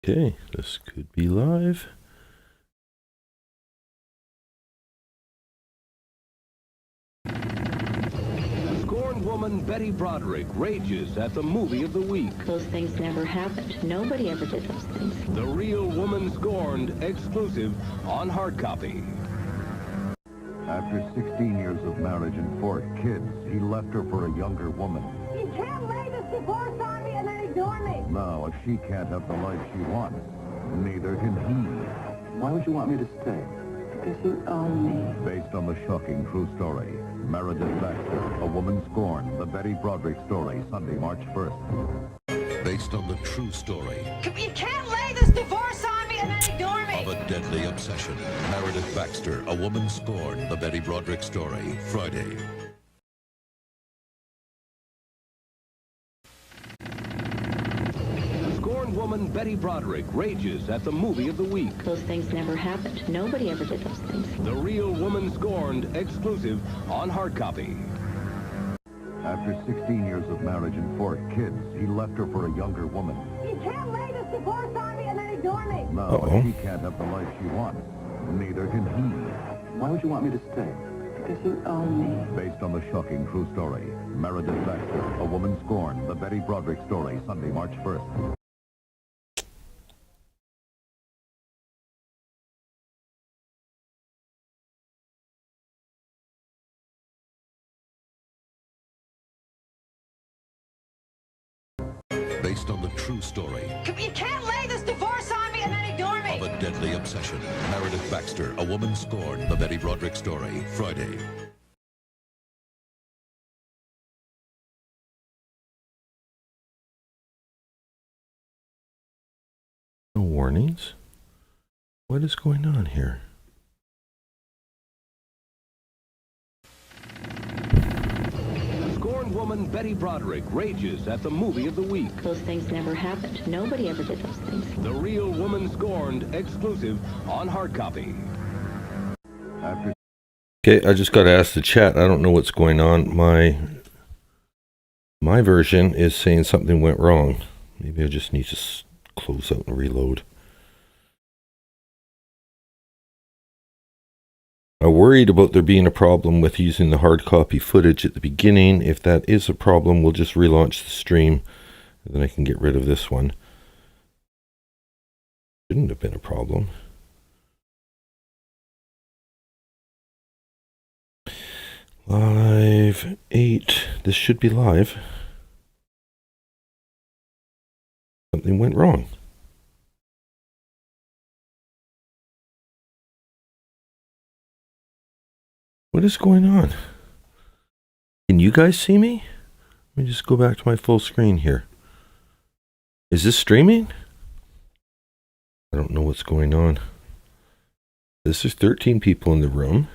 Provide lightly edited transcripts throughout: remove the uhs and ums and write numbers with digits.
Okay, this could be live. Scorned woman Betty Broderick rages at the movie of the week. Those things never happened. Nobody ever did those things. The Real Woman Scorned, exclusive on hard copy. After 16 years of marriage and 4 kids, he left her for a younger woman. You can't lay this divorce on me and then ignore me. Now, if she can't have the life she wants, neither can he. Why would you want me to stay? Because you own me. Based on the shocking true story, Meredith Baxter, A Woman Scorned, the Betty Broderick story, Sunday, March 1st. Based on the true story You can't lay this divorce on me and then ignore me. of a deadly obsession. Meredith Baxter, A Woman Scorned, the Betty Broderick story, Friday. Scorned woman Betty Broderick rages at the movie of the week. Those things never happened. Nobody ever did those things. The Real Woman Scorned, exclusive on hard copy. After 16 years of marriage and 4 kids, he left her for a younger woman. You can't lay this divorce on me and then ignore me. Now, if she can't have the life she wants, neither can he. Why would you want me to stay? Because you own me. Based on the shocking true story, Meredith Baxter, A Woman Scorned, the Betty Broderick story, Sunday, March 1st. Based on the true story You can't lay this divorce on me and then ignore me. of a deadly obsession. Meredith Baxter, A Woman Scorned, the Betty Broderick story, Friday. No warnings. What is going on here? Scorned woman Betty Broderick rages at the movie of the week. Those things never happened. Nobody ever did those things. The Real Woman Scorned, exclusive on hard copy. After Okay, I just got to ask the chat. I don't know what's going on. My version is saying something went wrong. Maybe I just need to close out and reload. I worried about there being a problem with using the hard copy footage at the beginning. If that is a problem, we'll just relaunch the stream, and then I can get rid of this one. Shouldn't have been a problem. Live 8. This should be live. Something went wrong. What is going on? Can you guys see me? Let me just go back to my full screen here. Is this streaming? I don't know what's going on. This is 13 people in the room.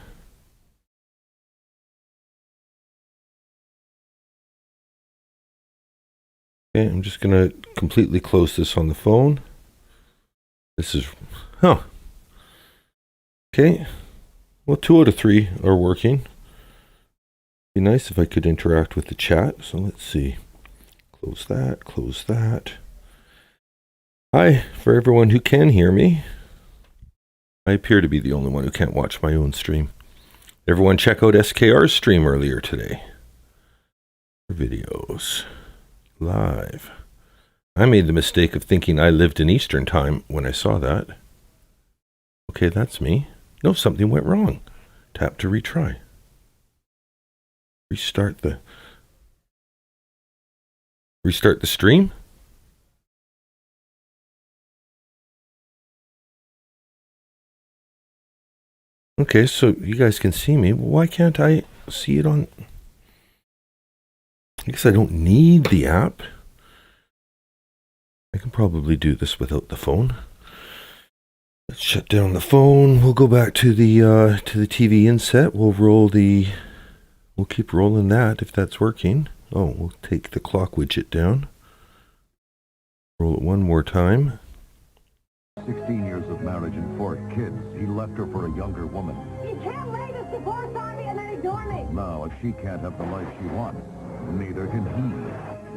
Okay, I'm just going to completely close this on the phone. This is... Okay. Well, 2 out of 3 are working. Be nice if I could interact with the chat. So let's see. Close that, close that. Hi, for everyone who can hear me. I appear to be the only one who can't watch my own stream. Everyone check out SKR's stream earlier today. Videos. Live. I made the mistake of thinking I lived in Eastern time when I saw that. Okay, that's me. No, something went wrong. Tap to retry. Restart the stream? Okay, so you guys can see me. Why can't I see it on... I guess I don't need the app. I can probably do this without the phone. Let's shut down the phone. We'll go back to the TV inset. We'll keep rolling that if that's working. Oh, we'll take the clock widget down. Roll it one more time. 16 years of marriage and 4 kids, he left her for a younger woman. You can't lay this divorce on me and then ignore me. Now, if she can't have the life she wants, neither can he.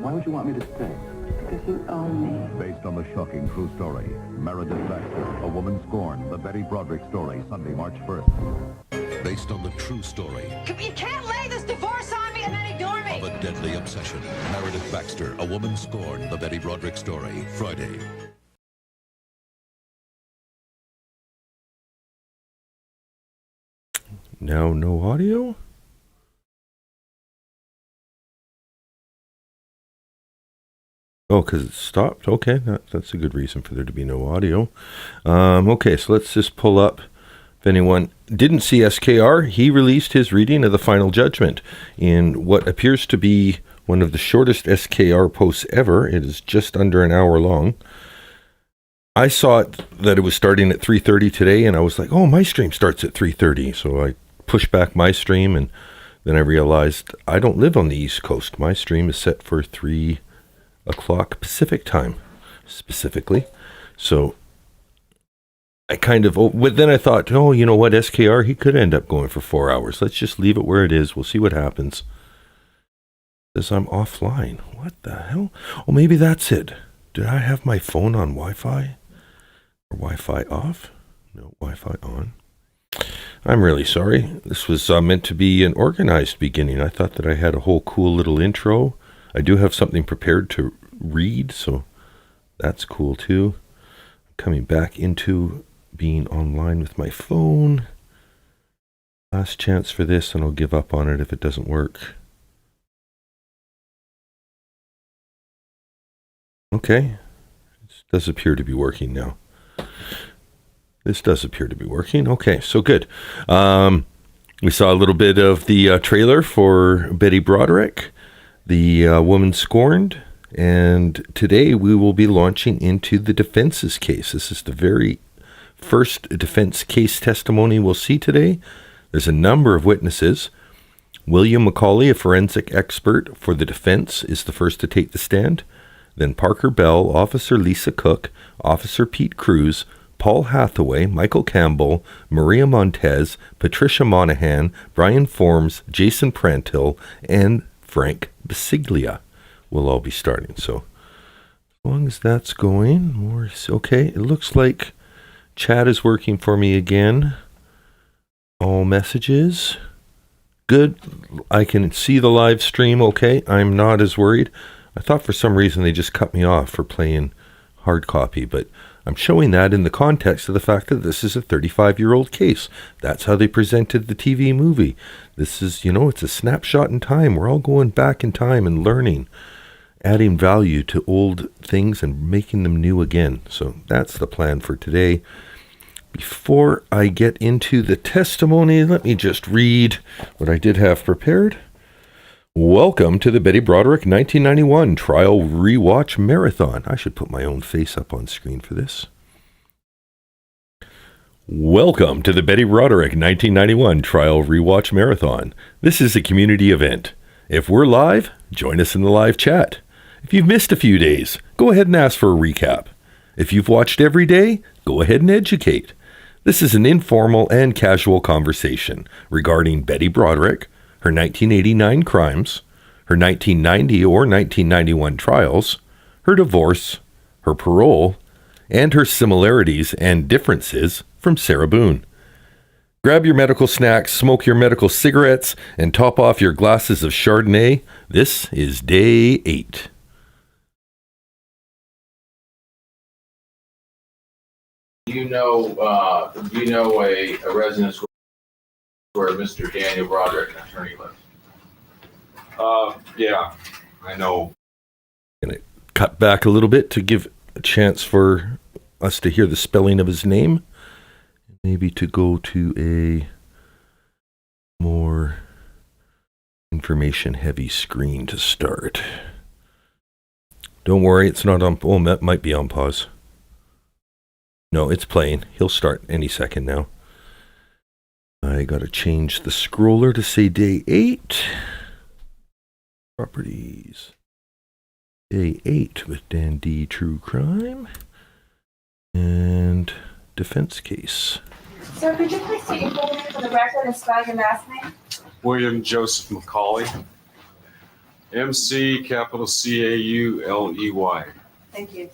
Why would you want me to stay? Because you own me. Based on the shocking true story, Meredith Baxter, A Woman Scorned, the Betty Broderick story, Sunday, March 1st. Based on the true story You can't lay this divorce on me and then ignore me. of a deadly obsession. Meredith Baxter, A Woman Scorned, the Betty Broderick story, Friday. Now no audio? Oh, because it stopped. Okay, that's a good reason for there to be no audio. Okay, so let's just pull up. If anyone didn't see SKR, he released his reading of the final judgment in what appears to be one of the shortest SKR posts ever. It is just under an hour long. I saw that it was starting at 3:30 today, and I was like, oh, my stream starts at 3:30. So I pushed back my stream, and then I realized I don't live on the East Coast. My stream is set for 3 o'clock Pacific time, specifically. So I kind of, but then I thought, oh, you know what, SKR, he could end up going for 4 hours. Let's just leave it where it is. We'll see what happens. It says I'm offline. What the hell? Oh, maybe that's it. Did I have my phone on Wi-Fi? Or Wi-Fi off? No, Wi-Fi on. I'm really sorry. This was meant to be an organized beginning. I thought that I had a whole cool little intro. I do have something prepared to read, so that's cool too. Coming back into being online with my phone. Last chance for this, and I'll give up on it if it doesn't work. Okay. This does appear to be working now. This does appear to be working. Okay, so good. We saw a little bit of the trailer for Betty Broderick, the Woman Scorned, and today we will be launching into the defense's case. This is the very first defense case testimony we'll see today. There's a number of witnesses. William McCauley, a forensic expert for the defense, is the first to take the stand. Then Parker Bell, Officer Lisa Cook, Officer Pete Cruz, Paul Hathaway, Michael Campbell, Maria Montes, Patricia Monahan, Brian Forbes, Jason Prantill, and Frank Basiglia will all be starting. So as long as that's going, we're okay. It looks like chat is working for me again. All messages. Good. I can see the live stream okay. I'm not as worried. I thought for some reason they just cut me off for playing hard copy, but I'm showing that in the context of the fact that this is a 35-year-old case. That's how they presented the TV movie. This is, it's a snapshot in time. We're all going back in time and learning, adding value to old things and making them new again. So that's the plan for today. Before I get into the testimony, let me just read what I did have prepared. Welcome to the Betty Broderick 1991 Trial Rewatch Marathon. I should put my own face up on screen for this. Welcome to the Betty Broderick 1991 Trial Rewatch Marathon. This is a community event. If we're live, join us in the live chat. If you've missed a few days, go ahead and ask for a recap. If you've watched every day, go ahead and educate. This is an informal and casual conversation regarding Betty Broderick, her 1989 crimes, her 1990 or 1991 trials, her divorce, her parole, and her similarities and differences from Sarah Boone. Grab your medical snacks, smoke your medical cigarettes, and top off your glasses of Chardonnay. This is day 8. Do you know a residence where Mr. Daniel Broderick, an attorney, lives? Yeah, I know. Going to cut back a little bit to give a chance for us to hear the spelling of his name. Maybe to go to a more information-heavy screen to start. Don't worry, it's not on... Oh, that might be on pause. No, it's playing. He'll start any second now. I gotta change the scroller to say day 8. Properties. Day 8 with Dan D. True Crime. And defense case. Sir, could you please state your full name for the record and spell your last name? William Joseph McCauley. MC capital Cauley. Thank you.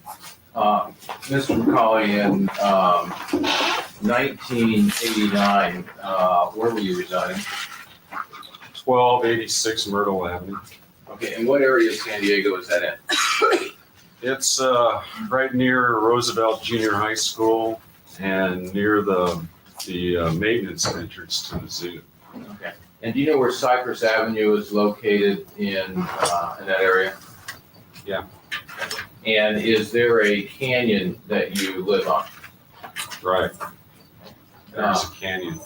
Mr. McCauley, in 1989, where were you residing? 1286 Myrtle Avenue. Okay, and what area of San Diego is that in? It's right near Roosevelt Junior High School and near the maintenance entrance to the zoo. Okay. And do you know where Cypress Avenue is located in that area? Yeah. And is there a canyon that you live on? Right. There's a canyon.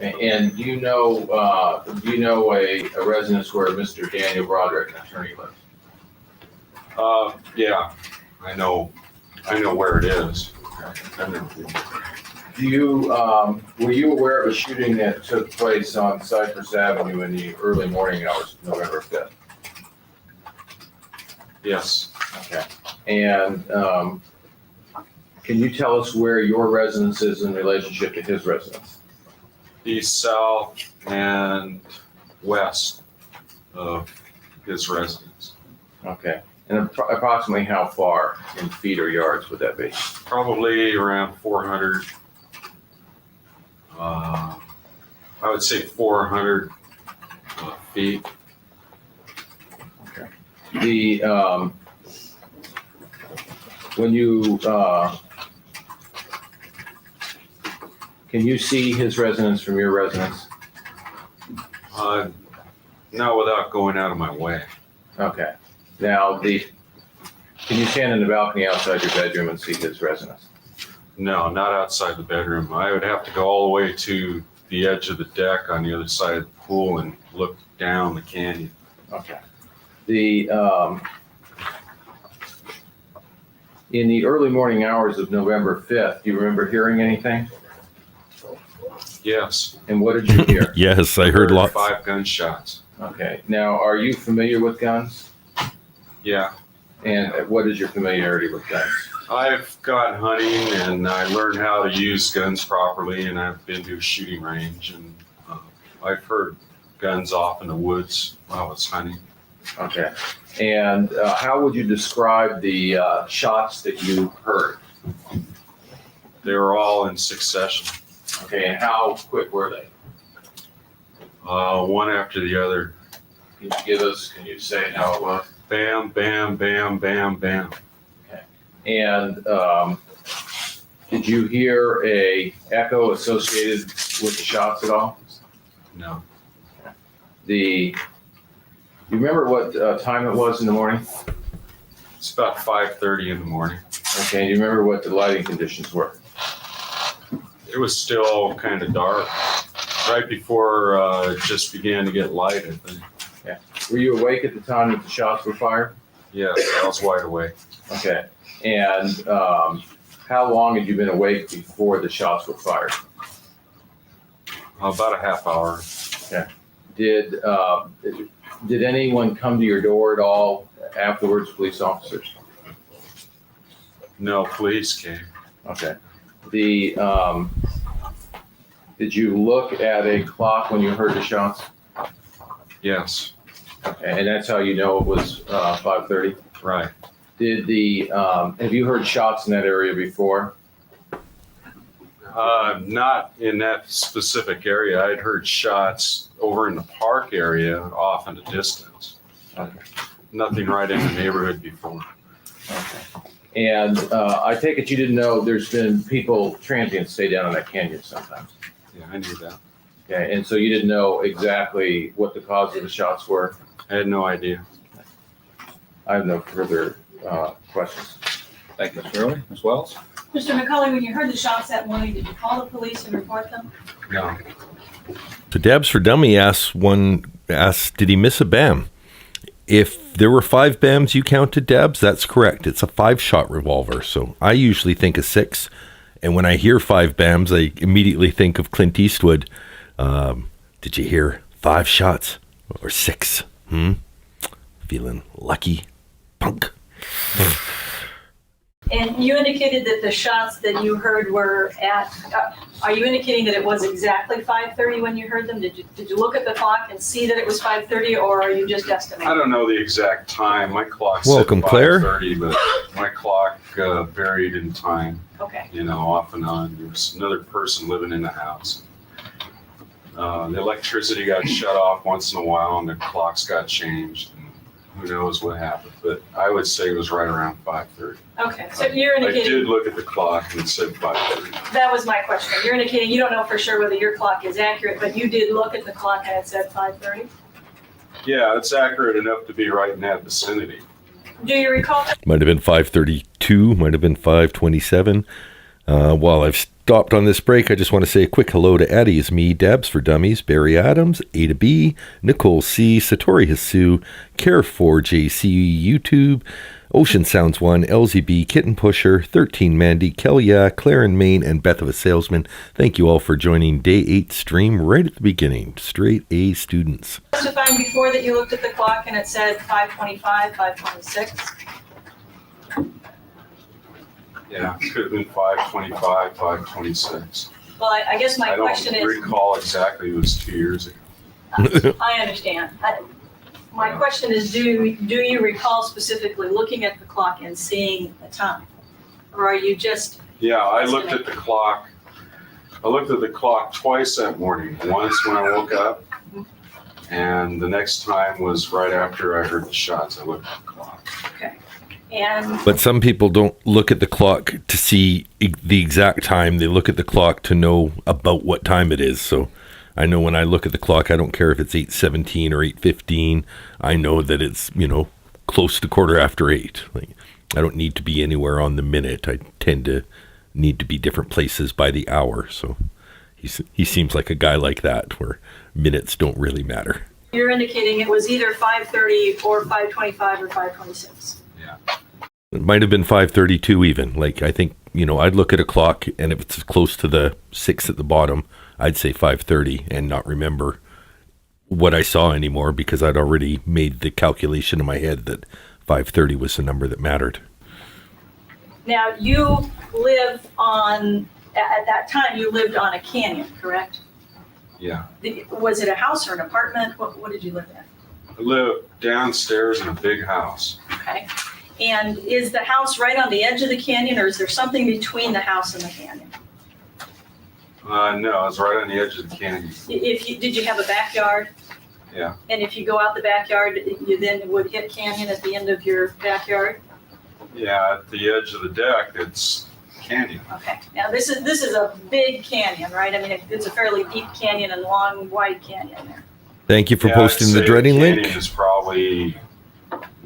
And do you know a residence where Mr. Daniel Broderick, an attorney, lives? Yeah, I know where it is. Do you were you aware of a shooting that took place on Cypress Avenue in the early morning hours of November 5th? Yes. Okay. And can you tell us where your residence is in relationship to his residence? East, south, and west of his residence. Okay. And approximately how far in feet or yards would that be? Probably around 400. I would say 400 feet. Okay. The when you can you see his residence from your residence? Not without going out of my way. Okay. Now, can you stand in the balcony outside your bedroom and see his residence? No, not outside the bedroom. I would have to go all the way to the edge of the deck on the other side of the pool and look down the canyon. Okay. In the early morning hours of November 5th, do you remember hearing anything? Yes. And what did you hear? Yes, I heard lots. 5 gunshots. Okay. Now, are you familiar with guns? Yeah. And what is your familiarity with guns? I've gone hunting and I learned how to use guns properly, and I've been to a shooting range, and I've heard guns off in the woods while I was hunting. Okay. And how would you describe the shots that you heard? They were all in succession, Okay. And how quick were they? one after the other. Can you say how it was? Bam, bam, bam, bam, bam. And did you hear a echo associated with the shots at all? No. You remember what time it was in the morning? It's about 5:30 in the morning. Okay, and you remember what the lighting conditions were? It was still kind of dark. Right before it just began to get light, I think. Yeah. Were you awake at the time that the shots were fired? Yes, I was wide awake. Okay. And how long had you been awake before the shots were fired? About a half hour. Okay. Did anyone come to your door at all afterwards, police officers? No, police came. Okay. Did you look at a clock when you heard the shots? Yes. Okay, and that's how you know it was 5:30? Right. Have you heard shots in that area before? Not in that specific area. I'd heard shots over in the park area off in the distance. Okay. Nothing right in the neighborhood before. Okay. And I take it you didn't know there's been transients stay down in that canyon sometimes? Yeah, I knew that. Okay, and so you didn't know exactly what the cause of the shots were? I had no idea. I have no further questions. Thank you, Mr. Early. Ms. Wells? Mr. McCauley, when you heard the shots that morning, did you call the police and report them? No. So Dabs for Dummy asks, did he miss a BAM? If there were 5 BAMs you counted, Dabs, that's correct. It's a 5-shot revolver. So I usually think of 6. And when I hear 5 BAMs, I immediately think of Clint Eastwood. Did you hear 5 shots or 6? Feeling lucky, punk. And you indicated that the shots that you heard were at, are you indicating that it was exactly 5:30 when you heard them? Did you look at the clock and see that it was 5:30, or are you just estimating? I don't know the exact time. My clock Welcome, said Claire. 5:30, but my clock varied in time, Okay. off and on. There was another person living in the house. The electricity got shut off once in a while, and the clocks got changed. And who knows what happened, but I would say it was right around 5:30. Okay, so you're I indicating, did look at the clock and it said 5:30. that was my question. You're indicating you don't know for sure whether your clock is accurate, but you did look at the clock and it said 5:30? Yeah, it's accurate enough to be right in that vicinity. Do you recall? Might have been 5:32, might have been 5:27. While I've stopped on this break, I just want to say a quick hello to Addie's Me, Dabs for Dummies, Barry Adams, Ada B, Nicole C, Satori Hasu, Care4JC, YouTube, Ocean Sounds 1, LZB, Kitten Pusher, 13 Mandy, Kelya, Claire and Maine, and Beth of a Salesman. Thank you all for joining Day 8 stream right at the beginning. Straight A students. Testifying before that you looked at the clock and it said 5:25, 5:26? Yeah, it could have been 5:25, 5:26. Well, I guess my I question don't is, recall exactly. It was 2 years ago. I understand. My question is, do you recall specifically looking at the clock and seeing the time? Or are you just, Yeah, I looked at the clock. I looked at the clock twice that morning. Once when I woke up, and the next time was right after I heard the shots. I looked at the clock. okay. And But some people don't look at the clock to see the exact time. They look at the clock to know about what time it is. So I know when I look at the clock, I don't care if it's 8:17 or 8:15. I know that it's, close to 8:15. Like, I don't need to be anywhere on the minute. I tend to need to be different places by the hour. So he seems like a guy like that, where minutes don't really matter. you're indicating it was either 5:30 or 5:25 or 5:26. Yeah. It might have been 5:32 even. Like, I think, I'd look at a clock, and if it's close to the 6 at the bottom, I'd say 5:30 and not remember what I saw anymore, because I'd already made the calculation in my head that 5:30 was the number that mattered. Now, you live at that time, you lived on a canyon, correct? Yeah. Was it a house or an apartment? What did you live in? I lived downstairs in a big house. Okay. And is the house right on the edge of the canyon, or is there something between the house and the canyon? No, it's right on the edge of the canyon. Did you have a backyard? Yeah. And if you go out the backyard, you then would hit canyon at the end of your backyard? Yeah, at the edge of the deck, it's canyon. Okay. Now, this is a big canyon, right? I mean, it's a fairly deep canyon and long, wide canyon there. Thank you for Yeah, posting I'd the say dreading canyon link. is probably,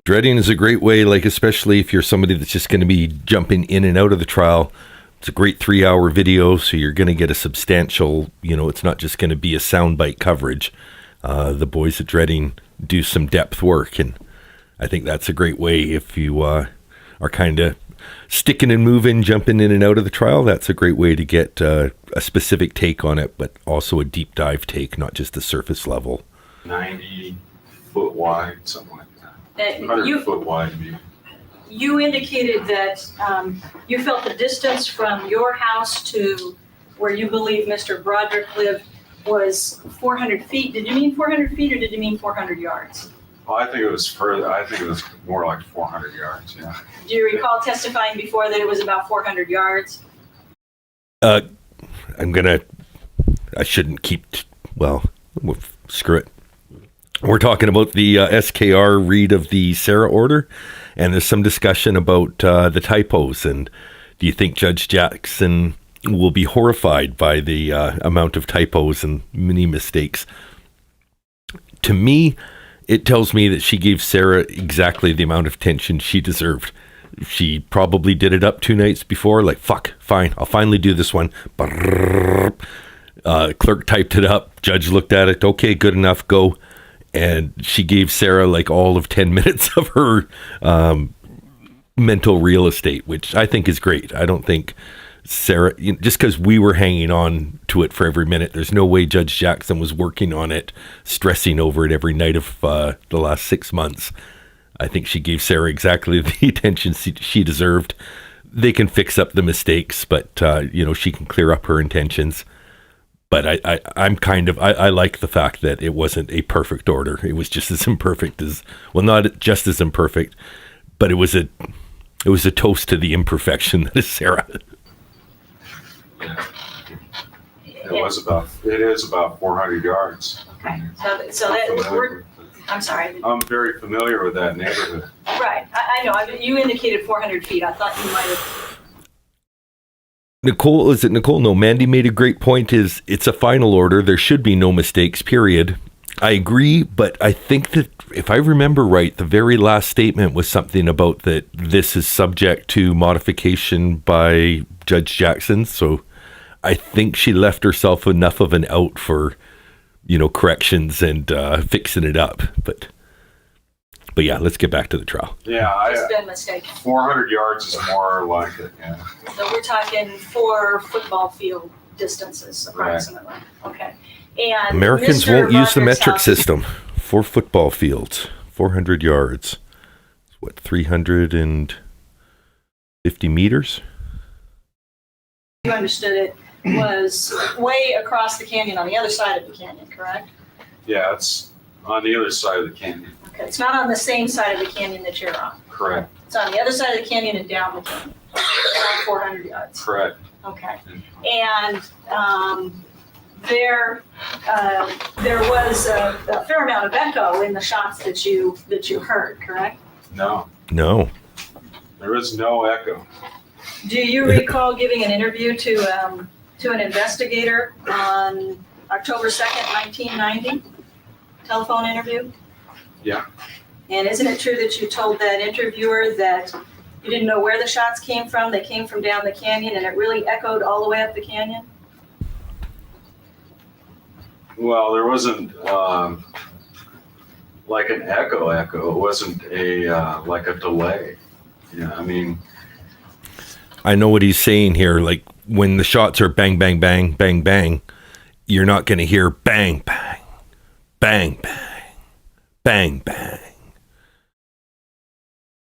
Dreading is a great way, like, especially if you're somebody that's just going to be jumping in and out of the trial. It's a great 3-hour video, so you're going to get a substantial, it's not just going to be a soundbite coverage. The boys at Dreading do some depth work, and I think that's a great way if you are kind of sticking and moving, jumping in and out of the trial. That's a great way to get a specific take on it, but also a deep dive take, not just a surface level. 90 foot wide, something like that. 100 You, foot wide, maybe. you indicated that you felt the distance from your house to where you believe Mr. Broderick lived was 400 feet. Did you mean 400 feet or did you mean 400 yards? Well, I think it was further. I think it was more like 400 yards. Yeah. Do you recall testifying before that it was about 400 yards? I shouldn't keep, screw it. We're talking about the SKR read of the Sarah order, and there's some discussion about the typos, and do you think Judge Jackson will be horrified by the amount of typos and many mistakes? To me, it tells me that she gave Sarah exactly the amount of attention she deserved. She probably did it up 2 nights before, like, fuck, fine, I'll finally do this one. Clerk typed it up, judge looked at it, okay, good enough, go. And she gave Sarah like all of 10 minutes of her mental real estate, which I think is great. I don't think Sarah, just because we were hanging on to it for every minute, there's no way Judge Jackson was working on it, stressing over it every night of the last 6 months. I think she gave Sarah exactly the attention she deserved. they can fix up the mistakes, but she can clear up her intentions. But I like the fact that it wasn't a perfect order. It was just as imperfect as, well, not just as imperfect, but it was a toast to the imperfection that is Sarah. It is about 400 yards. Okay, so that, I'm sorry. I'm very familiar with that neighborhood. Right, I know, you indicated 400 feet. I thought you might have. Nicole? No, Mandy made a great point. It's a final order. There should be no mistakes, period. I agree, but I think that if I remember right, the very last statement was something about that this is subject to modification by Judge Jackson. So I think she left herself enough of an out for, corrections and fixing it up. But yeah, let's get back to the trial. Yeah, It's been mistaken. 400 yards is more like it, yeah. So we're talking 4 football field distances approximately. Right. Okay. And Americans Mr. won't use the Broderick's metric house- system. 4 football fields, 400 yards. What, 350 meters? You understood it was way across the canyon on the other side of the canyon, correct? Yeah, it's on the other side of the canyon. Okay, it's not on the same side of the canyon that you're on. Correct. It's on the other side of the canyon and down the canyon, around 400 yards. Correct. Okay. And there was a fair amount of echo in the shots that you heard, correct? No, there is no echo. Do you recall giving an interview to an investigator on October 2nd, 1990? Telephone interview? Yeah. And isn't it true that you told that interviewer that you didn't know where the shots came from? They came from down the canyon and it really echoed all the way up the canyon? Well, there wasn't like an echo. It wasn't like a delay. Yeah, I mean, I know what he's saying here. Like when the shots are bang, bang, bang, bang, bang, you're not going to hear bang, bang, bang, bang, bang, bang.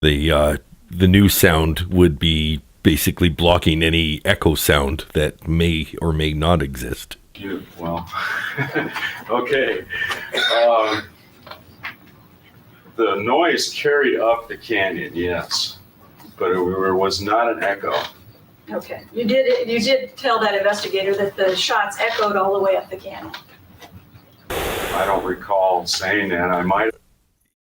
The new sound would be basically blocking any echo sound that may or may not exist. Okay. The noise carried up the canyon, yes, but it was not an echo. Okay. You did tell that investigator that the shots echoed all the way up the canyon. I don't recall saying that. I might.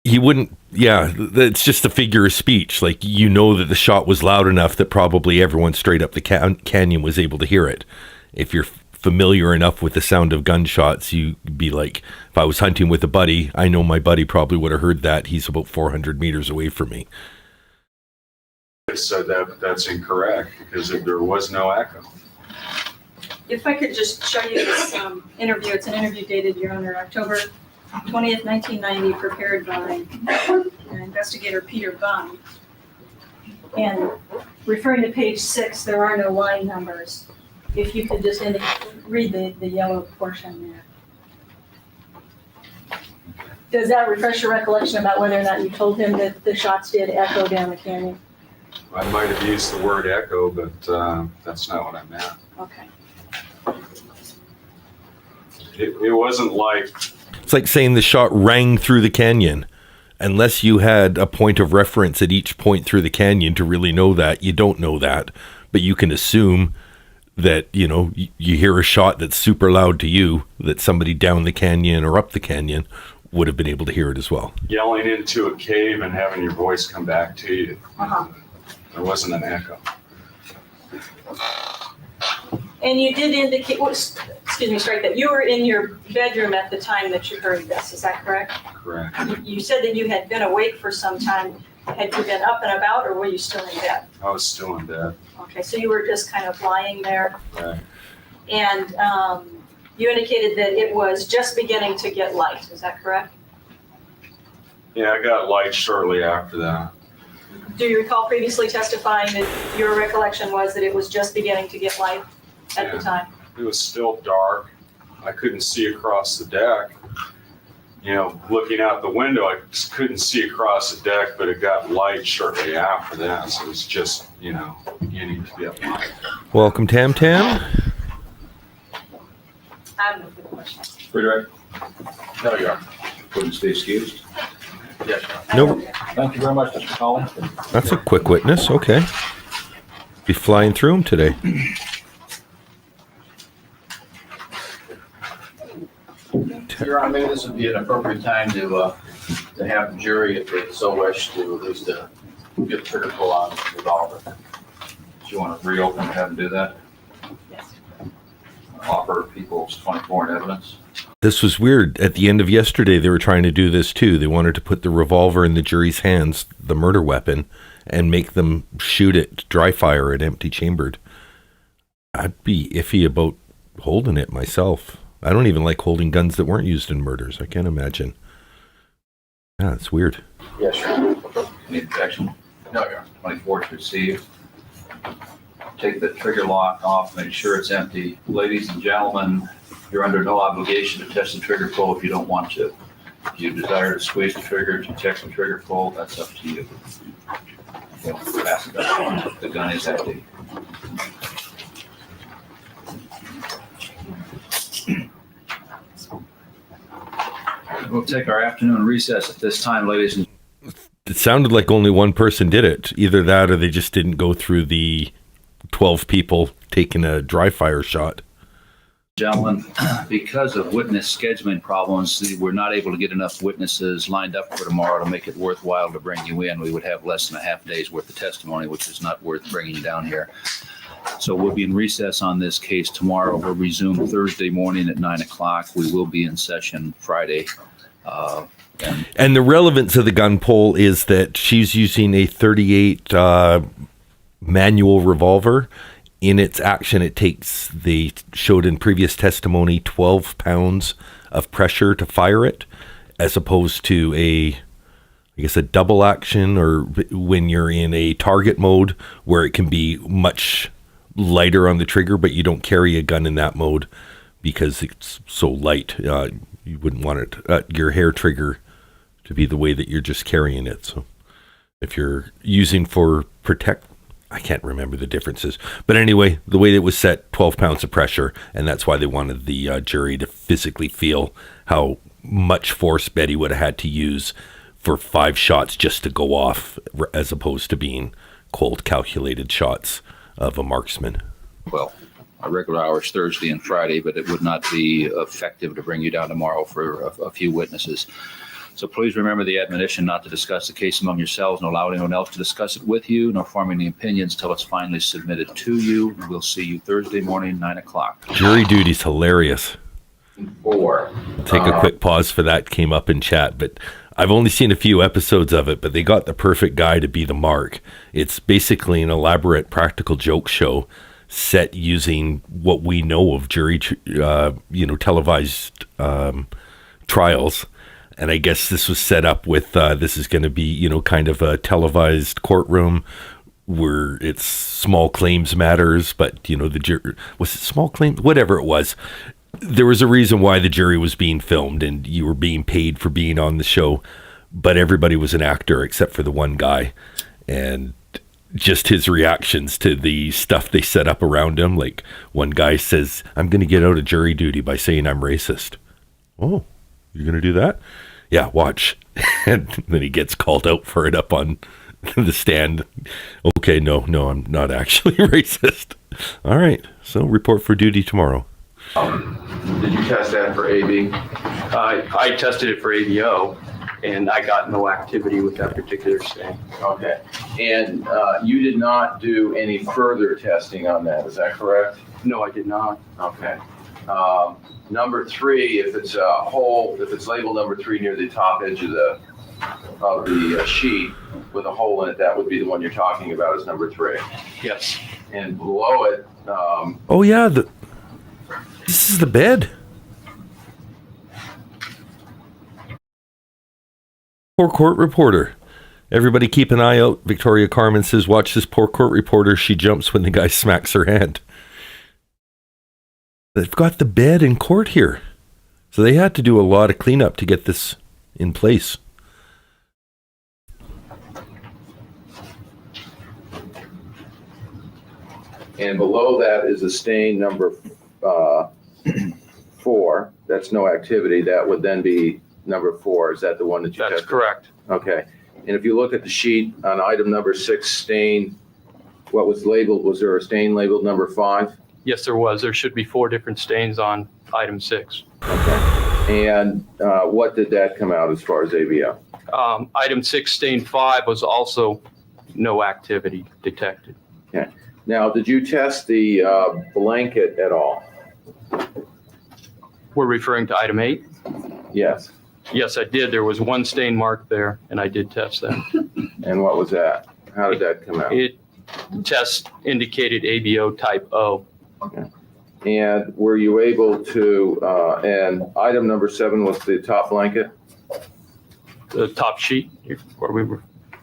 He wouldn't. Yeah, it's just a figure of speech. Like, that the shot was loud enough that probably everyone straight up the canyon was able to hear it. If you're familiar enough with the sound of gunshots, you'd be like, if I was hunting with a buddy, I know my buddy probably would have heard that. He's about 400 meters away from me. I said that, but that's incorrect because there was no echo. If I could just show you this interview. It's an interview dated, Your Honor, October 20th, 1990, prepared by investigator Peter Bunn. And referring to page 6, there are no line numbers. If you could just read the yellow portion there. Does that refresh your recollection about whether or not you told him that the shots did echo down the canyon? I might have used the word echo, but that's not what I meant. Okay. It wasn't like... It's like saying the shot rang through the canyon. Unless you had a point of reference at each point through the canyon to really know that, you don't know that. But you can assume that, you hear a shot that's super loud to you, that somebody down the canyon or up the canyon would have been able to hear it as well. Yelling into a cave and having your voice come back to you. Uh-huh. There wasn't an echo. And you did indicate, that you were in your bedroom at the time that you heard this, is that correct? Correct. You said that you had been awake for some time. Had you been up and about, or were you still in bed? I was still in bed. Okay, so you were just kind of lying there. Right. And you indicated that it was just beginning to get light, is that correct? Yeah, I got light shortly after that. Do you recall previously testifying that your recollection was that it was just beginning to get light at the time? It was still dark. I couldn't see across the deck. looking out the window, I just couldn't see across the deck, but it got light shortly after that. So it's just, beginning to get light. Welcome, Tam Tam. I have no further questions. Broderick, No, you are. witness be excused. Yes. No, Thank you very much, Mr. McCauley. that's a quick witness. Okay. Be flying through them today. Your Honor, maybe this would be an appropriate time to have the jury, if they so wish, to at least get critical on the revolver. Do you want to reopen and have them do that? Yes. Offer people's 24 in evidence? This was weird. At the end of yesterday, they were trying to do this too. They wanted to put the revolver in the jury's hands, the murder weapon, and make them shoot it dry fire at empty chambered. I'd be iffy about holding it myself. I don't even like holding guns that weren't used in murders. I can't imagine. Yeah, it's weird. Yes, Your Honor. Any objection? No, Your Honor. 24 to receive. Take the trigger lock off, make sure it's empty. Ladies and gentlemen, you're under no obligation to test the trigger pull if you don't want to. If you desire to squeeze the trigger to check the trigger pull, that's up to you. Pass it up. The gun is empty. We'll take our afternoon recess at this time, ladies and It sounded like only one person did it. Either that or they just didn't go through the 12 people taking a dry fire shot. gentlemen. Because of witness scheduling problems, we're not able to get enough witnesses lined up for tomorrow to make it worthwhile to bring you in. We would have less than a half day's worth of testimony, which is not worth bringing you down here. So we'll be in recess on this case tomorrow. We'll resume Thursday morning at 9 o'clock. We will be in session Friday. And the relevance of the gun poll is that she's using a 38 manual revolver. In its action, it takes, they showed in previous testimony, 12 pounds of pressure to fire it, as opposed to a double action, or when you're in a target mode where it can be much lighter on the trigger, but you don't carry a gun in that mode because it's so light. You wouldn't want it, your hair trigger to be the way that you're just carrying it. So if you're using for protect, I can't remember the differences, but anyway, the way it was set, 12 pounds of pressure, and that's why they wanted the jury to physically feel how much force Betty would have had to use for 5 shots just to go off, as opposed to being cold, calculated shots of a marksman. Well, our regular hours Thursday and Friday, but it would not be effective to bring you down tomorrow for a few witnesses. So please remember the admonition not to discuss the case among yourselves and allow anyone else to discuss it with you, nor form any opinions till it's finally submitted to you. We'll see you Thursday morning, 9 o'clock. Jury duty's hilarious. 4. Take a quick pause for that, came up in chat, but I've only seen a few episodes of it, but they got the perfect guy to be the mark. It's basically an elaborate practical joke show set using what we know of jury, televised trials. And I guess this was set up with, this is going to be, kind of a televised courtroom where it's small claims matters, but, the jury, was it small claims? Whatever it was. There was a reason why the jury was being filmed and you were being paid for being on the show, but everybody was an actor except for the one guy. And just his reactions to the stuff they set up around him. Like one guy says, I'm going to get out of jury duty by saying I'm racist. Oh, you're going to do that? Yeah, watch. And then he gets called out for it up on the stand. Okay, no, I'm not actually racist. All right, so report for duty tomorrow. Did you test that for AB? I tested it for ABO, and I got no activity with that particular stain. Okay. And you did not do any further testing on that, is that correct? No, I did not. Okay. Number 3, if it's a hole, if it's labeled number 3 near the top edge of the sheet with a hole in it, that would be the one you're talking about as number 3. Yes. And below it, Oh yeah, this is the bed. Poor court reporter. Everybody keep an eye out. Victoria Carmen says, watch this poor court reporter. She jumps when the guy smacks her hand. They've got the bed in court here. So they had to do a lot of cleanup to get this in place. And below that is a stain number 4. That's no activity. That would then be number 4. Is that the one that you That's tested? correct. Okay. And if you look at the sheet on item number 6, stain, what was labeled, was there a stain labeled number 5? Yes, there was. There should be 4 different stains on item 6. Okay. And what did that come out as far as ABO? Item 6, stain 5 was also no activity detected. Okay. Now, did you test the blanket at all? We're referring to item 8? Yes. Yes, I did. There was 1 stain marked there, and I did test that. And what was that? How did that come out? The test indicated ABO type O. And were you able to, and item number 7 was the top blanket? The top sheet,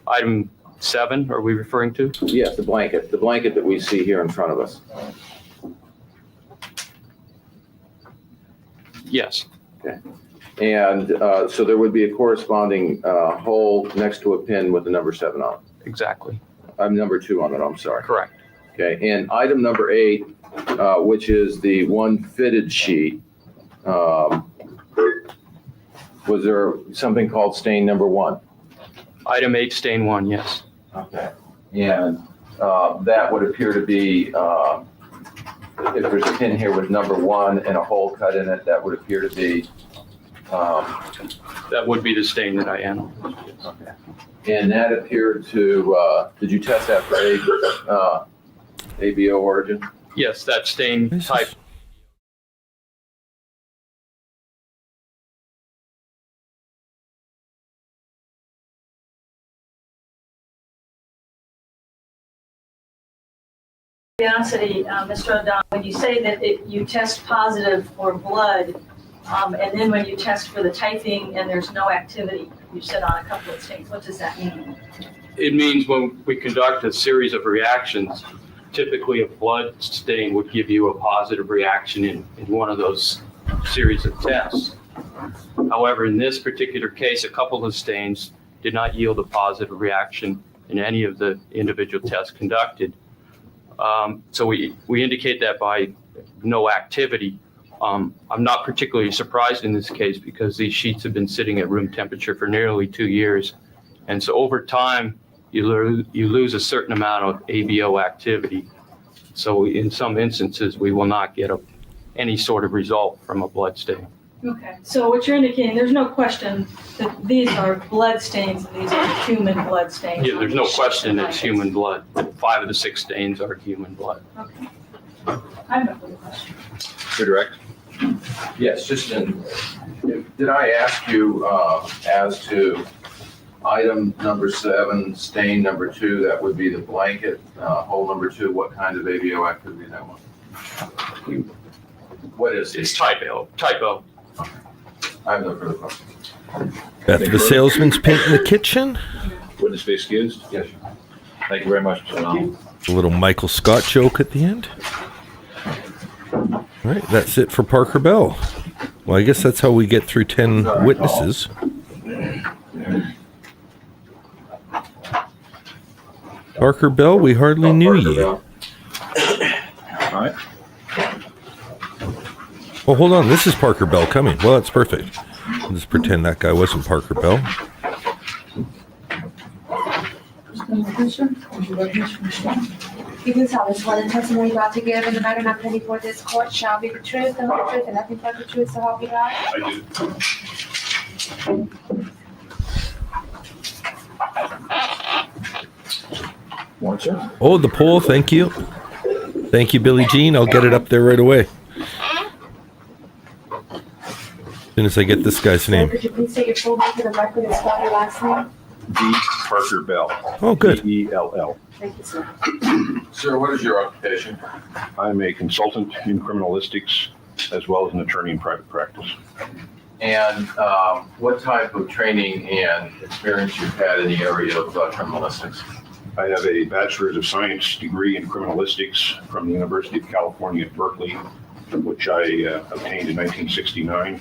item 7, are we referring to? Yes, the blanket that we see here in front of us. Yes. Okay. And so there would be a corresponding hole next to a pin with the number 7 on it. Exactly. Number 2 on it, I'm sorry. Correct. Okay, and item number 8, which is the one fitted sheet, was there something called stain number 1? Item 8, stain 1, yes. Okay. And that would appear to be, if there's a pin here with number 1 and a hole cut in it, that would appear to be. That would be the stain that I analyzed. Yes. Okay. And that appered to, did you test that for ABO origin? Yes, that stain type. Curiosity, Mr. O'Donnell, when you say that you test positive for blood, and then when you test for the typing and there's no activity, you said on a couple of stains, what does that mean? It means when we conduct a series of reactions, typically a blood stain would give you a positive reaction in one of those series of tests. However, in this particular case, a couple of stains did not yield a positive reaction in any of the individual tests conducted. So we indicate that by no activity. I'm not particularly surprised in this case because these sheets have been sitting at room temperature for nearly 2 years. And so over time, you lose a certain amount of ABO activity. So in some instances, we will not get any sort of result from a blood stain. Okay, so what you're indicating, there's no question that these are blood stains and these are human blood stains. Yeah, there's no question it's human blood. 5 of the 6 stains are human blood. Okay. I have no further questions. Direct. Yes, just did I ask you as to item number 7, stain number 2, that would be the blanket, hole number 2, what kind of ABO activity that one? What is it? It's type O. Type O. I have no further questions. Beth, the salesman's paint in the kitchen. Witness be excused. Yes. Thank you very much, Mr. O'Donnell. A little Michael Scott joke at the end. All right, that's it for Parker Bell. Well, I guess that's how we get through 10 witnesses. Parker Bell, we hardly knew ye. All right. Oh, hold on. This is Parker Bell coming. Well, that's perfect. I'll just pretend that guy wasn't Parker Bell. You can tell us what the testimony you're about to give in the matter not pending before this court shall be the truth, the whole truth, and nothing but the truth, so help you God. I do. Morning, sir. Oh, the poll. Thank you. Thank you, Billie Jean. I'll get it up there right away. As soon as I get this guy's name. Could you please state your full name for the record and spell your last name? D. Parker Bell. Oh, good. B-E-L-L. Thank you, sir. Sir, what is your occupation? I'm a consultant in criminalistics as well as an attorney in private practice. And what type of training and experience you've had in the area of criminalistics? I have a Bachelor's of Science degree in criminalistics from the University of California at Berkeley, which I obtained in 1969.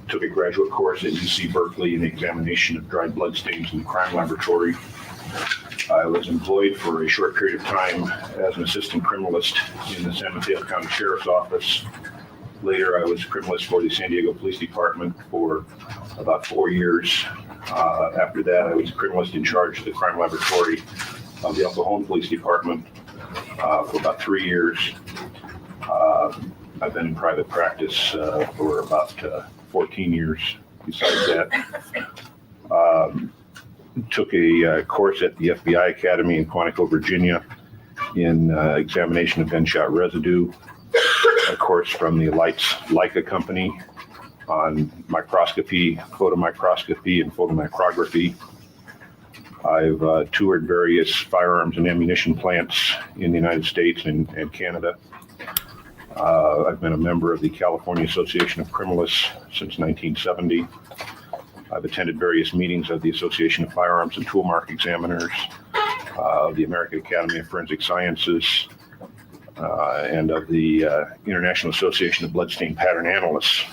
Took a graduate course at UC Berkeley in the examination of dried blood stains in the crime laboratory. I was employed for a short period of time as an assistant criminalist in the San Mateo County Sheriff's Office. Later, I was criminalist for the San Diego Police Department for about 4 years. After that, I was criminalist in charge of the crime laboratory of the El Cajon Police Department for about 3 years. I've been in private practice for about 14 years. Besides that, took a course at the FBI Academy in Quantico, Virginia, in examination of gunshot residue. A course from the Leica company on microscopy, photomicroscopy, and photomicrography. I've toured various firearms and ammunition plants in the United States and Canada. I've been a member of the California Association of Criminalists since 1970. I've attended various meetings of the Association of Firearms and Toolmark Examiners, of the American Academy of Forensic Sciences, and of the International Association of Bloodstain Pattern Analysts.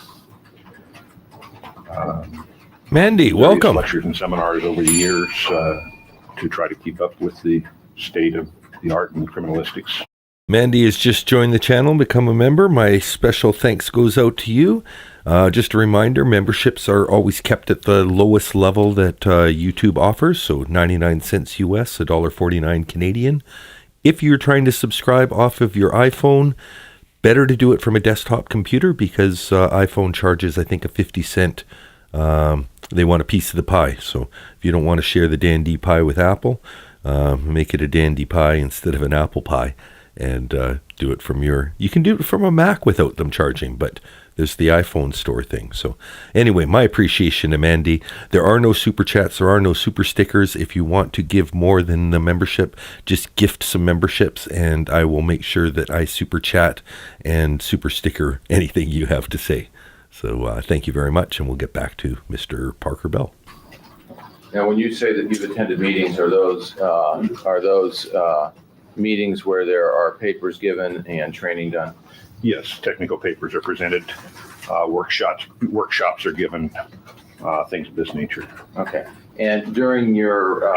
Mandy, welcome. Lectures and seminars over the years to try to keep up with the state of the art in criminalistics. Mandy has just joined the channel, become a member. My special thanks goes out to you. Just a reminder, memberships are always kept at the lowest level that YouTube offers, so 99 cents US, $1.49 Canadian. If you're trying to subscribe off of your iPhone, better to do it from a desktop computer because iPhone charges, I think, a 50-cent. They want a piece of the pie. So if you don't want to share the dandy pie with Apple, make it a dandy pie instead of an apple pie. And do it from you can do it from a Mac without them charging, but there's the iPhone store thing. So anyway, my appreciation to Mandy. There are no super chats, there are no super stickers. If you want to give more than the membership, just gift some memberships and I will make sure that I super chat and super sticker anything you have to say. So thank you very much, and we'll get back to Mr. Parker Bell. Now, when you say that you've attended meetings, are those meetings where there are papers given and training done? Yes, technical papers are presented, workshops are given, things of this nature. Okay. And during your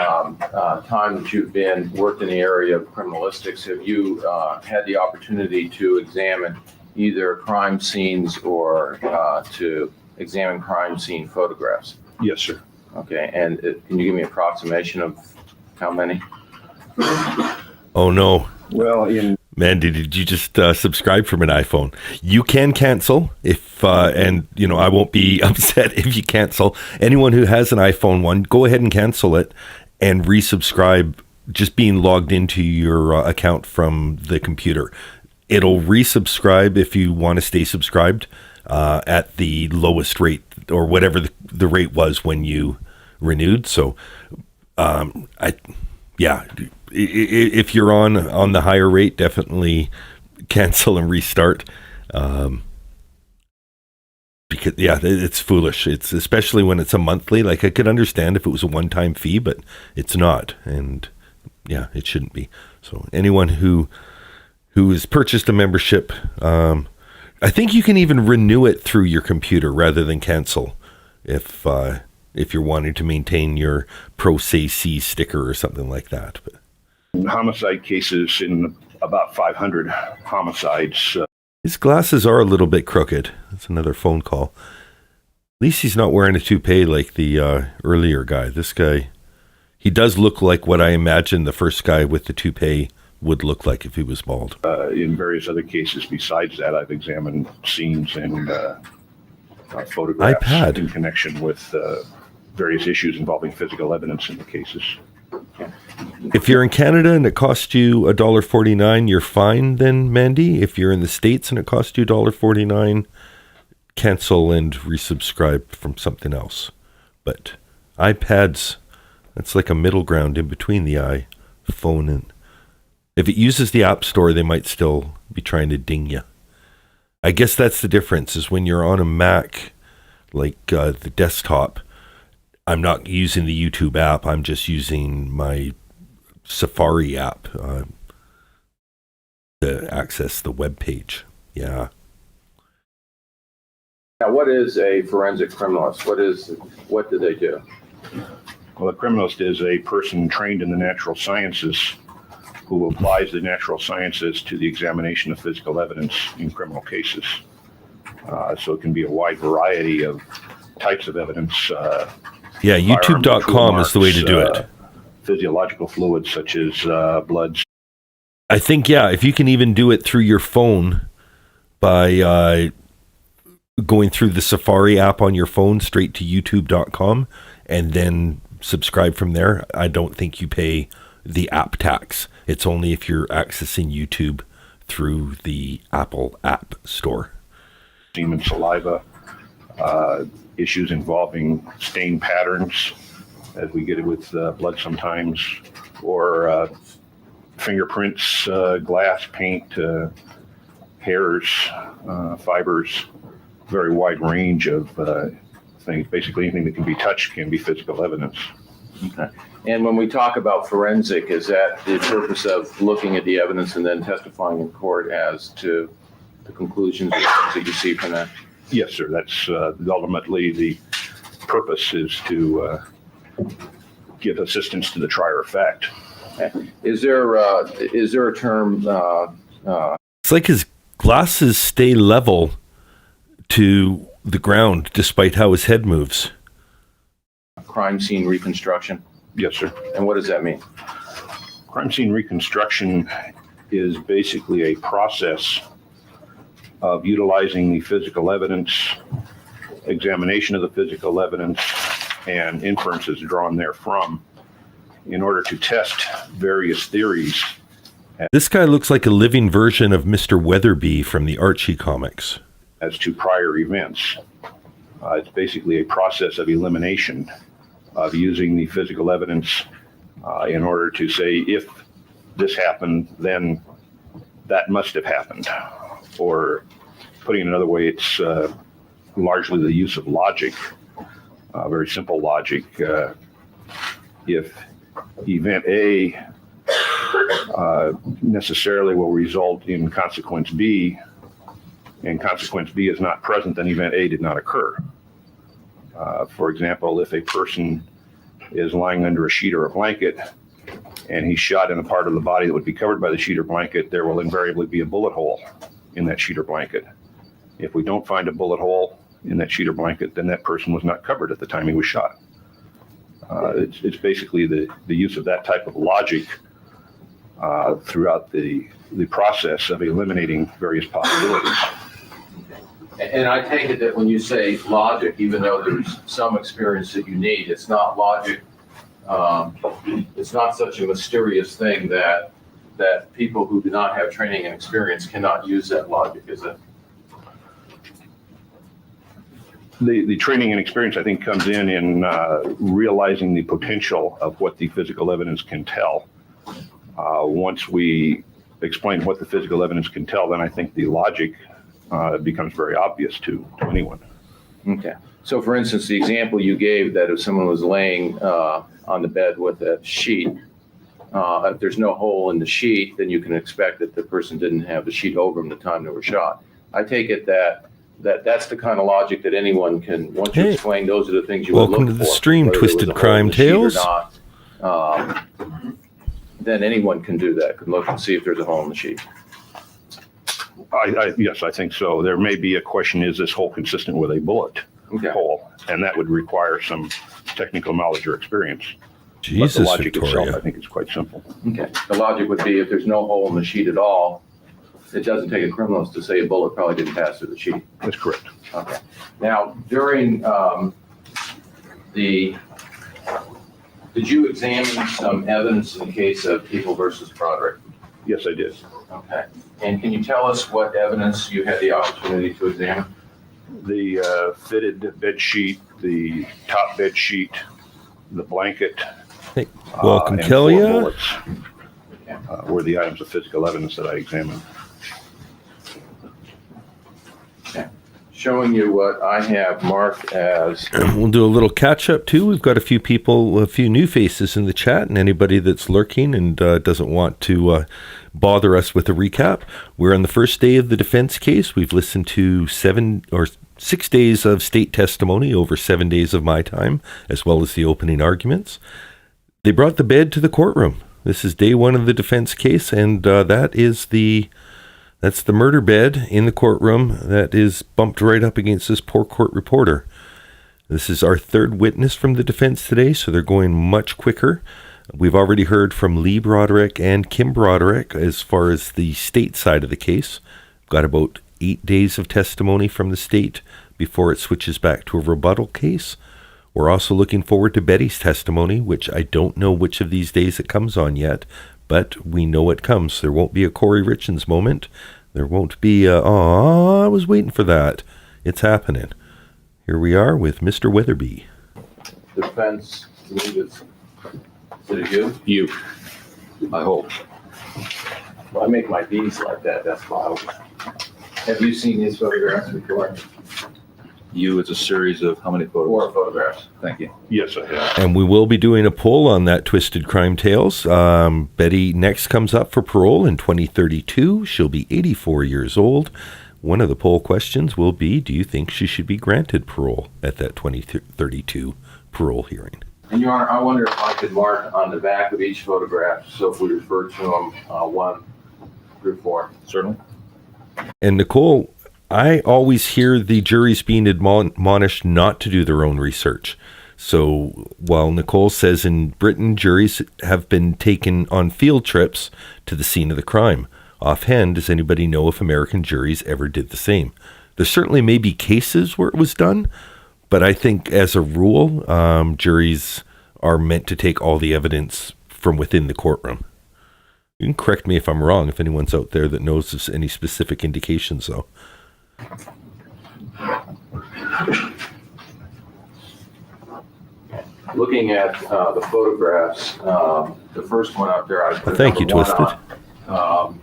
time that you've worked in the area of criminalistics, have you had the opportunity to examine either crime scenes or to examine crime scene photographs? Yes, sir. Okay. And can you give me an approximation of how many? Oh, no. Well, Mandy, did you just subscribe from an iPhone? You can cancel if, and you know, I won't be upset if you cancel. Anyone who has an iPhone 1, go ahead and cancel it and resubscribe, just being logged into your account from the computer. It'll resubscribe if you want to stay subscribed at the lowest rate or whatever the rate was when you renewed. So, if you're on the higher rate, definitely cancel and restart. Because it's foolish. It's especially when it's a monthly. Like I could understand if it was a one-time fee, but it's not, and it shouldn't be. So anyone who has purchased a membership, I think you can even renew it through your computer rather than cancel if you're wanting to maintain your Pro Say C sticker or something like that. But homicide cases, in about 500 homicides. His glasses are a little bit crooked. That's another phone call. At least he's not wearing a toupee like the earlier guy. This guy, he does look like what I imagined the first guy with the toupee would look like if he was bald. In various other cases besides that, I've examined scenes and photographs iPad in connection with various issues involving physical evidence in the cases. If you're in Canada and it costs you $1.49, you're fine then, Mandy. If you're in the States and it costs you $1.49, cancel and resubscribe from something else. But iPads, that's like a middle ground in between the iPhone and... If it uses the App Store, they might still be trying to ding you. I guess that's the difference, is when you're on a Mac, like the desktop, I'm not using the YouTube app. I'm just using my Safari app. to access the web page. Yeah. Now, what is a forensic criminalist? What do they do? Well, a criminalist is a person trained in the natural sciences who applies the natural sciences to the examination of physical evidence in criminal cases. So it can be a wide variety of types of evidence. Yeah, youtube.com is the way to do it. Physiological fluids such as blood. I think, yeah, if you can even do it through your phone by going through the Safari app on your phone straight to youtube.com and then subscribe from there, I don't think you pay the app tax. It's only if you're accessing YouTube through the Apple App Store. Semen, saliva, issues involving stain patterns, as we get it with blood sometimes, or fingerprints, glass, paint, hairs, fibers, very wide range of things. Basically anything that can be touched can be physical evidence. Okay. And when we talk about forensic, is that the purpose of looking at the evidence and then testifying in court as to the conclusions or things that you see from that? Yes, sir. That's ultimately the purpose, is to give assistance to the trier of fact. Okay. Is there a term? It's like his glasses stay level to the ground despite how his head moves. Crime scene reconstruction? Yes, sir. And what does that mean? Crime scene reconstruction is basically a process of utilizing the physical evidence, examination of the physical evidence, and inferences drawn therefrom in order to test various theories. This guy looks like a living version of Mr. Weatherby from the Archie comics. As to prior events. It's basically a process of elimination, of using the physical evidence in order to say, if this happened, then that must have happened. Or putting it another way, it's largely the use of logic, very simple logic. If event A necessarily will result in consequence B, and consequence B is not present, then event A did not occur. For example, if a person is lying under a sheet or a blanket and he's shot in a part of the body that would be covered by the sheet or blanket, there will invariably be a bullet hole in that sheet or blanket. If we don't find a bullet hole in that sheet or blanket, then that person was not covered at the time he was shot. It's basically the use of that type of logic throughout the process of eliminating various possibilities. And I take it that when you say logic, even though there's some experience that you need, it's not logic. It's not such a mysterious thing that people who do not have training and experience cannot use that logic, is it? The training and experience, I think, comes in realizing the potential of what the physical evidence can tell. Once we explain what the physical evidence can tell, then I think the logic becomes very obvious to anyone. Okay. So, for instance, the example you gave that if someone was laying on the bed with a sheet, if there's no hole in the sheet, then you can expect that the person didn't have the sheet over them the time they were shot. I take it that's the kind of logic that anyone can, once you explain those are the things you would look for. Welcome to the stream, Twisted Crime Tales. Then anyone can do that, can look and see if there's a hole in the sheet. Yes, I think so. There may be a question, is this hole consistent with a bullet hole? And that would require some technical knowledge or experience. Jesus, but the logic Victoria. itself, I think, is quite simple. Okay. The logic would be if there's no hole in the sheet at all, it doesn't take a criminalist to say a bullet probably didn't pass through the sheet. That's correct. Okay. Now, during did you examine some evidence in the case of People versus Broderick? Yes, I did. Okay. And can you tell us what evidence you had the opportunity to examine? The fitted bed sheet, the top bed sheet, the blanket. Hey, welcome, and Kelly. 4 bullets were the items of physical evidence that I examined. Okay. showing you what I have marked as. We'll do a little catch up too. We've got a few people, a few new faces in the chat, and anybody that's lurking and doesn't want to bother us with a recap. We're on the first day of the defense case. We've listened to 6 days of state testimony over 7 days of my time, as well as the opening arguments. They brought the bed to the courtroom. This is day one of the defense case, and that's the murder bed in the courtroom that is bumped right up against this poor court reporter. This is our third witness from the defense today, so they're going much quicker. We've already heard from Lee Broderick and Kim Broderick as far as the state side of the case. We've got about 8 days of testimony from the state before it switches back to a rebuttal case. We're also looking forward to Betty's testimony, which I don't know which of these days it comes on yet, but we know it comes. There won't be a Corey Richens moment. There won't be I was waiting for that. It's happening. Here we are with Mr. Weatherby. Defense, is it you? You, I hope. Well, I make my D's like that, that's why. Have you seen these photographs before? You, it's a series of how many photos? 4 photographs. Thank you. Yes, I have. And we will be doing a poll on that Twisted Crime Tales. Betty next comes up for parole in 2032. She'll be 84 years old. One of the poll questions will be, do you think she should be granted parole at that 2032 parole hearing? And Your Honor, I wonder if I could mark on the back of each photograph, so if we refer to them 1 through 4. Certainly. And Nicole, I always hear the juries being admonished not to do their own research. So while Nicole says in Britain, juries have been taken on field trips to the scene of the crime. Offhand, does anybody know if American juries ever did the same? There certainly may be cases where it was done, but I think as a rule, juries are meant to take all the evidence from within the courtroom. You can correct me if I'm wrong, if anyone's out there that knows of any specific indications, though. Looking at the photographs, the first one up there, I put Thank you, number 1 Twisted. on.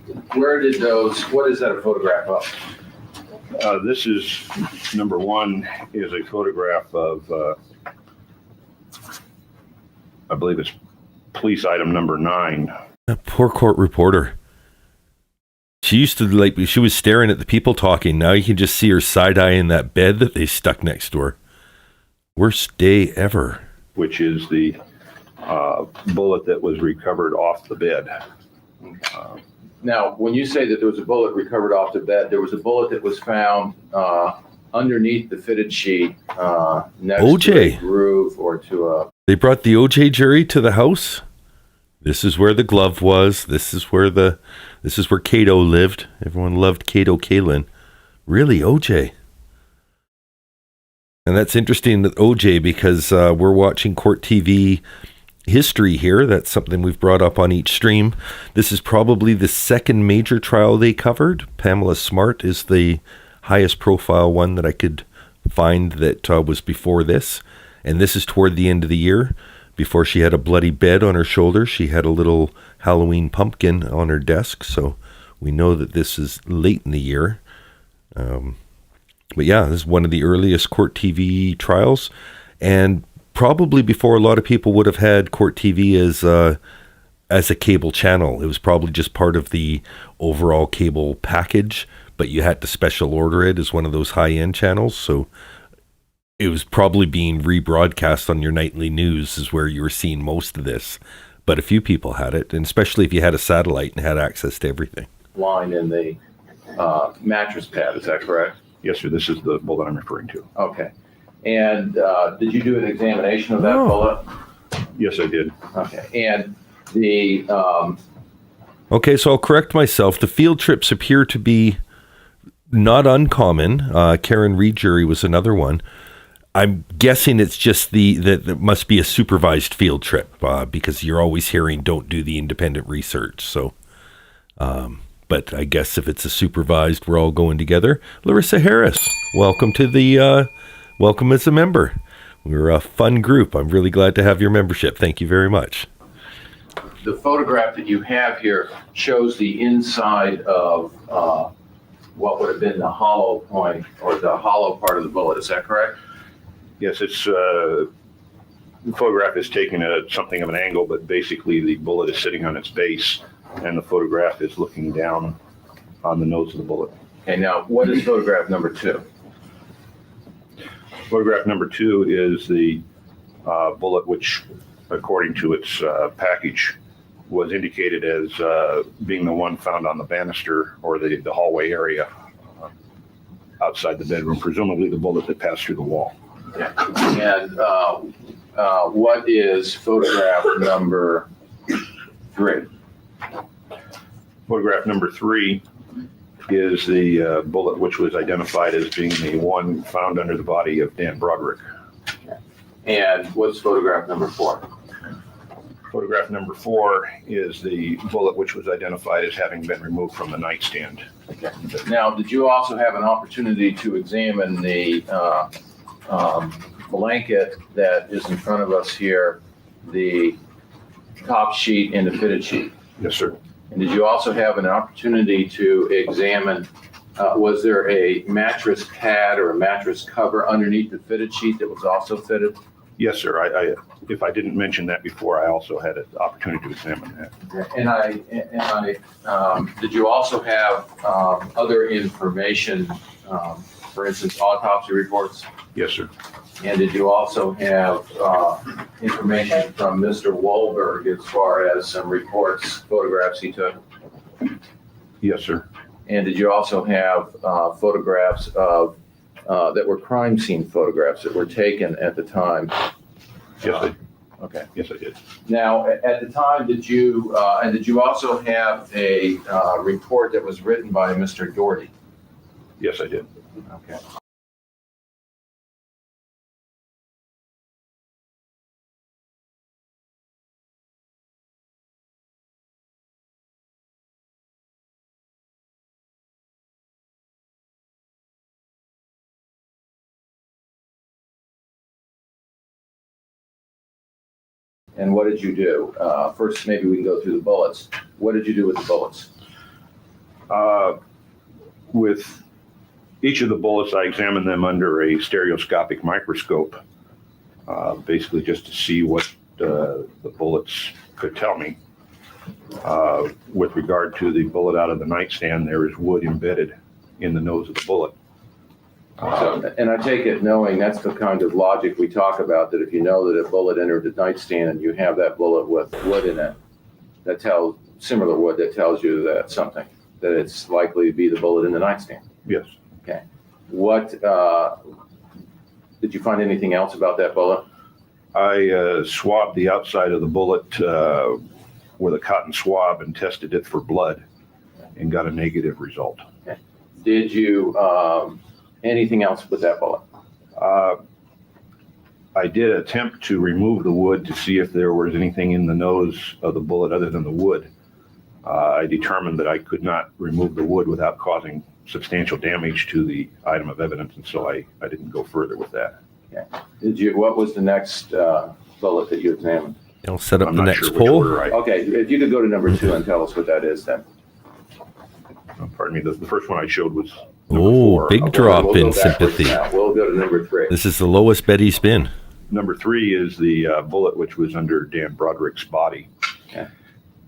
What is that a photograph of? This is, number 1 is a photograph of, I believe it's police item number 9. That poor court reporter. She used to she was staring at the people talking. Now you can just see her side-eyeing that bed that they stuck next to her. Worst day ever. Which is the bullet that was recovered off the bed. Now, when you say that there was a bullet recovered off the bed, there was a bullet that was found underneath the fitted sheet next to a groove or to a... They brought the OJ jury to the house. This is where the glove was. This is where Cato lived. Everyone loved Cato Kalin. Really, OJ. And that's interesting that OJ, because we're watching court TV history here. That's something we've brought up on each stream. This is probably the second major trial they covered. Pamela Smart is the highest profile one that I could find that was before this. And this is toward the end of the year. Before she had a bloody bed on her shoulder, she had a little Halloween pumpkin on her desk. So we know that this is late in the year. But yeah, this is one of the earliest court TV trials. And probably before a lot of people would have had court TV as a cable channel. It was probably just part of the overall cable package, but you had to special order it as one of those high-end channels. So it was probably being rebroadcast on your nightly news is where you were seeing most of this. But a few people had it, and especially if you had a satellite and had access to everything. Line in the mattress pad, is that correct? Yes, sir. This is the bullet I'm referring to. Okay. And did you do an examination of that bullet? Yes, I did. Okay. And the... Okay, so I'll correct myself. The field trips appear to be not uncommon. Karen Reed jury was another one. I'm guessing it's just that it must be a supervised field trip because you're always hearing don't do the independent research. So, but I guess if it's a supervised, we're all going together. Larissa Harris, welcome welcome as a member. We're a fun group. I'm really glad to have your membership. Thank you very much. The photograph that you have here shows the inside of what would have been the hollow point or the hollow part of the bullet. Is that correct? Yes, the photograph is taken at something of an angle, but basically the bullet is sitting on its base and the photograph is looking down on the nose of the bullet. Okay, now what is photograph number 2? Photograph number 2 is the bullet which, according to its package, was indicated as being the one found on the banister or the hallway area outside the bedroom, presumably the bullet that passed through the wall. Okay. And what is photograph number 3? Photograph number 3 is the bullet which was identified as being the one found under the body of Dan Broderick. And what's photograph number 4? Photograph number 4 is the bullet which was identified as having been removed from the nightstand. Okay. Now, did you also have an opportunity to examine the blanket that is in front of us here, the top sheet and the fitted sheet? Yes, sir. And did you also have an opportunity to examine, was there a mattress pad or a mattress cover underneath the fitted sheet that was also fitted? Yes, sir. If I didn't mention that before, I also had an opportunity to examine that. And did you also have other information, for instance, autopsy reports? Yes, sir. And did you also have information from Mr. Wahlberg as far as some reports, photographs he took? Yes, sir. And did you also have photographs of that were crime scene photographs that were taken at the time? Yes, Okay. yes, I did. Now, at the time, did you also have a report that was written by Mr. Doherty? Yes, I did. Okay. And what did you do? First, maybe we can go through the bullets. What did you do with the bullets? With each of the bullets, I examined them under a stereoscopic microscope, basically just to see what the bullets could tell me. With regard to the bullet out of the nightstand, there is wood embedded in the nose of the bullet. And I take it knowing that's the kind of logic we talk about, that if you know that a bullet entered the nightstand and you have that bullet with wood in it, similar wood that tells you that that it's likely to be the bullet in the nightstand. Yes. Okay. What, did you find anything else about that bullet? I swabbed the outside of the bullet with a cotton swab and tested it for blood and got a negative result. Okay. Did you, anything else with that bullet? I did attempt to remove the wood to see if there was anything in the nose of the bullet other than the wood. I determined that I could not remove the wood without causing substantial damage to the item of evidence, and so I didn't go further with that. Okay. What was the next bullet that you examined? I'll set up I'm the not next sure which poll. order Okay, if you could go to number 2 and tell us what that is then. Pardon me, the first one I showed was number Oh, 4. big Okay, drop we'll go in backwards sympathy. now. We'll go to number 3. This is the lowest Betty's been. Number 3 is the bullet which was under Dan Broderick's body.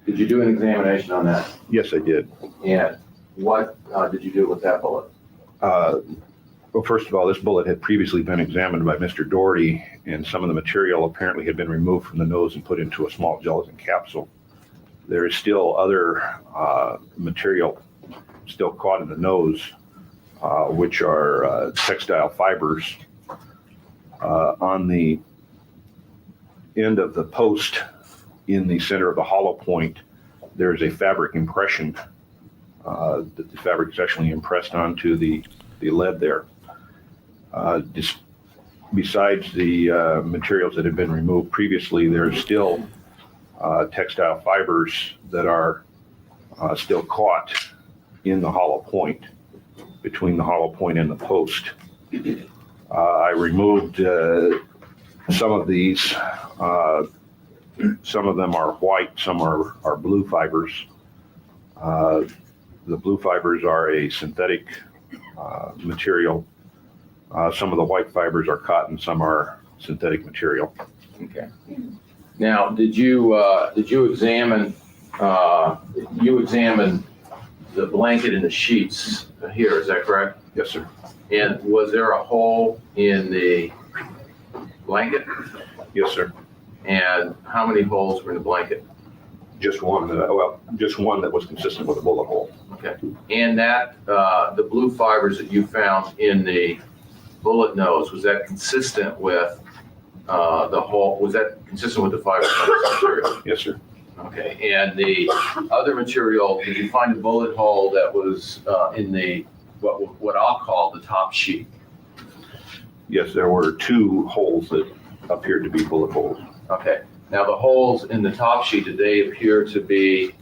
Did you do an examination on that? Yes, I did. And what did you do with that bullet? Well, first of all, this bullet had previously been examined by Mr. Doherty, and some of the material apparently had been removed from the nose and put into a small gelatin capsule. There is still other material still caught in the nose, which are textile fibers. On the end of the post in the center of the hollow point, there is a fabric impression that the fabric is actually impressed onto the lead there. Besides the materials that have been removed previously, there's still textile fibers that are still caught in the hollow point, between the hollow point and the post. I removed some of these. Some of them are white, some are blue fibers. The blue fibers are a synthetic material. Some of the white fibers are cotton, some are synthetic material. Okay. Now, did you examine the blanket and the sheets here? Is that correct? Yes, sir. And was there a hole in the blanket? Yes, sir. And how many holes were in the blanket? Just one. Just one that was consistent with a bullet hole. Okay. And that the blue fibers that you found in the bullet nose, was that consistent with the hole? Was that consistent with the fibers on this material? Yes, sir. Okay. And the other material, did you find a bullet hole that was in the what I'll call the top sheet? Yes, there were 2 holes that appeared to be bullet holes. Okay. Now the holes in the top sheet, did they appear to be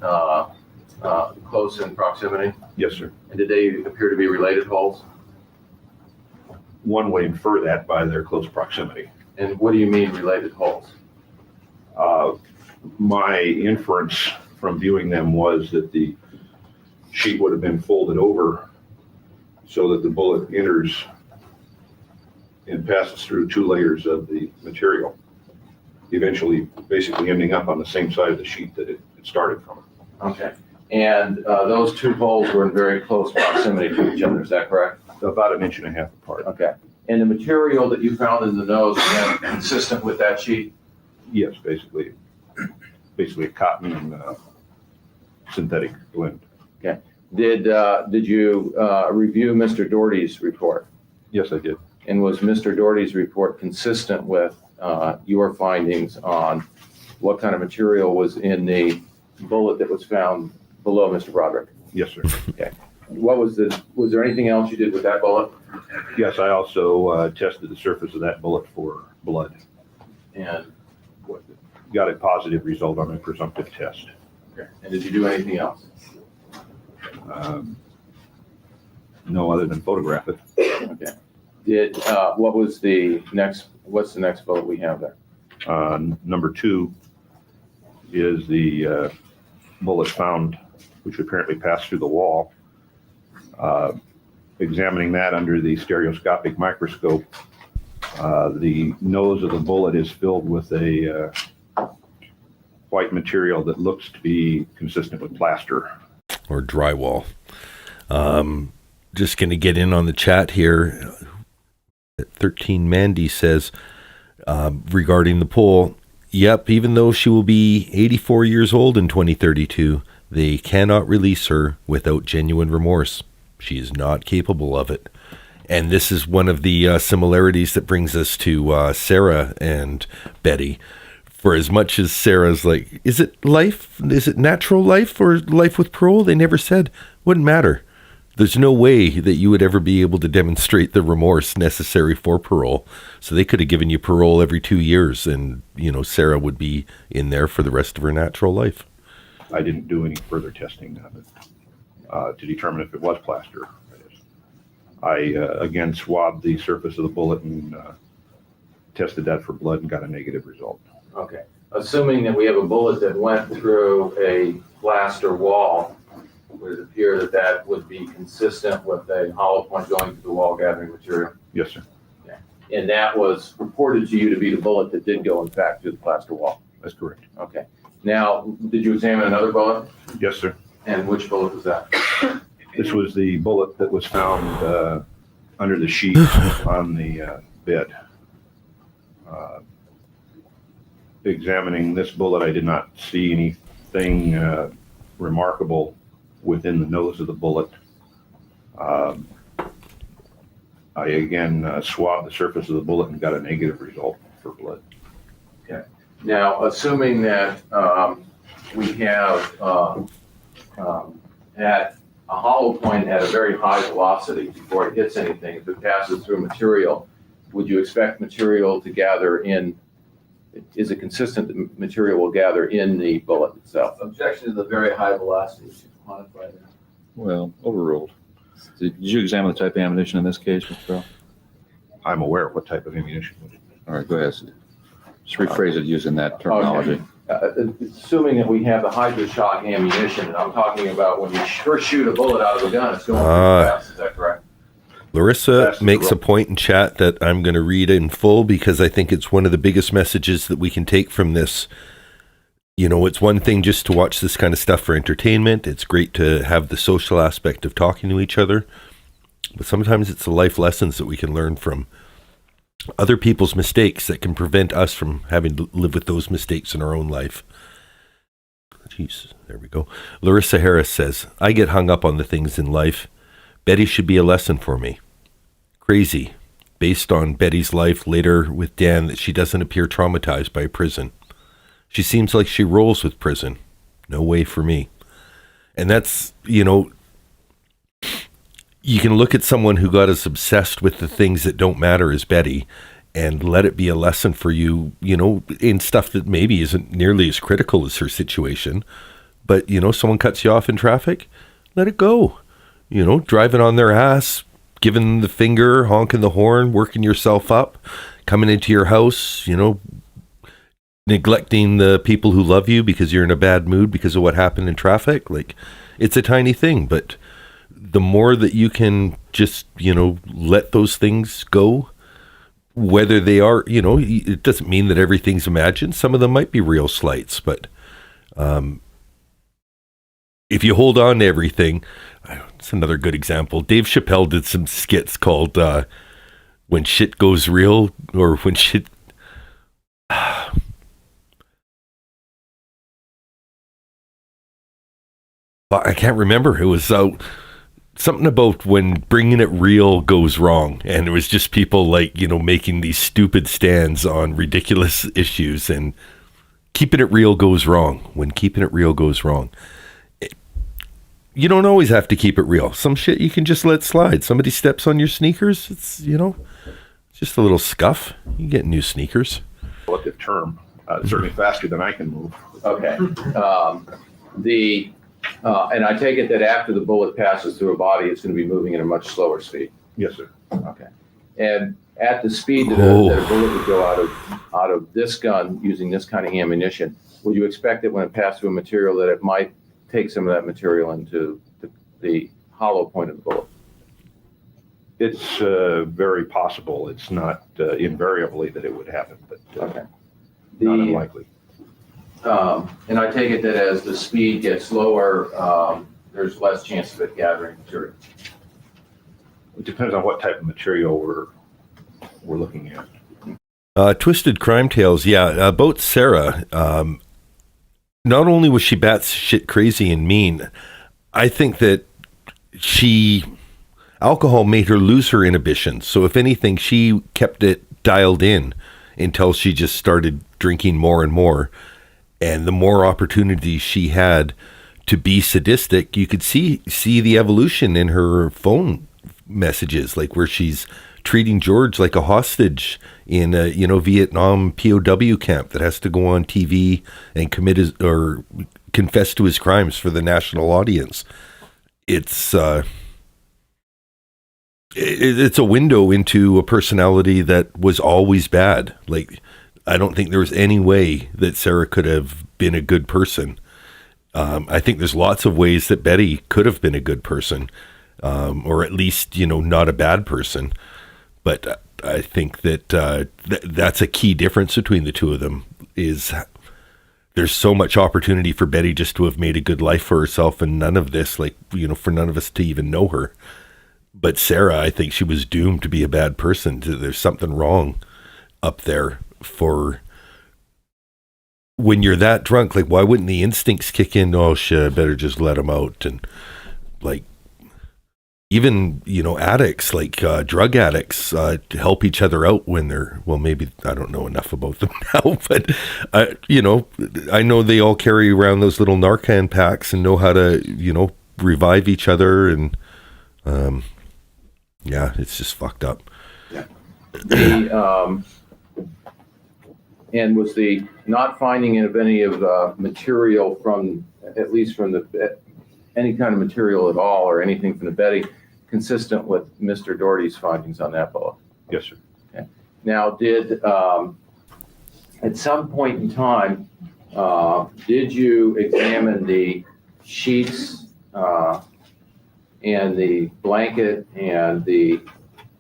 close in proximity? Yes, sir. And did they appear to be related holes? One would infer that by their close proximity. And what do you mean related holes? My inference from viewing them was that the sheet would have been folded over so that the bullet enters and passes through 2 layers of the material, eventually basically ending up on the same side of the sheet that it started from. Okay. And those 2 holes were in very close proximity to each other, is that correct? About 1.5 inches apart. Okay. And the material that you found in the nose, again, consistent with that sheet? Yes, basically a cotton and synthetic blend. Okay. Did you review Mr. Doherty's report? Yes, I did. And was Mr. Doherty's report consistent with your findings on what kind of material was in the bullet that was found below Mr. Broderick? Yes, sir. Okay. Was there anything else you did with that bullet? Yes, I also tested the surface of that bullet for blood. And got a positive result on a presumptive test. okay. And did you do anything else? No, other than photograph it. Okay. What's the next bullet we have there? Number 2 is the bullet found, which apparently passed through the wall. Examining that under the stereoscopic microscope, the nose of the bullet is filled with a white material that looks to be consistent with plaster. Or drywall. Just going to get in on the chat here. 13 Mandy says, regarding the poll, yep, even though she will be 84 years old in 2032, they cannot release her without genuine remorse. She is not capable of it. And this is one of the similarities that brings us to Sarah and Betty. For as much as Sarah's like, is it life? Is it natural life or life with parole? They never said. Wouldn't matter. There's no way that you would ever be able to demonstrate the remorse necessary for parole. So they could have given you parole every 2 years and, Sarah would be in there for the rest of her natural life. I didn't do any further testing of it to determine if it was plaster. I, again, swabbed the surface of the bullet and tested that for blood and got a negative result. Okay. Assuming that we have a bullet that went through a plaster wall, would it appear that would be consistent with a hollow point going through the wall gathering material? Yes, sir. Okay. And that was reported to you to be the bullet that did go, in fact, through the plaster wall? That's correct. Okay. Now, did you examine another bullet? Yes, sir. And which bullet was that? This was the bullet that was found under the sheet on the bed. Examining this bullet, I did not see anything remarkable within the nose of the bullet. I again swabbed the surface of the bullet and got a negative result for blood. Okay. Now, assuming that we have at a hollow point at a very high velocity before it hits anything, if it passes through material, would you expect material to gather in? Is it consistent that material will gather in the bullet itself? Objection to the very high velocity. You should quantify that. Well, overruled. Did you examine the type of ammunition in this case, Mr. Bell? I'm aware of what type of ammunition. All right, go ahead. Just rephrase it using that terminology. assuming that we have the hydroshock ammunition, and I'm talking about when you first shoot a bullet out of a gun, it's going pretty fast. Is that correct? Larissa makes a point in chat that I'm going to read in full because I think it's one of the biggest messages that we can take from this. You know, it's one thing just to watch this kind of stuff for entertainment. It's great to have the social aspect of talking to each other. But sometimes it's the life lessons that we can learn from other people's mistakes that can prevent us from having to live with those mistakes in our own life. Jeez, there we go. Larissa Harris says, I get hung up on the things in life. Betty should be a lesson for me. Crazy, based on Betty's life later with Dan, that she doesn't appear traumatized by prison. She seems like she rolls with prison. No way for me. And that's, you know, you can look at someone who got as obsessed with the things that don't matter as Betty and let it be a lesson for you, you know, in stuff that maybe isn't nearly as critical as her situation. But, you know, someone cuts you off in traffic, let it go. You know, driving on their ass, giving the finger, honking the horn, working yourself up, coming into your house, you know, neglecting the people who love you because you're in a bad mood because of what happened in traffic. Like, it's a tiny thing, but the more that you can just, you know, let those things go, whether they are, you know, it doesn't mean that everything's imagined. Some of them might be real slights, but if you hold on to everything, it's another good example. Dave Chappelle did some skits called When Shit Goes Real, or When Shit... I can't remember. It was something about when bringing it real goes wrong. And it was just people like, you know, making these stupid stands on ridiculous issues, and keeping it real goes wrong. When keeping it real goes wrong. You don't always have to keep it real. Some shit you can just let slide. Somebody steps on your sneakers, it's, you know, just a little scuff. You get new sneakers. Relative term, certainly faster than I can move. Okay. And I take it that after the bullet passes through a body, it's going to be moving at a much slower speed. Yes, sir. Okay. And at the speed that a bullet would go out of this gun using this kind of ammunition, would you expect that when it passed through a material that it might take some of that material into the hollow point of the bullet? It's very possible. It's not invariably that it would happen, but okay. Not unlikely. And I take it that as the speed gets lower, there's less chance of it gathering material. It depends on what type of material we're looking at. Twisted Crime Tales, yeah, about Sarah. Not only was she batshit crazy and mean, I think that alcohol made her lose her inhibitions. So if anything, she kept it dialed in until she just started drinking more and more. And the more opportunities she had to be sadistic, you could see the evolution in her phone messages, like where she's treating George like a hostage in a, you know, Vietnam POW camp that has to go on TV and confess to his crimes for the national audience. It's a window into a personality that was always bad. Like, I don't think there was any way that Sarah could have been a good person. I think there's lots of ways that Betty could have been a good person, or at least, you know, not a bad person. But I think that that's a key difference between the two of them, is there's so much opportunity for Betty just to have made a good life for herself, and none of this, like, you know, for none of us to even know her. But Sarah, I think she was doomed to be a bad person. There's something wrong up there for when you're that drunk. Like, why wouldn't the instincts kick in? Oh shit, I better just let him out. And like, even, you know, addicts, like drug addicts, help each other out when they're, well, maybe I don't know enough about them now, but you know, I know they all carry around those little Narcan packs and know how to, you know, revive each other. And yeah, it's just fucked up. Yeah. And was the not finding of any of material from, at least from any kind of material at all, or anything from the Betty, consistent with Mr. Doherty's findings on that bullet? Yes, sir. Okay. Now, did at some point in time Did you examine the sheets and the blanket and the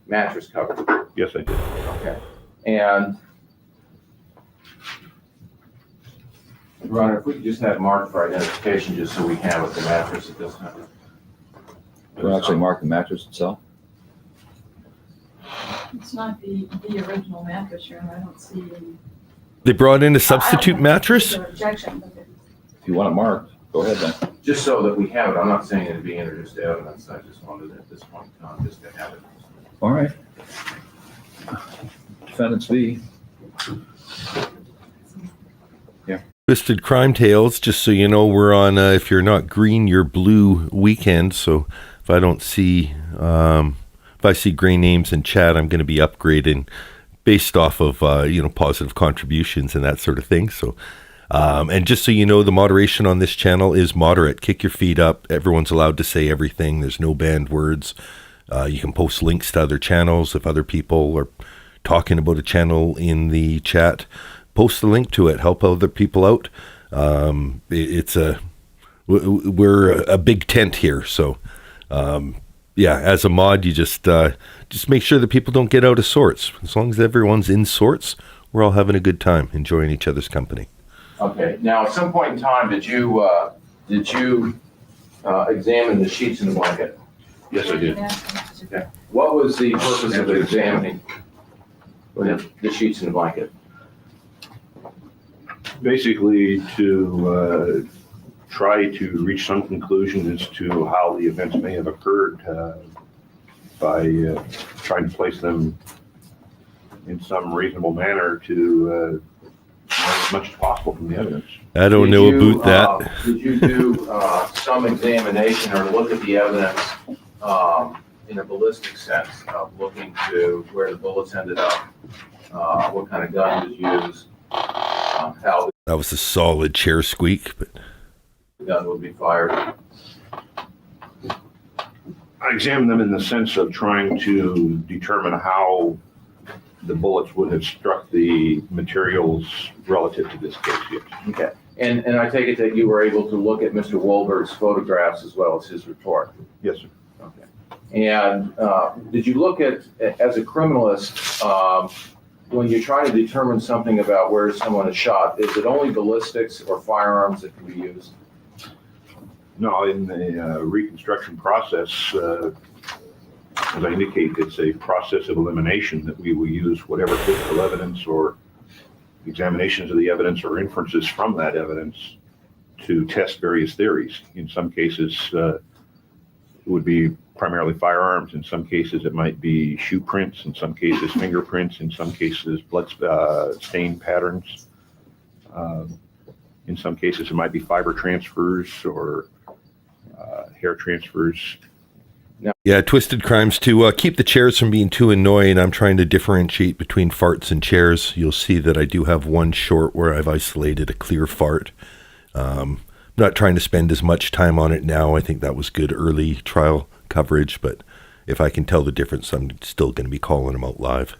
mattress cover? Yes, I did. Okay. And Ron, if we could just have marked for identification, just so we have it, the mattress at this time. We'll actually mark the mattress itself. It's not the original mattress, Sharon. I don't see any. They brought in a substitute mattress? Objection, but If you want it marked, go ahead then. Just so that we have it. I'm not saying it being introduced evidence. I just wanted at this point in time just to have it. All right. Defendants V. Twisted Crime Tales, just so you know, we're on, if you're not green, you're blue weekend. So if I don't see, if I see gray names in chat, I'm going to be upgrading based off of, positive contributions and that sort of thing. So, and just so you know, the moderation on this channel is moderate. Kick your feet up. Everyone's allowed to say everything. There's no banned words. You can post links to other channels. If other people are talking about a channel in the chat, post the link to it. Help other people out. We're a big tent here. So, as a mod, you just make sure that people don't get out of sorts. As long as everyone's in sorts, we're all having a good time, enjoying each other's company. Okay. Now, at some point in time, did you examine the sheets and the blanket? Yes, I did. Okay. What was the purpose of examining the sheets and the blanket? Basically to try to reach some conclusion as to how the events may have occurred by trying to place them in some reasonable manner to learn as much as possible from the evidence. I don't know about that. Did you do some examination or look at the evidence in a ballistic sense of looking to where the bullets ended up, what kind of gun was used, how That was a solid chair squeak, but the gun would be fired? I examined them in the sense of trying to determine how the bullets would have struck the materials relative to this case. Yes. Okay. And I take it that you were able to look at Mr. Wolbert's photographs as well as his report? Yes, sir. Okay. And did you look at, as a criminalist, when you're trying to determine something about where someone is shot, is it only ballistics or firearms that can be used? No, in the reconstruction process, as I indicate, it's a process of elimination that we will use whatever physical evidence or examinations of the evidence or inferences from that evidence to test various theories. In some cases, it would be primarily firearms. In some cases, it might be shoe prints. In some cases, fingerprints. In some cases, blood stain patterns. In some cases, it might be fiber transfers or hair transfers. yeah, Twisted Crimes to keep the chairs from being too annoying. I'm trying to differentiate between farts and chairs. You'll see that I do have one short where I've isolated a clear fart. Not trying to spend as much time on it now. I think that was good early trial coverage, but if I can tell the difference, I'm still going to be calling them out live.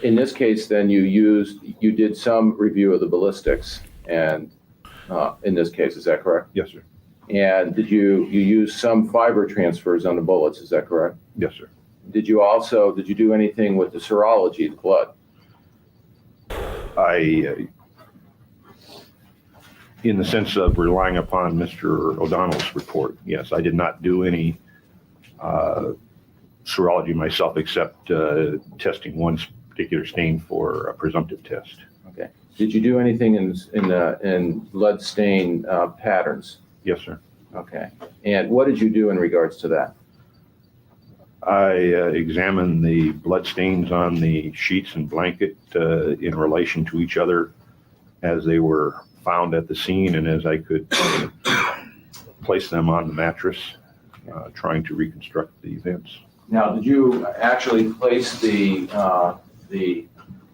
In this case, then you did some review of the ballistics, and in this case, is that correct? Yes, sir. And did you use some fiber transfers on the bullets? Is that correct? Yes, sir. Did you do anything with the serology, the blood? In the sense of relying upon Mr. O'Donnell's report, yes, I did not do any serology myself, except testing one particular stain for a presumptive test. Okay. Did you do anything in blood stain patterns? Yes, sir. Okay. And what did you do in regards to that? I examined the blood stains on the sheets and blanket in relation to each other as they were found at the scene and as I could place them on the mattress, trying to reconstruct the events. Now, did you actually place the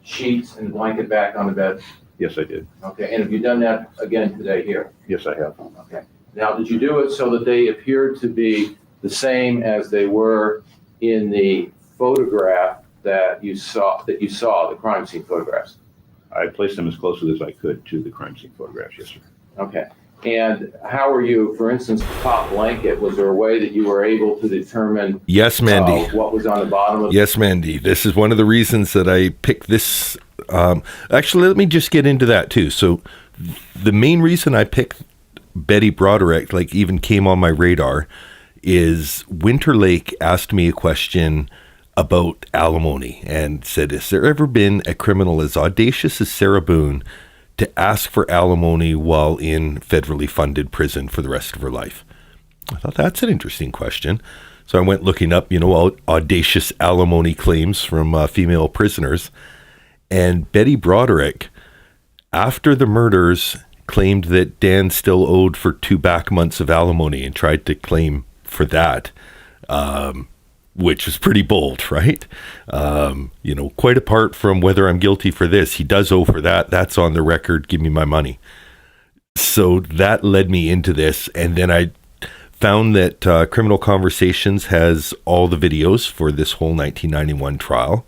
sheets and blanket back on the bed? Yes, I did. Okay. And have you done that again today here? Yes, I have. Okay. Now, did you do it so that they appeared to be the same as they were in the photograph that you saw, the crime scene photographs? I placed them as closely as I could to the crime scene photographs, yes, sir. Okay. And how were you, for instance, top blanket, was there a way that you were able to determine Yes, Mandy. what was on the bottom of Yes, Mandy. This is one of the reasons that I picked this. Actually, let me just get into that too. So the main reason I picked Betty Broderick, like even came on my radar, is Winter Lake asked me a question about alimony and said, has there ever been a criminal as audacious as Sarah Boone to ask for alimony while in federally funded prison for the rest of her life? I thought that's an interesting question. So I went looking up, audacious alimony claims from female prisoners. And Betty Broderick, after the murders, claimed that Dan still owed for 2 back months of alimony and tried to claim for that, which is pretty bold, right? Quite apart from whether I'm guilty for this, he does owe for that. That's on the record. Give me my money. So that led me into this. And then I found that Criminal Conversations has all the videos for this whole 1991 trial.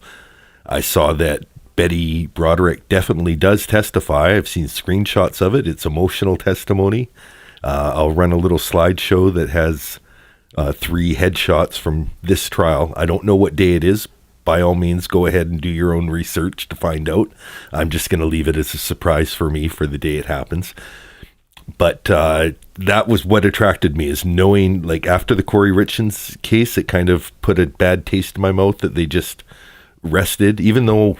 I saw that Betty Broderick definitely does testify. I've seen screenshots of it. It's emotional testimony. I'll run a little slideshow that has 3 headshots from this trial. I don't know what day it is. By all means, go ahead and do your own research to find out. I'm just going to leave it as a surprise for me for the day it happens. But that was what attracted me, is knowing, like, after the Corey Richards case, it kind of put a bad taste in my mouth that they just rested. Even though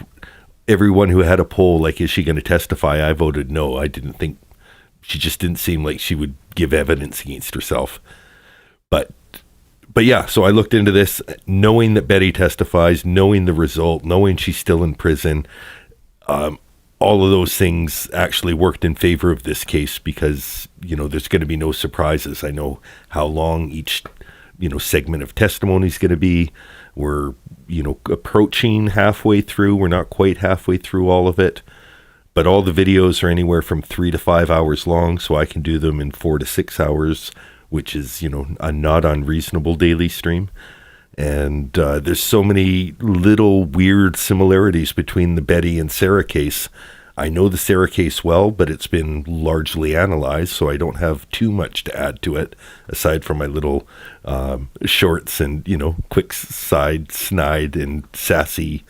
everyone who had a poll, like, is she going to testify? I voted no. I didn't think, she just didn't seem like she would give evidence against herself. But yeah, so I looked into this, knowing that Betty testifies, knowing the result, knowing she's still in prison. All of those things actually worked in favor of this case because, there's going to be no surprises. I know how long each, segment of testimony is going to be. We're, approaching halfway through. We're not quite halfway through all of it. But all the videos are anywhere from 3 to 5 hours long, so I can do them in 4 to 6 hours, which is, a not unreasonable daily stream. And there's so many little weird similarities between the Betty and Sarah case. I know the Sarah case well, but it's been largely analyzed, so I don't have too much to add to it, aside from my little shorts and, quick side, snide, and sassy,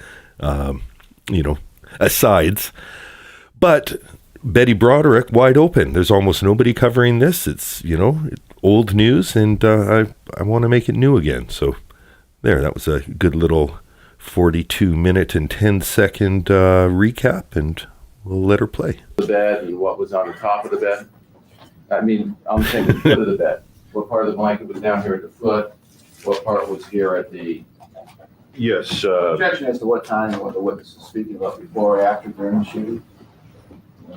asides. But Betty Broderick, wide open. There's almost nobody covering this. It's, old news, and I want to make it new again. So there, that was a good little 42-minute and 10-second recap, and we'll let her play. the bed and what was on the top of the bed? I mean, I'm saying the foot of the bed. What part of the blanket was down here at the foot? What part was here at the... Yes. Objection as to what time and what the witness is speaking about, before or after during the shooting?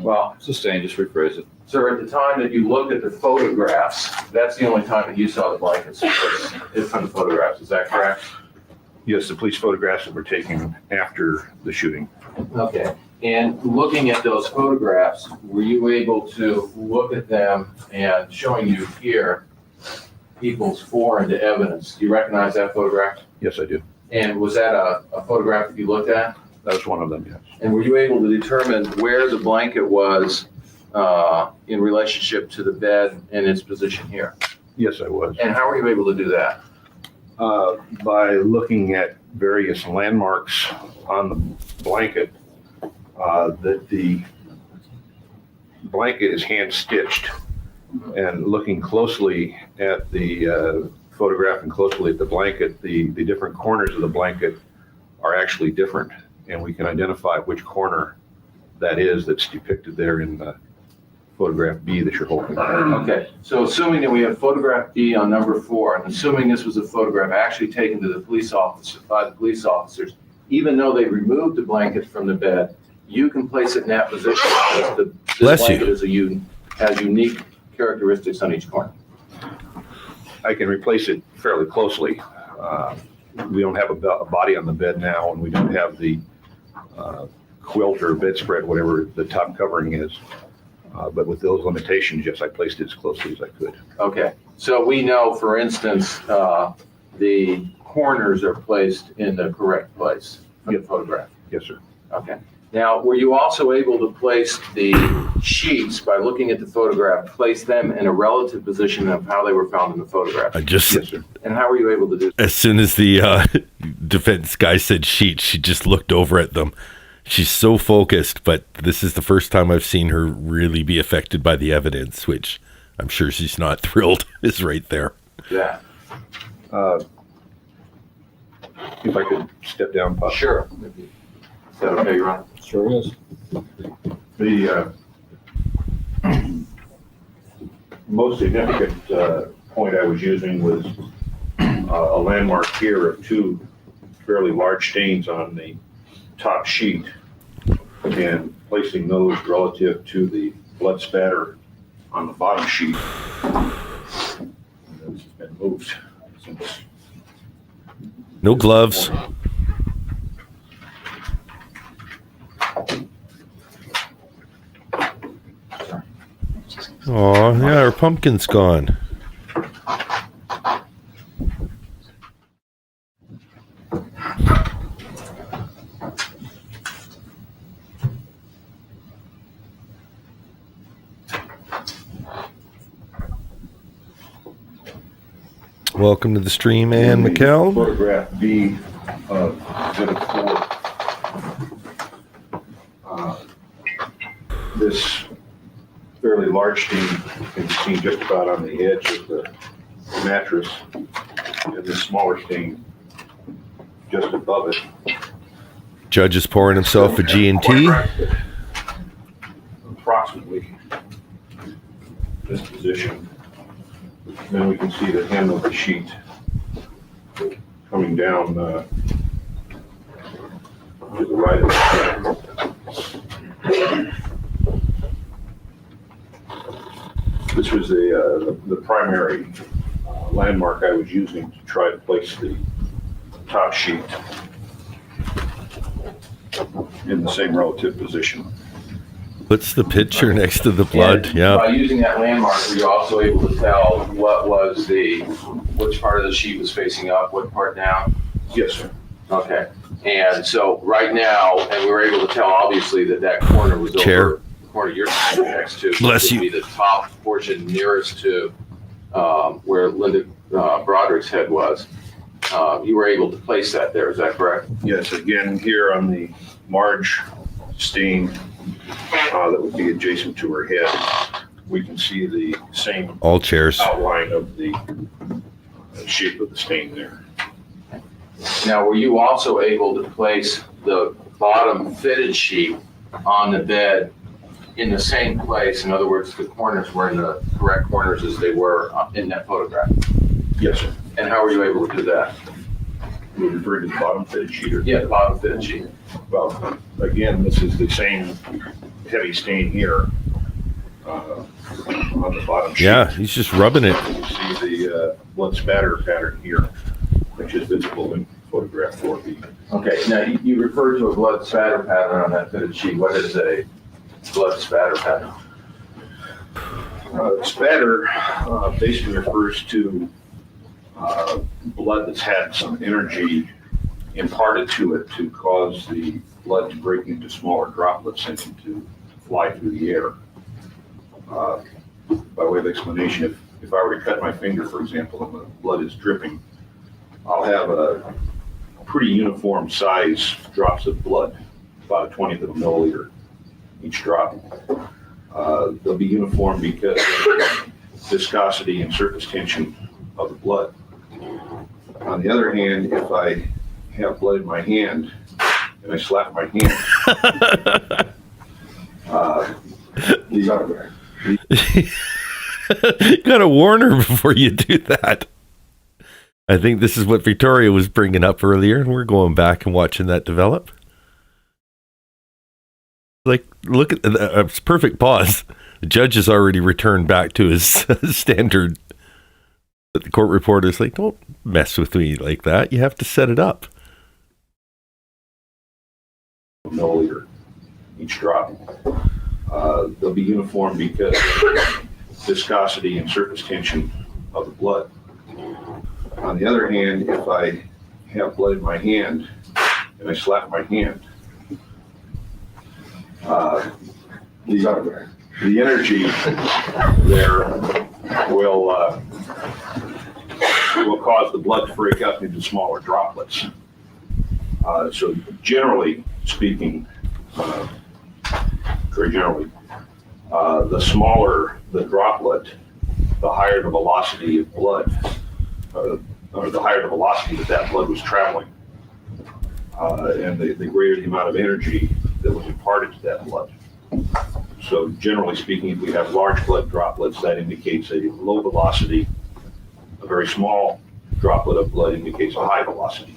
Well, Sustained, just rephrase it. sir, at the time that you looked at the photographs, that's the only time that you saw the blankets from the photographs. Is that correct? Yes, the police photographs that were taken after the shooting. Okay. And looking at those photographs, were you able to look at them and showing you here people's foreign to evidence? Do you recognize that photograph? Yes, I do. And was that a photograph that you looked at? That was one of them, yes. And were you able to determine where the blanket was in relationship to the bed and its position here? Yes, I was. And how were you able to do that? By looking at various landmarks on the blanket, that the blanket is hand stitched, and looking closely at the photograph and closely at the blanket, the different corners of the blanket are actually different, and we can identify which corner that is that's depicted there in the photograph B that you're holding. Okay, so assuming that we have photograph B on number 4, and assuming this was a photograph actually taken to the police officer by the police officers, even though they removed the blanket from the bed, you can place it in that position because this blanket has unique characteristics on each corner. I can replace it fairly closely. We don't have a body on the bed now, and we don't have the quilt or bedspread, whatever the top covering is. But with those limitations, yes, I placed it as closely as I could. Okay, so we know, for instance, the corners are placed in the correct place from the photograph. Yes, sir. Okay. Now, were you also able to place the sheets by looking at the photograph, place them in a relative position of how they were found in the photograph? Yes, sir. And how were you able to do that? As soon as the defense guy said sheet, she just looked over at them. She's so focused, but this is the first time I've seen her really be affected by the evidence, which I'm sure she's not thrilled is right there. Yeah. If I could step down, Pop. Sure. Is that okay, Your Honor? Sure is. The most significant point I was using was a landmark here of two fairly large stains on the top sheet and placing those relative to the blood spatter on the bottom sheet. It's been moved since. No gloves. Oh, yeah, our pumpkin's gone. Welcome to the stream, Ann McCall. Photograph B of Exhibit 4. This fairly large stain can be seen just about on the edge of the mattress, and the smaller stain just above it. Judge is pouring himself a G&T. Approximately this position. Then we can see the hem of the sheet coming down to the right of the. This was the primary landmark I was using to try to place the top sheet in the same relative position. What's the picture next to the blood? And Yeah. by using that landmark, were you also able to tell which part of the sheet was facing up, what part down? Yes, sir. Okay. And so right now, and we were able to tell obviously that corner was Chair. over the corner you're standing next to. Bless would you. Be the top portion nearest to where Linda Broderick's head was. You were able to place that there, is that correct? Yes, again, here on the marge stain that would be adjacent to her head, we can see the same All chairs. outline of the shape of the stain there. Now, were you also able to place the bottom fitted sheet on the bed in the same place? In other words, the corners were in the correct corners as they were in that photograph? Yes, sir. And how were you able to do that? You're referring to the bottom fitted sheet? Yeah, the bottom fitted sheet. Well, again, this is the same heavy stain here on the bottom sheet. Yeah, he's just rubbing it. You see the blood spatter pattern here, which is visible in photograph 4B. Okay, now you referred to a blood spatter pattern on that fitted sheet. What is a blood spatter pattern? Spatter basically refers to blood that's had some energy imparted to it to cause the blood to break into smaller droplets and to fly through the air. By way of explanation, if I were to cut my finger, for example, and the blood is dripping, I'll have a pretty uniform size drops of blood, about a 20th of a milliliter each drop. They'll be uniform because of the viscosity and surface tension of the blood. On the other hand, if I have blood in my hand and I slap my hand, You gotta warn her before you do that. I think this is what Victoria was bringing up earlier, and we're going back and watching that develop. Like, look at it's perfect pause. The judge has already returned back to his standard. But the court reporter's like, don't mess with me like that. You have to set it up. Milliliter each drop. They'll be uniform because of viscosity and surface tension of the blood. On the other hand, if I have blood in my hand and I slap my hand, The energy there will cause the blood to break up into smaller droplets. So generally speaking, very generally, the smaller the droplet, the higher the velocity of blood, or the higher the velocity that blood was traveling, and the greater the amount of energy that was imparted to that blood. So generally speaking, if we have large blood droplets, that indicates a low velocity. A very small droplet of blood indicates a high velocity.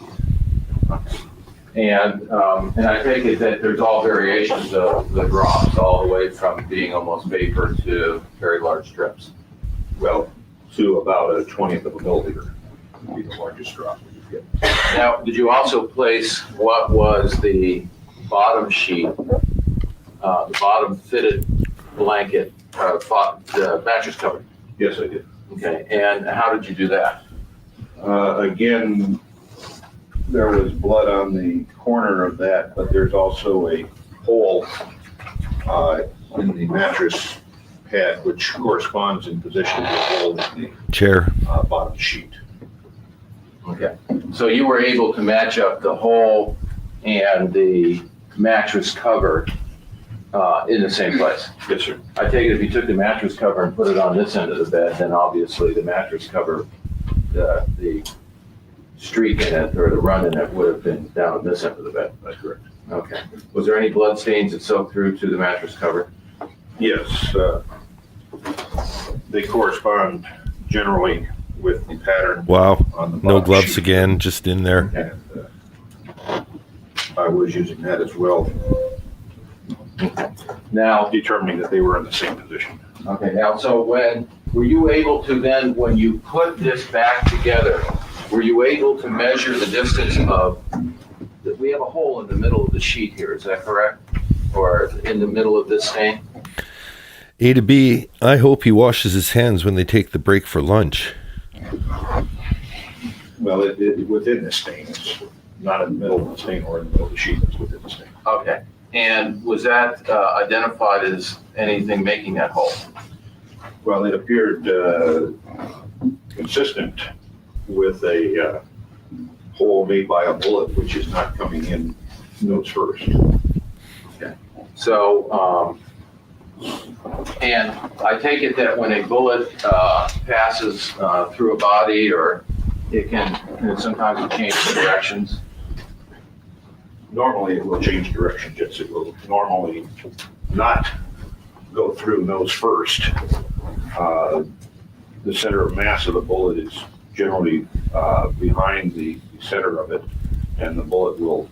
And I take it that there's all variations of the drops, all the way from being almost vapor to very large drips. Well, to about a 20th of a milliliter would be the largest drop that you get. Now, did you also place what was the bottom sheet, the bottom fitted blanket, the mattress cover? Yes, I did. Okay, and how did you do that? Again, there was blood on the corner of that, but there's also a hole in the mattress pad, which corresponds in position to the hole in the Chair. bottom sheet. Okay, so you were able to match up the hole and the mattress cover in the same place? Yes, sir. I take it if you took the mattress cover and put it on this end of the bed, then obviously the mattress cover, the streak in it or the run in it would have been down on this end of the bed. That's correct. Okay. Was there any blood stains that soaked through to the mattress cover? Yes, they correspond generally with the pattern. Wow. On the No bottom gloves sheet. again, just in there. And I was using that as well, Now, determining that they were in the same position. okay, now, so were you able to then, when you put this back together, were you able to measure the distance of, we have a hole in the middle of the sheet here, is that correct? Or in the middle of this stain? A to B, I hope he washes his hands when they take the break for lunch. Well, it within the stain, it's not in the middle of the stain or in the middle of the sheet, it's within the stain. Okay, and was that identified as anything making that hole? Well, it appeared consistent with a hole made by a bullet, which is not coming in nose first. Okay, so, and I take it that when a bullet passes through a body, or it can sometimes change directions? Normally, it will change direction, yes, it will normally not go through nose first. The center of mass of the bullet is generally behind the center of it, and the bullet will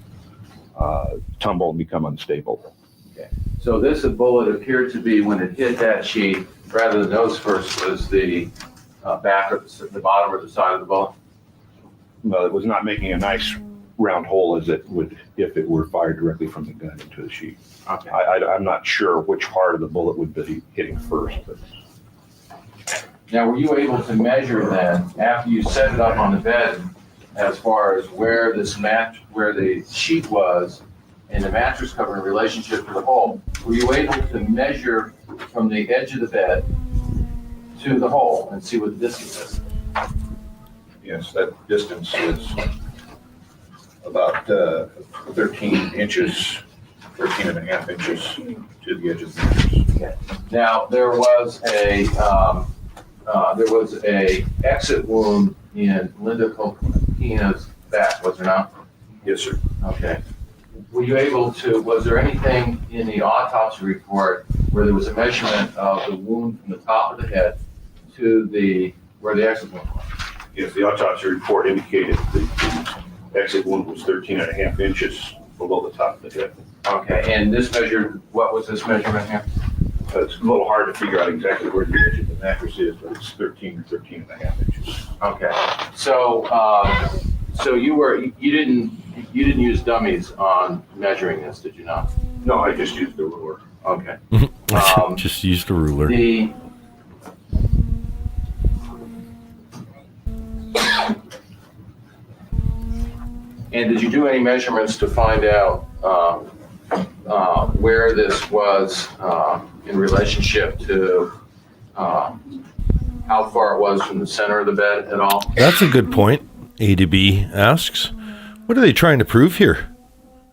tumble and become unstable. Okay. So this bullet appeared to be, when it hit that sheet, rather than nose first, was the back of the bottom or the side of the bullet? Well, it was not making a nice round hole as it would if it were fired directly from the gun into the sheet. Okay. I'm not sure which part of the bullet would be hitting first, but Now, were you able to measure then, after you set it up on the bed, as far as where where the sheet was and the mattress cover in relationship to the hole, were you able to measure from the edge of the bed to the hole and see what the distance is? yes, that distance is about 13 inches, 13 and a half inches to the edge of the mattress. Okay. Now, there was a exit wound in Linda Copina's back, was there not? Yes, sir. Okay. Were you able to, was there anything in the autopsy report where there was a measurement of the wound from the top of the head to where the exit wound was? Yes, the autopsy report indicated the exit wound was 13 and a half inches below the top of the head. Okay, and this measured, what was this measurement here? It's a little hard to figure out exactly where the edge of the mattress is, but it's 13 and a half inches. Okay, so, so you didn't use dummies on measuring this, did you not? No, I just used the ruler. Okay. Just used a ruler. And did you do any measurements to find out where this was in relationship to how far it was from the center of the bed at all? That's a good point. ADB asks, what are they trying to prove here?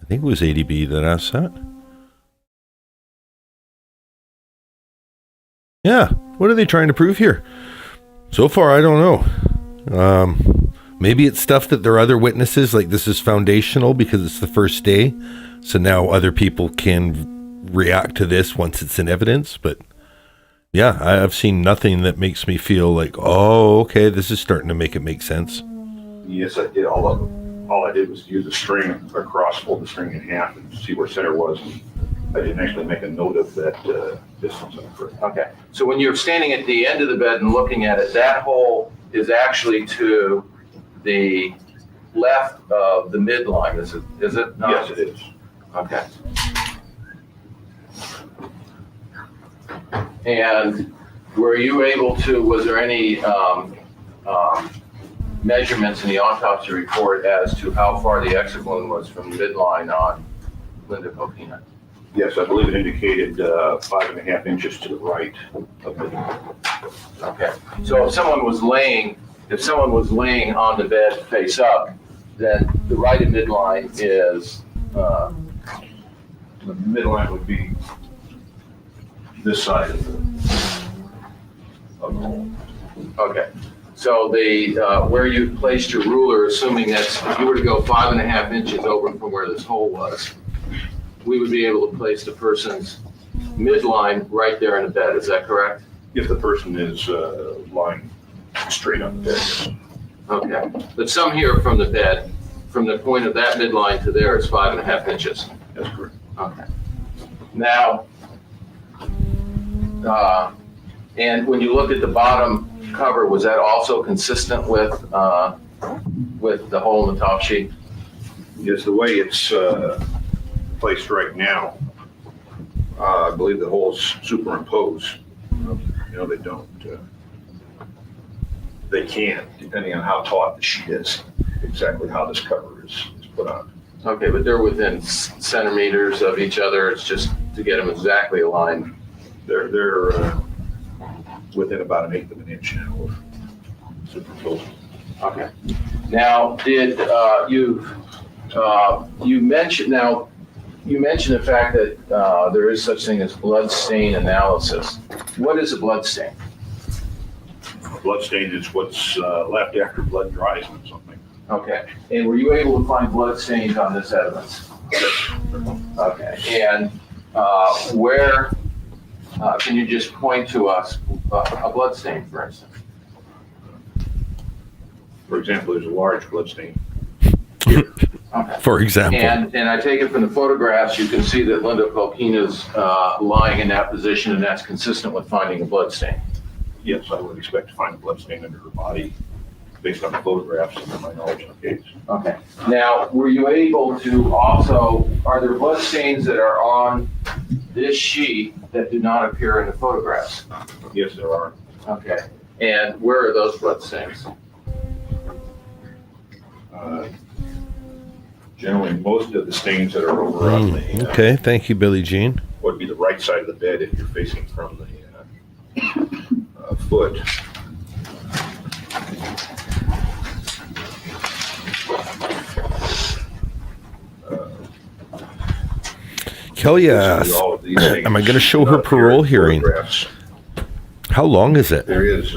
I think it was ADB that asked that. Yeah, what are they trying to prove here? So far, I don't know. Maybe it's stuff that there are other witnesses, like this is foundational because it's the first day. So now other people can react to this once it's in evidence. But yeah, I've seen nothing that makes me feel like, oh, okay, this is starting to make sense. Yes, I did. All I did was use a string across, fold the string in half, and see where center was. I didn't actually make a note of that distance. Okay. So when you're standing at the end of the bed and looking at it, that hole is actually to the left of the midline. Is it not? Yes, it is. Okay. And were you able to, was there any measurements in the autopsy report as to how far the exit wound was from the midline on Linda Coquina? Yes, I believe it indicated 5.5 inches to the right of the. Okay. So if someone was laying on the bed face up, then the right of midline is The midline would be this side of the hole. okay. So the where you placed your ruler, assuming that if you were to go 5.5 inches over from where this hole was, we would be able to place the person's midline right there in the bed. Is that correct? If the person is lying straight on the bed. Okay. But some here from the bed, from the point of that midline to there is 5.5 inches. That's correct. Okay. Now, and when you look at the bottom cover, was that also consistent with the hole in the top sheet? Yes, the way it's placed right now, I believe the holes superimpose. They don't. They can, depending on how taut the sheet is, exactly how this cover is put on. Okay, but they're within centimeters of each other. It's just to get them exactly aligned. They're within about 1/8 of an inch now of superimposing. Okay. Now, did you mentioned the fact that there is such thing as blood stain analysis. What is a blood stain? Blood stain is what's left after blood dries on something. Okay. And were you able to find blood stains on this evidence? Okay. And where can you just point to us a blood stain, for instance? For example, there's a large blood stain. Okay. For example. And I take it from the photographs, you can see that Linda Coquina's lying in that position, and that's consistent with finding a blood stain. Yes, I would expect to find a blood stain under her body based on the photographs and my knowledge of the case. Okay. Now, were you able to also, are there blood stains that are on this sheet that do not appear in the photographs? Yes, there are. Okay. And where are those blood stains? Generally, most of the stains that are over on the Okay, thank you, Billie Jean. would be the right side of the bed if you're facing from the foot. Kelly asks, am I going to show her parole hearing? How long is it? There is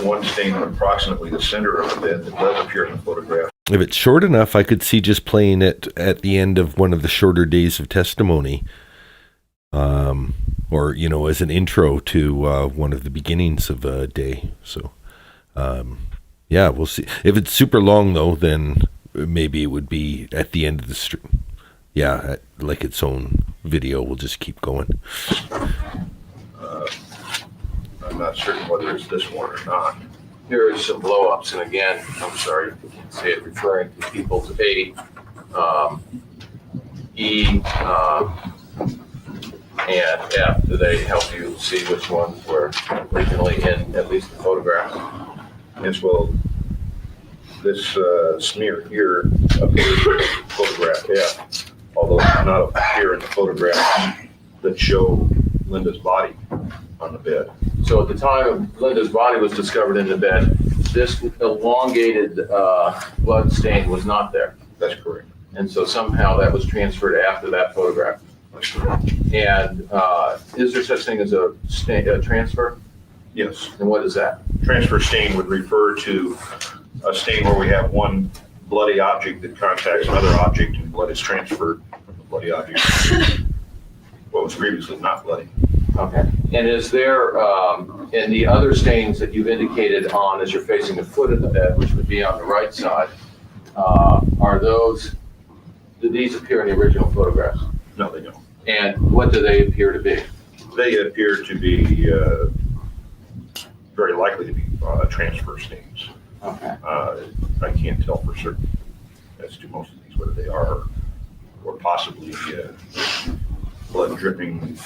one stain on approximately the center of the bed that does appear in the photograph. If it's short enough, I could see just playing it at the end of one of the shorter days of testimony. Or, as an intro to one of the beginnings of a day. So, yeah, we'll see. If it's super long, though, then maybe it would be at the end of the stream. Yeah, like its own video. We'll just keep going. I'm not certain whether it's this one or not. Here are some blow-ups, and again, I'm sorry if you can't see it, referring to people's A, E, and F. Do they help you see which ones were originally in at least the photograph? Yes, well, this smear here appears in photograph F. although it does not appear in the photographs that show Linda's body on the bed. So at the time Linda's body was discovered in the bed, this elongated blood stain was not there. That's correct. And so somehow that was transferred after that photograph. That's correct. And is there such thing as a transfer? Yes. And what is that? Transfer stain would refer to a stain where we have one bloody object that contacts another object and blood is transferred from the bloody object to what was previously not bloody. Okay. And is there, in the other stains that you've indicated on as you're facing the foot of the bed, which would be on the right side, do these appear in the original photographs? No, they don't. And what do they appear to be? They appear to be very likely to be transfer stains. Okay. I can't tell for certain as to most of these whether they are or possibly blood dripping.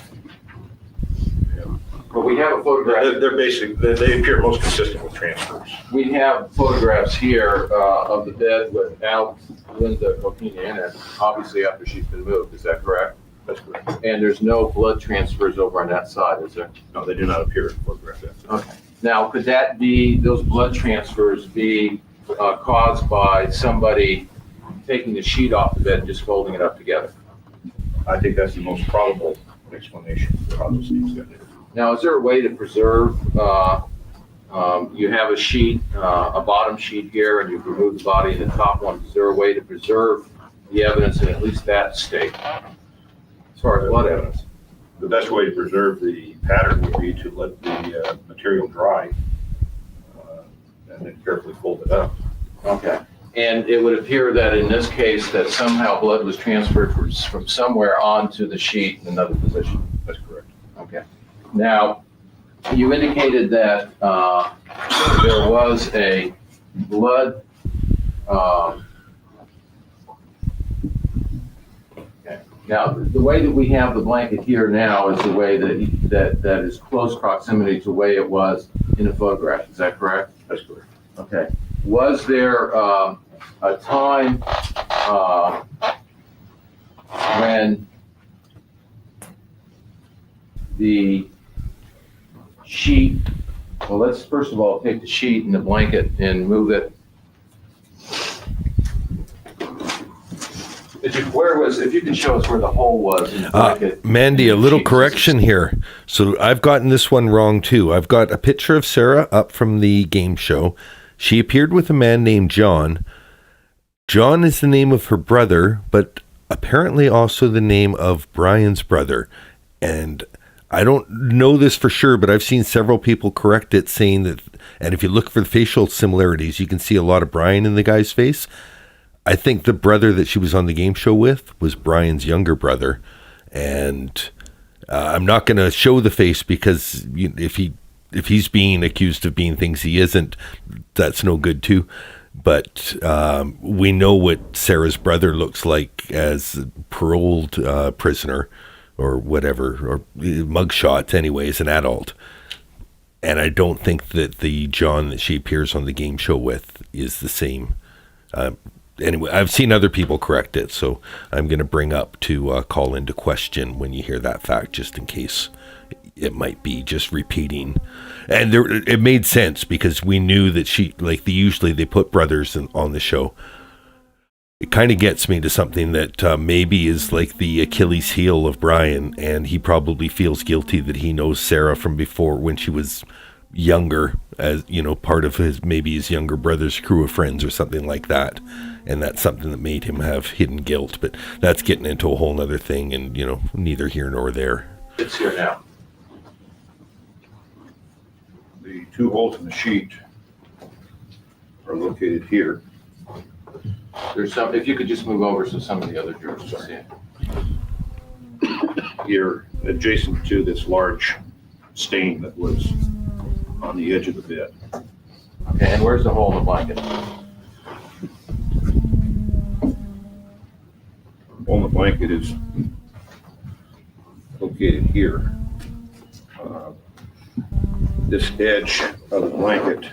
Well, we have a photograph. They're basic. They appear most consistent with transfers. We have photographs here of the bed without Linda Coquina in it, obviously after she's been moved. Is that correct? That's correct. And there's no blood transfers over on that side, is there? No, they do not appear in the photograph. Okay. Now, could that be, those blood transfers be caused by somebody taking the sheet off the bed and just folding it up together? I think that's the most probable explanation for how those things got there. Now, is there a way to preserve, you have a sheet, a bottom sheet here, and you've removed the body in the top one. Is there a way to preserve the evidence in at least that state, as far as blood evidence? The best way to preserve the pattern would be to let the material dry and then carefully fold it up. Okay. And it would appear that in this case that somehow blood was transferred from somewhere onto the sheet in another position. That's correct. Okay. Now, you indicated that there was a blood. Okay. Now, the way that we have the blanket here now is the way that is close proximity to the way it was in the photograph. Is that correct? That's correct. Okay. Was there a time when the sheet, well, let's first of all take the sheet and the blanket and move it. If you can show us where the hole was in the blanket. Mandy, a little correction here. So I've gotten this one wrong too. I've got a picture of Sarah up from the game show. She appeared with a man named John. John is the name of her brother, but apparently also the name of Brian's brother. And I don't know this for sure, but I've seen several people correct it, saying that, and if you look for the facial similarities, you can see a lot of Brian in the guy's face. I think the brother that she was on the game show with was Brian's younger brother. And I'm not going to show the face because if he's being accused of being things he isn't, that's no good too. But we know what Sarah's brother looks like as a paroled prisoner or whatever, or mugshots anyways, an adult. And I don't think that the John that she appears on the game show with is the same. Anyway, I've seen other people correct it, so I'm going to bring up to call into question when you hear that fact, just in case it might be just repeating. And it made sense because we knew that usually they put brothers on the show. It kind of gets me to something that maybe is like the Achilles heel of Brian, and he probably feels guilty that he knows Sarah from before when she was younger, as part of his younger brother's crew of friends or something like that. And that's something that made him have hidden guilt. But that's getting into a whole nother thing, and neither here nor there. It's here now. The two holes in the sheet are located here. There's some, if you could just move over so some of the other jurors can see it. Here, adjacent to this large stain that was on the edge of the bed. Okay, and where's the hole in the blanket? On the blanket is located here. This edge of the blanket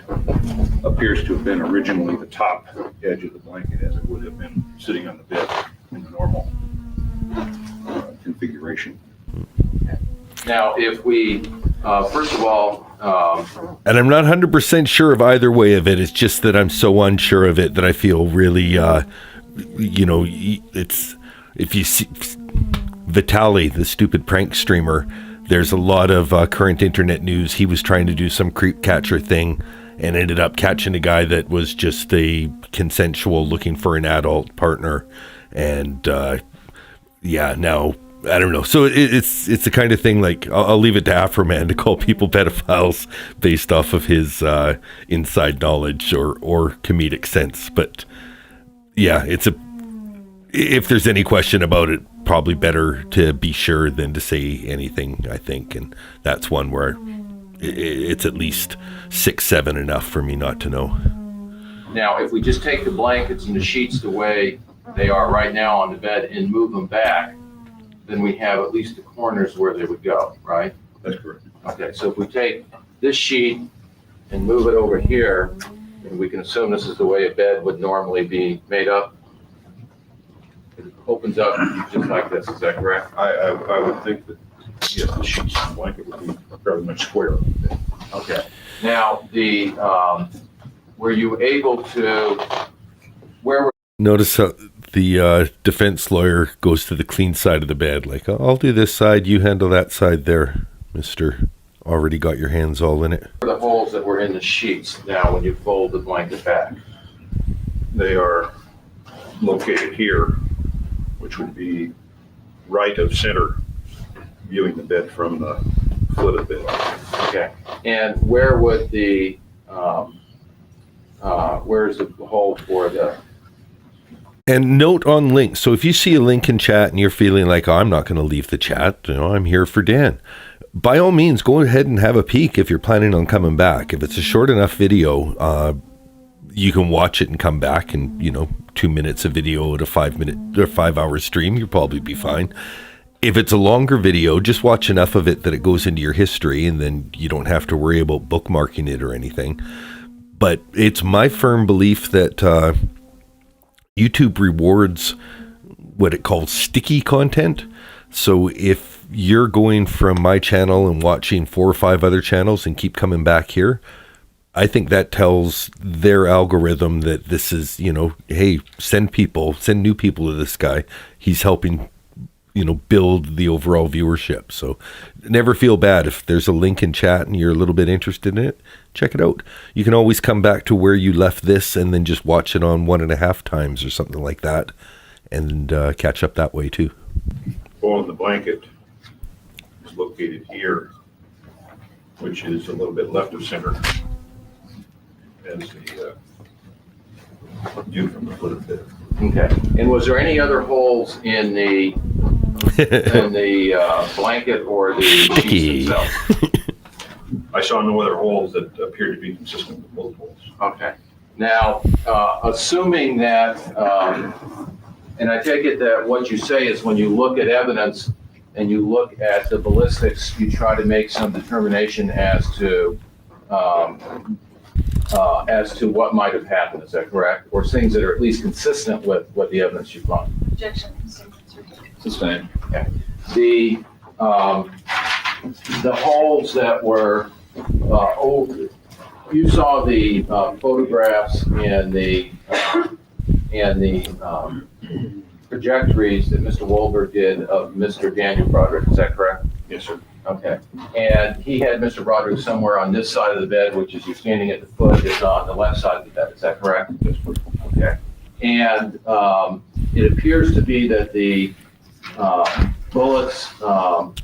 appears to have been originally the top edge of the blanket, as it would have been sitting on the bed in a normal configuration. Now, if we, first of all, And I'm not 100% sure of either way of it. It's just that I'm so unsure of it that I feel really, it's, if you see Vitaly, the stupid prank streamer, there's a lot of current internet news. He was trying to do some creep catcher thing and ended up catching a guy that was just a consensual looking for an adult partner. And now I don't know. So it's the kind of thing like I'll leave it to Afroman to call people pedophiles based off of his inside knowledge or comedic sense. But yeah, if there's any question about it, probably better to be sure than to say anything, I think. And that's one where it's at least 6, 7 enough for me not to know. now, if we just take the blankets and the sheets the way they are right now on the bed and move them back, then we have at least the corners where they would go, right? That's correct. Okay, so if we take this sheet and move it over here, and we can assume this is the way a bed would normally be made up. It opens up just like this, is that correct? I would think that, yes, the sheets and blanket would be fairly much square. Okay. Now, were you able to, where were Notice how the defense lawyer goes to the clean side of the bed. Like, I'll do this side, you handle that side there, mister. Already got your hands all in it. the holes that were in the sheets now when you fold the blanket back? They are located here, which would be right of center, viewing the bed from the foot of the bed. Okay. And where would where's the hole for the, And note on links. So if you see a link in chat and you're feeling like, I'm not going to leave the chat, I'm here for Dan. By all means, go ahead and have a peek if you're planning on coming back. If it's a short enough video, you can watch it and come back and, 2 minutes of video at a 5-minute or 5-hour stream, you'll probably be fine. If it's a longer video, just watch enough of it that it goes into your history and then you don't have to worry about bookmarking it or anything. But it's my firm belief that YouTube rewards what it calls sticky content. So if you're going from my channel and watching 4 or 5 other channels and keep coming back here, I think that tells their algorithm that this is, hey, send new people to this guy. He's helping, build the overall viewership. So never feel bad if there's a link in chat and you're a little bit interested in it. Check it out. You can always come back to where you left this and then just watch it on 1.5 times or something like that and catch up that way too. Well, the blanket is located here, which is a little bit left of center as the view from the foot of the bed. okay. And was there any other holes in the blanket or the sheets themselves? I saw no other holes that appeared to be consistent with both holes. Okay. Now, assuming that, and I take it that what you say is when you look at evidence and you look at the ballistics, you try to make some determination as to what might have happened. Is that correct? Or things that are at least consistent with what the evidence you found? Objection. Sustained. Okay. The holes that were you saw the photographs and the trajectories that Mr. Wolberg did of Mr. Daniel Broderick. Is that correct? Yes, sir. Okay. And he had Mr. Broderick somewhere on this side of the bed, which is you're standing at the foot, is on the left side of the bed. Is that correct? Yes, sir. Okay. And it appears to be that the bullet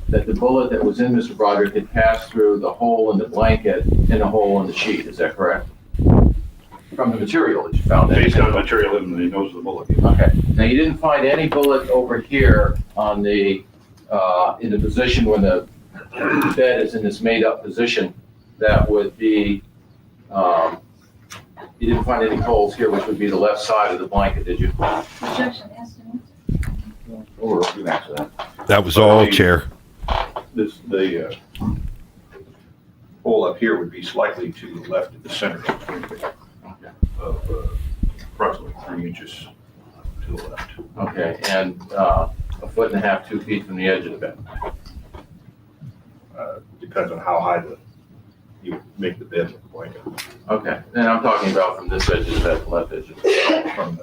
that was in Mr. Broderick had passed through the hole in the blanket and the hole in the sheet. Is that correct? From the material that you found. Based on the material in the nose of the bullet. Okay. Now you didn't find any bullet over here on the in the position when the bed is in this made-up position that would be. You didn't find any holes here, which would be the left side of the blanket, did you? Objection. Or you can answer that. That was all, Chair. The hole up here would be slightly to the left of the center of approximately 3 inches to the left. Okay, and 1.5 feet, 2 feet from the edge of the bed? Depends on how high you make the bed with the blanket. Okay, and I'm talking about from this edge of the bed, the left edge of the bed. From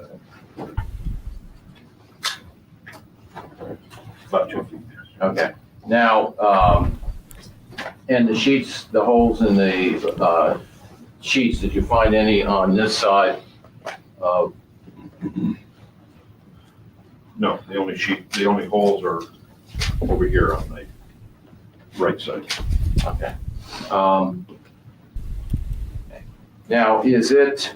about 2 feet. Okay, now, and the sheets, the holes in the sheets, did you find any on this side of? No, the only holes are over here on the right side. Okay. Now, is it,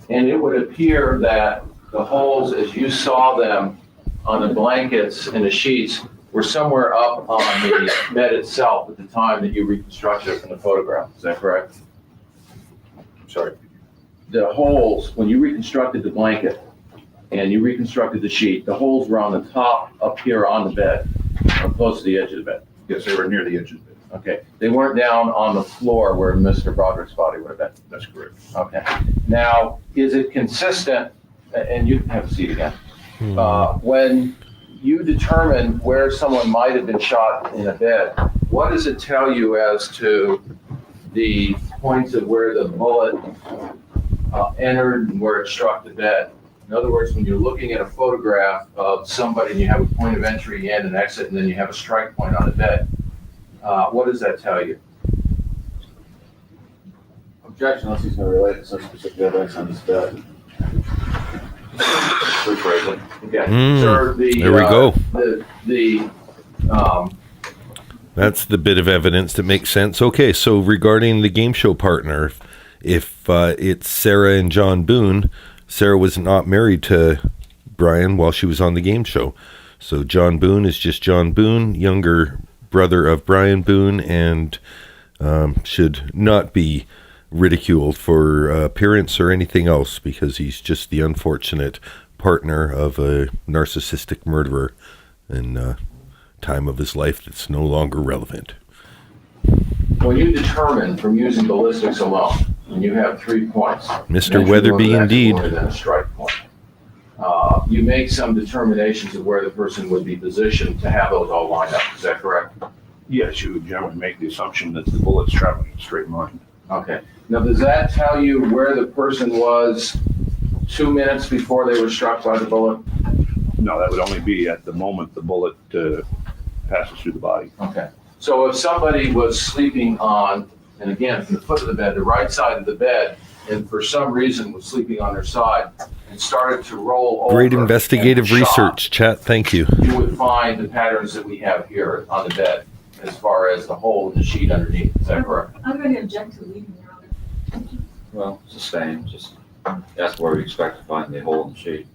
and it would appear that the holes, as you saw them on the blankets and the sheets, were somewhere up on the bed itself at the time that you reconstructed it from the photograph. Is that correct? Sorry. The holes, when you reconstructed the blanket and you reconstructed the sheet, the holes were on the top up here on the bed, or close to the edge of the bed. Yes, they were near the edge of the bed. Okay, they weren't down on the floor where Mr. Broderick's body would have been. That's correct. Okay. Now, is it consistent, and you can have a seat again, when you determine where someone might have been shot in a bed, what does it tell you as to the points of where the bullet entered and where it struck the bed? In other words, when you're looking at a photograph of somebody and you have a point of entry and an exit, and then you have a strike point on the bed, what does that tell you? Objection unless he's going to relate to some specific evidence on this bed. Rephrase it. Okay. Sir, there we go. The That's the bit of evidence that makes sense. Okay, so regarding the game show partner, if it's Sarah and John Boone, Sarah was not married to Brian while she was on the game show. So John Boone is just John Boone, younger brother of Brian Boone, and should not be ridiculed for appearance or anything else, because he's just the unfortunate partner of a narcissistic murderer in a time of his life that's no longer relevant. When you determine from using ballistics alone, and you have 3 points, Mr. Weatherby, indeed. Than a strike point. You make some determinations of where the person would be positioned to have those all lined up. Is that correct? Yes, you would generally make the assumption that the bullet's traveling in a straight line. Okay. Now, does that tell you where the person was 2 minutes before they were struck by the bullet? No, that would only be at the moment the bullet passes through the body. Okay. So if somebody was sleeping on, and again, from the foot of the bed, the right side of the bed, and for some reason was sleeping on their side and started to roll over. Great investigative research, chat. Thank you. You would find the patterns that we have here on the bed as far as the hole in the sheet underneath. Is that correct? I'm going to object to leaving your other. Well, it's the same, just that's where we expect to find the hole in the sheet.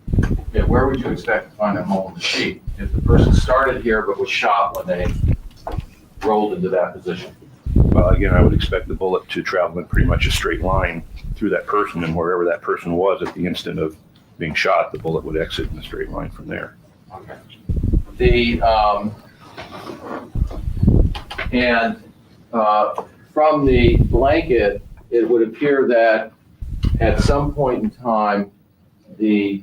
Yeah, where would you expect to find a hole in the sheet if the person started here but was shot when they rolled into that position? Well, again, I would expect the bullet to travel in pretty much a straight line through that person, and wherever that person was at the instant of being shot, the bullet would exit in a straight line from there. Okay. From the blanket, it would appear that at some point in time, a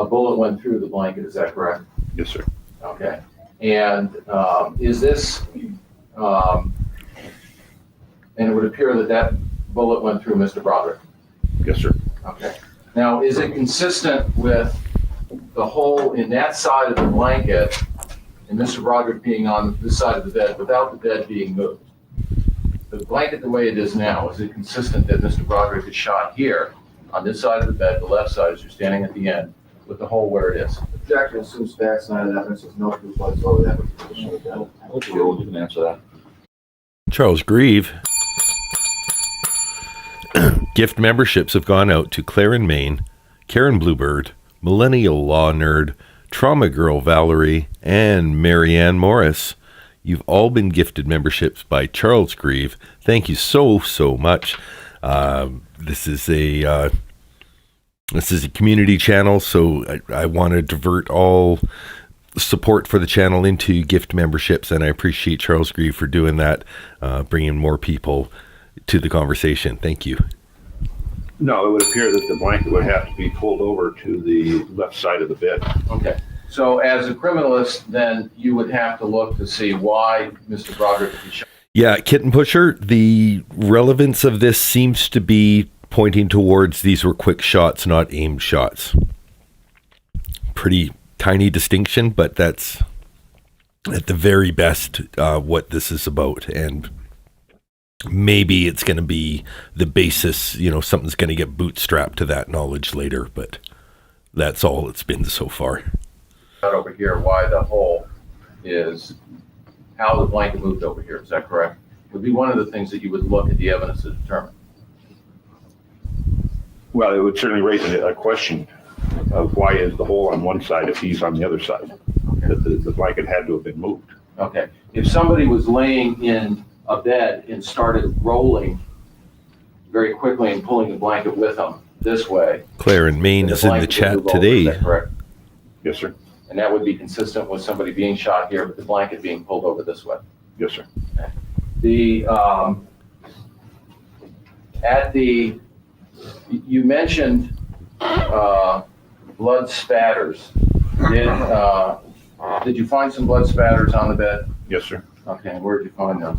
bullet went through the blanket. Is that correct? Yes, sir. Okay. And is this, and it would appear that that bullet went through Mr. Broderick? Yes, sir. Okay. Now, is it consistent with the hole in that side of the blanket and Mr. Broderick being on this side of the bed without the bed being moved? The blanket the way it is now, is it consistent that Mr. Broderick is shot here on this side of the bed, the left side as you're standing at the end, with the hole where it is? Objection assumes facts, not evidence. There's no proof whatsoever that was the position of the bed. You can answer that. Charles Grieve. Gift memberships have gone out to Claire in Maine, Karen Bluebird, Millennial Law Nerd, Trauma Girl Valerie, and Marianne Morris. You've all been gifted memberships by Charles Grieve. Thank you so much. This is a community channel, so I want to divert all support for the channel into gift memberships, and I appreciate Charles Grieve for doing that, bringing more people to the conversation. Thank you. No, it would appear that the blanket would have to be pulled over to the left side of the bed. Okay. So as a criminalist, then you would have to look to see why Mr. Broderick was shot. Yeah, Kitten Pusher, the relevance of this seems to be pointing towards these were quick shots, not aimed shots. Pretty tiny distinction, but that's at the very best what this is about. And maybe it's going to be the basis, you know, something's going to get bootstrapped to that knowledge later, but that's all it's been so far. Over here, why the hole is how the blanket moved over here. Is that correct? Would be one of the things that you would look at the evidence to determine. Well, it would certainly raise a question of why is the hole on one side if he's on the other side? That the blanket had to have been moved. Okay. If somebody was laying in a bed and started rolling very quickly and pulling the blanket with them this way. Claire in Maine is in the chat today. Is that correct? Yes, sir. And that would be consistent with somebody being shot here, but the blanket being pulled over this way. Yes, sir. Okay. You mentioned blood spatters. Did you find some blood spatters on the bed? Yes, sir. Okay, where did you find those?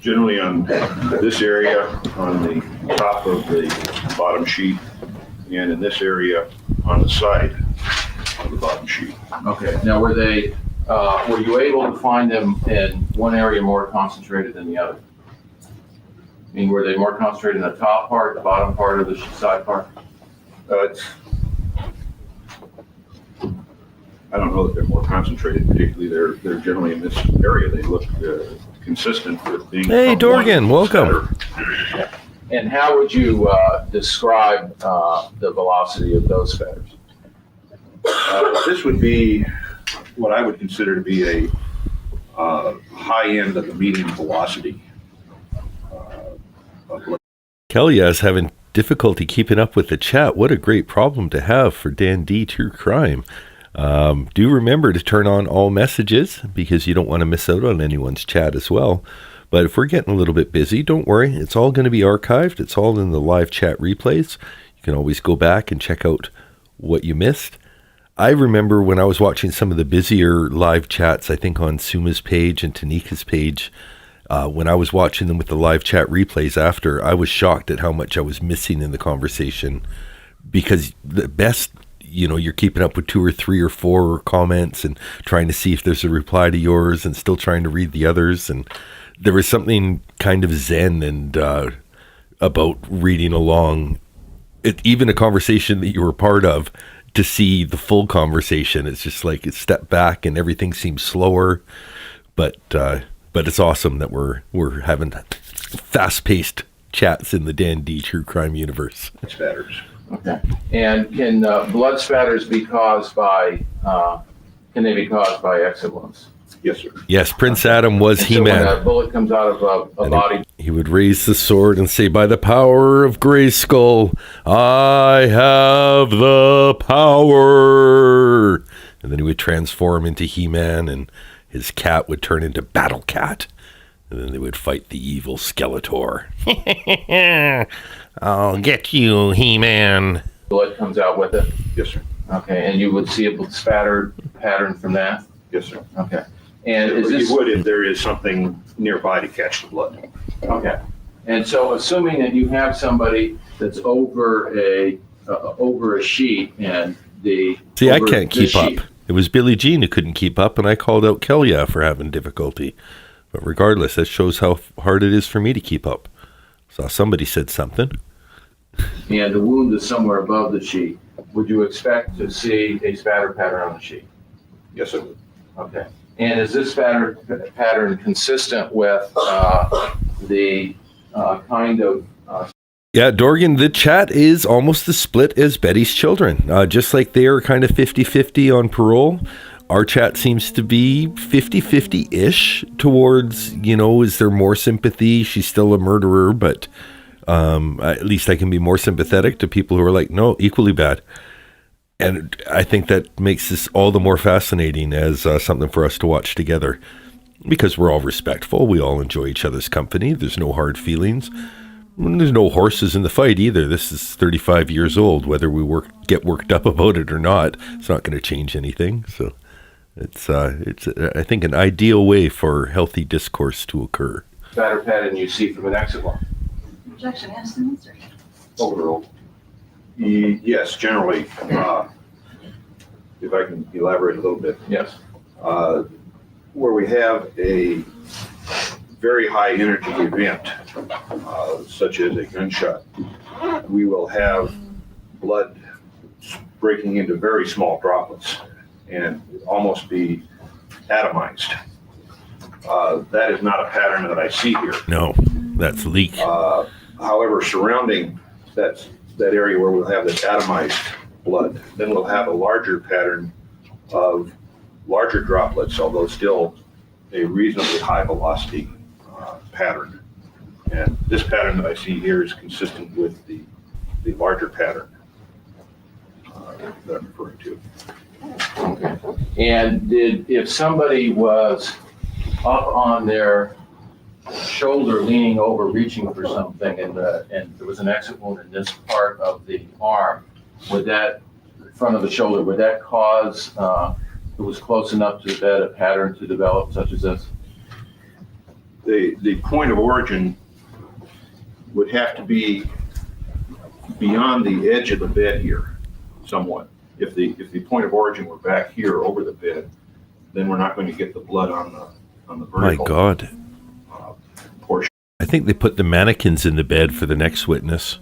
Generally on this area, on the top of the bottom sheet, and in this area on the side of the bottom sheet. Okay, now were you able to find them in one area more concentrated than the other? I mean, were they more concentrated in the top part, the bottom part, or the side part? I don't know that they're more concentrated, particularly they're generally in this area. They look consistent with being. Hey, Dorgan, welcome. And how would you describe the velocity of those spatters? This would be what I would consider to be a high end of the medium velocity. Kelly is having difficulty keeping up with the chat. What a great problem to have for Dan D True Crime. Do remember to turn on all messages because you don't want to miss out on anyone's chat as well. But if we're getting a little bit busy, don't worry. It's all going to be archived. It's all in the live chat replays. You can always go back and check out what you missed. I remember when I was watching some of the busier live chats, I think on Suma's page and Tanika's page, when I was watching them with the live chat replays after, I was shocked at how much I was missing in the conversation because the best, you know, you're keeping up with 2 or 3 or 4 comments and trying to see if there's a reply to yours and still trying to read the others. And there was something kind of zen and about reading along, even a conversation that you were part of, to see the full conversation. It's just like it stepped back and everything seems slower, but it's awesome that we're having fast-paced chats in the Dan D True Crime universe. Spatters. Okay. And can blood spatters be caused by? Can they be caused by exit wounds? Yes, sir. Yes, Prince Adam was He-Man. So when a bullet comes out of a body, he would raise the sword and say, "By the power of Grayskull, I have the power." And then he would transform into He-Man, and his cat would turn into Battle Cat. And then they would fight the evil Skeletor. I'll get you, He-Man. blood comes out with it. Yes, sir. Okay, and you would see a spatter pattern from that. Yes, sir. Okay. And is this? You would if there is something nearby to catch the blood. Okay. And so assuming that you have somebody that's over a sheet and the... See, I can't keep up. It was Billie Jean who couldn't keep up, and I called out Kelly for having difficulty. But regardless, that shows how hard it is for me to keep up. So somebody said something. And the wound is somewhere above the sheet. Would you expect to see a spatter pattern on the sheet? Yes, sir. Okay. And is this spatter pattern consistent with the kind of... Yeah, Dorgan, the chat is almost as split as Betty's children. Just like they are kind of 50-50 on parole, our chat seems to be 50-50-ish towards, you know, is there more sympathy? She's still a murderer, but at least I can be more sympathetic to people who are like, no, equally bad. And I think that makes this all the more fascinating as something for us to watch together. Because we're all respectful. We all enjoy each other's company. There's no hard feelings. And there's no horses in the fight either. This is 35 years old. Whether we get worked up about it or not, it's not going to change anything. So it's I think an ideal way for healthy discourse to occur. Spatter pattern you see from an exit line. Objection, asked and answered. Overruled. Yes, generally, if I can elaborate a little bit. Yes. Where we have a very high energy event, such as a gunshot, we will have blood breaking into very small droplets and almost be atomized. That is not a pattern that I see here. No, that's leak. However, surrounding that area where we'll have this atomized blood, then we'll have a larger pattern of larger droplets, although still a reasonably high velocity pattern. And this pattern that I see here is consistent with the larger pattern that I'm referring to. Okay. And if somebody was up on their shoulder, leaning over, reaching for something, and there was an exit wound in this part of the arm, would that, front of the shoulder, would that cause, it was close enough to the bed, a pattern to develop such as this? The point of origin would have to be beyond the edge of the bed here somewhat. If the point of origin were back here over the bed, then we're not going to get the blood on the vertical. My God. Portion. I think they put the mannequins in the bed for the next witness.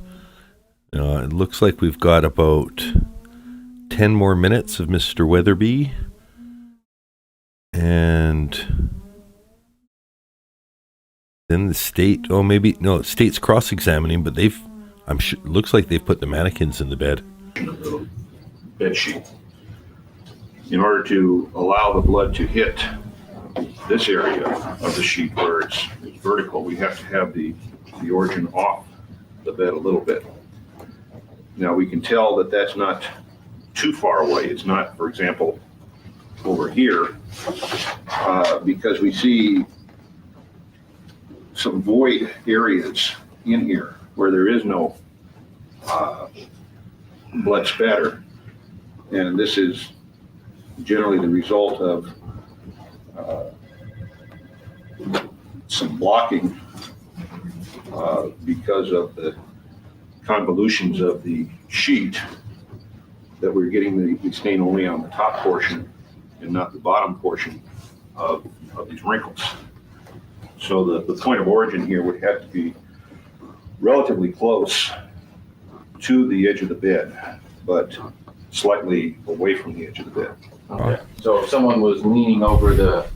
It looks like we've got about 10 more minutes of Mr. Weatherby. And then the state, state's cross-examining, but looks like they've put the mannequins in the bed. Bed sheet. In order to allow the blood to hit this area of the sheet where it's vertical, we have to have the origin off the bed a little bit. Now we can tell that that's not too far away. It's not, for example, over here, because we see some void areas in here where there is no blood spatter. And this is generally the result of some blocking because of the convolutions of the sheet, that we're getting the stain only on the top portion and not the bottom portion of these wrinkles. So the point of origin here would have to be relatively close to the edge of the bed, but slightly away from the edge of the bed. Okay. So if someone was leaning over the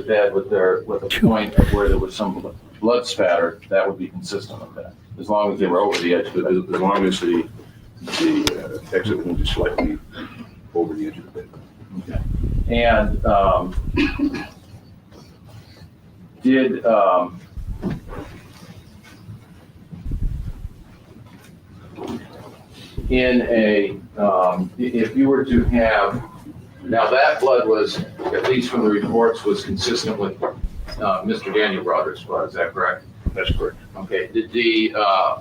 bed with a point of where there was some blood spatter, that would be consistent with that, as long as they were over the edge of the bed. As long as the exit wound is slightly over the edge of the bed. Okay. And if you were to have, now that blood was, at least from the reports, was consistent with Mr. Daniel Broderick's blood, is that correct? That's correct. Okay,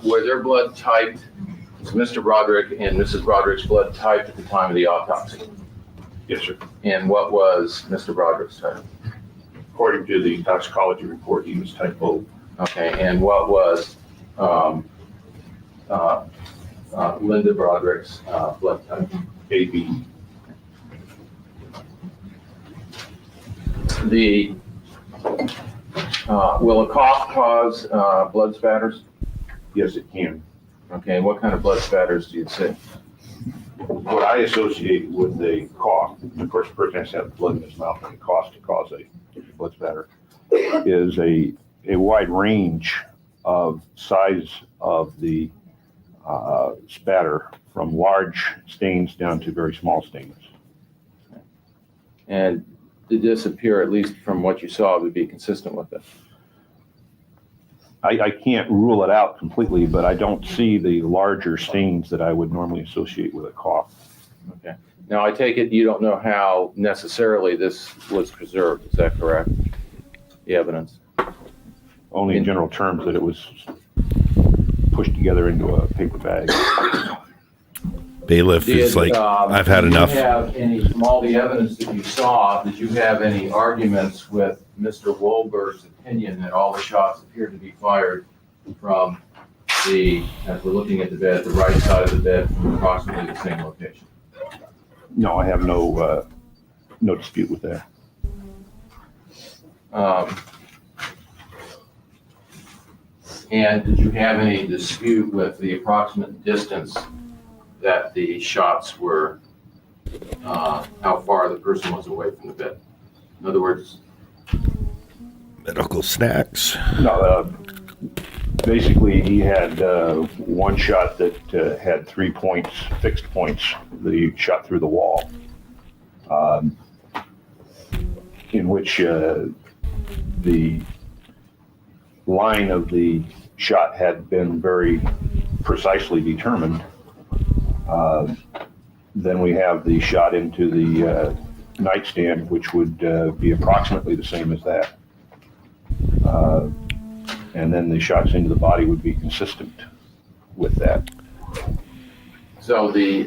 were their blood typed, was Mr. Broderick and Mrs. Broderick's blood typed at the time of the autopsy? Yes, sir. And what was Mr. Broderick's type? According to the toxicology report, he was type O. Okay, and what was Linda Broderick's blood type? AB. Will a cough cause blood spatters? Yes, it can. Okay, what kind of blood spatters do you see? What I associate with a cough, of course, the person has to have blood in his mouth and it coughs to cause a blood spatter, is a wide range of size of the spatter, from large stains down to very small stains. And did this appear, at least from what you saw, would be consistent with it? I can't rule it out completely, but I don't see the larger stains that I would normally associate with a cough. Okay. Now, I take it you don't know how necessarily this was preserved, is that correct? the evidence? Only in general terms that it was pushed together into a paper bag. Bailiff is like, I've had enough. Did you have any, from all the evidence that you saw, did you have any arguments with Mr. Wolberg's opinion that all the shots appeared to be fired from the, as we're looking at the bed, the right side of the bed from approximately the same location? No, I have no dispute with that. And did you have any dispute with the approximate distance that the shots were, how far the person was away from the bed? In other words, Medical snacks. No, basically he had one shot that had 3 points, fixed points, the shot through the wall, in which the line of the shot had been very precisely determined. Then we have the shot into the nightstand, which would be approximately the same as that. And then the shots into the body would be consistent with that. so the,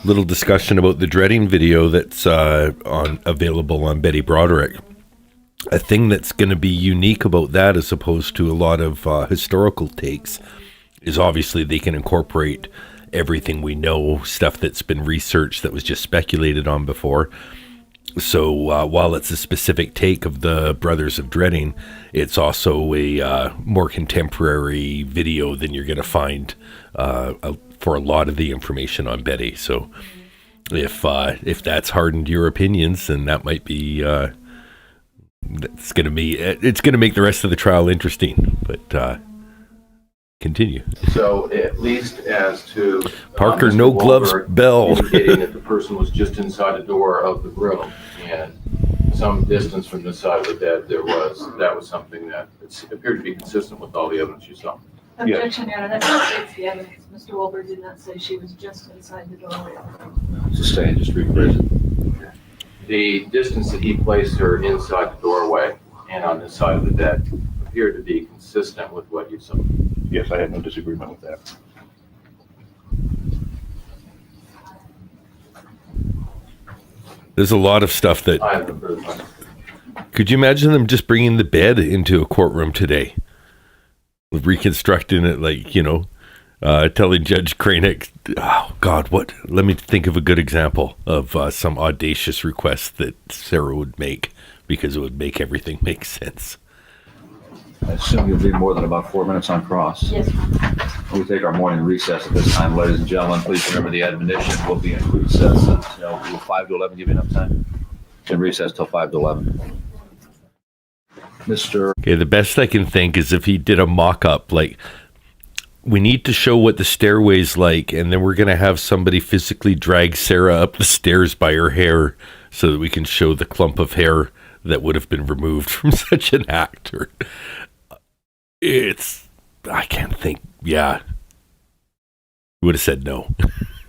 Little discussion about the dreading video that's available on Betty Broderick. A thing that's going to be unique about that, as opposed to a lot of historical takes, is obviously they can incorporate everything we know, stuff that's been researched that was just speculated on before. So while it's a specific take of the Brothers of Dreading, it's also a more contemporary video than you're going to find for a lot of the information on Betty. So if that's hardened your opinions, then that might be it's going to make the rest of the trial interesting. But continue. so at least as to Parker, Mr. no gloves, Wolberg bell. indicating that the person was just inside the door of the room and some distance from this side of the bed, that was something that appeared to be consistent with all the evidence you saw. Objection, Your Honor, that's not the evidence. Mr. Wolberg did not say she was just inside the doorway. It's a stay and just rephrase it. The distance that he placed her inside the doorway and on this side of the bed appeared to be consistent with what you saw. Yes, I had no disagreement with that. There's a lot of stuff that... I have no further questions. Could you imagine them just bringing the bed into a courtroom today? Reconstructing it, like, telling Judge Cranick, oh, God, what? Let me think of a good example of some audacious request that Sarah would make, because it would make everything make sense. I assume you'll be more than about 4 minutes on cross. Yes. We take our morning recess at this time, ladies and gentlemen. Please remember the admonition will be in recess until 5 to 11. Give you enough time? In recess till 5 to 11. Mr. Okay, the best I can think is if he did a mock-up, like, we need to show what the stairway's like, and then we're going to have somebody physically drag Sarah up the stairs by her hair so that we can show the clump of hair that would have been removed from such an actor. I can't think, yeah. You would have said no.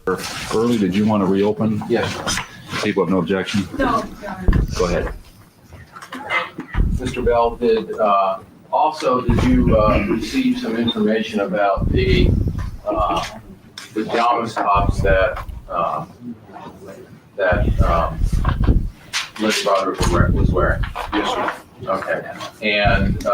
Early, did you want to reopen? Yes. People have no objection? No, Your Honor. Go ahead. Mr. Bell, did you receive some information about the pajamas tops that Liz Broderick was wearing? Yes, sir. Okay. And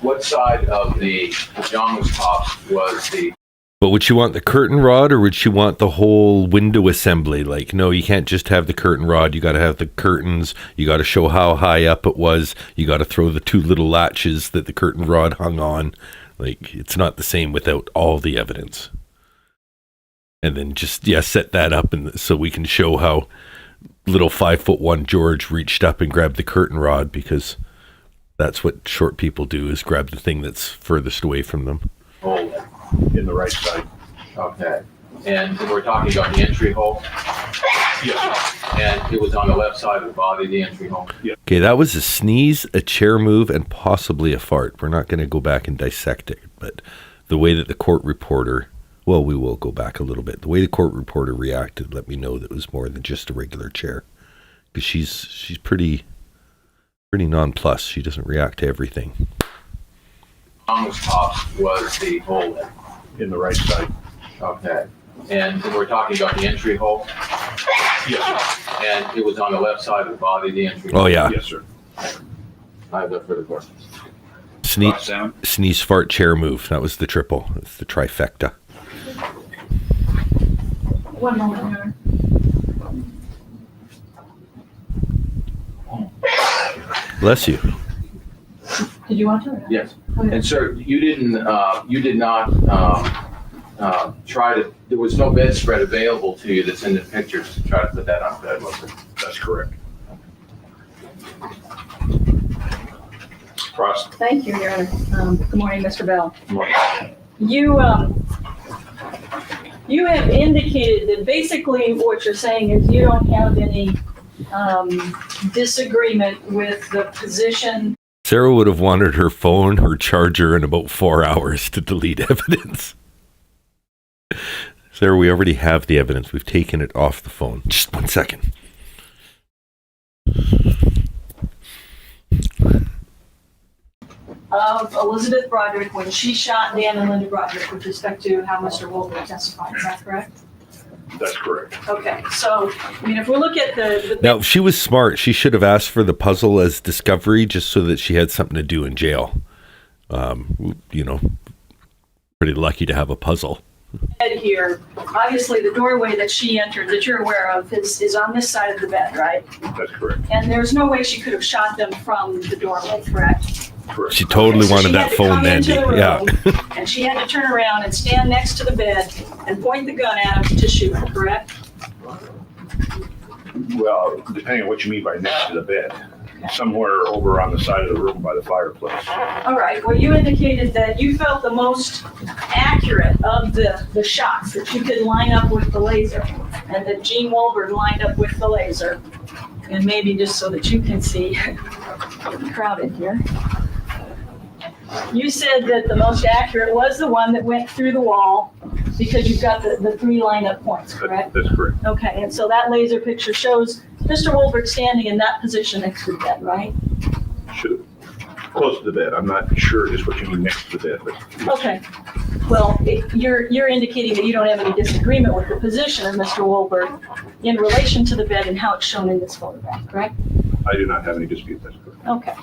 what side of the pajamas tops was the... But would she want the curtain rod, or would she want the whole window assembly? Like, no, you can't just have the curtain rod. You got to have the curtains. You got to show how high up it was. You got to throw the two little latches that the curtain rod hung on. Like, it's not the same without all the evidence. And then just, set that up so we can show how little 5'1" George reached up and grabbed the curtain rod, because that's what short people do, is grab the thing that's furthest away from them. hole? In the right side. Okay. And we're talking about the entry hole? Yes. And it was on the left side of the body, the entry hole? Okay, that was a sneeze, a chair move, and possibly a fart. We're not going to go back and dissect it, but the way that the court reporter, well, we will go back a little bit. The way the court reporter reacted let me know that it was more than just a regular chair, because she's pretty pretty nonplussed. She doesn't react to everything. On the top was the hole In the right side. Okay. And we're talking about the entry hole? Yes, And it was on the left side of the body, the entry Oh hole? yeah. yes, sir. I have no further questions. Sneeze, fart, chair move. That was the triple. It's the trifecta. One moment, Your Honor. Bless you. Did you want to? Yes. Okay. And sir, you did not try to, there was no bedspread available to you that's in the pictures to try to put that on bed, was there? That's correct. Cross. Thank you, Your Honor. Good morning, Mr. Bell. Morning. You have indicated that basically what you're saying is you don't have any disagreement with the position. Sarah would have wanted her phone, her charger, and about 4 hours to delete evidence. Sarah, we already have the evidence. We've taken it off the phone. Just 1 second. Of Elizabeth Broderick when she shot Dan and Linda Broderick with respect to how Mr. Wolford testified. Is that correct? That's correct. Okay, so, I mean, if we look at the Now, if she was smart, she should have asked for the puzzle as discovery just so that she had something to do in jail. Pretty lucky to have a puzzle. bed here, obviously the doorway that she entered, that you're aware of, is on this side of the bed, right? That's correct. And there's no way she could have shot them from the doorway, correct? Correct. She totally So wanted she that had to phone come into handy. the Yeah. room, and she had to turn around and stand next to the bed and point the gun at him to shoot him, correct? Well, depending on what you mean by next to the bed, somewhere over on the side of the room by the fireplace. All right, well, you indicated that you felt the most accurate of the shots, that you could line up with the laser, and that Gene Wolbert lined up with the laser. And maybe just so that you can see, getting crowded here. You said that the most accurate was the one that went through the wall, because you've got the three lineup points, correct? That's correct. Okay, and so that laser picture shows Mr. Wolbert standing in that position next to the bed, right? Should close to the bed. I'm not sure just what you mean next to the bed, but Okay. Well, you're indicating that you don't have any disagreement with the position of Mr. Wolbert in relation to the bed and how it's shown in this photograph, correct? I do not have any dispute. That's correct. Okay.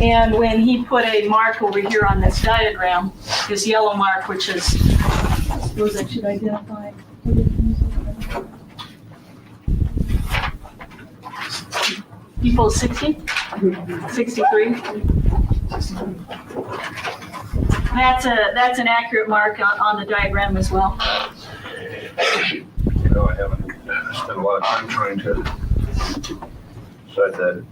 And when he put a mark over here on this diagram, this yellow mark, which is, suppose I should identify. Equals 60? 63? That's an accurate mark on the diagram as well. You know, I haven't spent a lot of time trying to decide that.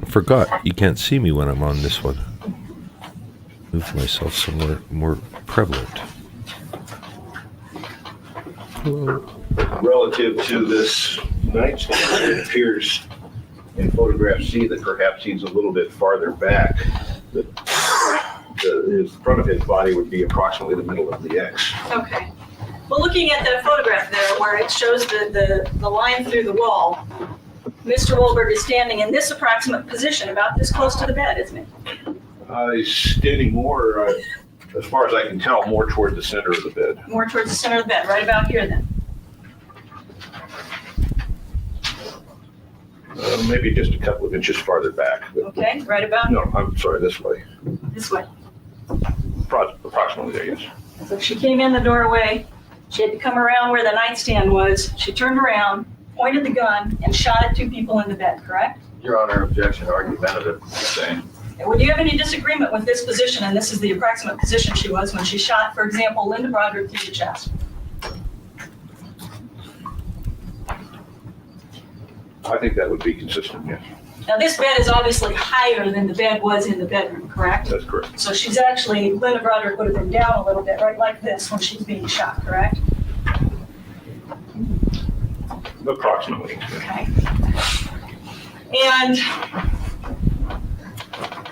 I forgot. You can't see me when I'm on this one. Move myself somewhere more prevalent. Hello. Relative to this nightstand, it appears in photograph C that perhaps he's a little bit farther back. That his front of his body would be approximately the middle of the X. Okay. Well, looking at that photograph there where it shows the line through the wall, Mr. Wolbert is standing in this approximate position, about this close to the bed, isn't he? He's standing more, as far as I can tell, more toward the center of the bed. More towards the center of the bed, right about here then. Maybe just a couple of inches farther back. But Okay, right about no, I'm sorry, this way. this way. Approximately there, yes. So she came in the doorway, she had to come around where the nightstand was, she turned around, pointed the gun, and shot at two people in the bed, correct? Your Honor, objection argumentative, same. Would you have any disagreement with this position, and this is the approximate position she was when she shot, for example, Linda Broderick through the chest? I think that would be consistent, yes. Now, this bed is obviously higher than the bed was in the bedroom, correct? That's correct. So she's actually, Linda Broderick would have been down a little bit, right like this, when she's being shot, correct? Approximately. Okay. And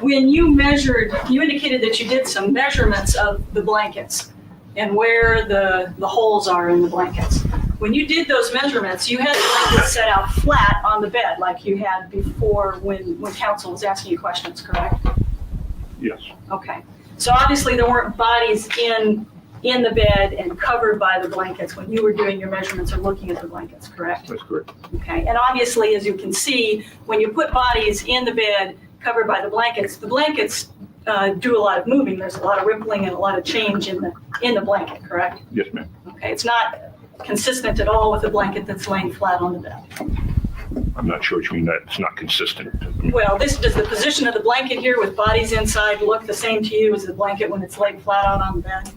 when you measured, you indicated that you did some measurements of the blankets and where the holes are in the blankets. when you did those measurements, you had the blanket set out flat on the bed like you had before when counsel was asking you questions, correct? Yes, Okay. So obviously there weren't bodies in the bed and covered by the blankets when you were doing your measurements or looking at the blankets, correct? that's correct. Okay. And obviously, as you can see, when you put bodies in the bed covered by the blankets do a lot of moving. There's a lot of rippling and a lot of change in the blanket, correct? Yes, ma'am. Okay. It's not consistent at all with a blanket that's laying flat on the bed. I'm not sure what you mean that it's not consistent. Well, does the position of the blanket here with bodies inside look the same to you as the blanket when it's laid flat out on the bed?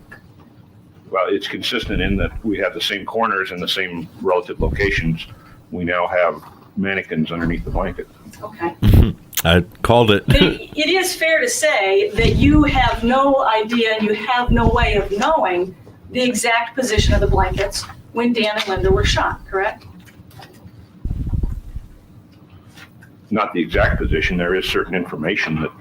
Well, it's consistent in that we have the same corners and the same relative locations. We now have mannequins underneath the blanket. Okay. I called it. It is fair to say that you have no idea and you have no way of knowing the exact position of the blankets when Dan and Linda were shot, correct? Not the exact position. There is certain information that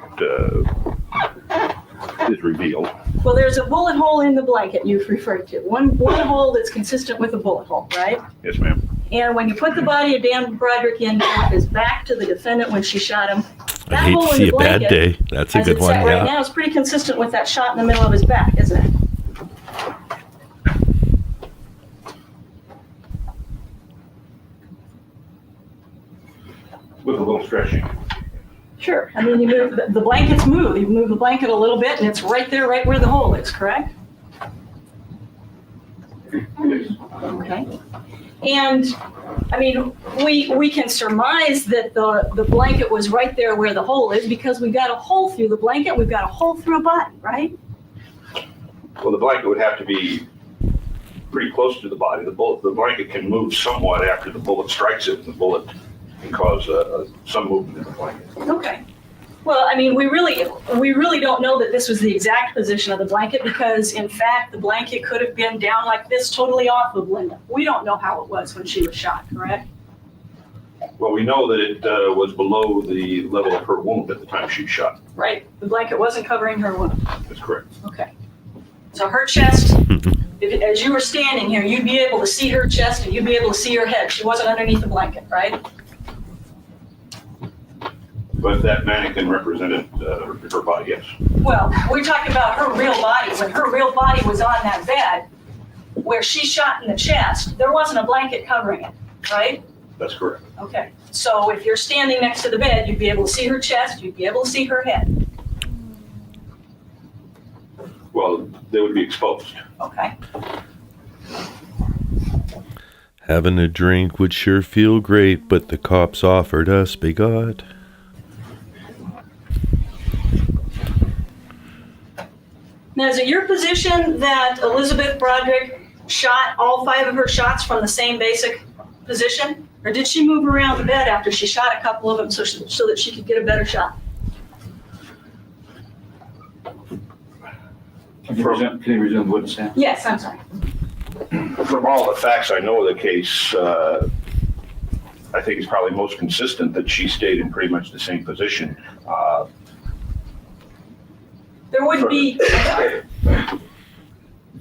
is revealed. Well, there's a bullet hole in the blanket you've referred to. One hole that's consistent with a bullet hole, right? Yes, ma'am. And when you put the body of Dan Broderick in his back to the defendant when she shot him, I hate to see a bad day. That's a good one, right yeah. now, it's pretty consistent with that shot in the middle of his back, isn't it? With a little stretching. Sure. I mean, you move the blankets move. You move the blanket a little bit, and it's right there, right where the hole is. Correct? Okay. And I mean, we can surmise that the blanket was right there where the hole is because we've got a hole through the blanket. We've got a hole through a body, right? Well, the blanket would have to be pretty close to the body. The blanket can move somewhat after the bullet strikes it, and the bullet can cause some movement in the blanket. Okay. Well, I mean, we really don't know that this was the exact position of the blanket because, in fact, the blanket could have been down like this, totally off of Linda. We don't know how it was when she was shot, correct? Well, we know that it was below the level of her wound at the time she was shot. Right. The blanket wasn't covering her wound. That's correct. Okay. So her chest, as you were standing here, you'd be able to see her chest and you'd be able to see her head. She wasn't underneath the blanket, right? But that mannequin represented her body, yes. Well, we're talking about her real body. When her real body was on that bed, where she shot in the chest, there wasn't a blanket covering it, right? That's correct. Okay. So if you're standing next to the bed, you'd be able to see her chest, you'd be able to see her head. Well, they would be exposed. Okay. Having a drink would sure feel great, but the cops offered us bigot. Now, is it your position that Elizabeth Broderick shot all 5 of her shots from the same basic position? Or did she move around the bed after she shot a couple of them so that she could get a better shot? Can you resume the witness stand? Yes, I'm sorry. From all the facts I know of the case, I think it's probably most consistent that she stayed in pretty much the same position. There would be.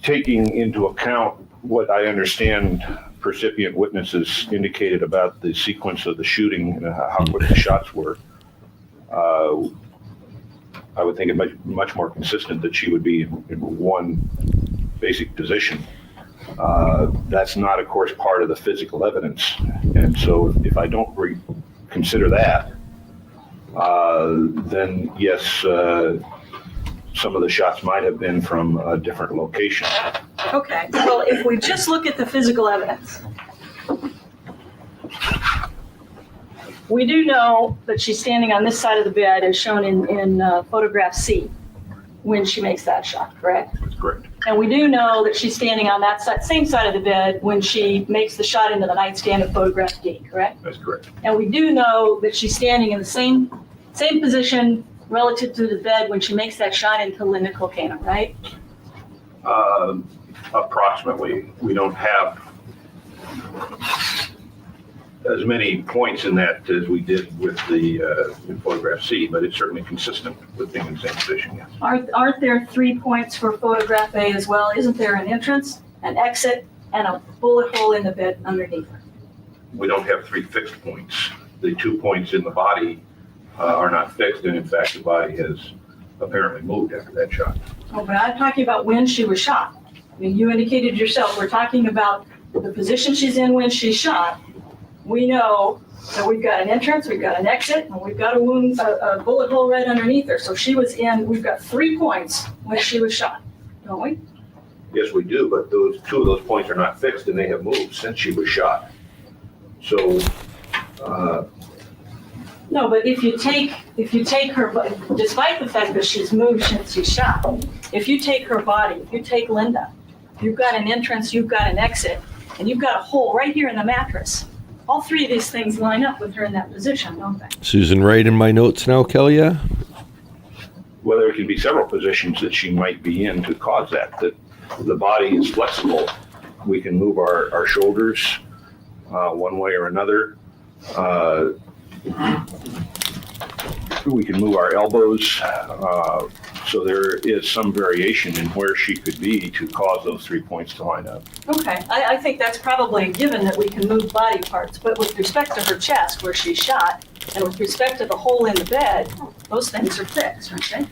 Taking into account what I understand percipient witnesses indicated about the sequence of the shooting and how quick the shots were, I would think it much more consistent that she would be in one basic position. That's not, of course, part of the physical evidence. And so if I don't consider that, then yes, some of the shots might have been from a different location. Okay, well, if we just look at the physical evidence, we do know that she's standing on this side of the bed as shown in photograph C when she makes that shot, correct? That's correct. And we do know that she's standing on that same side of the bed when she makes the shot into the nightstand in photograph D, correct? That's correct. And we do know that she's standing in the same position relative to the bed when she makes that shot into Linda Colcano, right? Approximately. We don't have as many points in that as we did with the in photograph C, but it's certainly consistent with being in the same position, yes. Aren't there 3 points for photograph A as well? Isn't there an entrance, an exit, and a bullet hole in the bed underneath her. We don't have 3 fixed points. The 2 points in the body are not fixed, and in fact, the body has apparently moved after that shot. Oh, but I'm talking about when she was shot. I mean, you indicated yourself, we're talking about the position she's in when she's shot. We know that we've got an entrance, we've got an exit, and we've got a bullet hole right underneath her. So she was in, we've got 3 points when she was shot, don't we? Yes, we do, but those 2 of those points are not fixed, and they have moved since she was shot. So, No, but if you take her, despite the fact that she's moved since she's shot, if you take her body, if you take Linda, you've got an entrance, you've got an exit, and you've got a hole right here in the mattress. All 3 of these things line up with her in that position, don't they? Susan Wright in my notes now, Kelly, yeah? well, there can be several positions that she might be in to cause that the body is flexible. We can move our shoulders one way or another. We can move our elbows. So there is some variation in where she could be to cause those 3 points to line up. Okay, I think that's probably a given that we can move body parts, but with respect to her chest where she's shot, and with respect to the hole in the bed, those things are fixed, aren't they?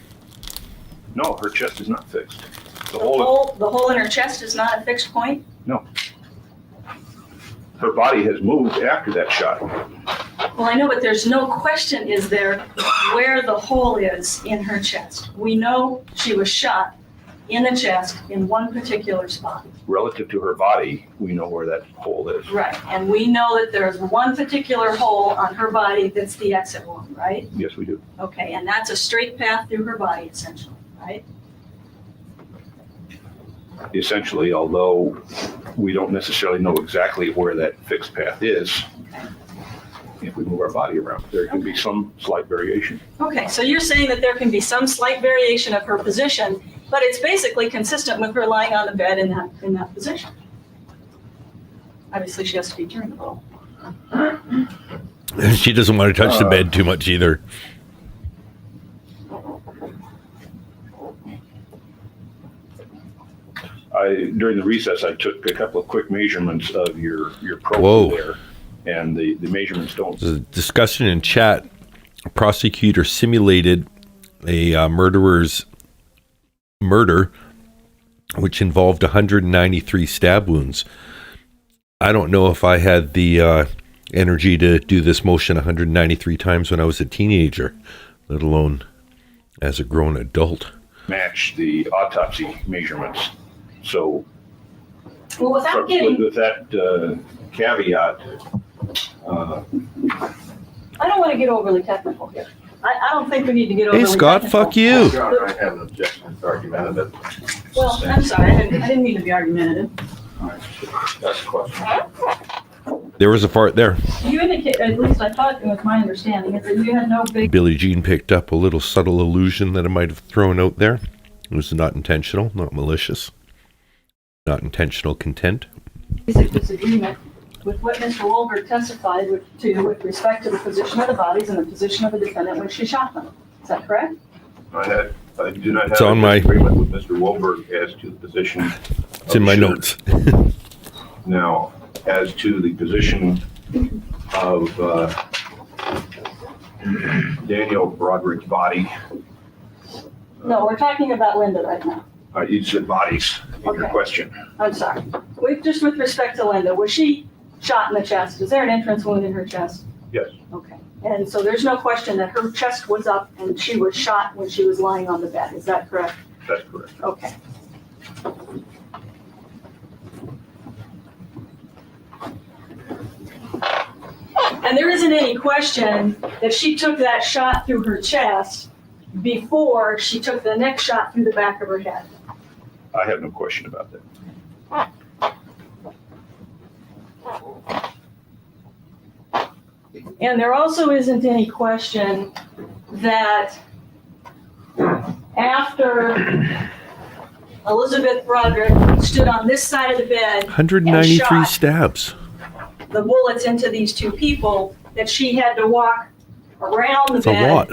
No, her chest is not fixed. The hole in her chest is not a fixed point? No. Her body has moved after that shot. Well, I know, but there's no question, is there, where the hole is in her chest. We know she was shot in the chest in one particular spot. Relative to her body, we know where that hole is. Right, and we know that there's one particular hole on her body that's the exit wound, right? Yes, we do. Okay, and that's a straight path through her body, essentially, right? Essentially, although we don't necessarily know exactly where that fixed path is, if we move our body around, there can be some slight variation. Okay, so you're saying that there can be some slight variation of her position, but it's basically consistent with her lying on the bed in that position. Obviously, she has to be turned a little. She doesn't want to touch the bed too much either. During the recess, I took a couple of quick measurements of your Whoa. profile there, and the measurements don't. There's a discussion in chat. A prosecutor simulated a murderer's murder, which involved 193 stab wounds. I don't know if I had the energy to do this motion 193 times when I was a teenager, let alone as a grown adult. Match the autopsy measurements. So, Well, without getting, with that caveat, I don't want to get overly technical here. I don't think we need to get overly Hey, Scott, technical. fuck you. John, I have an objection to argumentative. Well, I'm sorry, I didn't mean to be argumentative. All right, that's a question. There was a fart there. You indicate, at least I thought it was my understanding, is that you had no big, Billie Jean picked up a little subtle illusion that I might have thrown out there. It was not intentional, not malicious, not intentional content. basic disagreement with what Mr. Wolberg testified with respect to the position of the bodies and the position of the defendant when she shot them. Is that correct? I do not It's have on an my- agreement with Mr. Wolberg as to the position. It's in my notes. Now, as to the position of Daniel Broderick's body, No, we're talking about Linda right now. you said bodies in your Okay. question. I'm sorry. Just with respect to Linda, was she shot in the chest? Is there an entrance wound in her chest? Yes, Okay. And so there's no question that her chest was up and she was shot when she was lying on the bed. Is that correct? that's correct. Okay. And there isn't any question that she took that shot through her chest before she took the next shot through the back of her head. I have no question about that. And there also isn't any question that after Elizabeth Broderick stood on this side of the bed 193 and shot stabs. the bullets into these two people, that she had to walk around the That's a bed lot.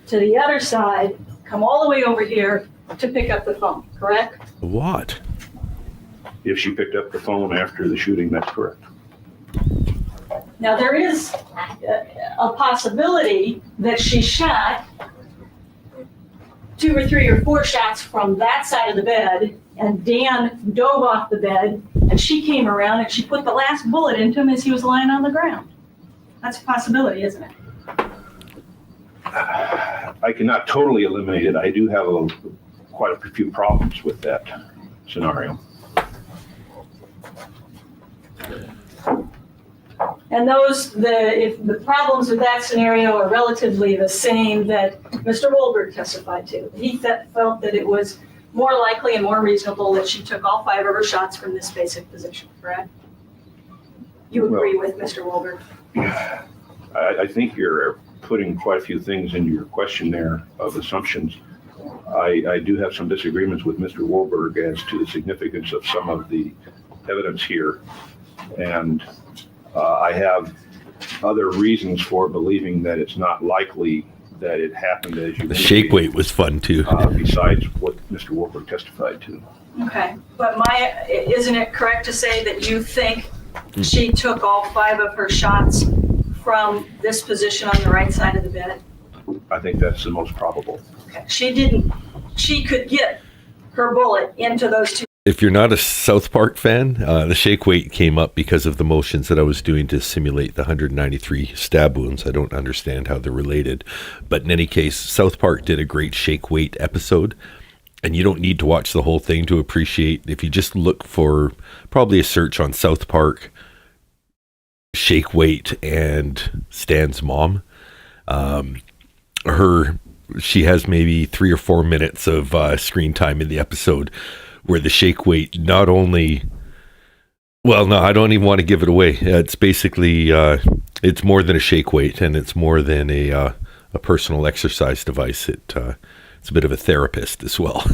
to the other side, come all the way over here to pick up the phone, correct? A lot. If she picked up the phone after the shooting, that's correct. Now, there is a possibility that she shot 2 or 3 or 4 shots from that side of the bed, and Dan dove off the bed, and she came around and she put the last bullet into him as he was lying on the ground. That's a possibility, isn't it? I cannot totally eliminate it. I do have quite a few problems with that scenario. And if the problems with that scenario are relatively the same that Mr. Wolberg testified to. He felt that it was more likely and more reasonable that she took all 5 of her shots from this basic position, correct? You agree with Mr. Wolberg? I think you're putting quite a few things into your question there of assumptions. I do have some disagreements with Mr. Wolberg as to the significance of some of the evidence here. And I have other reasons for believing that it's not likely that it happened as you. The shake weight was fun too. Besides what Mr. Wolberg testified to. Okay, but isn't it correct to say that you think she took all 5 of her shots from this position on the right side of the bed? I think that's the most probable. Okay. She could get her bullet into those 2. If you're not a South Park fan, the shake weight came up because of the motions that I was doing to simulate the 193 stab wounds. I don't understand how they're related. But in any case, South Park did a great shake weight episode. And you don't need to watch the whole thing to appreciate. If you just look for probably a search on South Park, shake weight, and Stan's mom, she has maybe 3 or 4 minutes of screen time in the episode where the shake weight not only, well, no, I don't even want to give it away. It's basically, it's more than a shake weight, and it's more than a personal exercise device. It's a bit of a therapist as well.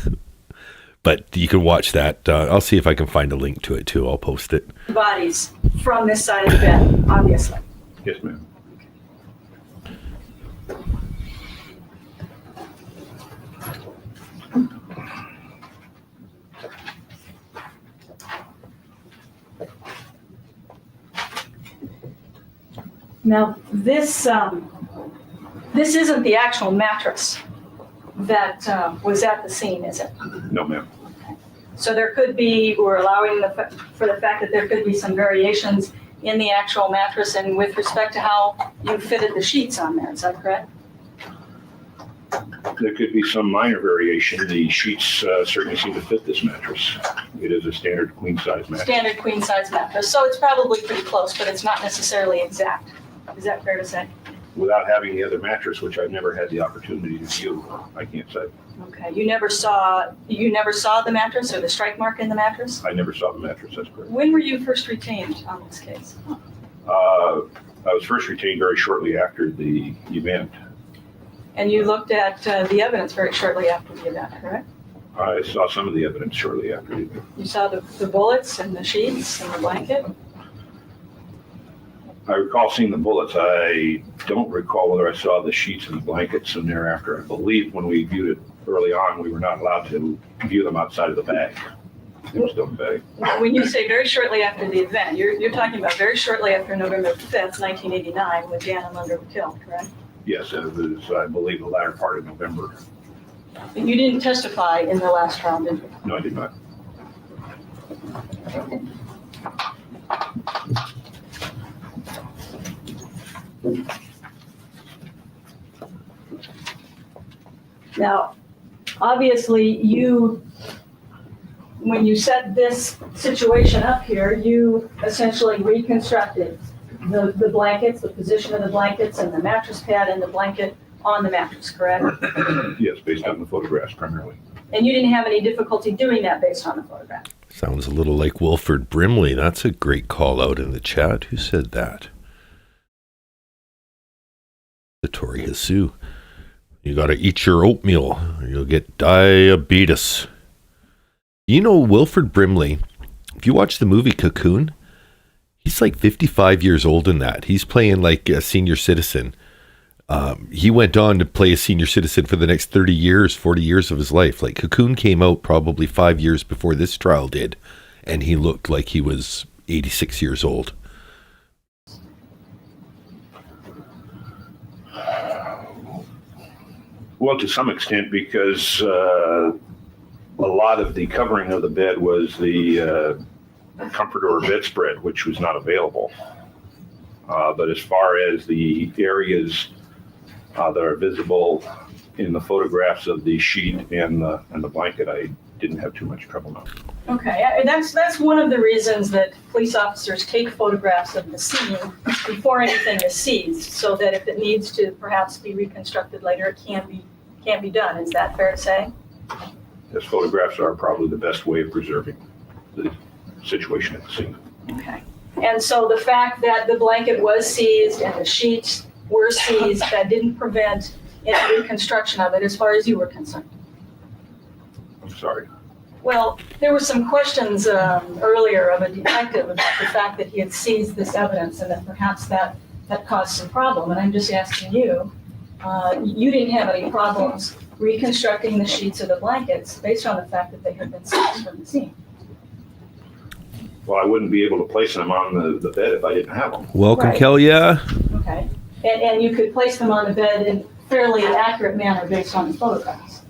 But you can watch that. I'll see if I can find a link to it too. I'll post it. Bodies from this side of the bed, obviously. Yes, ma'am. Now, this isn't the actual mattress that was at the scene, is it? No, ma'am. So there could be, we're allowing for the fact that there could be some variations in the actual mattress and with respect to how you fitted the sheets on there, is that correct? There could be some minor variation. The sheets certainly seem to fit this mattress. It is a standard queen size mattress. Standard queen size mattress. So it's probably pretty close, but it's not necessarily exact. Is that fair to say? Without having the other mattress, which I've never had the opportunity to view, I can't say. Okay. You never saw the mattress or the strike mark in the mattress? I never saw the mattress, that's correct. When were you first retained on this case? I was first retained very shortly after the event. And you looked at the evidence very shortly after the event, correct? I saw some of the evidence shortly after the event. You saw the bullets and the sheets and the blanket? I recall seeing the bullets. I don't recall whether I saw the sheets and the blankets, and thereafter, I believe when we viewed it early on, we were not allowed to view them outside of the bag. It was still in the bag. When you say very shortly after the event, you're talking about very shortly after November 5th, 1989, when Dan and Linda were killed, correct? Yes, it was, I believe, the latter part of November. But you didn't testify in the last trial, did you? No, I did not. Now, obviously, when you set this situation up here, you essentially reconstructed the blankets, the position of the blankets, and the mattress pad and the blanket on the mattress, correct? Yes, based on the photographs primarily. And you didn't have any difficulty doing that based on the photograph? Sounds a little like Wilford Brimley. That's a great call out in the chat. Who said that? The Tori Hasu. You got to eat your oatmeal or you'll get diabetes. You know, Wilford Brimley, if you watch the movie Cocoon, he's like 55 years old in that. He's playing like a senior citizen. He went on to play a senior citizen for the next 30 years, 40 years of his life. Like Cocoon came out probably 5 years before this trial did. and he looked like he was 86 years old. Well, to some extent, because a lot of the covering of the bed was the comforter or bedspread, which was not available. But as far as the areas that are visible in the photographs of the sheet and the blanket, I didn't have too much trouble now. Okay, that's one of the reasons that police officers take photographs of the scene before anything is seized, so that if it needs to perhaps be reconstructed later, it can be done. Is that fair to say? Yes, photographs are probably the best way of preserving the situation at the scene. Okay. And so the fact that the blanket was seized and the sheets were seized, that didn't prevent any reconstruction of it as far as you were concerned? I'm sorry. Well, there were some questions earlier of a detective about the fact that he had seized this evidence and that perhaps that caused some problem. And I'm just asking you, you didn't have any problems reconstructing the sheets or the blankets based on the fact that they had been seized from the scene? Well, I wouldn't be able to place them on the bed if I didn't have them. Welcome, Right. Kelia. Okay. And you could place them on the bed in fairly accurate manner based on the photographs?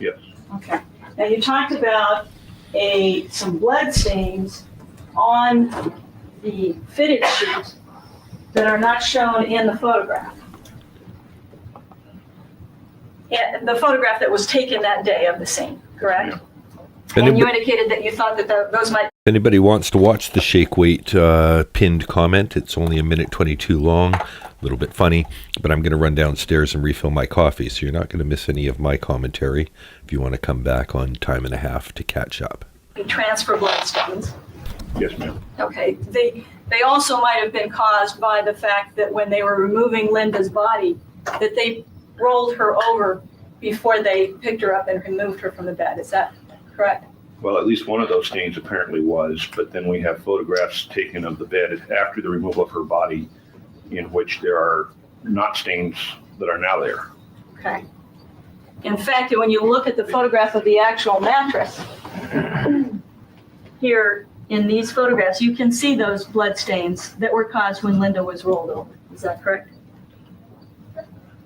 Yes. Okay. Now, you talked about some blood stains on the fitted sheet that are not shown in the photograph. And the photograph that was taken that day of the scene, correct? Yeah. And you indicated that you thought that those might... If anybody wants to watch the shake weight pinned comment, it's only 1:22 long, a little bit funny, but I'm going to run downstairs and refill my coffee, so you're not going to miss any of my commentary if you want to come back on time and a half to catch up. transfer blood stains. Yes, ma'am. Okay, they also might have been caused by the fact that when they were removing Linda's body, that they rolled her over before they picked her up and removed her from the bed. Is that correct? Well, at least one of those stains apparently was, but then we have photographs taken of the bed after the removal of her body in which there are not stains that are now there. Okay. In fact, when you look at the photograph of the actual mattress, here in these photographs, you can see those blood stains that were caused when Linda was rolled over. Is that correct?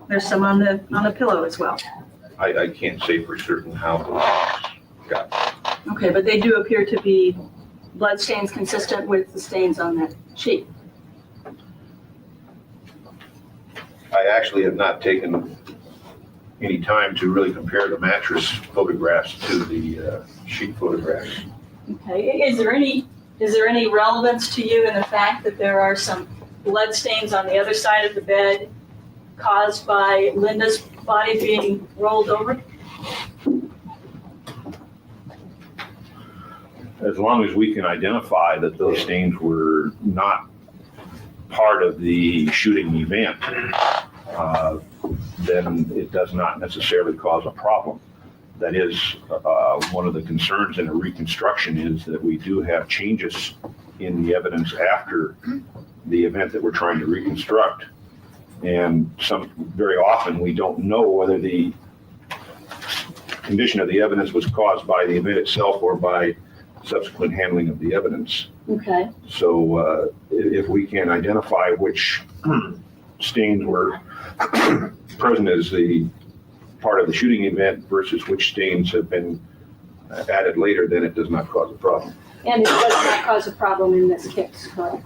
There's some on the pillow as well. I can't say for certain how those got. Okay, but they do appear to be blood stains consistent with the stains on that sheet. I actually have not taken any time to really compare the mattress photographs to the sheet photographs. Okay, is there any relevance to you in the fact that there are some blood stains on the other side of the bed caused by Linda's body being rolled over? As long as we can identify that those stains were not part of the shooting event, then it does not necessarily cause a problem. That is, one of the concerns in a reconstruction is that we do have changes in the evidence after the event that we're trying to reconstruct. And very often we don't know whether the condition of the evidence was caused by the event itself or by subsequent handling of the evidence. Okay. So if we can identify which stains were present as the part of the shooting event versus which stains have been added later, then it does not cause a problem. And it does not cause a problem in this case, correct?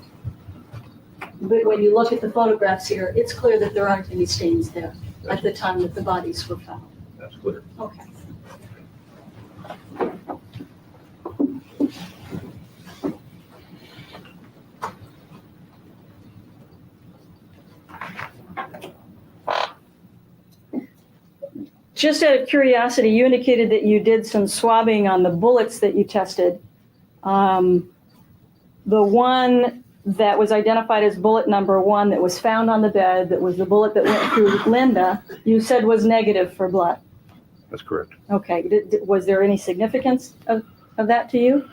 But when you look at the photographs here, it's clear that there aren't any stains there at the time that the bodies were found. That's clear. Okay. Just out of curiosity, you indicated that you did some swabbing on the bullets that you tested. The one that was identified as bullet number 1 that was found on the bed, that was the bullet that went through Linda, you said was negative for blood. That's correct. Okay. Was there any significance of that to you?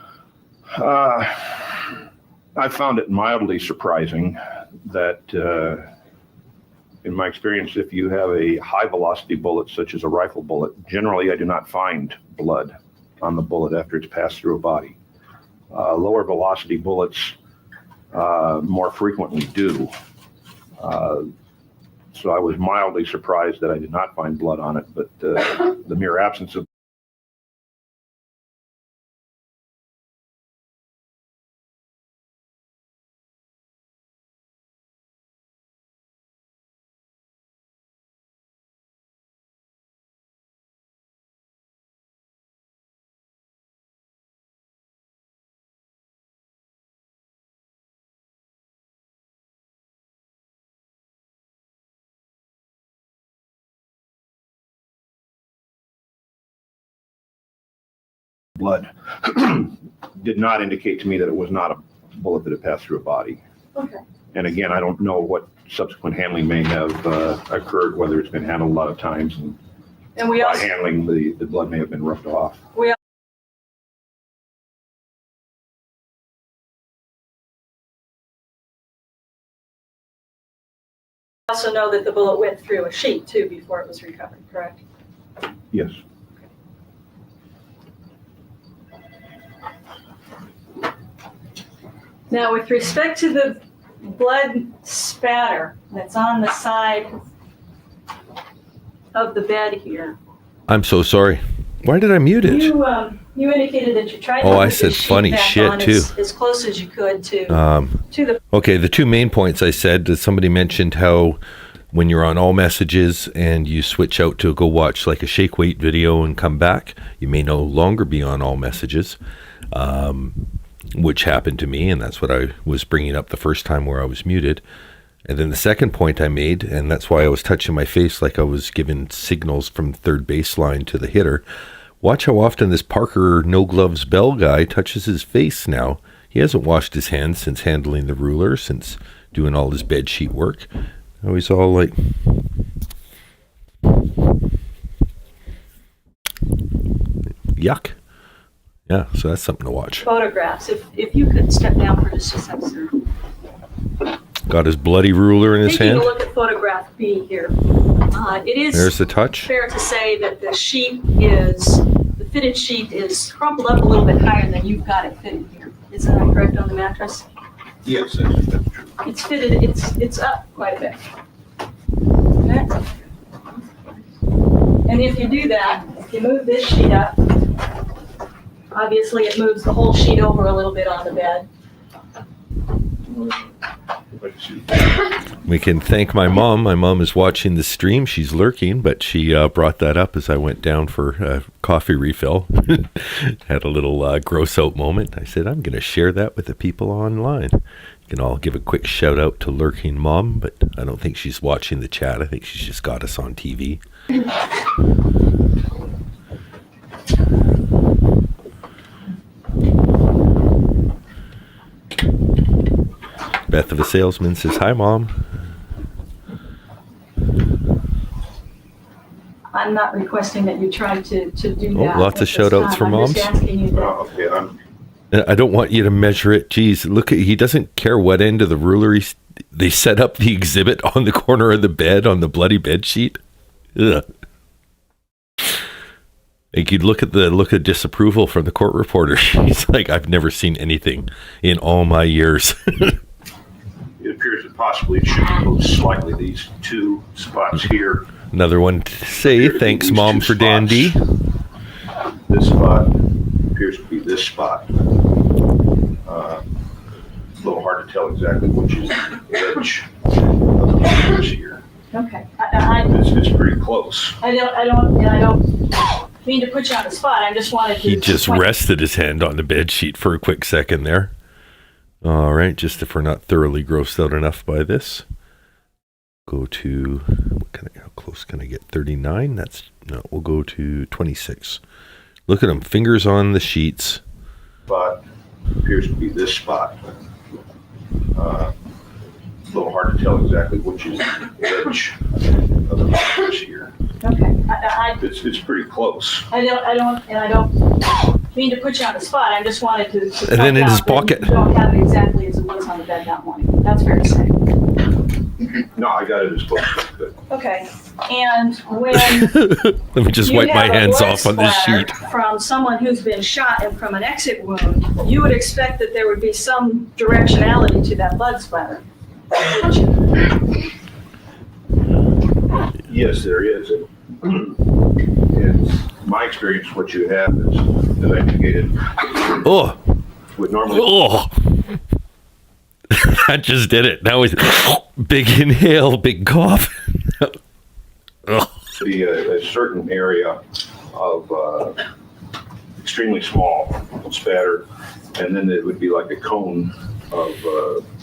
I found it mildly surprising that, in my experience, if you have a high velocity bullet, such as a rifle bullet, generally I do not find blood on the bullet after it's passed through a body. lower velocity bullets more frequently do. So I was mildly surprised that I did not find blood on it, but the mere absence of blood did not indicate to me that it was not a bullet that had passed through a body. Okay. And again, I don't know what subsequent handling may have occurred, whether it's been handled a lot of times, and we by also, handling, the blood may have been roughed off. we also know that the bullet went through a sheet too before it was recovered, correct? Yes. Now, with respect to the blood spatter that's on the side of the bed here, I'm so sorry. Why did I mute it? you indicated that you tried to Oh, I put the said sheet funny back shit, on too. as close as you could to the. Okay, the two main points I said, that somebody mentioned how when you're on all messages and you switch out to go watch like a shake weight video and come back, you may no longer be on all messages, which happened to me, and that's what I was bringing up the first time where I was muted. And then the second point I made, and that's why I was touching my face like I was giving signals from third baseline to the hitter. Watch how often this Parker No Gloves Bell guy touches his face now. He hasn't washed his hands since handling the ruler, since doing all his bed sheet work. Now he's all like... Yuck. Yeah, so that's something to watch. Photographs. If you could step down for just a second, sir. Got his bloody ruler in his Taking hand. a look at photograph B here. It is There's the touch. fair to say that the fitted sheet is crumpled up a little bit higher than you've got it fitted here. Isn't that correct on the mattress? Yes, that's true. It's fitted, it's up quite a bit. Okay. And if you do that, if you move this sheet up, obviously it moves the whole sheet over a little bit on the bed. We can thank my mom. My mom is watching the stream. She's lurking, but she brought that up as I went down for a coffee refill. Had a little gross out moment. I said, I'm going to share that with the people online. You can all give a quick shout out to lurking mom, but I don't think she's watching the chat. I think she's just got us on TV. Beth of a Salesman says, hi, Mom. I'm not requesting that you try to do that. Lots of shout outs for moms. I'm just asking you that. I don't want you to measure it. Geez, look, he doesn't care what end of the ruler they set up the exhibit on the corner of the bed on the bloody bed sheet. Ugh. Like you'd look at the look of disapproval from the court reporter. He's like, I've never seen anything in all my years. It appears that possibly it should be moved slightly. These two spots here. Another one to say, thanks, Mom, for dandy. This spot appears to be this spot. A little hard to tell exactly which is the edge of the mattress here. Okay. It's pretty close. I don't mean to put you on the spot. I just wanted to. He just rested his hand on the bed sheet for a quick second there. All right, just if we're not thoroughly grossed out enough by this, go to, how close can I get? 39? We'll go to 26. Look at him, fingers on the sheets. Spot appears to be this spot. A little hard to tell exactly which is the edge of the mattress here. Okay. It's pretty close. I don't mean to put you on the spot. I just wanted to And then in his pocket. You don't have it exactly as it was on the bed that morning. That's fair to say. No, I got it as close as I could. Okay, and when Let me just you wipe my have a hands blood off on this splatter sheet. from someone who's been shot and from an exit wound, you would expect that there would be some directionality to that blood splatter. Yes, there is. In my experience, what you have is, as I indicated, Oh, would normally oh. That just did it. That was big inhale, big cough. Ugh. be a certain area of extremely small spatter, and then it would be like a cone of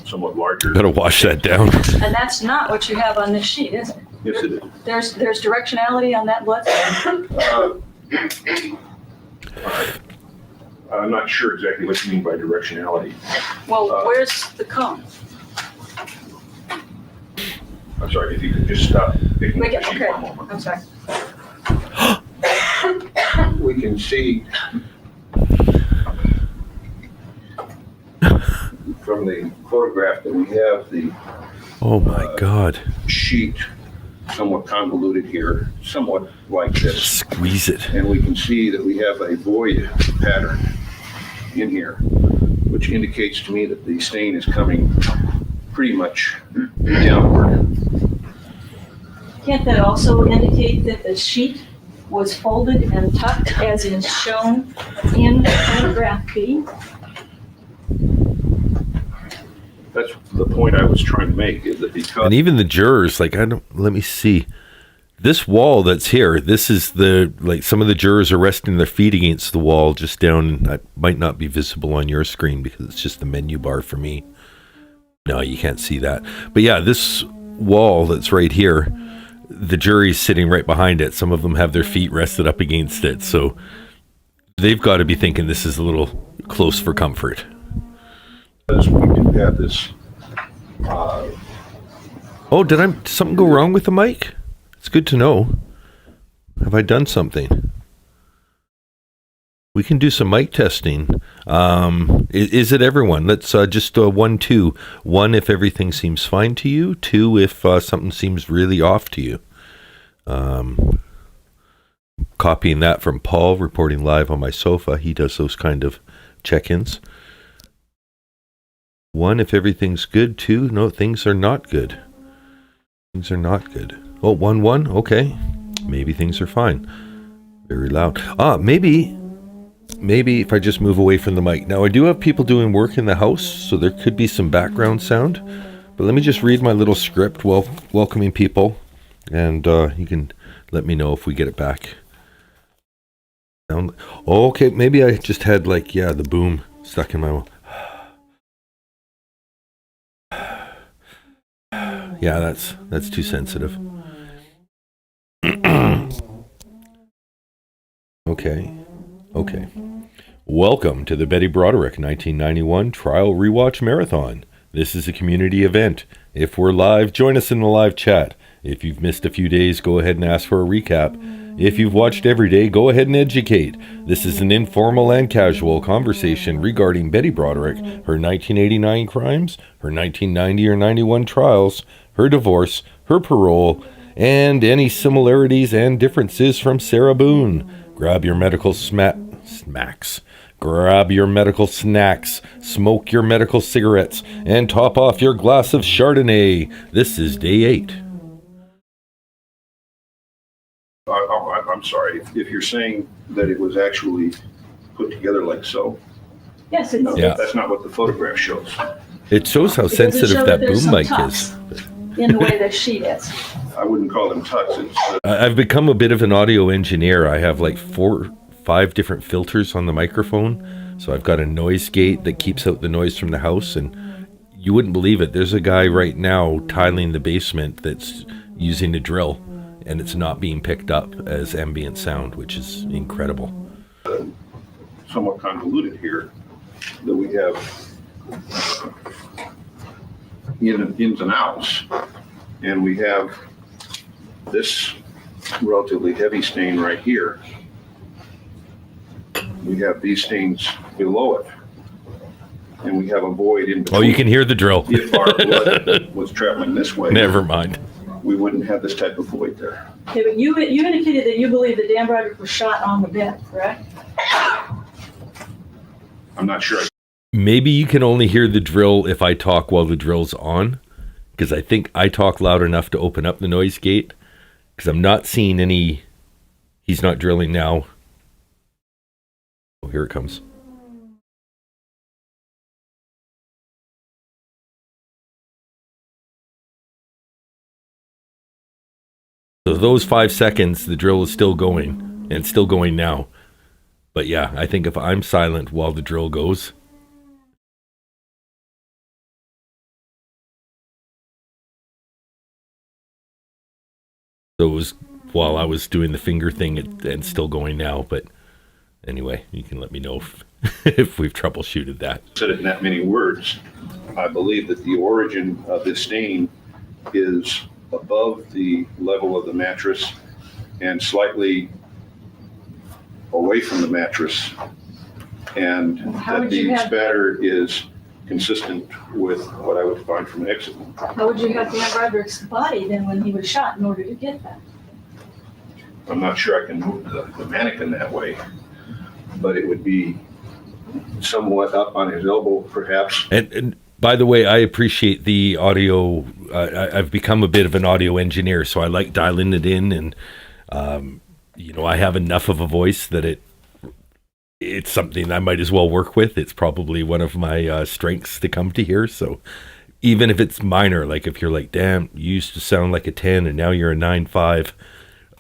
somewhat larger. Gotta wash that down. And that's not what you have on this sheet, is it? Yes, it is. There's directionality on that blood splatter? I'm not sure exactly what you mean by directionality. Well, where's the cone? I'm sorry, if you could just stop picking up the sheet Okay, for a moment. I'm sorry. We can see from the photograph that we have the Oh my God. sheet somewhat convoluted here, somewhat like this. Squeeze it. And we can see that we have a void pattern in here, which indicates to me that the stain is coming pretty much downward. Can't that also indicate that the sheet was folded and tucked as is shown in photograph B? That's the point I was trying to make, is that because And even the jurors, like, let me see. This wall that's here, this is some of the jurors are resting their feet against the wall just down. That might not be visible on your screen because it's just the menu bar for me. No, you can't see that. But yeah, this wall that's right here, the jury's sitting right behind it. Some of them have their feet rested up against it. So they've got to be thinking this is a little close for comfort. we do have this, Oh, did something go wrong with the mic? It's good to know. Have I done something? We can do some mic testing. Is it everyone? Let's just 1, 2. 1 if everything seems fine to you. 2 if something seems really off to you. Copying that from Paul, reporting live on my sofa. He does those kind of check-ins. 1 if everything's good. 2, no, things are not good. Things are not good. Oh, 1, 1, okay. Maybe things are fine. Very loud. Maybe if I just move away from the mic. Now, I do have people doing work in the house, so there could be some background sound. But let me just read my little script welcoming people, and you can let me know if we get it back. Okay, maybe I just had the boom stuck in my mouth. Yeah, that's too sensitive. Okay. Welcome to the Betty Broderick 1991 Trial Rewatch Marathon. This is a community event. If we're live, join us in the live chat. If you've missed a few days, go ahead and ask for a recap. If you've watched every day, go ahead and educate. This is an informal and casual conversation regarding Betty Broderick, her 1989 crimes, her 1990 or 91 trials, her divorce, her parole, and any similarities and differences from Sarah Boone. Grab your medical smacks. Grab your medical snacks, smoke your medical cigarettes, and top off your glass of Chardonnay. This is day 8. I'm sorry, if you're saying that it was actually put together like so. Yes, it's. Yeah. That's not what the photograph shows. It shows how Because it sensitive showed that there's boom some mic tucks is. in the way the sheet is. I wouldn't call them tucks. It's, I've become a bit of an audio engineer. I have 4-5 different filters on the microphone. So I've got a noise gate that keeps out the noise from the house. And you wouldn't believe it. There's a guy right now tiling the basement that's using a drill. And it's not being picked up as ambient sound, which is incredible. somewhat convoluted here, that we have ins and outs, and we have this relatively heavy stain right here. We have these stains below it, and we have a void in between. Oh, you can hear the drill. If our blood was traveling this way, Never mind. we wouldn't have this type of void there. Okay, but you indicated that you believe that Dan Broderick was shot on the bed, correct? I'm not sure. Maybe you can only hear the drill if I talk while the drill's on, because I think I talk loud enough to open up the noise gate, because I'm not seeing any. He's not drilling now. Oh, here it comes. So those 5 seconds, the drill is still going, and it's still going now. But yeah, I think if I'm silent while the drill goes. So it was while I was doing the finger thing, and still going now. But anyway, you can let me know if we've troubleshooted that. Said it in that many words. I believe that the origin of this stain is above the level of the mattress and slightly away from the mattress, and that the spatter is consistent with what I would find from an exit. How would you have Dan Broderick's body then when he was shot in order to get that? I'm not sure I can move the mannequin that way, but it would be somewhat up on his elbow, perhaps. And by the way, I appreciate the audio. I've become a bit of an audio engineer, so I like dialing it in, and I have enough of a voice that it's something I might as well work with. It's probably one of my strengths to come to here. So even if it's minor, like if you're like, damn, you used to sound like a 10 and now you're a 9.5,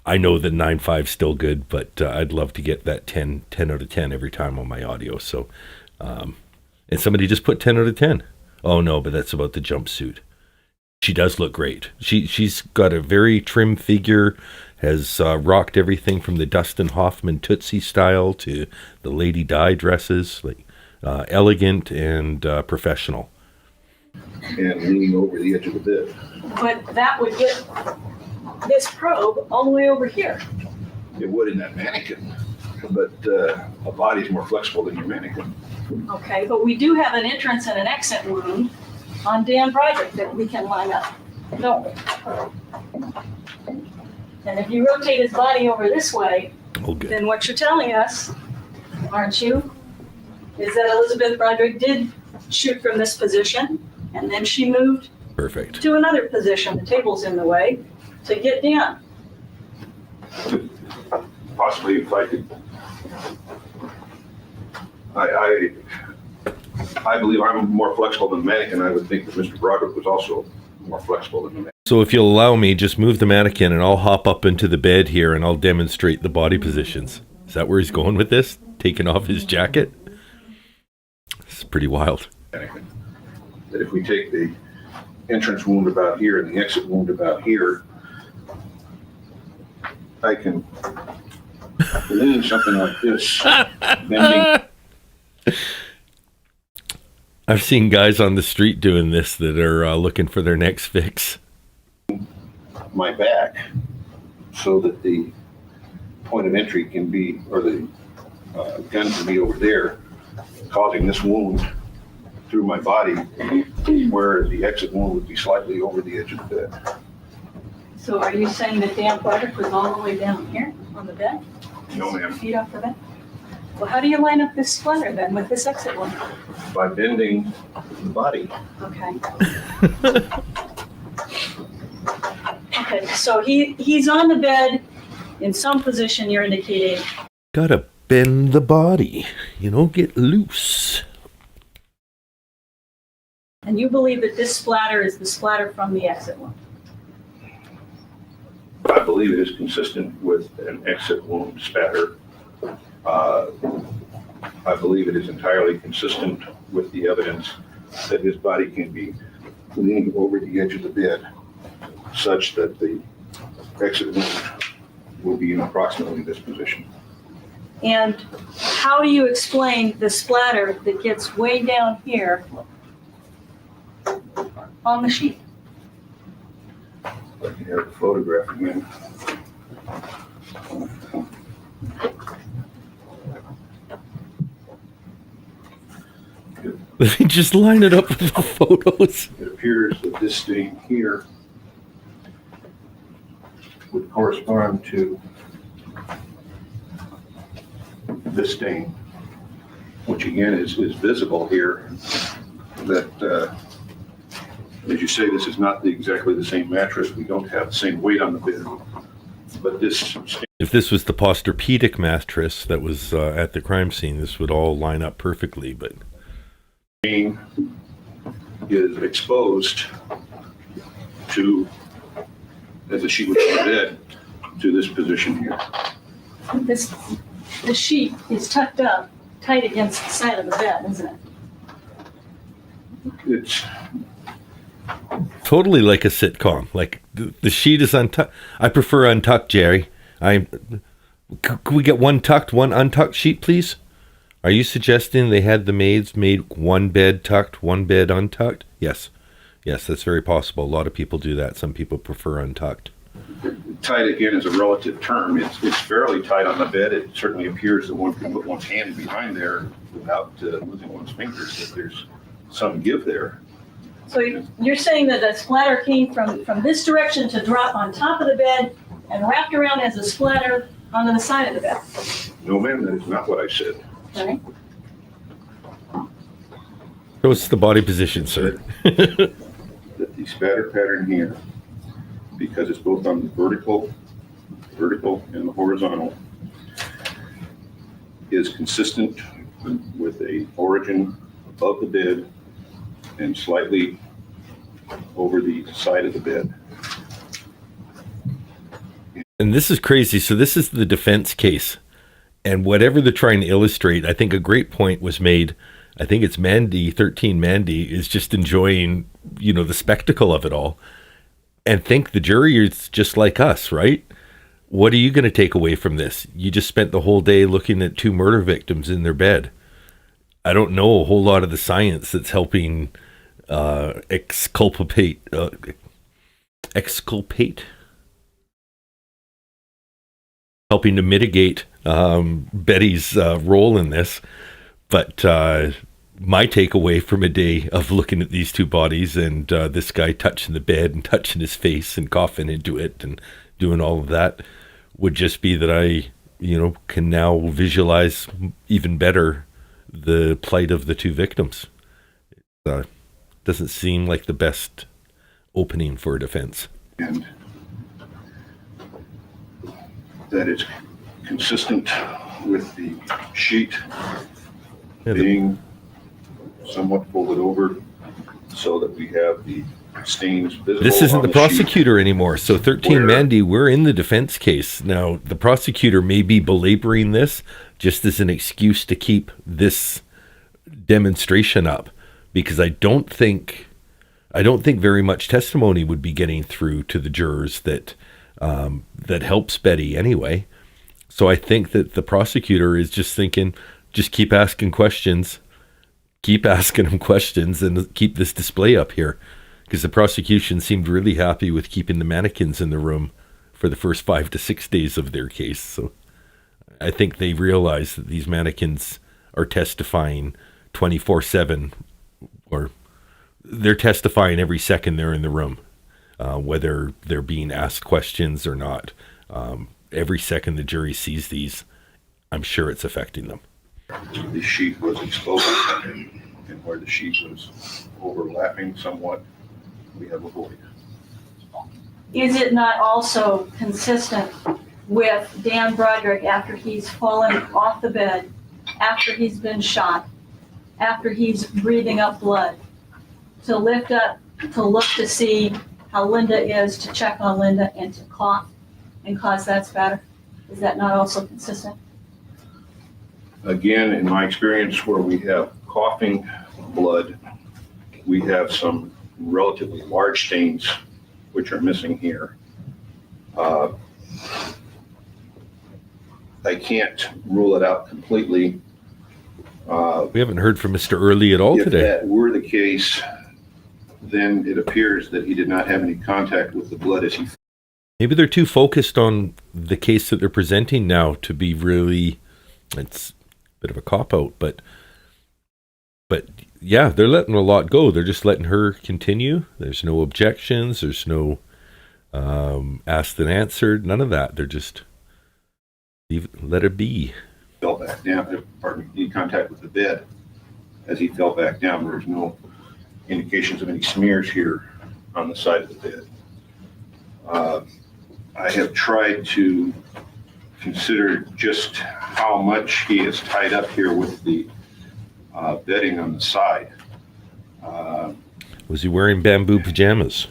I know that 9.5 is still good, but I'd love to get that 10 out of 10 every time on my audio. So, and somebody just put 10 out of 10. Oh no, but that's about the jumpsuit. She does look great. She's got a very trim figure, has rocked everything from the Dustin Hoffman Tootsie style to the Lady Di dresses, like elegant and professional. And leaning over the edge of the bed. But that would get this probe all the way over here. It would in that mannequin, but a body's more flexible than your mannequin. Okay, but we do have an entrance and an exit wound on Dan Broderick that we can line up, don't we? And if you rotate his body over this way, then what you're telling us, aren't you, is that Elizabeth Broderick did shoot from this position, and then she moved to another position, the table's in the way, to get down. Possibly if I could. I believe I'm more flexible than the mannequin. I would think that Mr. Broderick was also more flexible than the mannequin. So if you'll allow me, just move the mannequin and I'll hop up into the bed here and I'll demonstrate the body positions. Is that where he's going with this? Taking off his jacket? This is pretty wild. That if we take the entrance wound about here and the exit wound about here, I can lean something like this, bending. I've seen guys on the street doing this that are looking for their next fix. My back so that the point of entry can be, or the gun can be over there, causing this wound through my body, where the exit wound would be slightly over the edge of the bed. So are you saying that Dan Broderick was all the way down here on the bed? No, ma'am. Feet off the bed? Well, how do you line up this splitter then with this exit one? By bending the body. Okay. Okay, so he's on the bed in some position you're indicating. Gotta bend the body, get loose. And you believe that this splatter is the splatter from the exit one? I believe it is consistent with an exit wound spatter. I believe it is entirely consistent with the evidence that his body can be leaning over the edge of the bed such that the exit wound will be in approximately this position. And how do you explain the splatter that gets way down here on the sheet? I can have the photograph again. Let me just line it up with the photos. It appears that this stain here would correspond to this stain, which again is visible here, that, as you say, this is not exactly the same mattress. We don't have the same weight on the bed, but this stain. If this was the Posturpedic mattress that was at the crime scene, this would all line up perfectly, but Is exposed to, as a sheet would be bed, to this position here. The sheet is tucked up tight against the side of the bed, isn't it? It's totally like a sitcom. Like the sheet is untucked. I prefer untucked, Jerry. Can we get one tucked, one untucked sheet, please? Are you suggesting they had the maids made one bed tucked, one bed untucked? Yes. Yes, that's very possible. A lot of people do that. Some people prefer untucked. tight, again, is a relative term. It's fairly tight on the bed. It certainly appears that one can put one's hand behind there without losing one's fingers, that there's some give there. So you're saying that the splatter came from this direction to drop on top of the bed and wrapped around as a splatter onto the side of the bed? No, ma'am, that is not what I said. Okay. So it's the body position, sir. That the spatter pattern here, because it's both on the vertical and the horizontal, is consistent with a origin above the bed and slightly over the side of the bed. And this is crazy. So this is the defense case. And whatever they're trying to illustrate, I think a great point was made. I think it's Mandy, 13 Mandy, is just enjoying, the spectacle of it all. And think the jury is just like us, right? What are you going to take away from this? You just spent the whole day looking at two murder victims in their bed. I don't know a whole lot of the science that's helping exculpate, helping to mitigate Betty's role in this. But my takeaway from a day of looking at these two bodies and this guy touching the bed and touching his face and coughing into it and doing all of that would just be that I, can now visualize even better the plight of the two victims. It doesn't seem like the best opening for a defense. And that is consistent with the sheet being somewhat folded over so that we have the stains visible. This isn't the prosecutor sheet anymore. So 13 Mandy, we're in the defense case. Now, the prosecutor may be belaboring this just as an excuse to keep this demonstration up, because I don't think very much testimony would be getting through to the jurors that helps Betty anyway. So I think that the prosecutor is just thinking, just keep asking questions, and keep this display up here. Because the prosecution seemed really happy with keeping the mannequins in the room for the first 5 to 6 days of their case. So I think they realize that these mannequins are testifying 24/7, or they're testifying every second they're in the room, whether they're being asked questions or not. Every second the jury sees these, I'm sure it's affecting them. The sheet was exposed, and where the sheet was overlapping somewhat, we have a void. Is it not also consistent with Dan Broderick after he's fallen off the bed, after he's been shot, after he's breathing up blood, to lift up, to look to see how Linda is, to check on Linda, and to cough and cause that spatter? Is that not also consistent? Again, in my experience, where we have coughing blood, we have some relatively large stains which are missing here. I can't rule it out completely. We haven't heard from Mr. Early at all today. If that were the case, then it appears that he did not have any contact with the blood as he. Maybe they're too focused on the case that they're presenting now to be really, it's a bit of a cop-out, but yeah, they're letting a lot go. They're just letting her continue. There's no objections. There's no Asked and answered, none of that. They're just let it be. Fell back down, pardon me, in contact with the bed. As he fell back down, there's no indications of any smears here on the side of the bed. I have tried to consider just how much he is tied up here with the bedding on the side. Was he wearing bamboo pajamas?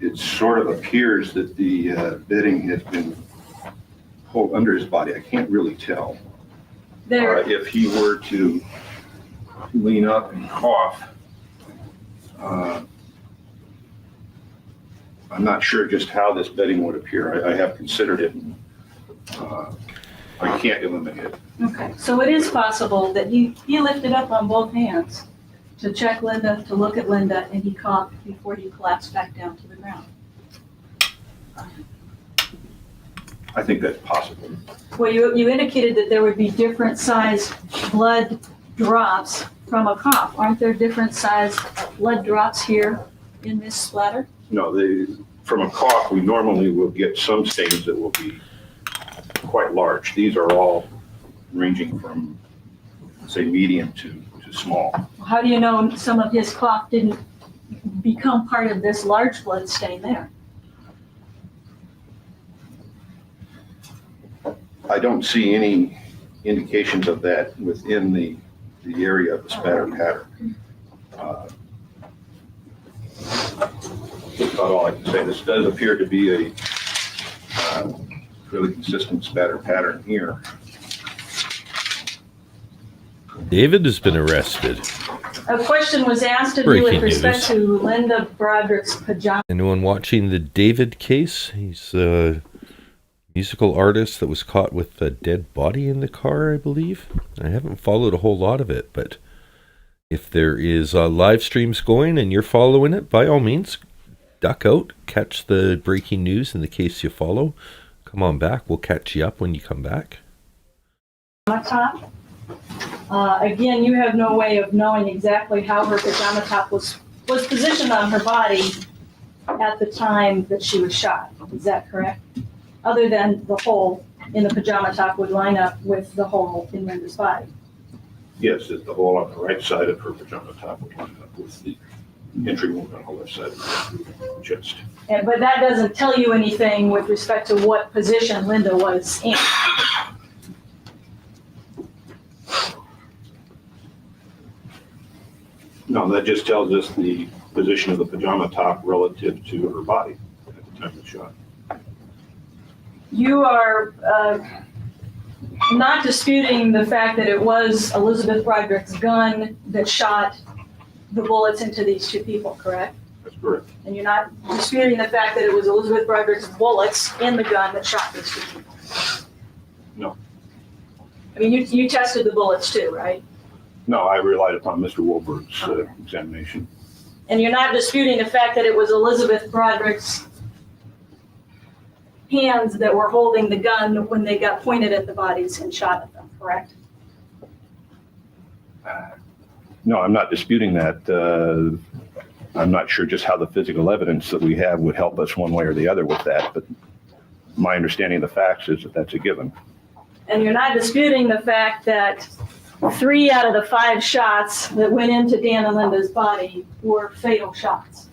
It sort of appears that the bedding has been pulled under his body. I can't really tell. If he were to lean up and cough, I'm not sure just how this bedding would appear. I have considered it. And, I can't eliminate it. Okay, so it is possible that he lifted up on both hands to check Linda, to look at Linda, and he coughed before he collapsed back down to the ground. I think that's possible. Well, you indicated that there would be different size blood drops from a cough. Aren't there different size blood drops here in this splatter? No, from a cough, we normally will get some stains that will be quite large. These are all ranging from, say, medium to small. How do you know some of his cough didn't become part of this large blood stain there? I don't see any indications of that within the area of the spatter pattern. That's about all I can say. This does appear to be a really consistent spatter pattern here. David has been arrested. A question was asked of you Breaking with respect news. to Linda Broderick's pajama. Anyone watching the David case? He's a musical artist that was caught with a dead body in the car, I believe. I haven't followed a whole lot of it, but if there is live streams going and you're following it, by all means, duck out, catch the breaking news in the case you follow. Come on back. We'll catch you up when you come back. Top. Again, you have no way of knowing exactly how her pajama top was positioned on her body at the time that she was shot. Is that correct? Other than the hole in the pajama top would line up with the hole in Linda's body. Yes, the hole on the right side of her pajama top would line up with the entry wound on the left side of the chest. But that doesn't tell you anything with respect to what position Linda was in. No, that just tells us the position of the pajama top relative to her body at the time of the shot. You are not disputing the fact that it was Elizabeth Broderick's gun that shot the bullets into these two people, correct? That's correct. And you're not disputing the fact that it was Elizabeth Broderick's bullets in the gun that shot these two people? No. I mean, you tested the bullets too, right? No, I relied upon Mr. Wolberg's examination. And you're not disputing the fact that it was Elizabeth Broderick's hands that were holding the gun when they got pointed at the bodies and shot at them, correct? No, I'm not disputing that. I'm not sure just how the physical evidence that we have would help us one way or the other with that, but my understanding of the facts is that that's a given. And you're not disputing the fact that 3 out of the 5 shots that went into Dan and Linda's body were fatal shots.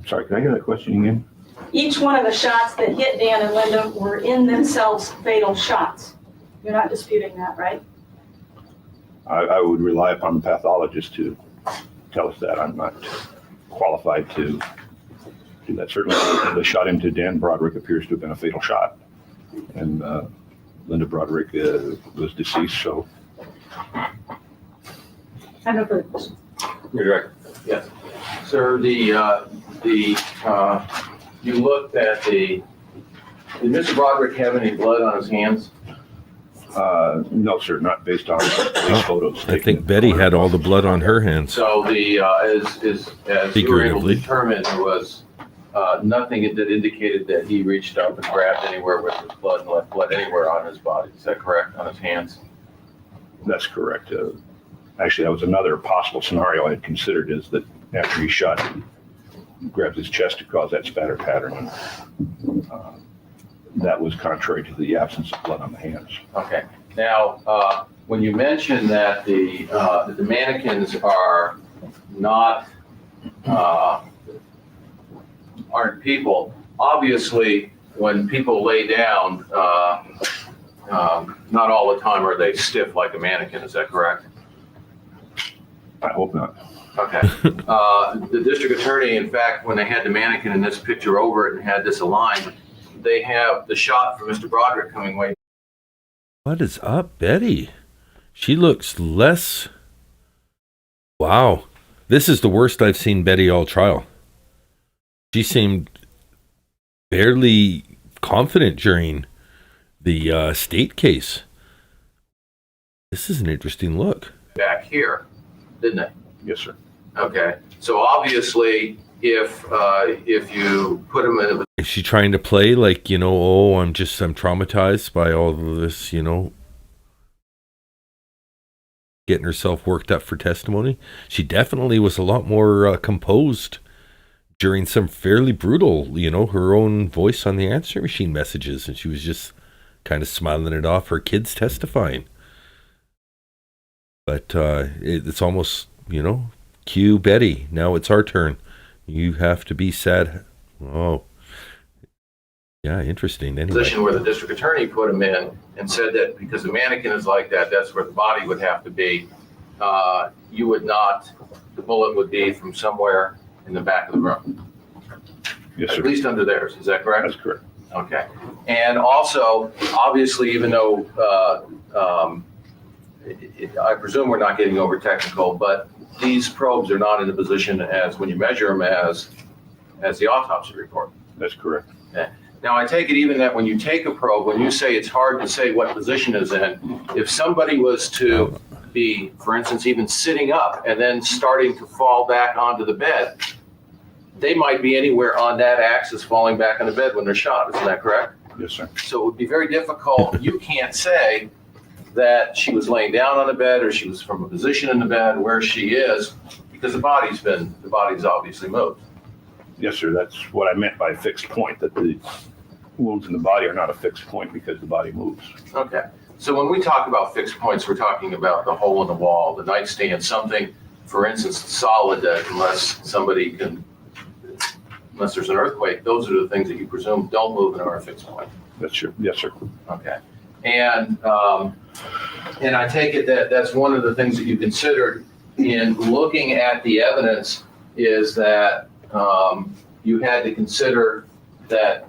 Sorry, can I get that question again? Each one of the shots that hit Dan and Linda were in themselves fatal shots. You're not disputing that, right? I would rely upon the pathologist to tell us that. I'm not qualified to do that. Certainly, the shot into Dan Broderick appears to have been a fatal shot. And Linda Broderick was deceased, so. I have no further questions. Your Director. Yes. Sir, you looked at did Mr. Broderick have any blood on his hands? No, sir, not based on these photos. I think Betty had all the blood on her hands. So as you were able to determine, there was nothing that indicated that he reached up and grabbed anywhere with his blood and left blood anywhere on his body. Is that correct? On his hands? That's correct. Actually, that was another possible scenario I had considered, is that after he shot, he grabbed his chest to cause that spatter pattern. That was contrary to the absence of blood on the hands. Okay. Now, when you mention that the mannequins are not aren't people, obviously, when people lay down, not all the time are they stiff like a mannequin. Is that correct? I hope not. Okay. The district attorney, in fact, when they had the mannequin in this picture over it and had this aligned, they have the shot from Mr. Broderick coming way. What is up, Betty? She looks less. Wow. This is the worst I've seen Betty all trial. She seemed barely confident during the state case. This is an interesting look. Back here, didn't it? Yes, sir. Okay. So obviously, if you put him in a Is she trying to play like, you know, oh, I'm traumatized by all of this, you know, getting herself worked up for testimony? She definitely was a lot more composed during some fairly brutal, you know, her own voice on the answer machine messages, and she was just kind of smiling it off, her kids testifying. But it's almost, you know, cue Betty. Now it's our turn. You have to be sad. Oh, yeah, interesting. Anyway. Position where the district attorney put him in and said that because the mannequin is like that, that's where the body would have to be. You would not, the bullet would be from somewhere in the back of the room. Yes, sir. At least under theirs. Is that correct? That's correct. Okay. And also, obviously, even though I presume we're not getting over technical, but these probes are not in the position as when you measure them as the autopsy report. That's correct. Okay. Now, I take it even that when you take a probe, when you say it's hard to say what position is in, if somebody was to be, for instance, even sitting up and then starting to fall back onto the bed, they might be anywhere on that axis falling back on the bed when they're shot. Isn't that correct? Yes, sir. So it would be very difficult. You can't say that she was laying down on the bed or she was from a position in the bed where she is, because the body's obviously moved. Yes, sir. That's what I meant by fixed point, that the wounds in the body are not a fixed point because the body moves. Okay. So when we talk about fixed points, we're talking about the hole in the wall, the nightstand, something, for instance, solid that unless there's an earthquake, those are the things that you presume don't move and are a fixed point. That's true. Yes, sir. Okay. And I take it that that's one of the things that you considered in looking at the evidence is that you had to consider that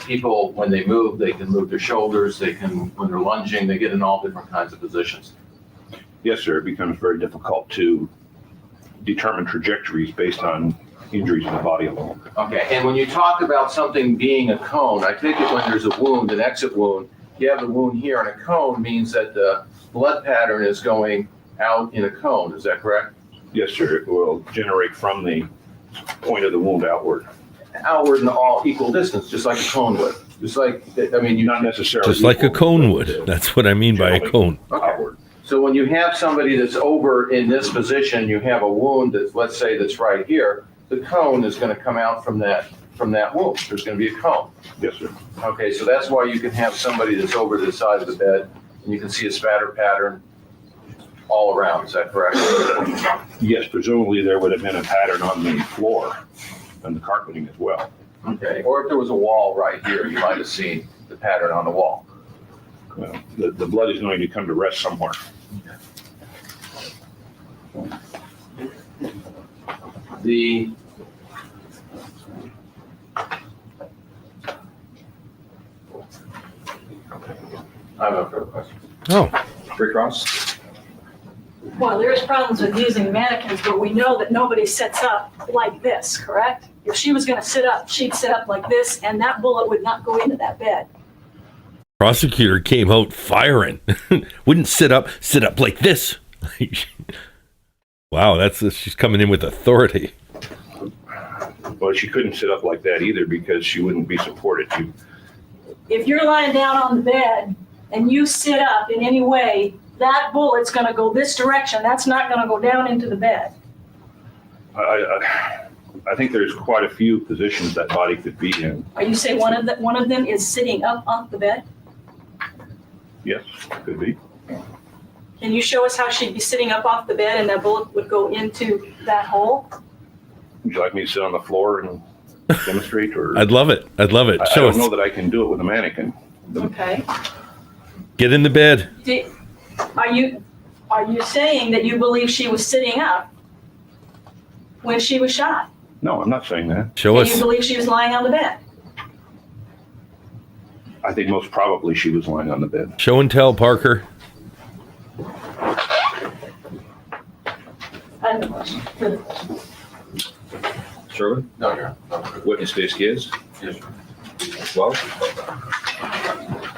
people, when they move, they can move their shoulders, when they're lunging, they get in all different kinds of positions. Yes, sir. It becomes very difficult to determine trajectories based on injuries in the body alone. Okay. And when you talk about something being a cone, I take it when there's a wound, an exit wound, you have the wound here, and a cone means that the blood pattern is going out in a cone. Is that correct? Yes, sir. It will generate from the point of the wound outward. Outward in all equal distance, just like a cone would. Just like, I mean, Not necessarily. Just like a equal, cone but, would. That's what I mean by a cone. okay. So when you have somebody that's over in this position, you have a wound that's, let's say, that's right here, the cone is going to come out from that wound. There's going to be a cone. Yes, sir. Okay, so that's why you can have somebody that's over to the side of the bed, and you can see a spatter pattern all around. Is that correct? Yes, presumably there would have been a pattern on the floor and the carpeting as well. Okay, or if there was a wall right here, you might have seen the pattern on the wall. Well, the blood is going to come to rest somewhere. I have no further questions. Oh, Rick Ross? Well, there's problems with using mannequins, but we know that nobody sits up like this, correct? If she was going to sit up, she'd sit up like this, and that bullet would not go into that bed. prosecutor came out firing. Wouldn't sit up like this. Wow, she's coming in with authority. Well, she couldn't sit up like that either because she wouldn't be supported. If you're lying down on the bed and you sit up in any way, that bullet's gonna go this direction. That's not gonna go down into the bed. I think there's quite a few positions that body could be in. Are you saying one of them is sitting up off the bed? Yes, could be. Can you show us how she'd be sitting up off the bed and that bullet would go into that hole? Would you like me to sit on the floor and demonstrate, or? I'd love it. I'd love it. I Show don't us. know that I can do it with a mannequin. Okay. Get in the bed. Are you saying that you believe she was sitting up when she was shot? No, I'm not saying that. Show And you us. believe she was lying on the bed? I think most probably she was lying on the bed. Show and tell, Parker. I have a question. Further question. Sherman? No, Your Honor. Witness space kids? Yes, sir. Well,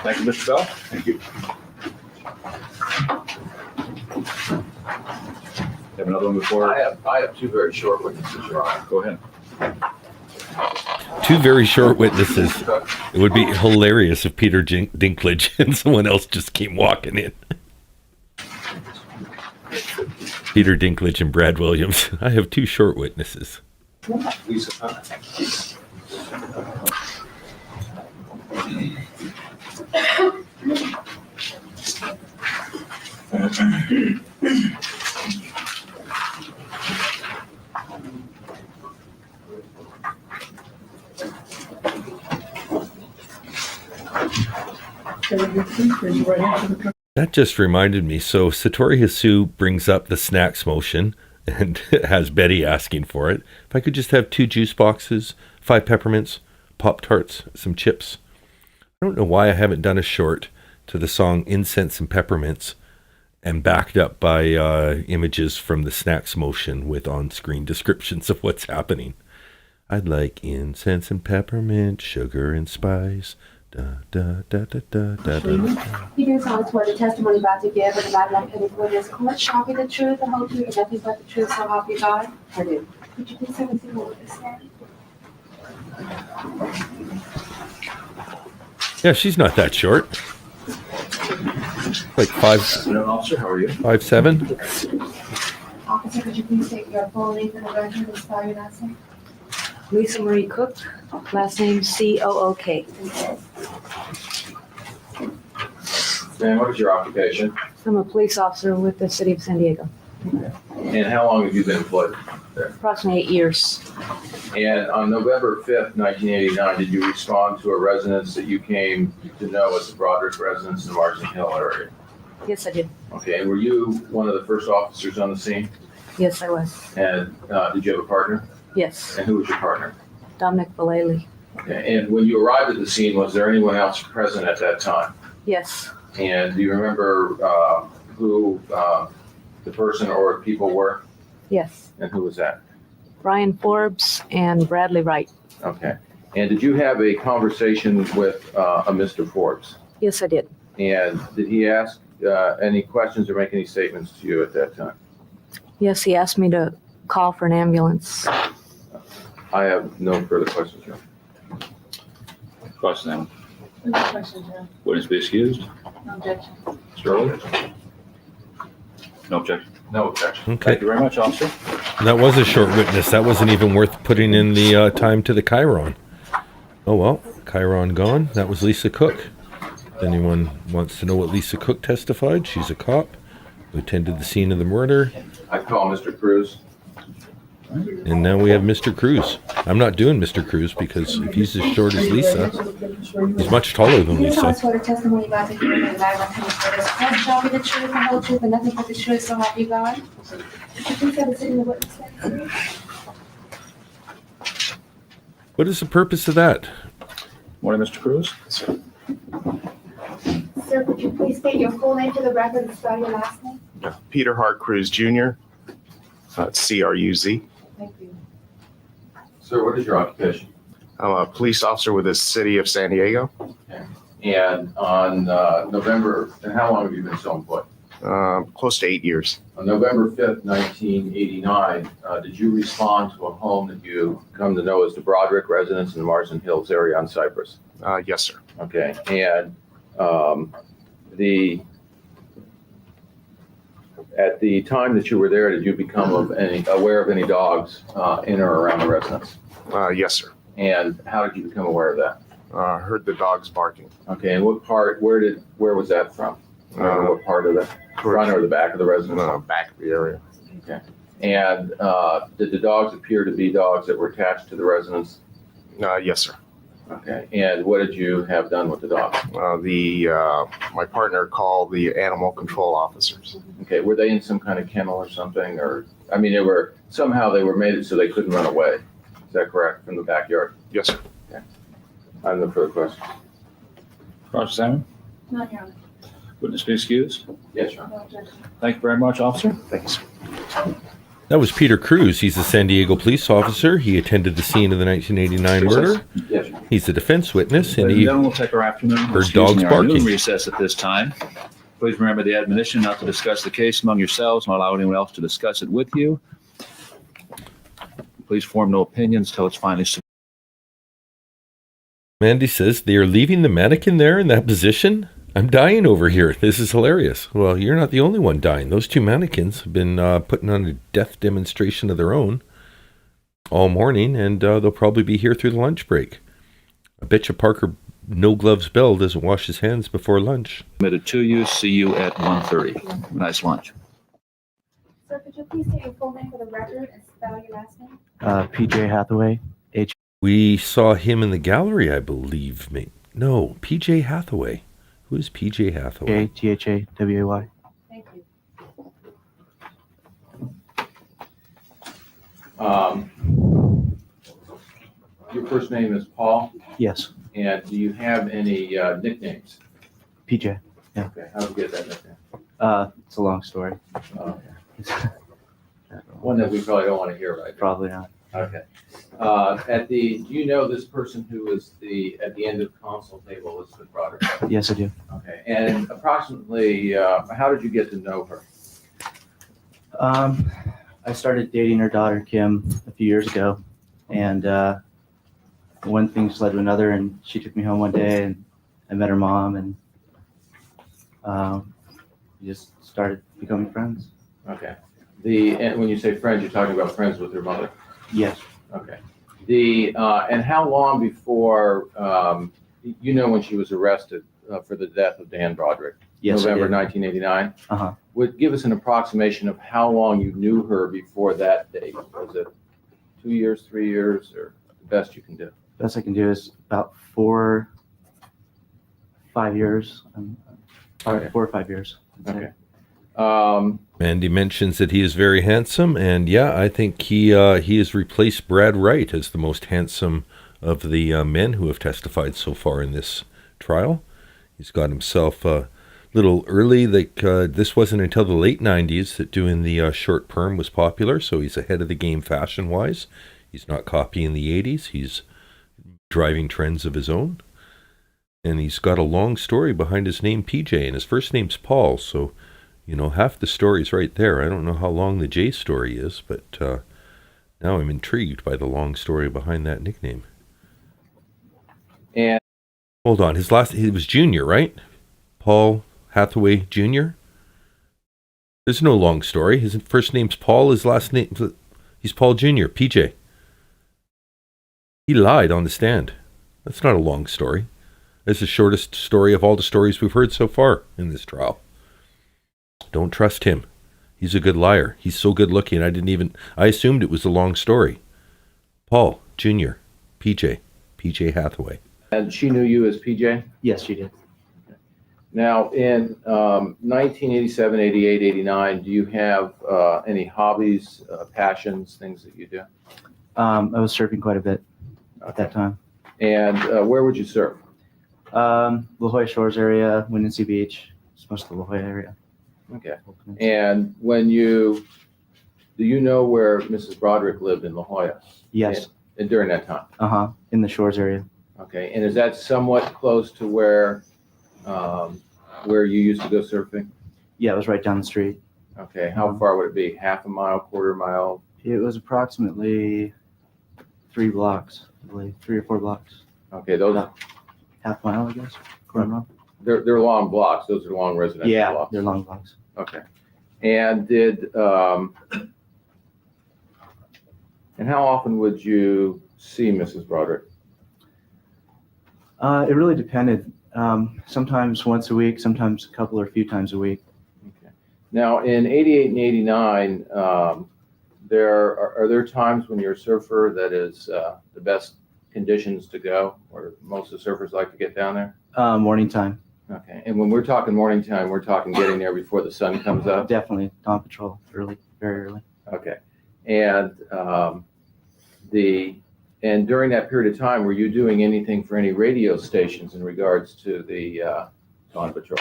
thank you, Mr. Bell. Thank you. Have another one before? I have two very short witnesses, Your Honor. Go ahead. Two very short witnesses. It would be hilarious if Peter Dinklage and someone else just came walking in. Peter Dinklage and Brad Williams. I have two short witnesses. Lisa. That just reminded me. So Satori Hasu brings up the snacks motion and has Betty asking for it. If I could just have 2 juice boxes, 5 peppermints, Pop-Tarts, some chips. I don't know why I haven't done a short to the song Incense and Peppermints and backed up by images from the snacks motion with on-screen descriptions of what's happening. I'd like incense and peppermint, sugar and spice. Da, da, da, da, da, da, da. Peter Hart Cruz Jr. The testimony about to give in the matter not pending before this court shall be the truth, the whole truth, and nothing but the truth, so help you God. I do. Could you please have a single witness stand? Yeah, she's not that short. Like 5, Afternoon, officer. How are you? 5'7". Officer, could you please state your full name for the record and spell your last name? Lisa Marie Cook, last name C-O-O-K. And what is your occupation? I'm a police officer with the city of San Diego. And how long have you been employed there? Approximately 8 years. And on November 5th, 1989, did you respond to a residence that you came to know as the Broderick residence in the Marsden Hill area? Yes, I did. Okay, and were you one of the first officers on the scene? Yes, I was. And did you have a partner? Yes, And who was your partner? Dominic Vallely. Okay, and when you arrived at the scene, was there anyone else present at that time? Yes, And do you remember who the person or people were? yes. And who was that? Brian Forbes and Bradley Wright. Okay. And did you have a conversation with a Mr. Forbes? Yes, I did. And did he ask any questions or make any statements to you at that time? Yes, he asked me to call for an ambulance. I have no further questions, Your Honor. Question now. No question, John. Witness be excused. No objection. Mr. Early? No objection. No objection. Okay. Thank you very much, officer. That was a short witness. That wasn't even worth putting in the time to the Chiron. Oh well, Chiron gone. That was Lisa Cook. If anyone wants to know what Lisa Cook testified, she's a cop who attended the scene of the murder. I call Mr. Cruz. And now we have Mr. Cruz. I'm not doing Mr. Cruz because if he's as short as Lisa, he's much taller than Peter Lisa. Hart Cruz Jr. The testimony about to give in the matter not pending before this court shall be the truth, the whole truth, and nothing but the truth, so help you God. Could you please have a single witness stand? What is the purpose of that? Morning, Mr. Cruz. Sir, could you please state your full name for the record and spell your last name? Peter Hart Cruz Jr., C-R-U-Z. Thank you. Sir, what is your occupation? I'm a police officer with the city of San Diego. And on November, and how long have you been so employed? Close to 8 years. On November 5th, 1989, did you respond to a home that you come to know as the Broderick residence in the Marsden Hills area on Cypress? Yes, sir. Okay, and At the time that you were there, did you become aware of any dogs in or around the residence? Yes, sir. And how did you become aware of that? Heard the dogs barking. Okay, and what part, where was that from? What part of the front or the back of the residence? Back of the area. Okay. And did the dogs appear to be dogs that were attached to the residence? Yes, sir. Okay. And what did you have done with the dogs? My partner called the animal control officers. Okay. Were they in some kind of kennel or something? Or, I mean, they were made it so they couldn't run away. Is that correct? From the backyard? Yes, sir. Okay. I have no further questions. Roger Simon, Not Your Honor. witness be excused. Yes, Your Honor. No objection. Thank you very much, officer. Thank you, sir. That was Peter Cruz. He's a San Diego police officer. He attended the scene of the 1989 murder. Yes, Your Honor. He's a defense witness, and Ladies he and gentlemen, we'll take our afternoon. heard excuse dogs me, our noon barking. recess at this time. Please remember the admonition not to discuss the case among yourselves and allow anyone else to discuss it with you. Please form no opinions till it's finally submitted. Mandy says they are leaving the mannequin there in that position. I'm dying over here. This is hilarious. Well, you're not the only one dying. Those two mannequins have been putting on a death demonstration of their own all morning, and they'll probably be here through the lunch break. I bet you Parker No Gloves Bell doesn't wash his hands before lunch. Submitted to you. See you at 1:30. Nice lunch. Sir, could you please state your full name for the record and spell your last name? PJ Hathaway. We saw him in the gallery, I believe. No, PJ Hathaway. Who is PJ Hathaway? Hathaway. Thank you. Your first name is Paul, Yes, and do you have any nicknames? PJ. Okay, how did you get that nickname? It's a long story. Okay. One that we probably don't want to hear right now. Probably not. Okay. Do you know this person who was at the end of the console table, Elizabeth Broderick? Yes, I do. Okay, and approximately, how did you get to know her? I started dating her daughter, Kim, a few years ago. And one thing just led to another. And she took me home one day and I met her mom and we just started becoming friends. Okay. And when you say friends, you're talking about friends with her mother? Yes. Okay. And how long before, when she was arrested for the death of Dan Broderick? Yes, I November did. 1989? Uh-huh. Would give us an approximation of how long you knew her before that date. Was it 2 years, 3 years, or the best you can do? Best I can do is about 4, 5 years. Okay. 4 or 5 years. Okay. Mandy mentions that he is very handsome, and yeah, I think he has replaced Brad Wright as the most handsome of the men who have testified so far in this trial. He's got himself a little early. This wasn't until the late 90s that doing the short perm was popular, so he's ahead of the game fashion-wise. He's not copying the 80s. He's driving trends of his own. And he's got a long story behind his name, PJ, and his first name's Paul, so half the story's right there. I don't know how long the J story is, but now I'm intrigued by the long story behind that nickname. And hold on, he was Junior, right? Paul Hathaway Jr.? There's no long story. His first name's Paul, his last name, he's Paul Jr., PJ. He lied on the stand. That's not a long story. It's the shortest story of all the stories we've heard so far in this trial. Don't trust him. He's a good liar. He's so good looking. I assumed it was a long story. Paul Jr., PJ Hathaway. And she knew you as PJ? Yes, she did. Now, in 1987, 88, 89, do you have any hobbies, passions, things that you do? I was surfing quite a bit at that time. And where would you surf? La Jolla Shores area, Windansea Beach. It's most of the La Jolla area. Okay. And do you know where Mrs. Broderick lived in La Jolla? Yes. And during that time? Uh-huh, in the Shores area. Okay. And is that somewhat close to where you used to go surfing? Yeah, it was right down the street. Okay. How far would it be? Half a mile, quarter mile? It was approximately 3 blocks, I believe, 3 or 4 blocks. Okay. Those half mile, I guess. Quarter mile. They're long blocks. Those are long residential blocks. They're long blocks. Okay. And and how often would you see Mrs. Broderick? It really depended. Sometimes once a week, sometimes a couple or a few times a week. Okay. Now, in 88 and 89, are there times when you're a surfer that is the best conditions to go, or most of the surfers like to get down there? Morning time. Okay. And when we're talking morning time, we're talking getting there before the sun comes up? Definitely. Dawn patrol. Early. Very early. Okay. And and during that period of time, were you doing anything for any radio stations in regards to the dawn patrol?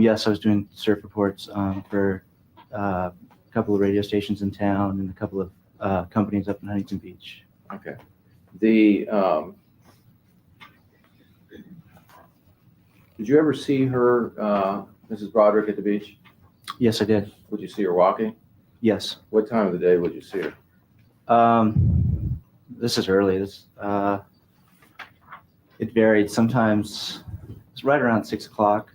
Yes, I was doing surf reports for a couple of radio stations in town and a couple of companies up in Huntington Beach. Okay. Did you ever see her, Mrs. Broderick, at the beach? Yes, I did. Would you see her walking? Yes. What time of the day would you see her? This is early. It varied. Sometimes it's right around 6 o'clock.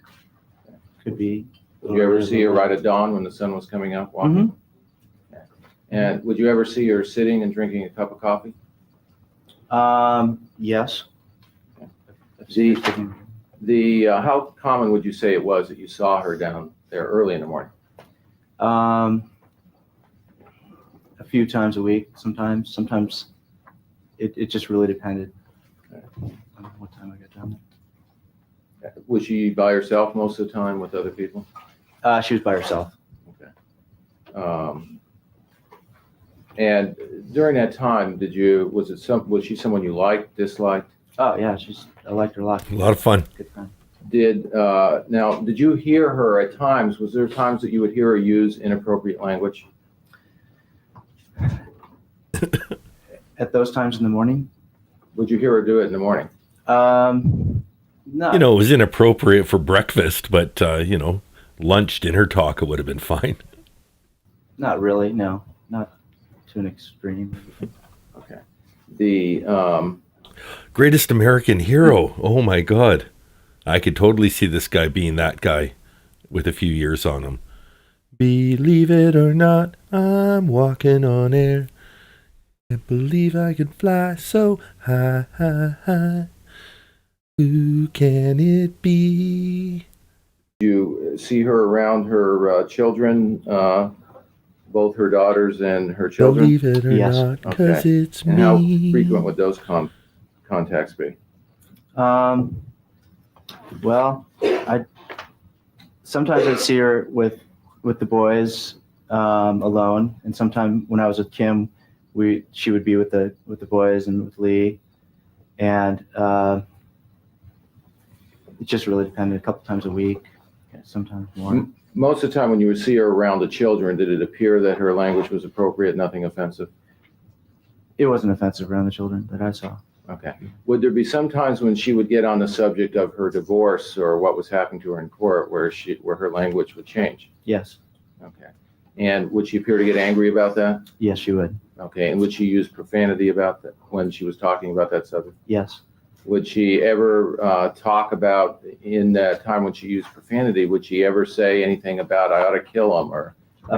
Could be. Would you ever see her right at dawn when the sun was coming up walking? Mm-hmm. Okay. And would you ever see her sitting and drinking a cup of coffee? Yes. How common would you say it was that you saw her down there early in the morning? A few times a week, sometimes. Sometimes it just really depended on what time I got down there. Was she by herself most of the time with other people? She was by herself. Okay. And during that time, was she someone you liked, disliked? Oh yeah, I liked her a lot. A lot of fun. Good friend. Did you hear her at times? Was there times that you would hear her use inappropriate language? At those times in the morning? Would you hear her do it in the morning? No. It was inappropriate for breakfast, but lunch, dinner talk, it would have been fine. Not really. No, not to an extreme. Okay. The Greatest American Hero. Oh my God. I could totally see this guy being that guy with a few years on him. Believe it or not, I'm walking on air. Can't believe I can fly so high, high, high. Who can it be? You see her around her children, both her daughters and her children? Believe it or not, because it's and me. How frequent would those contacts be? Well, sometimes I'd see her with the boys alone, and sometimes when I was with Kim, she would be with the boys and with Lee, and it just really depended. A couple times a week, sometimes more. Most of the time when you would see her around the children, did it appear that her language was appropriate, nothing offensive? It wasn't offensive around the children that I saw. Okay. Would there be some times when she would get on the subject of her divorce or what was happening to her in court where her language would change? Yes. Okay. And would she appear to get angry about that? Yes, she would. Okay. And would she use profanity about that when she was talking about that subject? Yes. Would she ever talk about, in that time when she used profanity, would she ever say anything about, I ought to kill him, or?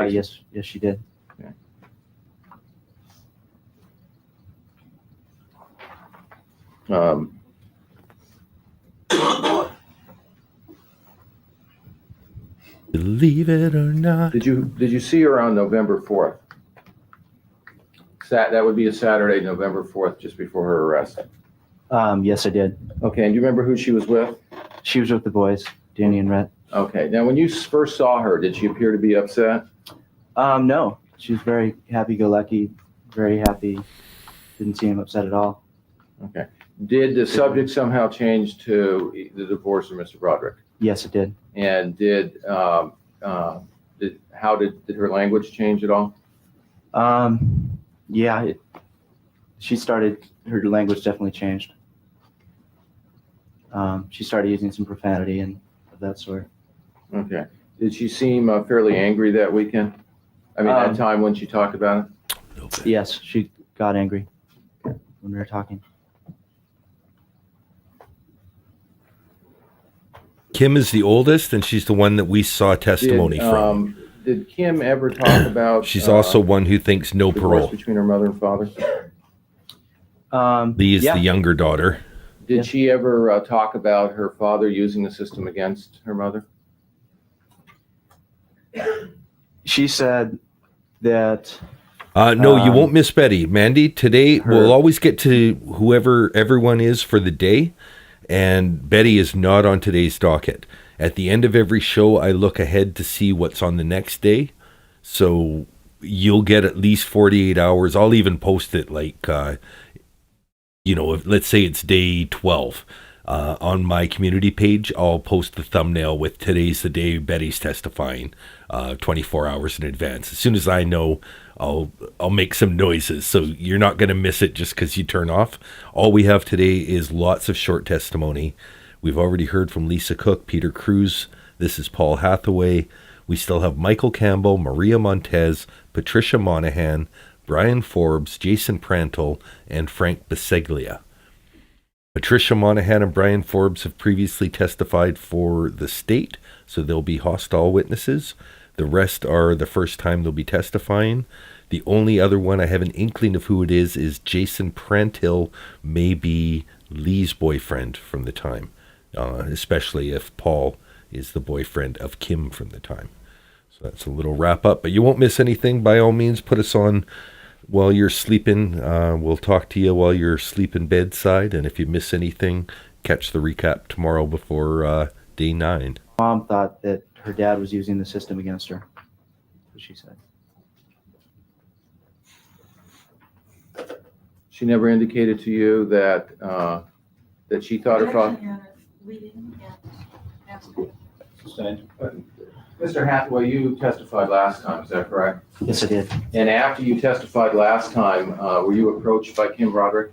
Yes, she did. Okay. Believe it or not. Did you see her on November 4th? That would be a Saturday, November 4th, just before her arrest. Yes, I did. Okay, and do you remember who she was with? She was with the boys, Danny and Rhett. Okay, now when you first saw her, did she appear to be upset? No, she was very happy-go-lucky, very happy. Didn't seem upset at all. Okay. Did the subject somehow change to the divorce of Mr. Broderick? Yes, it did. And did her language change at all? Yeah, her language definitely changed. She started using some profanity and of that sort. Okay. Did she seem fairly angry that weekend? I mean, that time when she talked about it? Yes, she got angry when we were talking. Kim is the oldest, and she's the one that we saw testimony from. Did Kim ever talk about? She's also one who thinks no divorce parole. between her mother and father. Lee is yeah. the younger daughter. Did she ever talk about her father using the system against her mother? She said that No, you won't miss Betty. Mandy, today we'll always get to whoever everyone is for the day, and Betty is not on today's docket. At the end of every show, I look ahead to see what's on the next day, so you'll get at least 48 hours. I'll even post it like, let's say it's day 12. On my community page, I'll post the thumbnail with today's the day Betty's testifying 24 hours in advance. As soon as I know, I'll make some noises. So you're not going to miss it just because you turn off. All we have today is lots of short testimony. We've already heard from Lisa Cook, Peter Cruz. This is Paul Hathaway. We still have Michael Campbell, Maria Montes, Patricia Monahan, Brian Forbes, Jason Prantle, and Frank Biseglia. Patricia Monahan and Brian Forbes have previously testified for the state, so they'll be hostile witnesses. The rest are the first time they'll be testifying. The only other one I have an inkling of who it is Jason Prantill, may be Lee's boyfriend from the time, especially if Paul is the boyfriend of Kim from the time. So that's a little wrap up, but you won't miss anything. By all means, put us on while you're sleeping. We'll talk to you while you're sleeping bedside, and if you miss anything, catch the recap tomorrow before day 9. Mom thought that her dad was using the system against her. That's what she said. She never indicated to you that that she thought her father. Sustained. Mr. Hathaway, you testified last time, is that correct? Yes, I did. And after you testified last time, were you approached by Kim Broderick?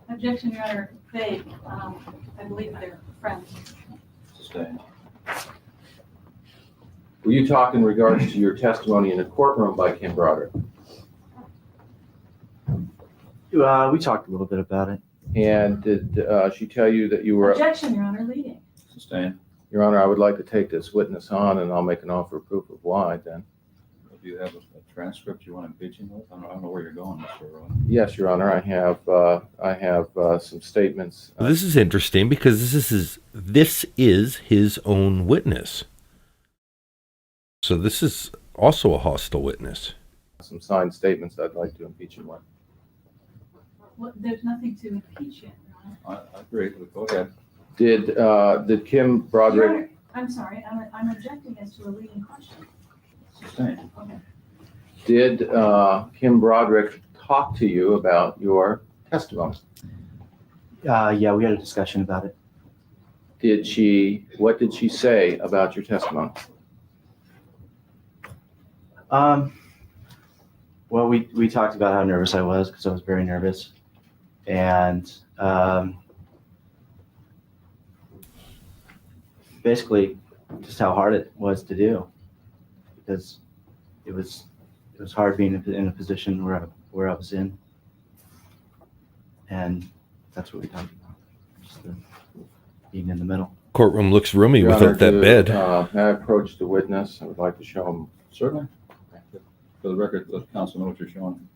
Objection, Your Honor. They, I believe they're friends. Sustained. Were you talking in regards to your testimony in the courtroom by Kim Broderick? We talked a little bit about it. And did she tell you that you were? Objection, Your Honor. Leading. Sustained. Your Honor, I would like to take this witness on, and I'll make an offer of proof of why then. Do you have a transcript you want to impeach him with? I don't know where you're going, Mr. Rowan. Yes, Your Honor, I have some statements. Well, this is interesting because this is his own witness. So this is also a hostile witness. Some signed statements I'd like to impeach him with. Well, there's nothing to impeach him, Your Honor. I agree, but go ahead. Did Kim Your Broderick? Honor, I'm sorry. I'm objecting as to a leading question. Sustained. Okay. Did Kim Broderick talk to you about your testimony? Yeah, we had a discussion about it. What did she say about your testimony? Well, we talked about how nervous I was because I was very nervous, and basically just how hard it was to do, because it was hard being in a position where I was in, and that's what we talked about, just being in the middle. Courtroom looks roomy Your without Honor, that bed. May I approach the witness? I would like to show him. Certainly. For the record, let the council know what you're showing.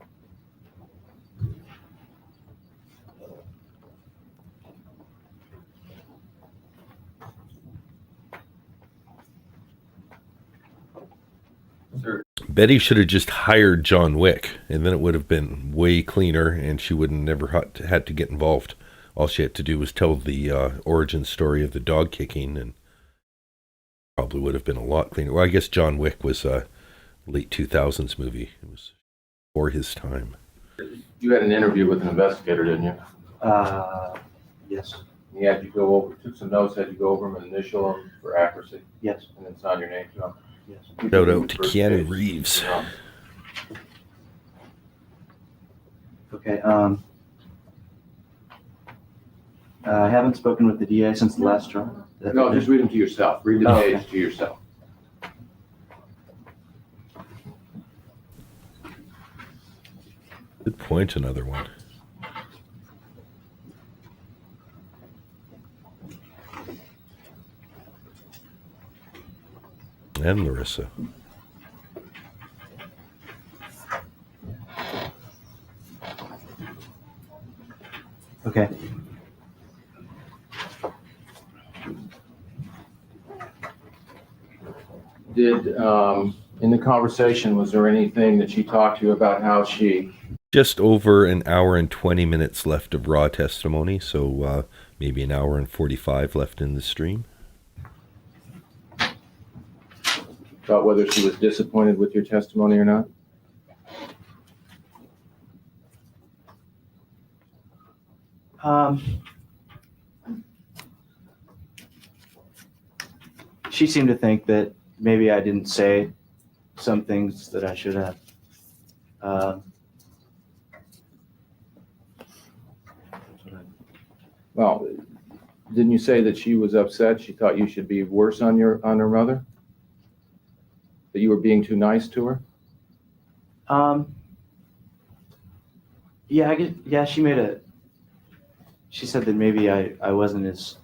Betty should have just hired John Wick, and then it would have been way cleaner, and she would have never had to get involved. All she had to do was tell the origin story of the dog kicking, and probably would have been a lot cleaner. Well, I guess John Wick was a late 2000s movie. It was for his time. You had an interview with an investigator, didn't you? Yes. He had you go over, took some notes, had you go over them and initial them for accuracy, Yes. and then sign your name to them. Yes. Shout out to Keanu Reeves. Okay. I haven't spoken with the DA since the last trial. No, just read them to yourself. Read the page to yourself. Good point, another one. and Larissa. Okay. Did, in the conversation, was there anything that she talked to you about how she, Just over an hour and 20 minutes left of raw testimony, so maybe an hour and 45 left in the stream. about whether she was disappointed with your testimony or not? She seemed to think that maybe I didn't say some things that I should have. Well, didn't you say that she was upset? She thought you should be worse on her mother? That you were being too nice to her? Yeah, she said that maybe I wasn't as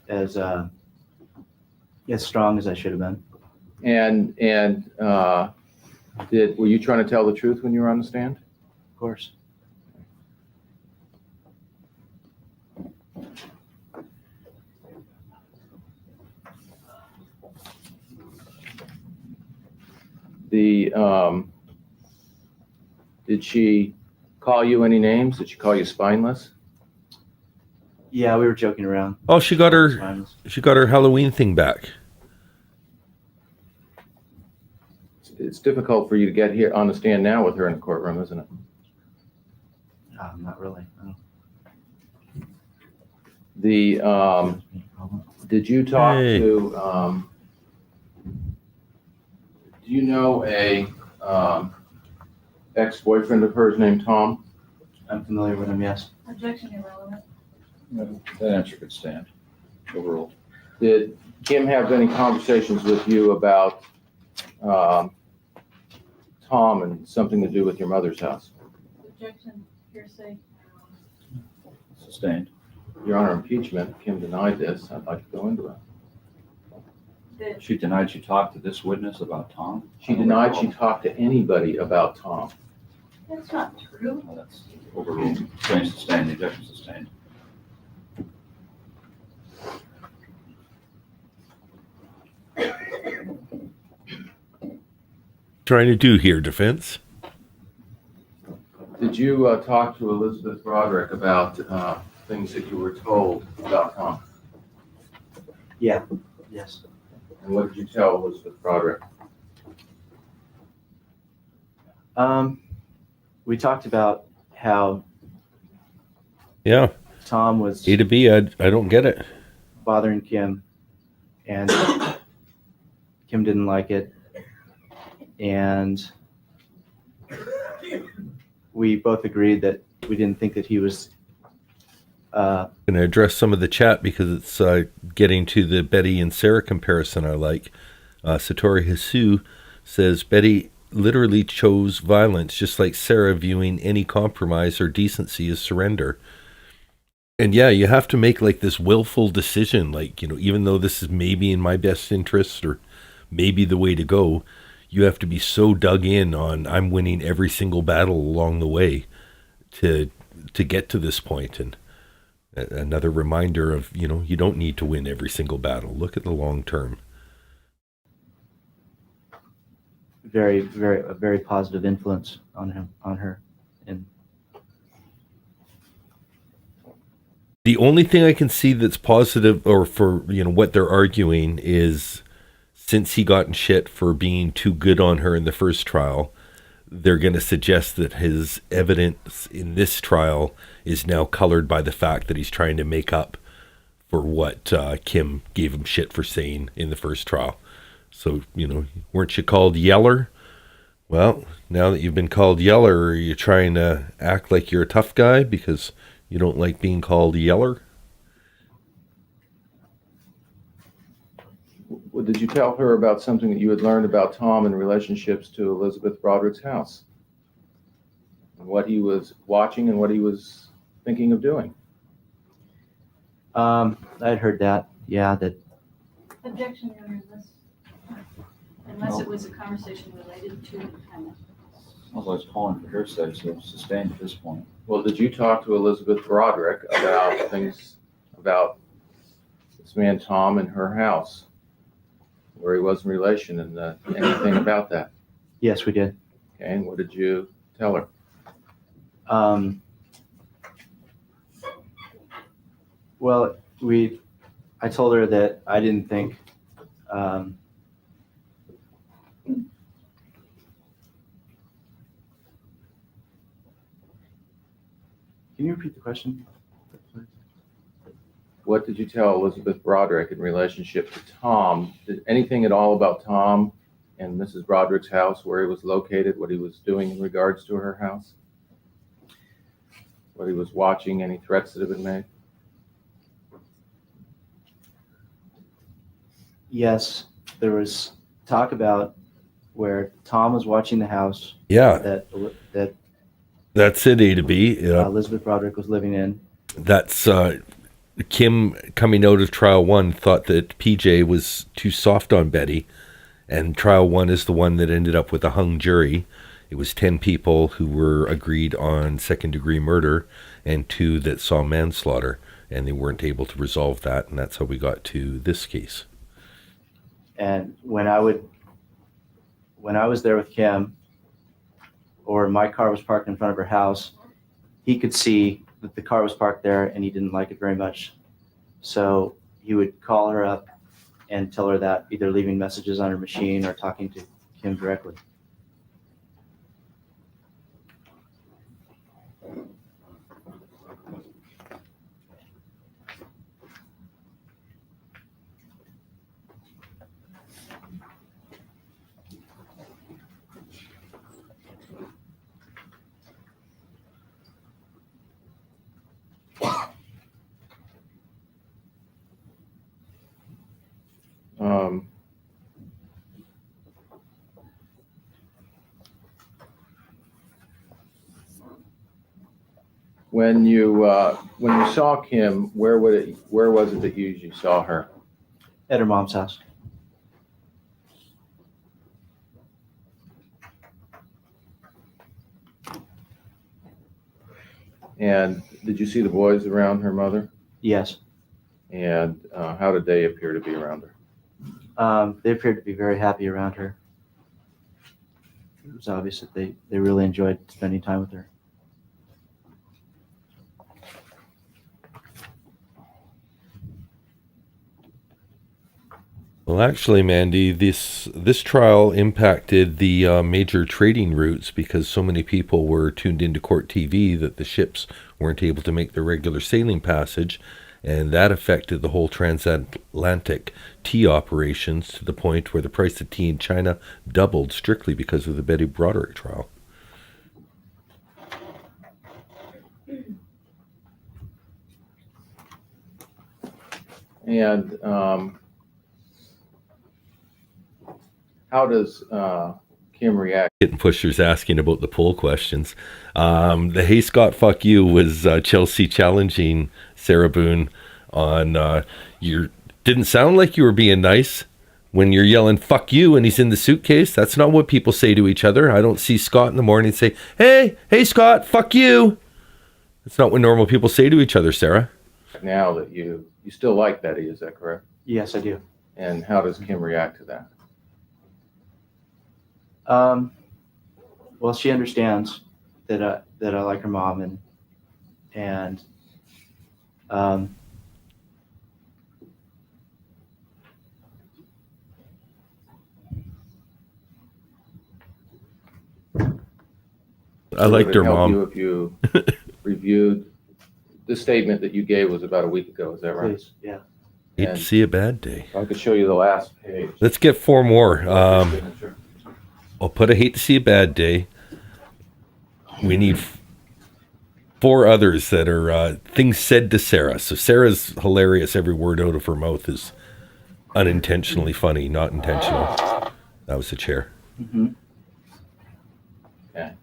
strong as I should have been. And were you trying to tell the truth when you were on the stand? Of course. Did she call you any names? Did she call you spineless? Yeah, we were joking around. Oh, she got her Halloween thing back. It's difficult for you to get here on the stand now with her in the courtroom, isn't it? Not really. No. Did you talk to? Do you know a ex-boyfriend of hers named Tom? I'm familiar with him. Yes. Objection irrelevant. That answer could stand. Overruled. Did Kim have any conversations with you about Tom and something to do with your mother's house? Objection hearsay. Sustained. Your Honor, impeachment. Kim denied this. I'd like to go into it. She denied she talked to this witness about Tom? She denied she talked to anybody about Tom. That's not true. Oh, that's overruled. Claim sustained. The objection sustained. Trying to do here, defense? Did you talk to Elizabeth Broderick about things that you were told about Tom? Yeah. Yes. And what did you tell Elizabeth Broderick? We talked about how Tom was A to B, I don't get it. bothering Kim, and Kim didn't like it, and we both agreed that we didn't think that he was Going to address some of the chat because it's getting to the Betty and Sarah comparison I like. Satori Hisu says Betty literally chose violence, just like Sarah viewing any compromise or decency as surrender. And yeah, you have to make like this willful decision, like, even though this is maybe in my best interest or maybe the way to go, you have to be so dug in on I'm winning every single battle along the way to get to this point. And another reminder of, you don't need to win every single battle. Look at the long term. very, a very positive influence on her. And the only thing I can see that's positive, or for what they're arguing, is since he got in shit for being too good on her in the first trial, they're going to suggest that his evidence in this trial is now colored by the fact that he's trying to make up for what Kim gave him shit for saying in the first trial. So, weren't you called Yeller? Well, now that you've been called Yeller, are you trying to act like you're a tough guy because you don't like being called Yeller? Well, did you tell her about something that you had learned about Tom in relationships to Elizabeth Broderick's house? And what he was watching and what he was thinking of doing? I'd heard that. Yeah, that. Objection, Your Honor, this. Unless it was a conversation related to the defendant. Although it's calling for her sake, so it's sustained at this point. Well, did you talk to Elizabeth Broderick about things, about this man Tom in her house, where he was in relation, and anything about that? Yes, we did. Okay, and what did you tell her? Well, I told her that I didn't think, can you repeat the question? What did you tell Elizabeth Broderick in relationship to Tom? Did anything at all about Tom and Mrs. Broderick's house, where he was located, what he was doing in regards to her house? What he was watching, any threats that have been made? Yes, there was talk about where Tom was watching the house. Yeah. That That's it, A to B. Elizabeth Broderick was living in. That's Kim, coming out of trial one, thought that PJ was too soft on Betty, and trial one is the one that ended up with a hung jury. It was 10 people who were agreed on second-degree murder and 2 that saw manslaughter, and they weren't able to resolve that, and that's how we got to this case. And when I was there with Kim, or my car was parked in front of her house, he could see that the car was parked there and he didn't like it very much. So he would call her up and tell her that, either leaving messages on her machine or talking to Kim directly. When you saw Kim, where was it that you usually saw her? At her mom's house. And did you see the boys around her mother? Yes. And how did they appear to be around her? They appeared to be very happy around her. It was obvious that they really enjoyed spending time with her. Well, actually, Mandy, this trial impacted the major trading routes because so many people were tuned into court TV that the ships weren't able to make their regular sailing passage, and that affected the whole transatlantic tea operations to the point where the price of tea in China doubled strictly because of the Betty Broderick trial. And how does Kim react? Kitten Pusher's asking about the poll questions. The Hey Scott Fuck You was Chelsea challenging Sarah Boone on didn't sound like you were being nice when you're yelling fuck you and he's in the suitcase. That's not what people say to each other. I don't see Scott in the morning say, hey Scott, fuck you. That's not what normal people say to each other, Sarah. Now that you still like Betty, is that correct? Yes, I do. And how does Kim react to that? Well, she understands that I like her mom, and I liked her mom. If you reviewed the statement that you gave was about a week ago, is that right? Please, yeah. Hate to see a bad day. I could show you the last page. Let's get 4 more. I'll put a hate to see a bad day. We need 4 others that are things said to Sarah. So Sarah's hilarious. Every word out of her mouth is unintentionally funny, not intentional. That was the chair. Mm-hmm. Okay.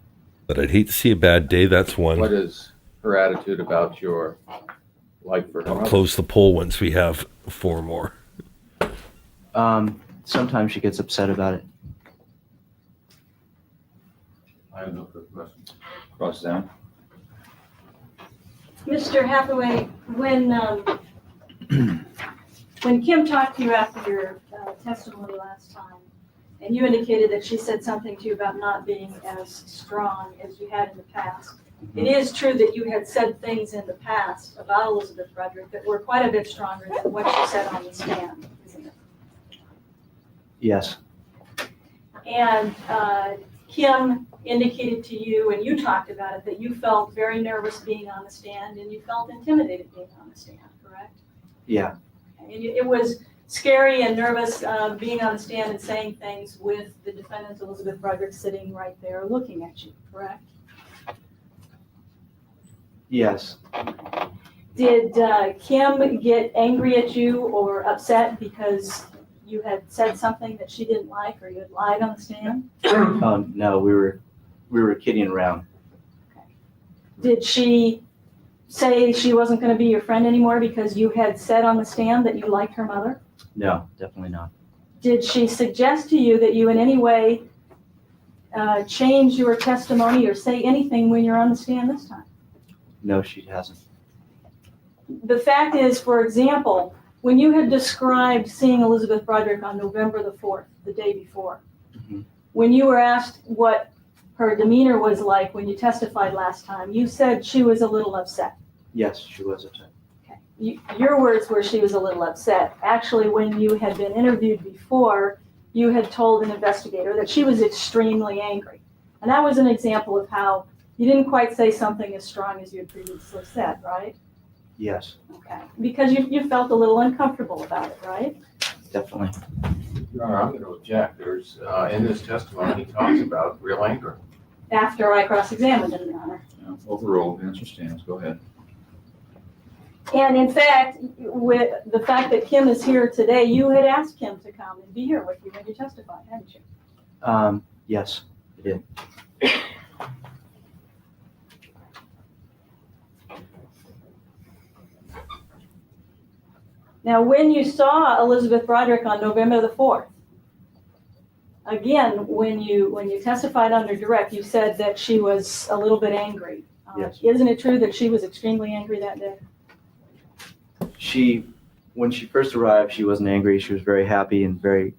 But I'd hate to see a bad day. That's one. What is her attitude about your like for her? I'll close the poll once we have 4 more. Sometimes she gets upset about it. I have no further questions. Cross down. Mr. Hathaway, when Kim talked to you after your testimony last time, and you indicated that she said something to you about not being as strong as you had in the past, it is true that you had said things in the past about Elizabeth Broderick that were quite a bit stronger than what you said on the stand, isn't it? Yes. And Kim indicated to you, and you talked about it, that you felt very nervous being on the stand and you felt intimidated being on the stand, correct? Yeah. And it was scary and nervous being on the stand and saying things with the defendant, Elizabeth Broderick, sitting right there looking at you, correct? Yes. Did Kim get angry at you or upset because you had said something that she didn't like or you had lied on the stand? No, we were kidding around. Did she say she wasn't going to be your friend anymore because you had said on the stand that you liked her mother? No, definitely not. Did she suggest to you that you in any way change your testimony or say anything when you're on the stand this time? No, she hasn't. The fact is, for example, when you had described seeing Elizabeth Broderick on November the 4th, the day before, when you were asked what her demeanor was like when you testified last time, you said she was a little upset. Yes, she was upset. Your words were she was a little upset. Actually, when you had been interviewed before, you had told an investigator that she was extremely angry. And that was an example of how you didn't quite say something as strong as you had previously said, right? Yes, Okay. Because you felt a little uncomfortable about it, right? definitely. Your Honor, I'm going to object. There's, in this testimony, he talks about real anger. After I cross-examined him, Your Honor. Overruled. Answer stands. Go ahead. And in fact, with the fact that Kim is here today, you had asked Kim to come and be here with you when you testified, hadn't you? Yes, I did. Now, when you saw Elizabeth Broderick on November the 4th, again, when you testified under direct, you said that she was a little bit angry. Yes. Isn't it true that she was extremely angry that day? When she first arrived, she wasn't angry. She was very happy and very,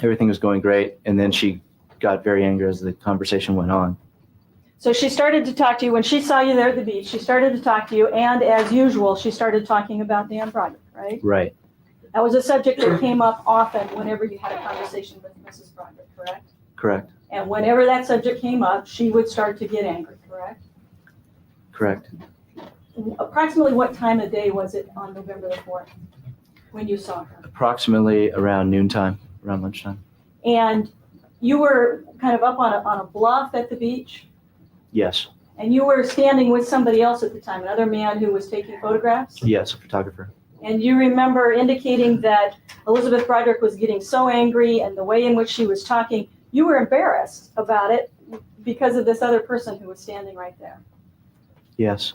everything was going great. And then she got very angry as the conversation went on. So she started to talk to you, when she saw you there at the beach, she started to talk to you, and as usual, she started talking about Dan Broderick, right? Right. That was a subject that came up often whenever you had a conversation with Mrs. Broderick, correct? Correct. And whenever that subject came up, she would start to get angry, correct? Correct. Approximately what time of day was it on November the 4th when you saw her? Approximately around noontime, around lunchtime. And you were kind of up on a bluff at the beach, Yes. and you were standing with somebody else at the time, another man who was taking photographs? Yes, a photographer. And you remember indicating that Elizabeth Broderick was getting so angry and the way in which she was talking, you were embarrassed about it because of this other person who was standing right there. Yes.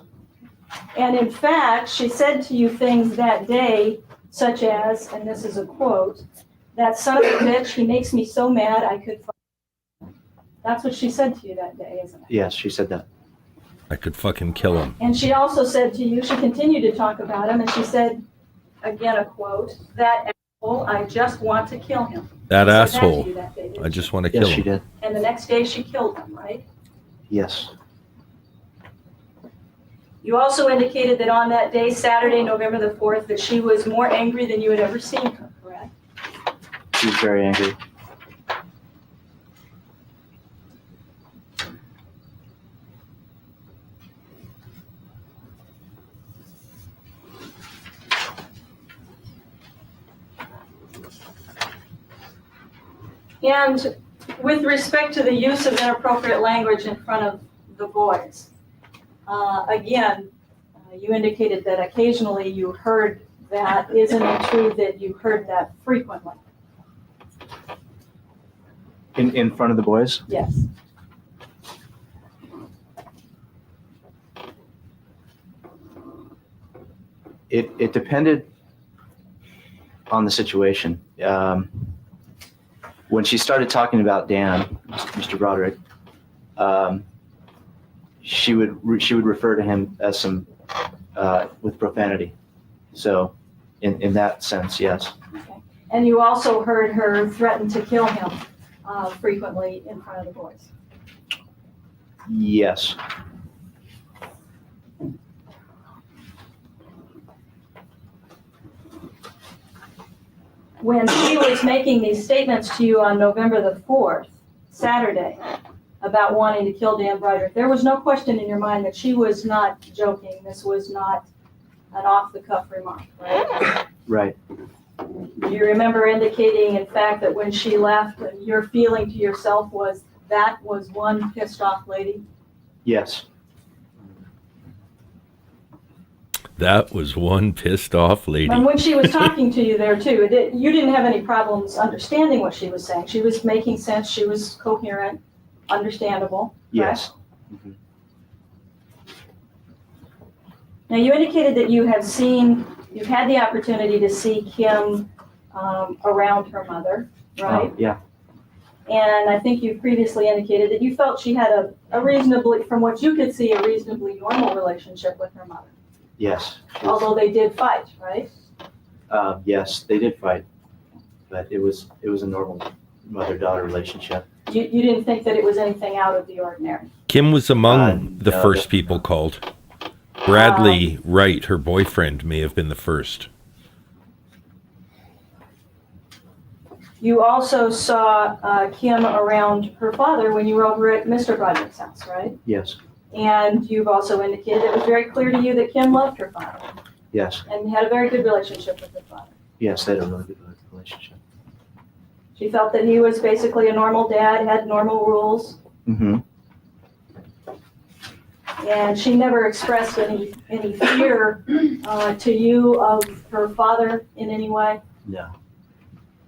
And in fact, she said to you things that day, such as, and this is a quote, "That son of a bitch, he makes me so mad I could." That's what she said to you that day, isn't it? Yes, she said that. I could fucking kill him. And she also said to you, she continued to talk about him, and she said, again a quote, "That asshole, I just want to kill him." That She said asshole. to you that day, didn't I she? just want to Yes, kill she him. did. And the next day she killed him, right? Yes. You also indicated that on that day, Saturday, November the 4th, that she was more angry than you had ever seen her, correct? She was very angry. And with respect to the use of inappropriate language in front of the boys, again, you indicated that occasionally you heard that. Isn't it true that you heard that frequently? In front of the boys? Yes. It depended on the situation. When she started talking about Dan, Mr. Broderick, she would refer to him as some with profanity. So, in that sense, yes. Okay. And you also heard her threaten to kill him frequently in front of the boys. Yes. When she was making these statements to you on November the 4th, Saturday, about wanting to kill Dan Broderick, there was no question in your mind that she was not joking. This was not an off-the-cuff remark, right? Right. Do you remember indicating, in fact, that when she left, your feeling to yourself was that was one pissed-off lady? Yes. That was one pissed off lady. And when she was talking to you there too, you didn't have any problems understanding what she was saying. She was making sense. She was coherent, understandable. Yes. Mm-hmm. Now you indicated that you've had the opportunity to see Kim around her mother, right? Yeah. And I think you previously indicated that you felt she had a reasonably, from what you could see, a reasonably normal relationship with her mother. Yes. Although they did fight, right? Yes, they did fight, but it was a normal mother-daughter relationship. You didn't think that it was anything out of the ordinary? Kim was among the no, first people called. Bradley Wright, her boyfriend, may have been the first. You also saw Kim around her father when you were over at Mr. Broderick's house, right? Yes. And you've also indicated it was very clear to you that Kim loved her father Yes. and had a very good relationship with her father. Yes, they had a really good relationship. She felt that he was basically a normal dad, had normal rules, Mm-hmm. and she never expressed any fear to you of her father in any way. No.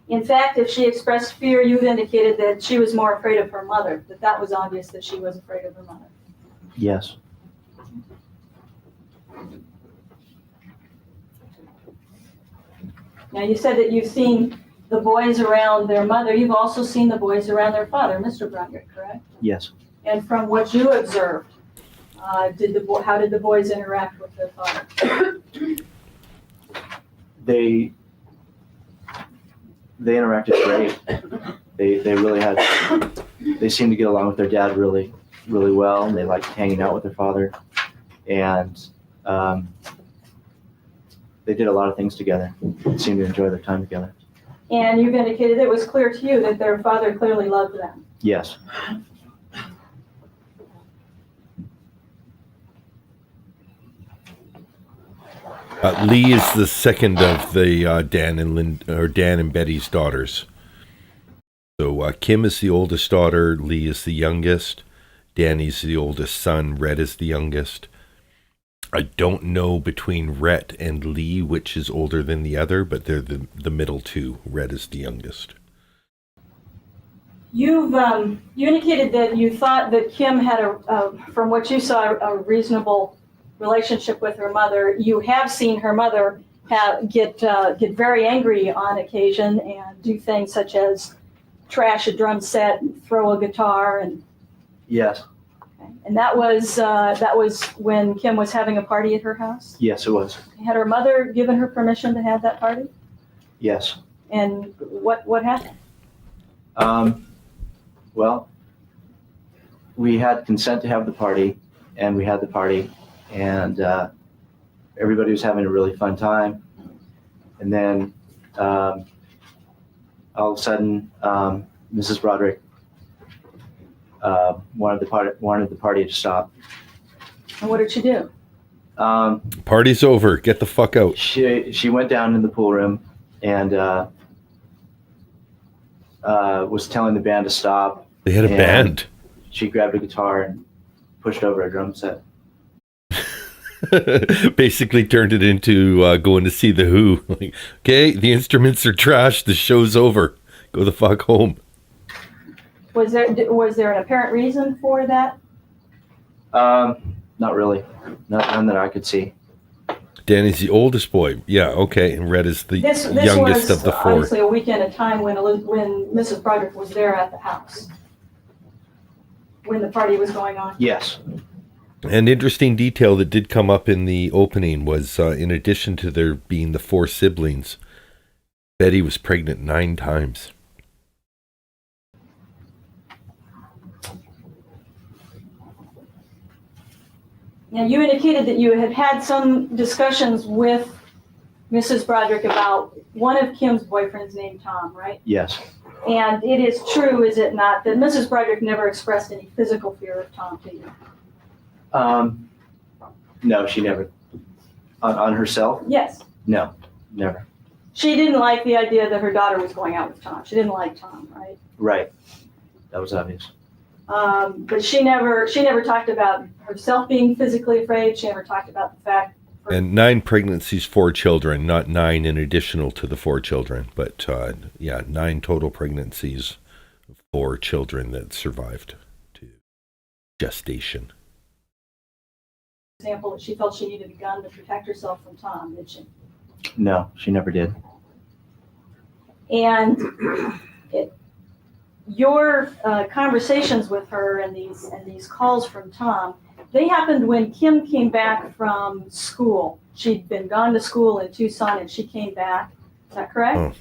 In fact, if she expressed fear, you've indicated that she was more afraid of her mother, that was obvious that she was afraid of her mother. Yes. Now, you said that you've seen the boys around their mother. You've also seen the boys around their father, Mr. Broderick, correct? Yes. And from what you observed, how did the boys interact with their father? They interacted great. They really they seemed to get along with their dad really, really well, and they liked hanging out with their father, and they did a lot of things together. They seemed to enjoy their time together. And you've indicated it was clear to you that their father clearly loved them. Yes. Lee is the second of the Dan and Betty's daughters. So Kim is the oldest daughter, Lee is the youngest, Danny's the oldest son, Rhett is the youngest. I don't know between Rhett and Lee which is older than the other, but they're the middle two. Rhett is the youngest. You indicated that you thought that Kim had from what you saw, a reasonable relationship with her mother. You have seen her mother get very angry on occasion and do things such as trash a drum set, and throw a guitar, and Yes. and that was when Kim was having a party at her house. Yes, it was. Had her mother given her permission to have that party? Yes. And what happened? Well, we had consent to have the party, and we had the party, and everybody was having a really fun time. And then all of a sudden, Mrs. Broderick wanted the party to stop. And what did she do? Party's over. Get the fuck out. She went down in the pool room and was telling the band to stop. They had a band. She grabbed a guitar and pushed over a drum set. Basically turned it into going to see the Who. Like, okay, the instruments are trash. The show's over. Go the fuck home. Was there an apparent reason for that? Not really. None that I could see. Danny's the oldest boy. Yeah, okay. And Red is the This youngest was of the four. obviously a weekend of time when Mrs. Broderick was there at the house, when the party was going on. Yes. An interesting detail that did come up in the opening was, in addition to there being the four siblings, Betty was pregnant 9 times. Now, you indicated that you had had some discussions with Mrs. Broderick about one of Kim's boyfriends named Tom, right? Yes. And it is true, is it not, that Mrs. Broderick never expressed any physical fear of Tom to you? No, she never. On herself? Yes. No, never. She didn't like the idea that her daughter was going out with Tom. She didn't like Tom, right? Right. That was obvious. But she never talked about herself being physically afraid. She never talked about the fact. And 9 pregnancies, 4 children, not 9 in additional to the 4 children, but 9 total pregnancies, 4 children that survived to gestation. For example, that she felt she needed a gun to protect herself from Tom, did she? No, she never did. And your conversations with her and these calls from Tom, they happened when Kim came back from school. She'd been gone to school in Tucson and she came back. Is that correct?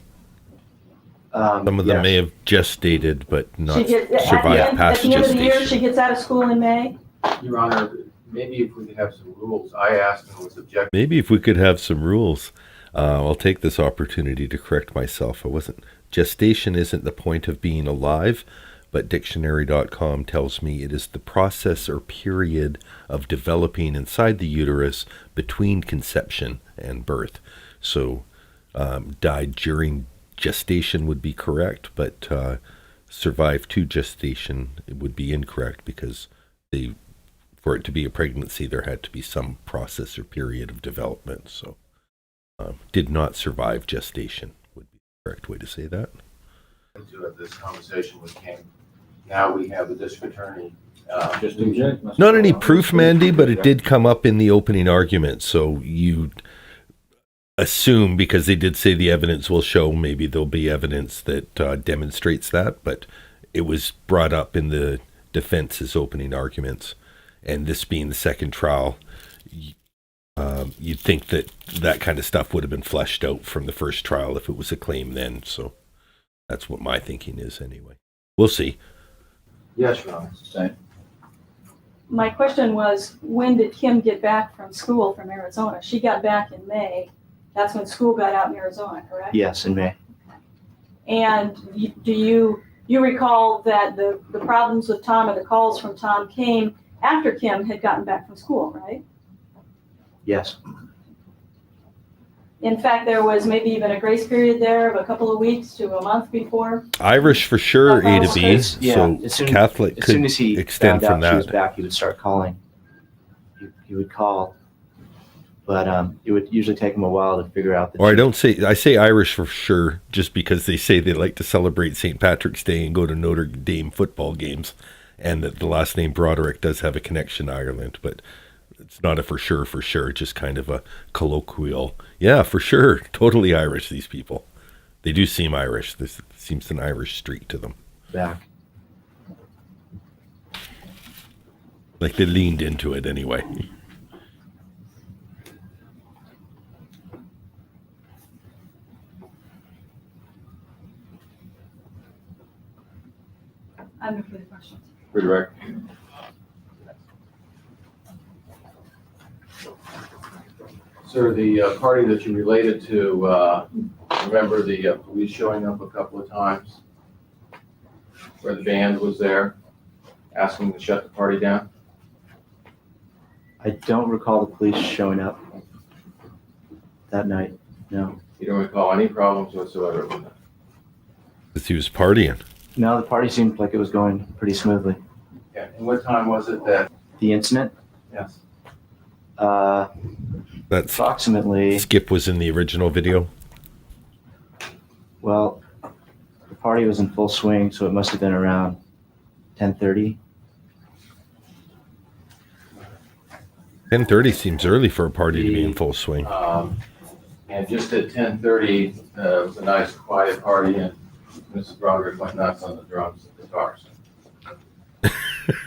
Some of them may have gestated, but not survived at past the end of the year, gestation. she gets out of school in May. Your Honor, maybe if we could have some rules. I asked and was objected. Maybe if we could have some rules. I'll take this opportunity to correct myself. Gestation isn't the point of being alive, but dictionary.com tells me it is the process or period of developing inside the uterus between conception and birth. So died during gestation would be correct, but survived to gestation it would be incorrect, because for it to be a pregnancy there had to be some process or period of development. So did not survive gestation would be the correct way to say that. To have this conversation with Kim. Now we have the district attorney. Just object. Not any proof, Mandy, but it did come up in the opening argument. So you assume, because they did say the evidence will show, maybe there'll be evidence that demonstrates that, but it was brought up in the defense's opening arguments. And this being the second trial, you'd think that that kind of stuff would have been fleshed out from the first trial if it was a claim then. So that's what my thinking is anyway. We'll see. Yes, Your Honor. Same. My question was, when did Kim get back from school from Arizona? She got back in May. That's when school got out in Arizona, correct? Yes, in May. And do you recall that the problems with Tom or the calls from Tom came after Kim had gotten back from school, right? Yes. In fact, there was maybe even a grace period there of a couple of weeks to a month before. Irish for sure, A to B. So Catholic as soon could as he extend found from out she was that. back, he would start calling. He would call, but it would usually take him a while to figure out. I say Irish for sure, just because they say they like to celebrate St. Patrick's Day and go to Notre Dame football games, and that the last name Broderick does have a connection to Ireland, but it's not a for sure, just kind of a colloquial. Yeah, for sure, totally Irish, these people. They do seem Irish. There seems an Irish streak to them. Back. Like they leaned into it anyway. I have no further questions. Redirect. Sir, the party that you related to, remember the police showing up a couple of times where the band was there asking to shut the party down? I don't recall the police showing up that night. No. You don't recall any problems whatsoever with that? Because he was partying. No, the party seemed like it was going pretty smoothly. Yeah, and what time was it that? The incident? Yes. That's approximately. Skip was in the original video. Well, the party was in full swing, so it must have been around 10:30. 10:30 seems early for a party to be in full swing. And just at 10:30, it was a nice quiet party, and Mrs. Broderick went nuts on the drums and guitars.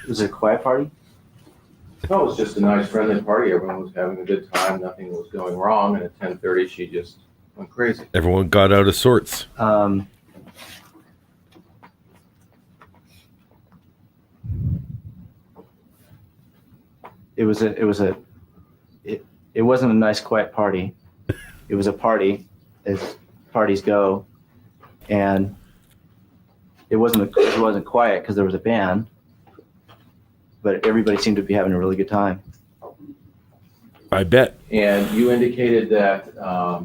Was it a quiet party? No, it was just a nice friendly party. Everyone was having a good time. Nothing was going wrong. And at 10:30, she just went crazy. Everyone got out of sorts. It wasn't a nice quiet party. It was a party, as parties go, and it wasn't quiet because there was a band, but everybody seemed to be having a really good time. I bet. And you indicated that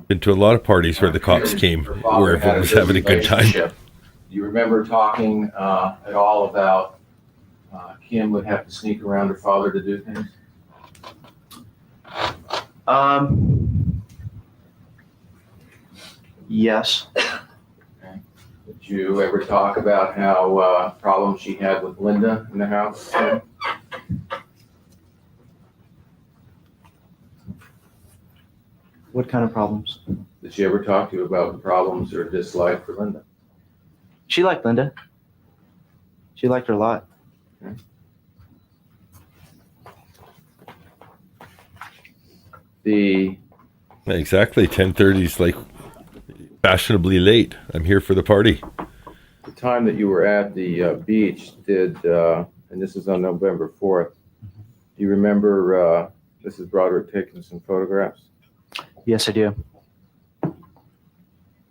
Been to a lot of parties where the cops came, where everyone was having a good time. Do you remember talking at all about Kim would have to sneak around her father to do things? Yes. Okay. Did you ever talk about how problems she had with Linda in the house? What kind of problems? Did she ever talk to you about the problems or dislike for Linda? She liked Linda. She liked her a lot. Okay. Exactly. 10:30 is like fashionably late. I'm here for the party. The time that you were at the beach, and this is on November 4th, do you remember Mrs. Broderick taking some photographs? Yes, I do.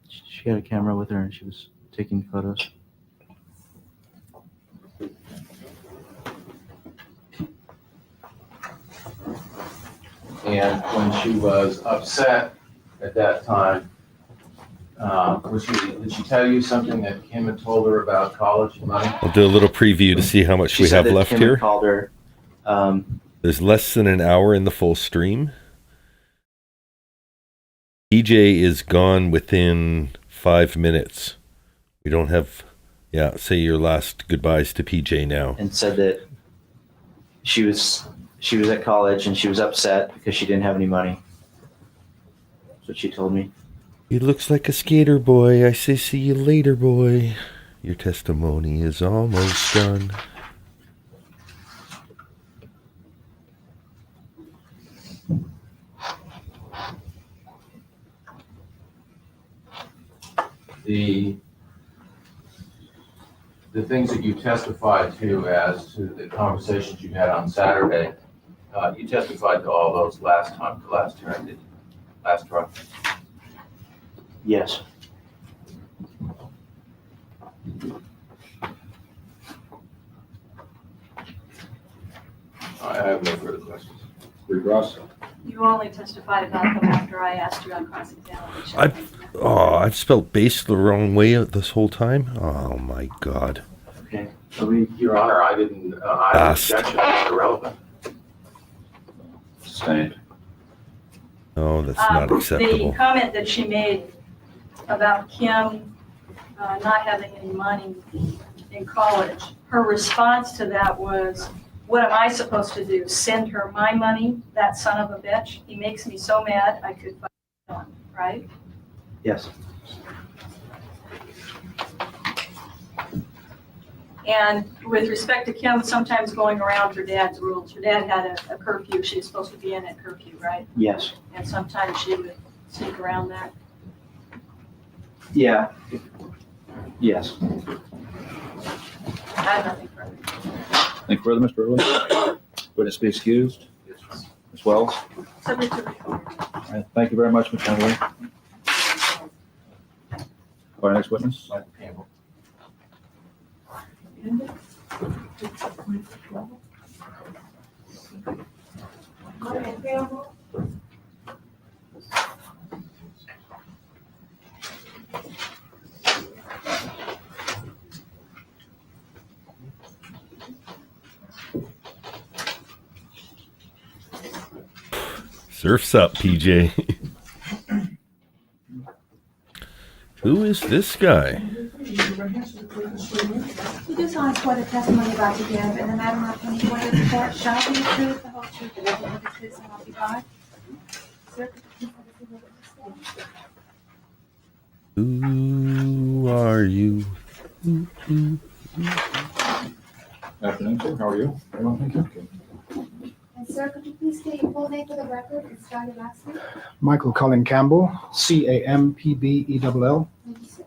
She had a camera with her and she was taking photos. And when she was upset at that time, did she tell you something that Kim had told her about college money? I'll do a little preview to see how much She we said have that left Kim here. had called her. There's less than an hour in the full stream. PJ is gone within 5 minutes. We don't have, say your last goodbyes to PJ now. And said that she was at college and she was upset because she didn't have any money. That's what she told me. He looks like a skater boy. I say see you later, boy. Your testimony is almost done. The things that you testified to as to the conversations you had on Saturday, you testified to all those last hearing, did you? Last trial? Yes. I have no further questions. Ross? You only testified about them after I asked you on cross-examination. I've spelled base the wrong way this whole time. Oh my God. Okay. Your Honor, I didn't, objection, it's irrelevant. Sustained. Oh, that's not acceptable. The comment that she made about Kim not having any money in college, her response to that was, what am I supposed to do? Send her my money? That son of a bitch? He makes me so mad I could fucking kill him, right? Yes. And with respect to Kim sometimes going around her dad's rules, her dad had a curfew, she was supposed to be in at curfew, right? Yes. And sometimes she would sneak around that. Yeah. Yes. I have nothing further. Anything further, Mr. Early? Witness be excused? Ms. Wells? Subject to recall. All right, thank you very much, Ms. Hathaway. Our next witness? Surf's up, PJ. Who is this guy? You do so swear the testimony about to give in the matter not any way of the court shall be the truth, the whole truth, and nothing but the truth, so help you God. Sir, could you please have a seat over this stand? Who are you? Afternoon, sir. How are you? Very well, thank you. And sir, could you please state your full name for the record and spell your last name? Michael Colin Campbell, Campbell. Thank you, sir.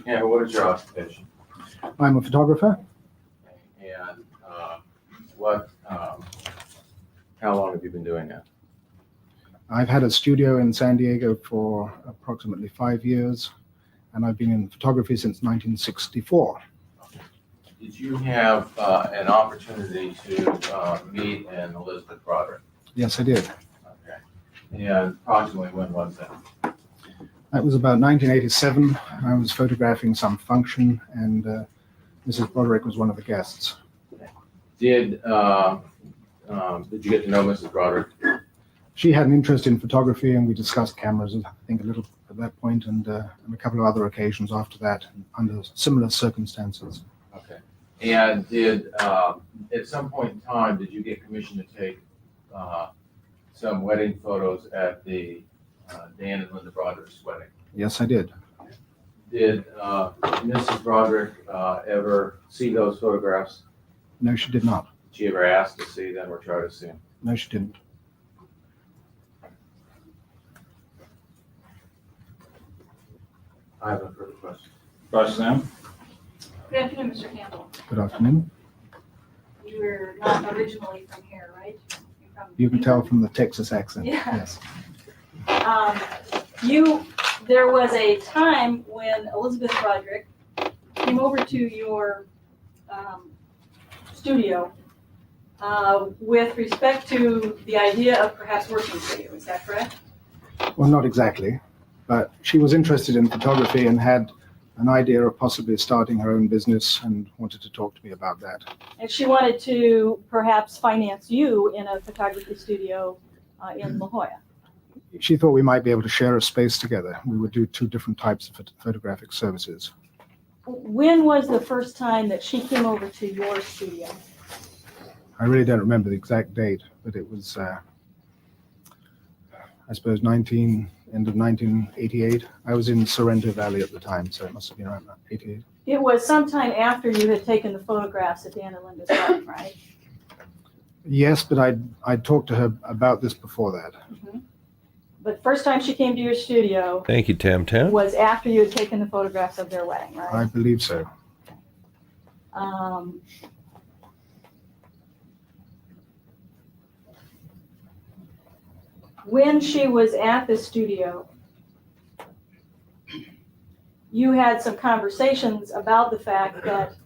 Yeah, what is your occupation? I'm a photographer. And how long have you been doing that? I've had a studio in San Diego for approximately 5 years, and I've been in photography since 1964. Did you have an opportunity to meet an Elizabeth Broderick? Yes, I did. Okay. And approximately when was that? That was about 1987. I was photographing some function, and Mrs. Broderick was one of the guests. Did you get to know Mrs. Broderick? She had an interest in photography, and we discussed cameras, I think, a little at that point, and a couple of other occasions after that, under similar circumstances. Okay. And did, at some point in time, did you get commission to take some wedding photos at the Dan and Linda Broderick's wedding? Yes, I did. Did Mrs. Broderick ever see those photographs? No, she did not. Did she ever ask to see them or try to see them? No, she didn't. I have no further questions. Sam? Good afternoon, Mr. Campbell. Good afternoon. You're not originally from here, right? You're from You can tell England? from the Texas accent. Yeah. Yes. There was a time when Elizabeth Broderick came over to your studio with respect to the idea of perhaps working for you. Is that correct? Well, not exactly, but she was interested in photography and had an idea of possibly starting her own business and wanted to talk to me about that. And she wanted to perhaps finance you in a photography studio in La Jolla. She thought we might be able to share a space together. We would do two different types of photographic services. When was the first time that she came over to your studio? I really don't remember the exact date, but it was, I suppose, end of 1988. I was in Sorrento Valley at the time, so it must have been around 88. It was sometime after you had taken the photographs at Dan and Linda's wedding, right? Yes, but I'd talked to her about this before that. Mm-hmm. But first time she came to your studio Thank you, Tam Tam. was after you had taken the photographs of their wedding, right? I believe so. When she was at the studio, you had some conversations about the fact that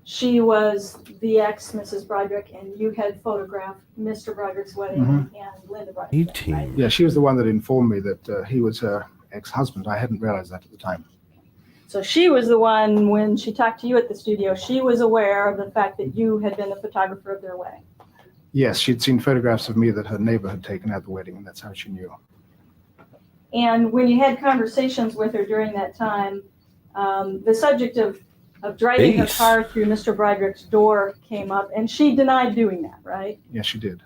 she was the ex Mrs. Broderick and you had photographed Mr. Broderick's wedding and Linda Broderick's wedding, right? Yeah, she was the one that informed me that he was her ex-husband. I hadn't realized that at the time. So she was the one, when she talked to you at the studio, she was aware of the fact that you had been the photographer of their wedding. Yes, she'd seen photographs of me that her neighbor had taken at the wedding, and that's how she knew. And when you had conversations with her during that time, the subject of driving her car through Mr. Broderick's door came up, and she denied doing that, right? Yes, she did.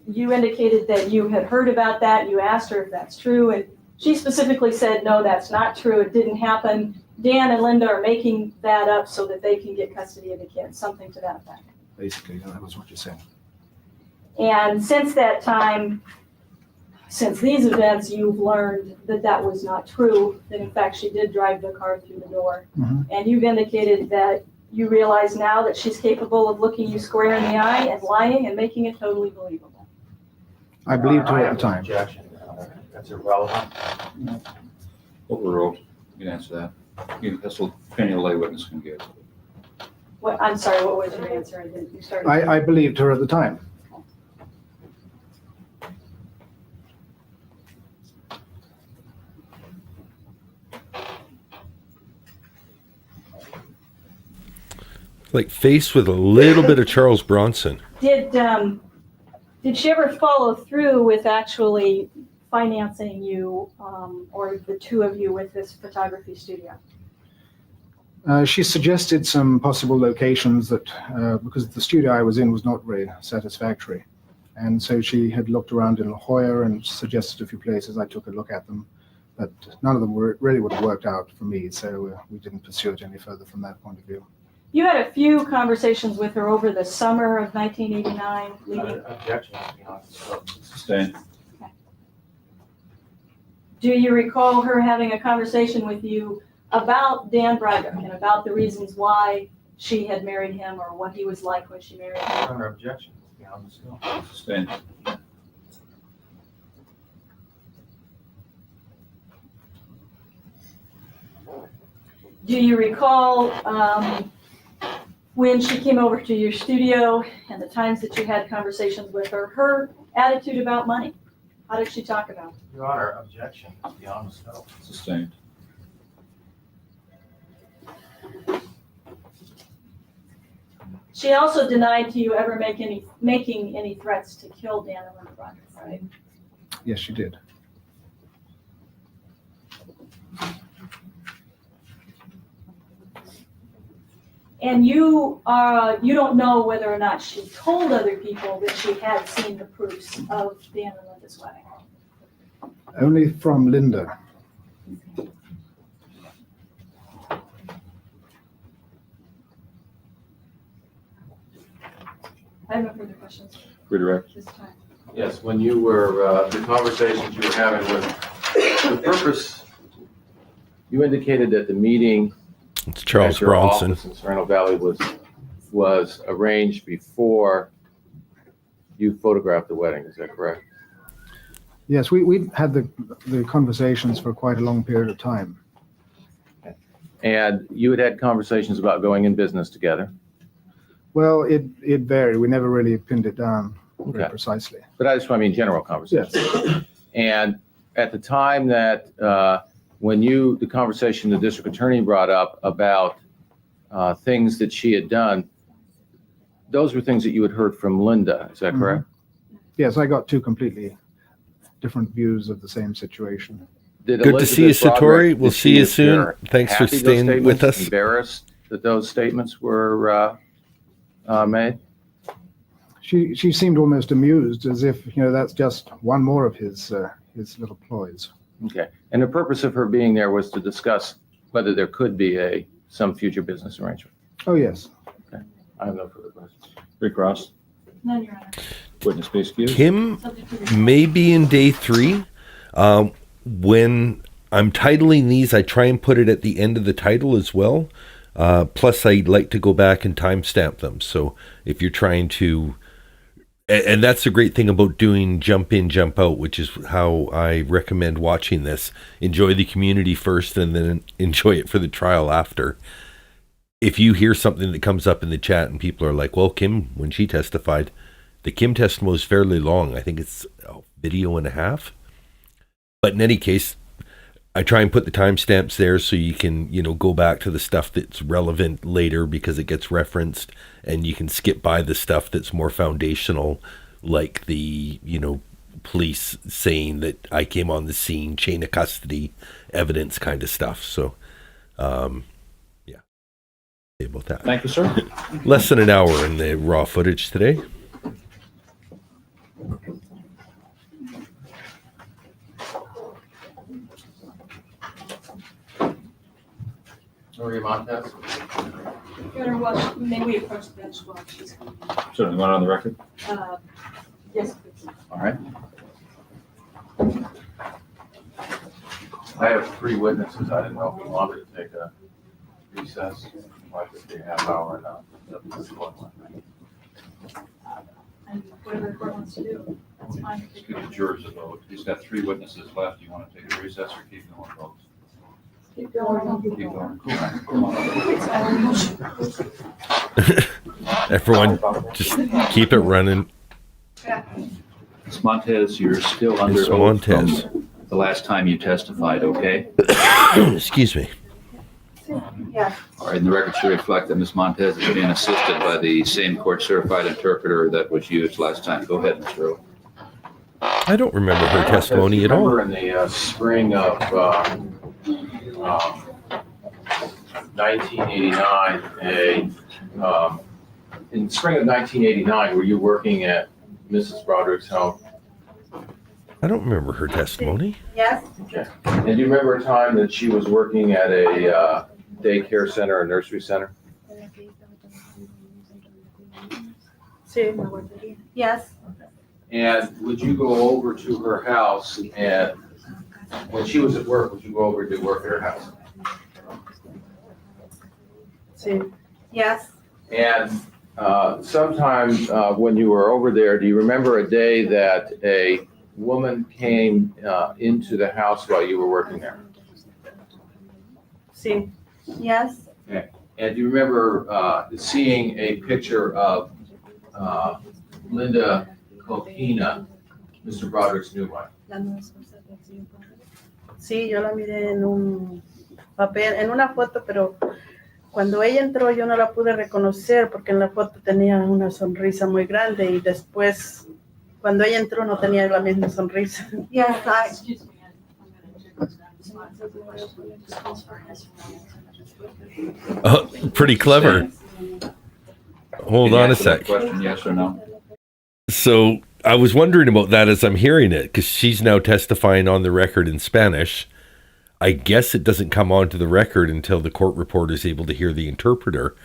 You indicated that you had heard about that. You asked her if that's true, and she specifically said, no, that's not true. It didn't happen. Dan and Linda are making that up so that they can get custody of the kids, something to that effect. Basically, that was what you said. And since that time, since these events, you've learned that that was not true, that in fact she did drive the car through the door. And you've indicated that you realize now that she's capable of looking you square in the eye and lying and making it totally believable. I believed her at the time. Objection. That's irrelevant. Overruled. You can answer that. That's what any lay witness can give. What, I'm sorry, what was your answer? I didn't, you started. I believed her at the time. Like faced with a little bit of Charles Bronson. Did she ever follow through with actually financing you or the two of you with this photography studio? She suggested some possible locations that, because the studio I was in was not very satisfactory. And so she had looked around in La Jolla and suggested a few places. I took a look at them, but none of them really would have worked out for me. So we didn't pursue it any further from that point of view. You had a few conversations with her over the summer of 1989 leading. Objection. Sustained. Do you recall her having a conversation with you about Dan Broderick and about the reasons why she had married him or what he was like when she married him? Under objection. Beyond the scope. Sustained. Do you recall when she came over to your studio and the times that you had conversations with her, her attitude about money? How did she talk about it? Your Honor, objection. Beyond the scope. Sustained. She also denied to you ever making any threats to kill Dan and Linda Broderick, right? Yes, she did. And you don't know whether or not she told other people that she had seen the proofs of Dan and Linda's wedding. Only from Linda. I have no further questions Redirect. this time. Yes, when you were, the conversations you were having with, the purpose, you indicated that the meeting It's Charles at your Bronson. office in Sereno Valley was arranged before you photographed the wedding, is that correct? Yes, we had the conversations for quite a long period of time. And you had conversations about going in business together? Well, it varied. We never really pinned it down very Okay. precisely. But I just want to mean general conversations. Yes. And at the time that, when the conversation the district attorney brought up about things that she had done, those were things that you had heard from Linda, is that correct? Yes, I got two completely different views of the same situation. Did Good to see you, Elizabeth Satori. Broderick, We'll did see she you soon. appear Thanks for happy those staying with statements, us. Embarrassed that those statements were made? She seemed almost amused, as if, that's just one more of his little ploys. Okay. And the purpose of her being there was to discuss whether there could be some future business arrangement. Oh, yes. Okay. I have no further questions. Recross. None, Your Honor. Witness be excused. Kim Subject to the- may be in day 3. When I'm titling these, I try and put it at the end of the title as well. Plus, I like to go back and timestamp them. So if you're trying to, and that's the great thing about doing jump in, jump out, which is how I recommend watching this. Enjoy the community first and then enjoy it for the trial after. If you hear something that comes up in the chat and people are like, well, Kim, when she testified, the Kim testimony was fairly long. I think it's a video and a half. But in any case, I try and put the timestamps there so you can, go back to the stuff that's relevant later because it gets referenced, and you can skip by the stuff that's more foundational, like the, police saying that I came on the scene, chain of custody, evidence kind of stuff. So, yeah. Say about that. Thank you, sir. Less than an hour in the raw footage today. Maria Montes? Your Honor, well, may we approach the bench while she's coming? Certainly, want it on the record? Yes, please. All right. I have 3 witnesses. I didn't know if you wanted to take a recess, like a half hour or not. And whatever the court wants to do, that's fine. Let's give the jurors a vote. He's got 3 witnesses left. You want to take a recess or keep going, folks? Keep going. Keep going. Come on. Everyone, just keep it running. Ms. Montes, you're still under Ms. oath Montes. from the last time you testified, okay? Excuse me. Yeah. All right, and the record should reflect that Ms. Montes is being assisted by the same court-certified interpreter that was used last time. Go ahead, Mr. Earl. I don't remember her testimony at all. Remember in the spring of 1989, in spring of 1989, were you working at Mrs. Broderick's home? I don't remember her testimony. Yes? Okay. And do you remember a time that she was working at a daycare center, a nursery center? Yes. And would you go over to her house and when she was at work, would you go over to work at her house? Yes. And sometime when you were over there, do you remember a day that a woman came into the house while you were working there? Yes. Okay. And do you remember seeing a picture of Linda Coquina, Mr. Broderick's new wife? Sí, yo la miré en un papel, en una foto, pero cuando ella entró yo no la pude reconocer porque en la foto tenía una sonrisa muy grande y después cuando ella entró no tenía la misma sonrisa. Yes, Oh, pretty clever. Hold on a sec. Question, yes or no? So I was wondering about that as I'm hearing it, because she's now testifying on the record in Spanish. I guess it doesn't come onto the record until the court reporter is able to hear the interpreter.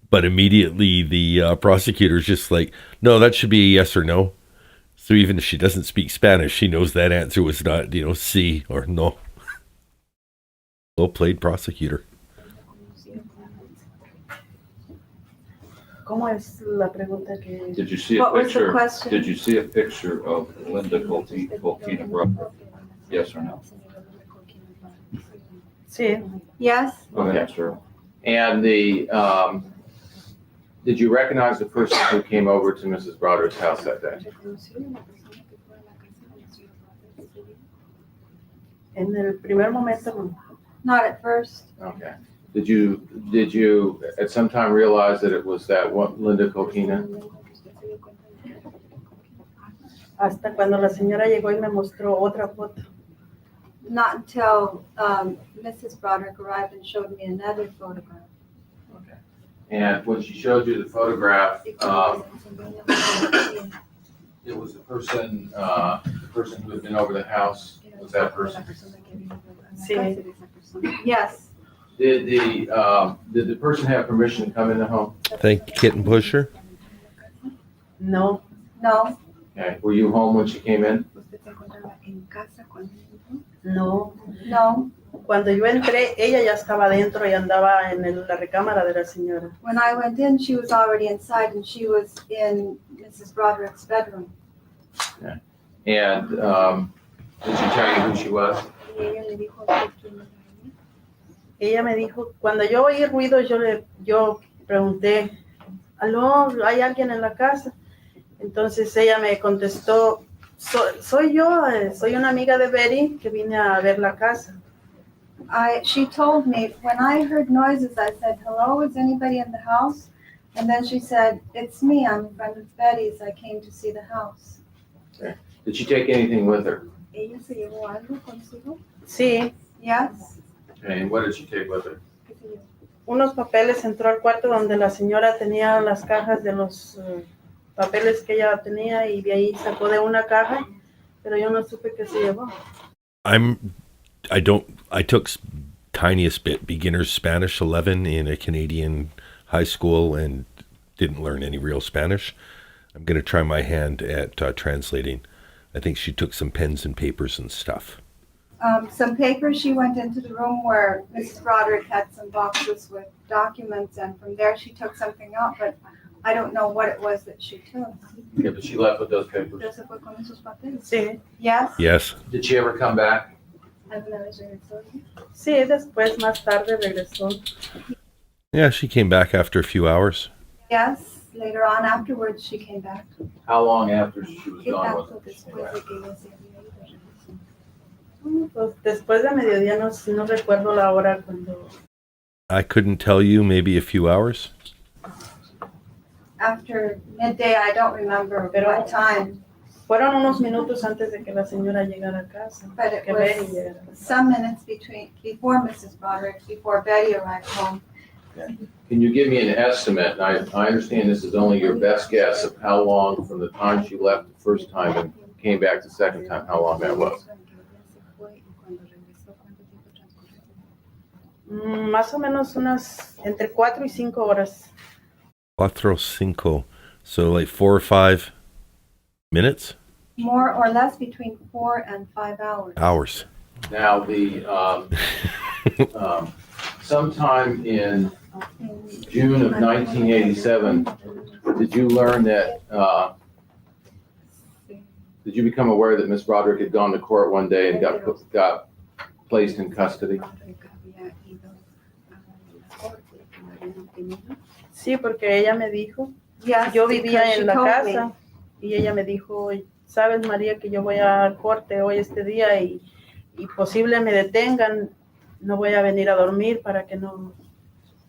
But immediately the prosecutor's just like, no, that should be a yes or no. So even if she doesn't speak Spanish, she knows that answer was not, sí or no. Well played, prosecutor. ¿Cómo es la pregunta que... Did you see a What was the picture? question? Did you see a picture of Linda Coquina Broderick? Yes or no? Sí. Yes. Go ahead, sir. And did you recognize the person who came over to Mrs. Broderick's house that day? En el primer momento no. Not at first. Okay. Did you at some time realize that it was that one, Linda Coquina? Hasta cuando la señora llegó y me mostró otra foto. Not until Mrs. Broderick arrived and showed me another photograph. Okay. And when she showed you the photograph, it was the person who had been over the house. Was that person? Sí. Yes. Did the person have permission to come in the home? Thank you, Kitten Pusher. No. No. Okay. Were you home when she came in? No. No. Cuando yo entré, ella ya estaba dentro y andaba en la recámara de la señora. When I went in, she was already inside and she was in Mrs. Broderick's bedroom. Okay. And did she tell you who she was? Ella me dijo, cuando yo oí ruido, yo pregunté, ¿aló? ¿Hay alguien en la casa? Entonces ella me contestó, soy yo, soy una amiga de Betty que vine a ver la casa. She told me, when I heard noises, I said, hello, is anybody in the house? And then she said, it's me, I'm a friend of Betty's, I came to see the house. Okay. Did she take anything with her? ¿Ella se llevó algo consigo? Sí. Yes. Okay. And what did she take with her? Unos papeles, entró al cuarto donde la señora tenía las cajas de los papeles que ella tenía y de ahí sacó de una caja, pero yo no supe qué se llevó. I took tiniest bit beginner's Spanish 11 in a Canadian high school and didn't learn any real Spanish. I'm going to try my hand at translating. I think she took some pens and papers and stuff. Some papers, she went into the room where Mrs. Broderick had some boxes with documents, and from there she took something out, but I don't know what it was that she took. Yeah, but she left with those papers. ¿Pero se fue con esos papeles? Sí. Yes. Yes. Did she ever come back? ¿Alguna vez regresó? Sí, después, más tarde regresó. Yeah, she came back after a few hours. Yes. Later on afterwards, she came back. How long after she was ¿Qué gone tanto was it? después de que ella se había ido regresó? Pues después de mediodía no recuerdo la hora cuando... I couldn't tell you, maybe a few hours. After midday, I don't remember what time. Fueron unos minutos antes de que la señora llegara a casa. But it Que Betty was llegara a casa. some minutes before Mrs. Broderick, before Betty arrived home. Can you give me an estimate? I understand this is only your best guess of how long from the time she left the first time and came back the second time, how long that was? Más o menos unas entre 4 y 5 horas. 4, 5. So like 4 or 5 minutes? More or less between 4 and 5 hours. Hours. Now, sometime in June of 1987, did you learn that, did you become aware that Miss Broderick had gone to court one day and got placed in custody? Sí, porque ella me dijo, Yes, yo vivía because she en la told casa me. y ella me dijo, sabes María que yo voy a corte hoy este día y posible me detengan, no voy a venir a dormir para que no tú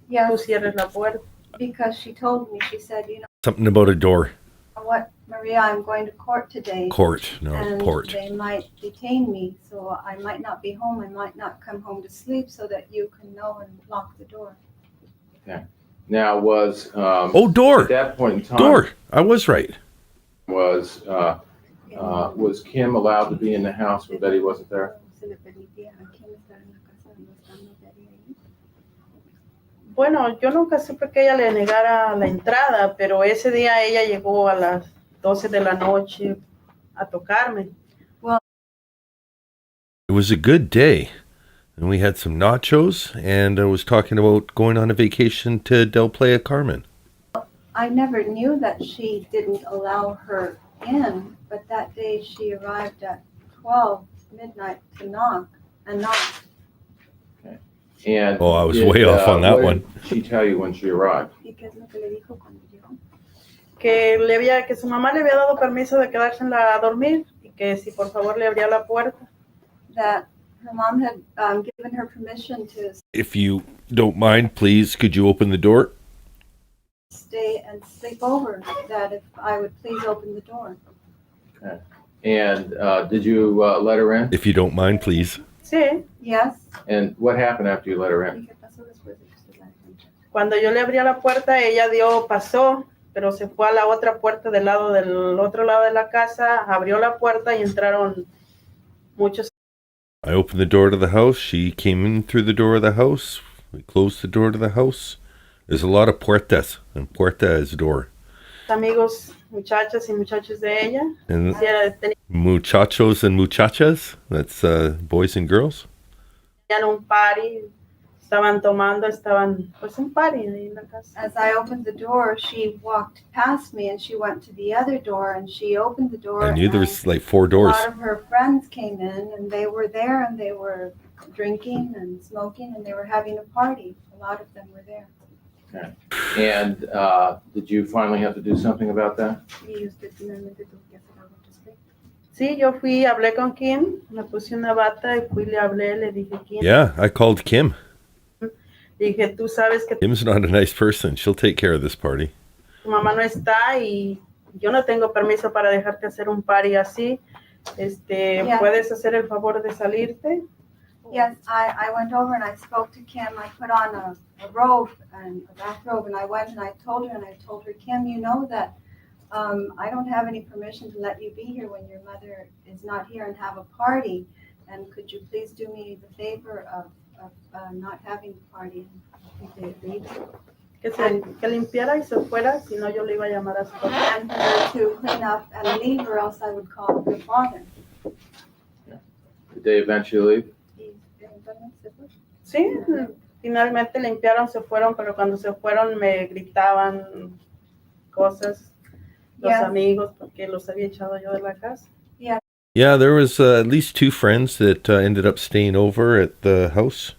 Yes, cierres la puerta. because she told me, she said, you know Something about a door. what, Maria, I'm going to court today. Court, no, And port. they might detain me, so I might not be home, I might not come home to sleep so that you can know and lock the door. Now, was, Door. at that point in time, Door. I was right. was Kim allowed to be in the house when Betty wasn't there? Bueno, yo nunca supe que ella le negara la entrada, pero ese día ella llegó a las 12 de la noche a tocarme. It was a good day. And we had some nachos, and I was talking about going on a vacation to Del Playa Carmen. I never knew that she didn't allow her in, but that day she arrived at 12 midnight to knock. And Oh, I was way off on that what one. did she tell you when she arrived? Que su mamá le había dado permiso de quedarse a dormir y que si por favor le abría la puerta. That her mom had given her permission to If you don't mind, please, could you open the door? stay and sleep over, that if I would please open the door. And did you let her in? If you don't mind, please. Sí. Yes. And what happened after you let her in? Cuando yo le abría la puerta, ella pasó, pero se fue a la otra puerta del otro lado de la casa, abrió la puerta y entraron muchos. I opened the door to the house. She came in through the door of the house. We closed the door to the house. There's a lot of puertas, and puerta is door. Amigos, muchachas y muchachos de ella. And muchachos and muchachas, that's boys and girls. Tenían un party, estaban pues un party ahí en la casa. As I opened the door, she walked past me and she went to the other door and she opened the door. I knew there was like 4 doors. A lot of her friends came in and they were there and they were drinking and smoking and they were having a party. A lot of them were there. Okay. And did you finally have to do something about that? Sí, yo fui, hablé con Kim, me puse una bata y fui, le hablé, le dije, Kim. Yeah, I called Kim. Dije, tú sabes que Kim's not a nice person. She'll take care of this party. tu mamá no está y yo no tengo permiso para dejarte hacer un party así. Yeah. ¿Puedes hacer el favor de salirte? Yes, I went over and I spoke to Kim. I put on a robe and a bathrobe and I went and I told her, Kim, you know that I don't have any permission to let you be here when your mother is not here and have a party. And could you please do me the favor of not having the party? Que limpiara y se fuera, si no yo le iba a llamar a su papá. And for her to clean up and leave or else I would call her father. Did they eventually leave? Sí, finalmente limpiaron, se fueron, pero cuando se fueron me gritaban cosas, los Yes. amigos, porque los había echado yo de la casa. Yeah, there was at least 2 friends that ended up staying over at the house.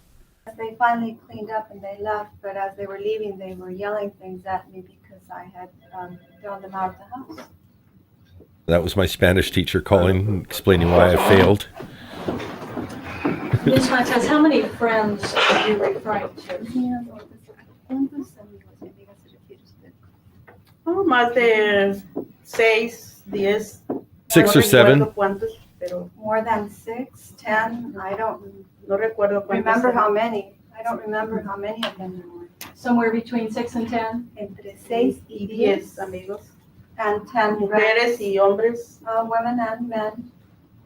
They finally cleaned up and they left, but as they were leaving, they were yelling things at me because I had thrown them out of the house. That was my Spanish teacher calling, explaining why I failed. Ms. Montes, how many friends are you referring to? Oh, más de 6, 10. 6 No or 7? recuerdo cuántos, pero More than 6, 10, I don't no recuerdo cuántos. remember eran. how many. I don't remember how many of them there were. Somewhere between 6 and 10? Entre 6 y 10 10, amigos, and 10 mujeres y hombres. women and men.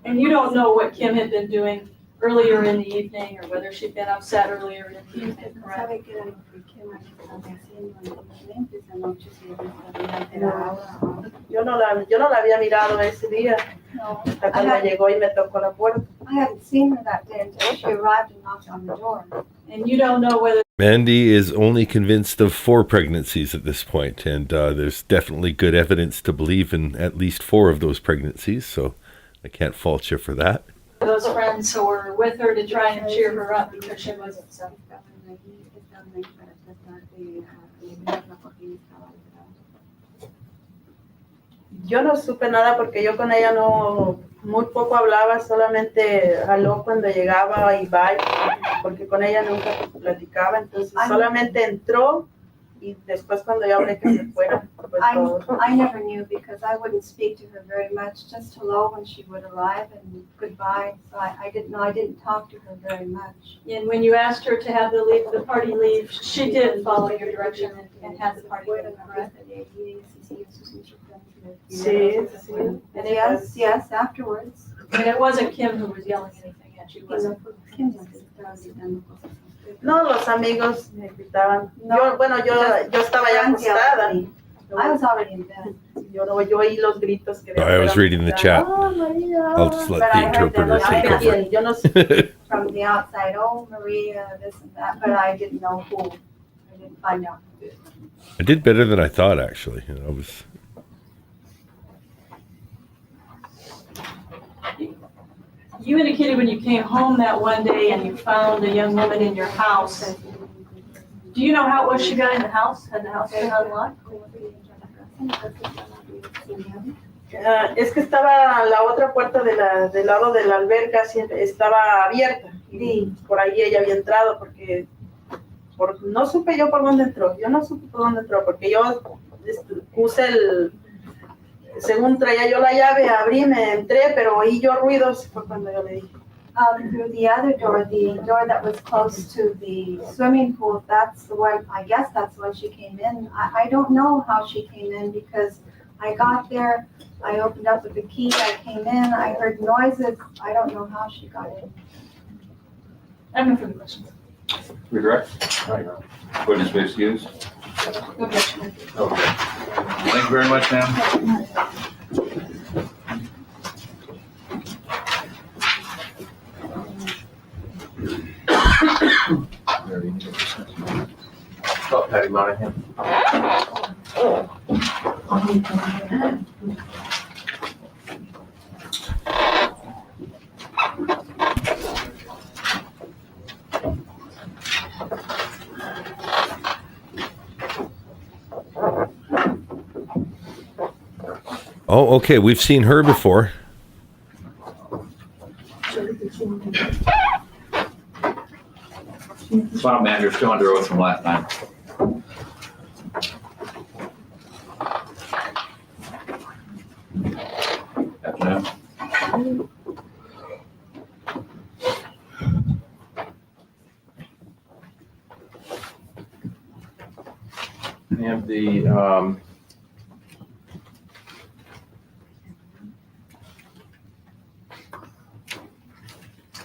And you don't know what Kim had been doing earlier in the evening or whether she'd been upset earlier in the evening, correct? ¿Sabe qué era lo que Kim estaba haciendo anteriormente esa noche? Si ella estaba alterada. Yo no la había mirado ese día, No, hasta cuando llegó y me tocó la puerta. I hadn't seen her that day until she arrived and knocked on the door. And you don't know whether Mandy is only convinced of 4 pregnancies at this point, and there's definitely good evidence to believe in at least 4 of those pregnancies, so I can't fault you for that. those friends who were with her to try and cheer her up because she wasn't safe. Yo no supe nada porque yo con ella no, muy poco hablaba, solamente habló cuando llegaba y bye, porque con ella nunca platicaba, entonces solamente entró y después cuando yo hablé que se fuera, pues todo. I never knew because I wouldn't speak to her very much, just hello when she would arrive and goodbye. So I didn't know, I didn't talk to her very much. And when you asked her to have the party leave, she did follow your direction and had the party leave, correct? Sí, sí. And yes, afterwards. And it wasn't Kim who was yelling anything at you, was it? No, los amigos me gritaban. Yo estaba ya acostada. I was already in bed. Yo oí los gritos que I was reading the chat. I'll just let the interpreter take over. Yo no sé. From the outside, oh, Maria, this and that, but I didn't know who. I didn't find out. I did better than I thought, actually. I was. You indicated when you came home that one day and you found a young woman in your house. Do you know how it was she got in the house? Had the house been unlocked? Es que estaba la otra puerta del lado de la alberca, estaba abierta y por ahí ella había entrado porque no supe yo por dónde entró. Yo no supe por dónde entró porque yo puse según traía yo la llave, abrí, me entré, pero oí yo ruidos, fue cuando yo le dije. Through the other door, the door that was close to the swimming pool, that's the one, I guess that's when she came in. I don't know how she came in because I got there, I opened up with the key, I came in, I heard noises, I don't know how she got in. I have no further questions. Redirect? Witness base used? Okay. Okay. Thank you very much, ma'am. Oh, Patty Monahan. Oh, okay. We've seen her before. File manager still under oath from last time. Afternoon. And the,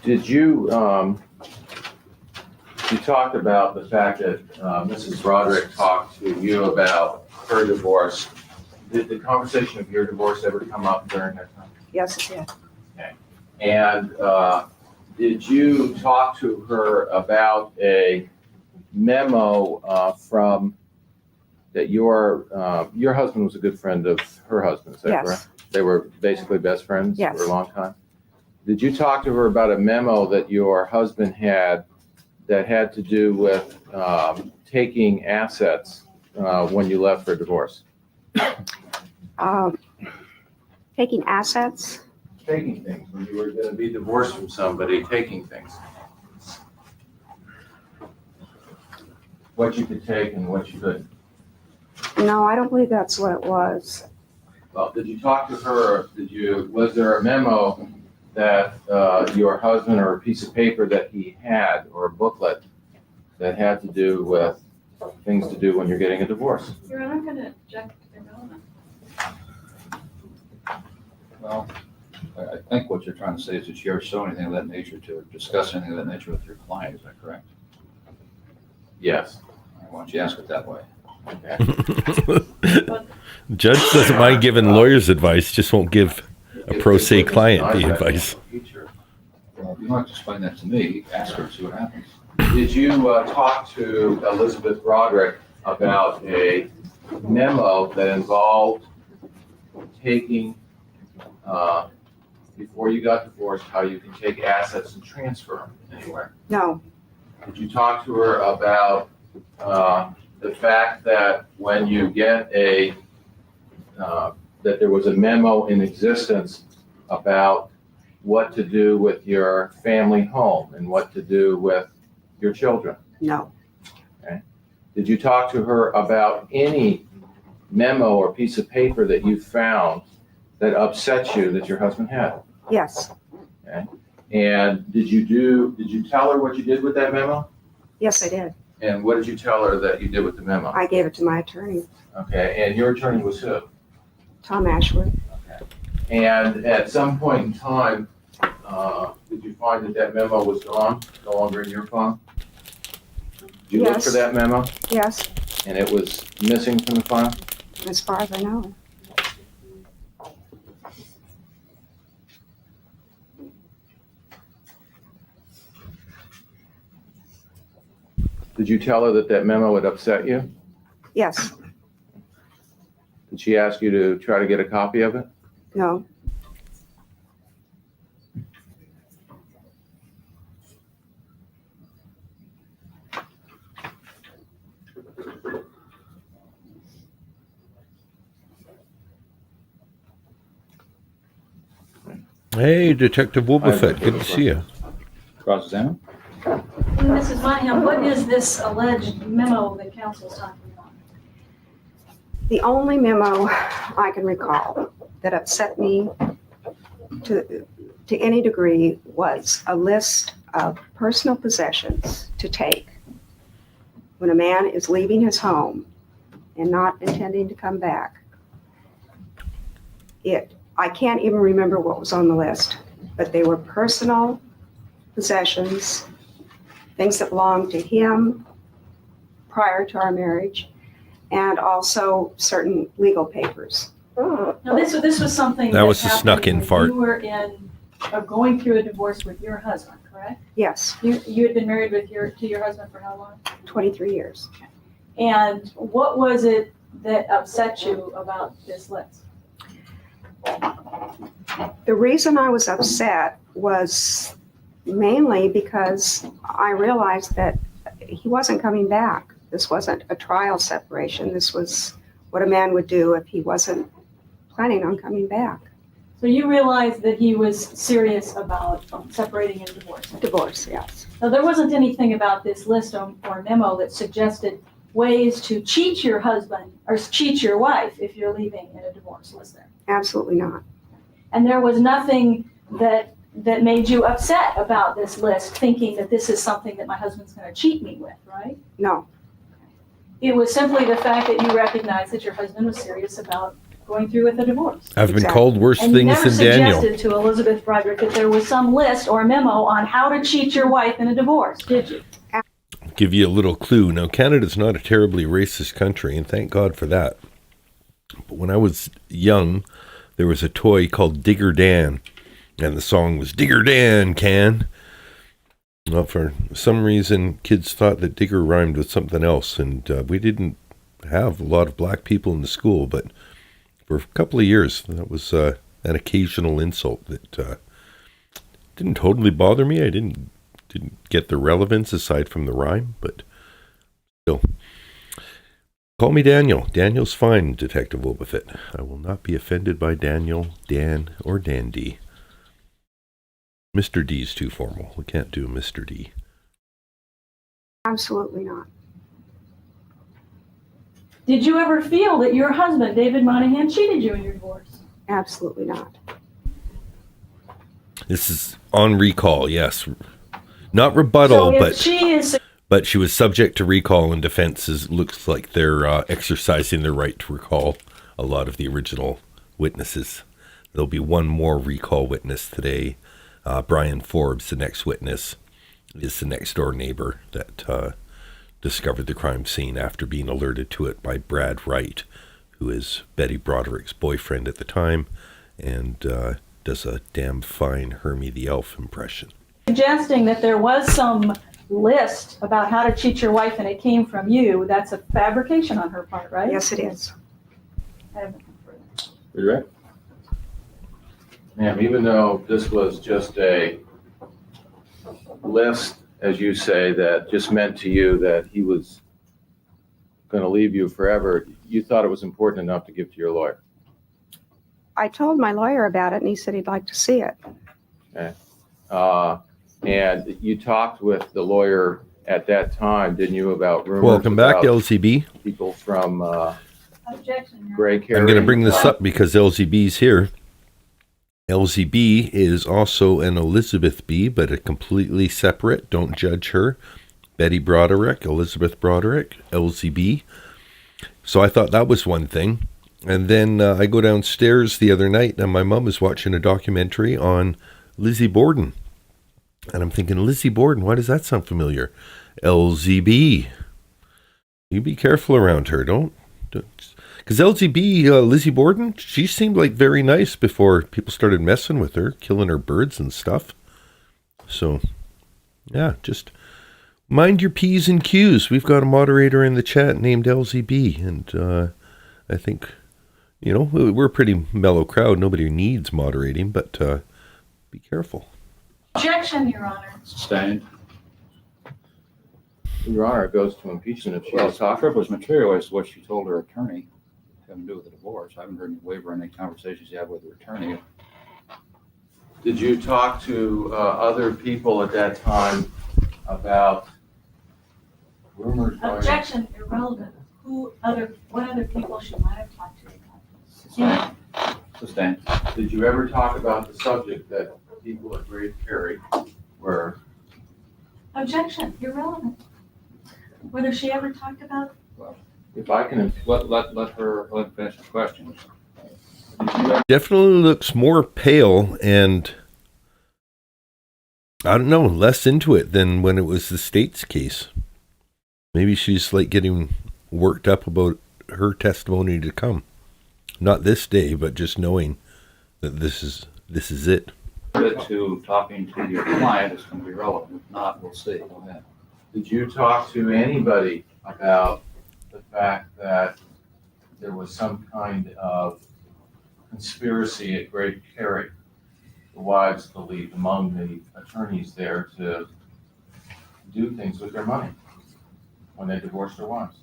did you talked about the fact that Mrs. Broderick talked to you about her divorce. Did the conversation of your divorce ever come up during that time? Yes, it did. Okay. And did you talk to her about a memo from that your husband was a good friend of her husband, is that Yes. correct? They were basically best friends Yes. for a long time? Did you talk to her about a memo that your husband had that had to do with taking assets when you left for divorce? Taking assets? Taking things, when you were going to be divorced from somebody, taking things. What you could take and what you couldn't. No, I don't believe that's what it was. Well, did you talk to her? Was there a memo that your husband, or a piece of paper that he had, or a booklet that had to do with things to do when you're getting a divorce? You're not going to object to their element. Well, I think what you're trying to say is that you ever show anything of that nature to, or discuss anything of that nature with your client, is that correct? Yes. Why don't you ask it that way? Okay. Judge doesn't mind giving lawyers advice, just won't give a pro se client the advice. Well, if you want to explain that to me, ask her and see what happens. Did you talk to Elizabeth Broderick about a memo that involved taking, before you got divorced, how you can take assets and transfer them anywhere? No, Did you talk to her about the fact that when you get that there was a memo in existence about what to do with your family home and what to do with your children? no, Did you talk to her about any memo or piece of paper that you found that upset you that your husband had? yes, And did you tell her what you did with that memo? yes, I did. And what did you tell her that you did with the memo? I gave it to my attorney, Okay, and your attorney was who? Tom Ashwood. And at some point in time, did you find that memo was gone, no longer in your phone? Did you look Yes. for that memo Yes, and it was missing from the file? as far as I know. Did you tell her that memo would upset you? Yes, Did she ask you to try to get a copy of it? no, Hey, Detective Wilberfett, good to see you. Cross-examine? Mrs. Monahan, what is this alleged memo that counsel's talking about? the only memo I can recall that upset me to any degree was a list of personal possessions to take when a man is leaving his home and not intending to come back. I can't even remember what was on the list, but they were personal possessions, things that belonged to him prior to our marriage, and also certain legal papers. Now, this was something That was a happened snuck-in when fart. You were going through a divorce with your husband, correct? Yes, You had been married to your husband for how long? 23 years. And what was it that upset you about this list? The reason I was upset was mainly because I realized that he wasn't coming back. This wasn't a trial separation. This was what a man would do if he wasn't planning on coming back. So you realized that he was serious about separating and divorcing. Divorce, yes. Now, there wasn't anything about this list or memo that suggested ways to cheat your husband or cheat your wife if you're leaving in a divorce, was there? Absolutely not. And there was nothing that made you upset about this list, thinking that this is something that my husband's going to cheat me with, right? No, It was simply the fact that you recognized that your husband was serious about going through with a divorce. I've been called worse And you things never than Daniel. suggested to Elizabeth Broderick that there was some list or memo on how to cheat your wife in a divorce, did you? Give you a little clue. Now, Canada's not a terribly racist country, and thank God for that. But when I was young, there was a toy called Digger Dan, and the song was Digger Dan Can. Well, for some reason, kids thought that Digger rhymed with something else, and we didn't have a lot of black people in the school, but for a couple of years, that was an occasional insult that didn't totally bother me. I didn't get the relevance aside from the rhyme, but still. Call me Daniel. Daniel's fine, Detective Wilberfett. I will not be offended by Daniel, Dan, or Dandy. Mr. D's too formal. We can't do Mr. D. absolutely not. Did you ever feel that your husband, David Monahan, cheated you in your divorce? Absolutely not. This is on recall, yes. Not rebuttal, So if she is but she was subject to recall, and defenses looks like they're exercising their right to recall a lot of the original witnesses. There'll be one more recall witness today. Brian Forbes, the next witness, is the next door neighbor that discovered the crime scene after being alerted to it by Brad Wright, who is Betty Broderick's boyfriend at the time, and does a damn fine Hermie the Elf impression. suggesting that there was some list about how to cheat your wife and it came from you, that's a fabrication on her part, right? Yes, it is. I have nothing further. You ready? Ma'am, even though this was just a list, as you say, that just meant to you that he was going to leave you forever, you thought it was important enough to give to your lawyer. I told my lawyer about it, and he said he'd like to see it. Okay. And you talked with the lawyer at that time, didn't you, about rumors? Welcome back, about LZB. people from Objection. Gray Carey. I'm going to bring this up because LZB's here. LZB is also an Elizabeth B, but a completely separate. Don't judge her. Betty Broderick, Elizabeth Broderick, LZB. So I thought that was one thing. And then I go downstairs the other night, and my mom is watching a documentary on Lizzie Borden. And I'm thinking, Lizzie Borden, why does that sound familiar? LZB. You be careful around her. Don't. Because LZB, Lizzie Borden, she seemed like very nice before people started messing with her, killing her birds and stuff. So, yeah, just mind your P's and Q's. We've got a moderator in the chat named LZB, and I think, you know, we're a pretty mellow crowd. Nobody needs moderating, but be careful. Objection, Your Honor. Sustained. Your Honor, it goes to impeachment if she Well, was talking. privileged material is what she told her attorney, having to do with the divorce. I haven't heard any waiver in any conversations you had with her attorney. Did you talk to other people at that time about rumors going on? Objection, irrelevant. What other people she might have talked to about this? Sustained. Did you ever talk about the subject that people at Great Carey were? Objection, irrelevant. Whether she ever talked about, If I can, Let her finish the question. Definitely looks more pale and, I don't know, less into it than when it was the state's case. Maybe she's like getting worked up about her testimony to come. Not this day, but just knowing that this is it. To talking to your client is going to be relevant. If not, we'll see. Go ahead. did you talk to anybody about the fact that there was some kind of conspiracy at Great Carey, the wives believed among the attorneys there, to do things with their money when they divorced their wives?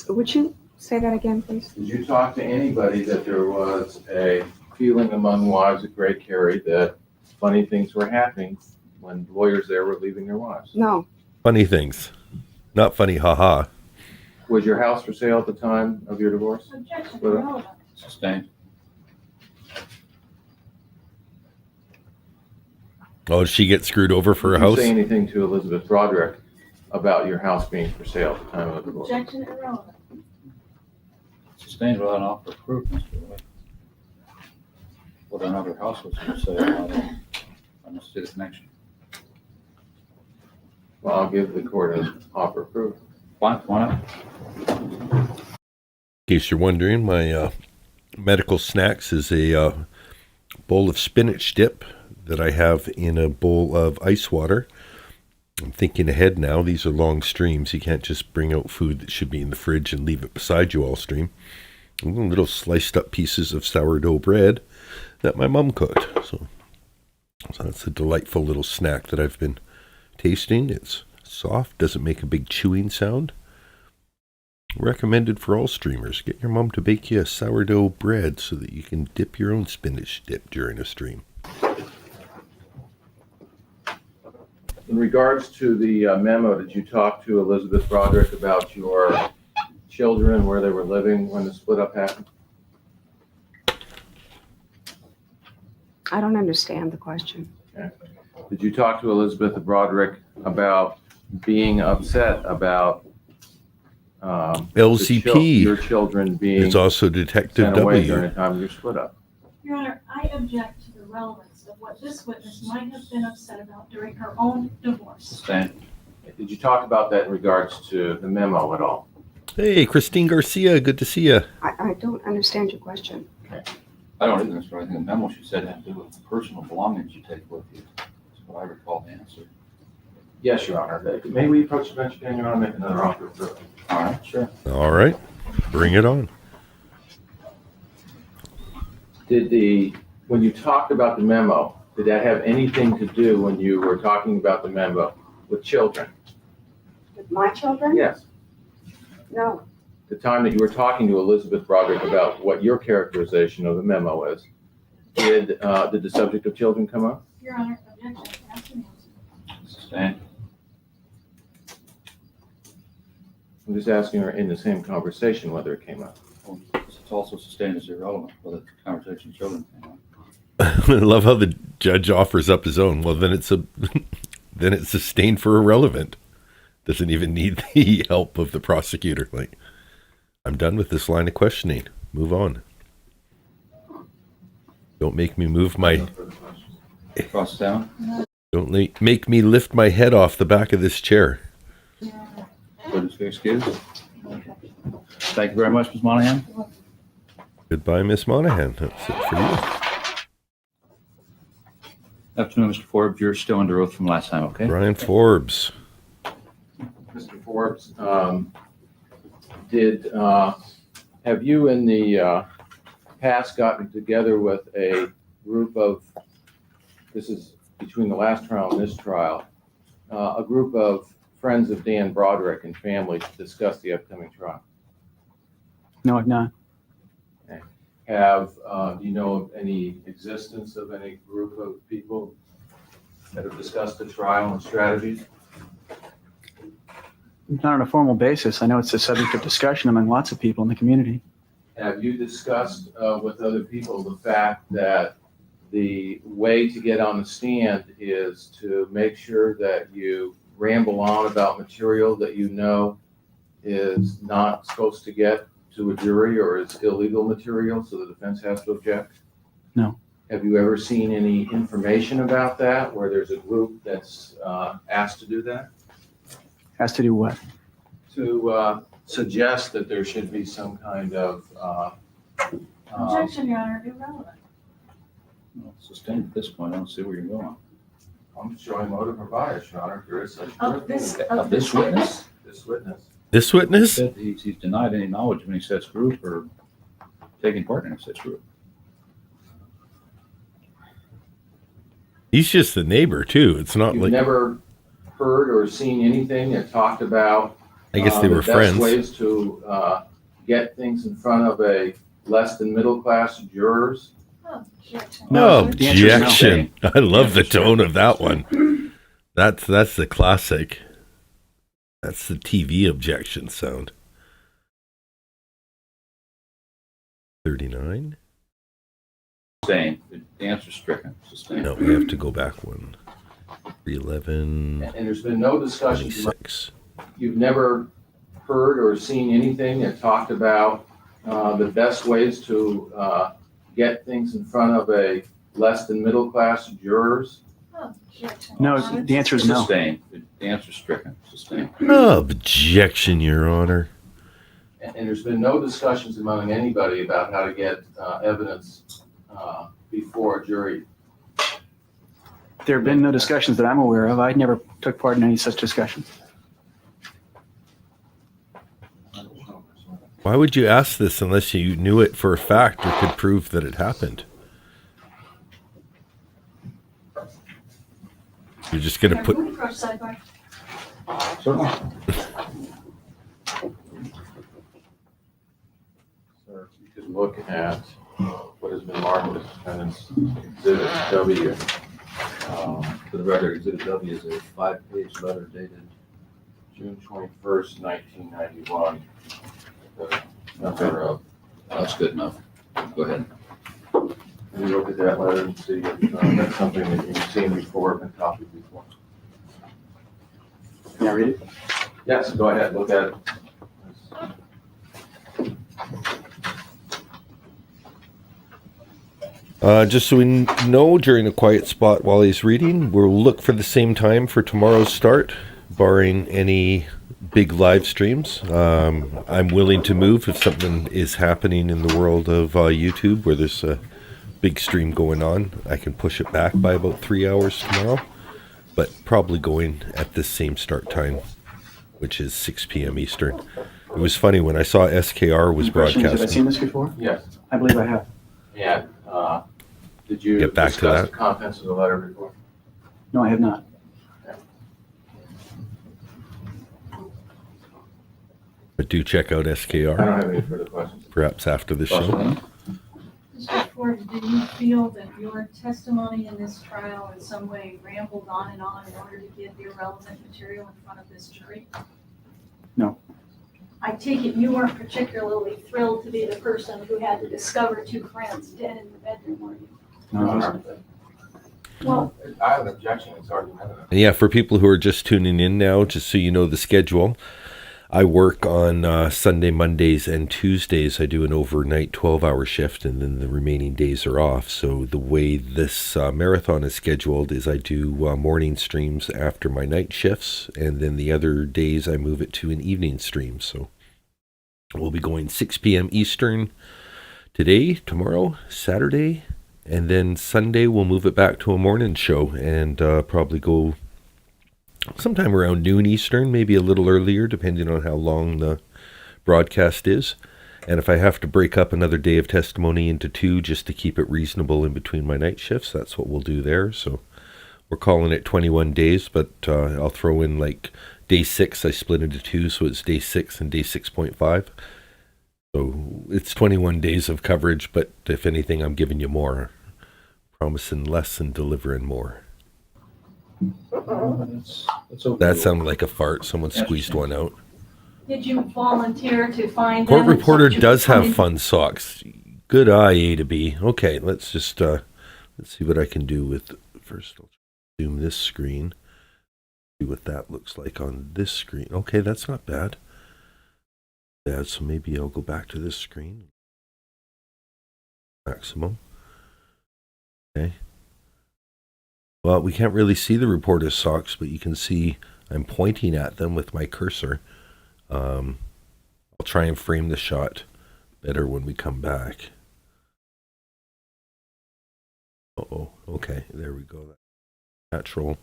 Would you say that again, please? Did you talk to anybody that there was a feeling among wives at Great Carey that funny things were happening when lawyers there were leaving their wives? No. Funny things. Not funny, haha. Was your house for sale at the time of your divorce? objection, Well, irrelevant. Sustained. Oh, did she get screwed over for a Did you house? say anything to Elizabeth Broderick about your house being for sale at the time of the divorce? Objection, irrelevant. Sustained without an offer of proof, Mr. Lee. Whether another house was for sale, I must see the connection. Well, I'll give the court an offer of proof. Why not? In case you're wondering, my medical snacks is a bowl of spinach dip that I have in a bowl of ice water. I'm thinking ahead now. These are long streams. You can't just bring out food that should be in the fridge and leave it beside you all stream. Little sliced up pieces of sourdough bread that my mom cooked. So that's a delightful little snack that I've been tasting. It's soft, doesn't make a big chewing sound. Recommended for all streamers. Get your mom to bake you a sourdough bread so that you can dip your own spinach dip during a stream. In regards to the memo, did you talk to Elizabeth Broderick about your children, where they were living when the split up happened? I don't understand the question. Did you talk to Elizabeth Broderick about being upset about LCP your children being It's also Detective sent away W. during the time of your split up? Your Honor, I object to the relevance of what this witness might have been upset about during her own divorce. Sustained. Did you talk about that in regards to the memo at all? Hey, Christine Garcia, good to see you. I don't understand your question. I don't either, Mr. I think the memo she said had to do with the personal belongings you take with you. That's what I recall the answer. Yes, Your Honor. May we approach the bench again, Your Honor, make another offer of proof? All right, sure. All right, bring it on. When you talked about the memo, did that have anything to do when you were talking about the memo with children? With my children? Yes. No. The time that you were talking to Elizabeth Broderick about what your characterization of the memo is, did the subject of children come up? Your Honor, objection. Ask an answer. Sustained. I'm just asking her in the same conversation whether it came up. Well, it's also sustained as irrelevant, whether the conversation children came up. I love how the judge offers up his own. Well, then it's then it's sustained for irrelevant. Doesn't even need the help of the prosecutor. Like, I'm done with this line of questioning. Move on. Don't make me move my. Cross down. Don't make me lift my head off the back of this chair. Witness be excused. Thank you very much, Ms. Monahan. Goodbye, Miss Monahan. That's it for you. Afternoon, Mr. Forbes. You're still under oath from last time, okay? Brian Forbes. Mr. Forbes, have you in the past gotten together with a group of, this is between the last trial and this trial, a group of friends of Dan Broderick and family to discuss the upcoming trial? No, I've not. Okay. Do you know of any existence of any group of people that have discussed the trial and strategies? Not on a formal basis. I know it's a subject of discussion among lots of people in the community. Have you discussed with other people the fact that the way to get on the stand is to make sure that you ramble on about material that you know is not supposed to get to a jury or is illegal material, so the defense has to object? No. Have you ever seen any information about that, where there's a group that's asked to do that? Has to do what? To suggest that there should be some kind of Objection, Your Honor, irrelevant. Well, sustained at this point. I don't see where you're going. I'm showing motive or bias, Your Honor, if there is such. Of this witness? This witness. This witness? Said he's denied any knowledge of any such group or taking part in any such group. He's just the neighbor too. It's not You've like never heard or seen anything that talked about I guess they were the friends. best ways to get things in front of a less than middle class jurors? Objection. No the answer is no. objection. I love the tone of that one. That's the classic. That's the TV objection sound. 39? Sustained. The answer's stricken. Sustained. No, we have to go back one. 311. And there's been no discussion. 26. You've never heard or seen anything that talked about the best ways to get things in front of a less than middle class jurors? Objection. No, the answer is no. Sustained. The answer's stricken. Sustained. Objection, Your Honor. And there's been no discussions among anybody about how to get evidence before a jury. There have been no discussions that I'm aware of. I never took part in any such discussions. Why would you ask this unless you knew it for a fact or could prove that it happened? You're just going to put... Can we approach sidebar? Certainly. Sir, you could look at what has been marked as defendant's exhibit W. For the record, Exhibit W is a 5-page letter dated June 21st, 1991. Number, That's good enough. Go ahead. can you look at that letter and see if that's something that you've seen before, been copied before? Can I read it? Yes, go ahead, look at it. Just so we know, during a quiet spot while he's reading, we'll look for the same time for tomorrow's start, barring any big live streams. I'm willing to move if something is happening in the world of YouTube where there's a big stream going on. I can push it back by about 3 hours tomorrow, but probably going at the same start time, which is 6 p.m. Eastern. It was funny when I saw SKR was broadcasting. Have I seen this before? Yes. I believe I have. Yeah, did you Get back to discuss that. the contents of the letter before? No, I have not. But do check out I SKR, don't have any further questions. perhaps after the show. Mr. Forbes, do you feel that your testimony in this trial in some way rambled on in order to get irrelevant material in front of this jury? No. I take it you weren't particularly thrilled to be the person who had to discover two friends dead in the bedroom, were you? No. Well, I have an objection, it's argumentative. And yeah, for people who are just tuning in now, just so you know the schedule, I work on Sunday, Mondays, and Tuesdays. I do an overnight 12-hour shift, and then the remaining days are off. So the way this marathon is scheduled is I do morning streams after my night shifts, and then the other days I move it to an evening stream. So we'll be going 6 p.m. Eastern today, tomorrow, Saturday, and then Sunday we'll move it back to a morning show and probably go sometime around noon Eastern, maybe a little earlier, depending on how long the broadcast is. And if I have to break up another day of testimony into two just to keep it reasonable in between my night shifts, that's what we'll do there. So we're calling it 21 days, but I'll throw in like day 6, I split into two, so it's day 6 and day 6.5. So it's 21 days of coverage, but if anything, I'm giving you more. Promising less and delivering more. That sounded like a fart. Someone squeezed one out. did you volunteer to find Court them and reporter such a does have coming- fun socks. Good eye, A to B. Okay, let's just let's see what I can do with. First, I'll zoom this screen. See what that looks like on this screen. Okay, that's not bad. Yeah, so maybe I'll go back to this screen. Maximum. Okay. Well, we can't really see the reporter's socks, but you can see I'm pointing at them with my cursor. I'll try and frame the shot better when we come back. Uh-oh. Okay, there we go. Natural.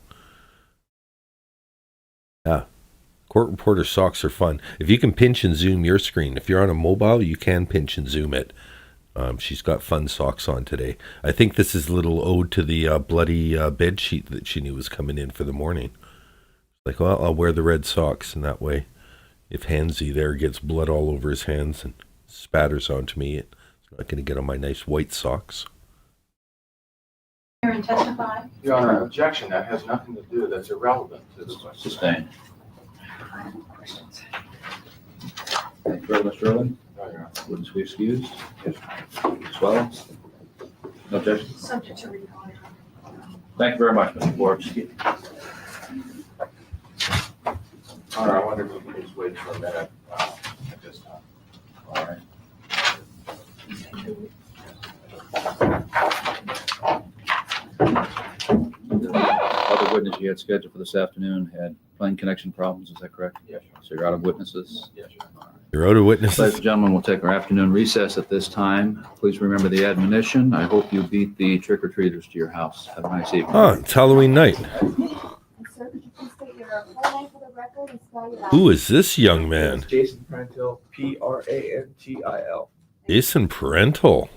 Yeah. Court reporter socks are fun. If you can pinch and zoom your screen, if you're on a mobile, you can pinch and zoom it. She's got fun socks on today. I think this is a little ode to the bloody bed sheet that she knew was coming in for the morning. Like, well, I'll wear the red socks, and that way, if Hansy there gets blood all over his hands and spatters onto me, it's not going to get on my nice white socks. Here and testify? Your Honor, objection, that has nothing to do, that's irrelevant to the question. Sustained. Thank you, Mr. Irwin. No, Your Honor. Witness be excused. Swell. No objection. Subject to recall. Thank you very much, Mr. Forbes. Honor, I wonder if you could just wait for a minute at this time. All right. Other witness you had scheduled for this afternoon had plane connection problems, is that correct? Yes, Your Honor. So you're out of witnesses? Yes, Your Honor. You're out of witnesses. Ladies and gentlemen, we'll take our afternoon recess at this time. Please remember the admonition. I hope you beat the trick-or-treaters to your house. Have a nice evening. Oh, it's Halloween night. Sir, could you please state your full name for the record and spell your last Who is this young man? Jason Prantill, Prantil. Jason Parental.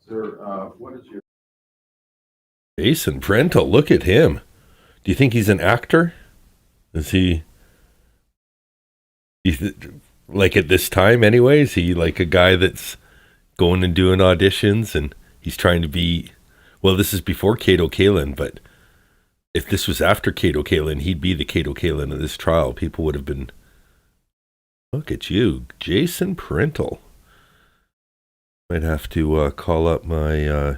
Sir, what is your... Jason Parental, look at him. Do you think he's an actor? Is he... like at this time anyway, is he like a guy that's going and doing auditions and he's trying to be, well, this is before Cato Kalin, but if this was after Cato Kalin, he'd be the Cato Kalin of this trial. People would have been, Look at you, Jason Parental. Might have to call up my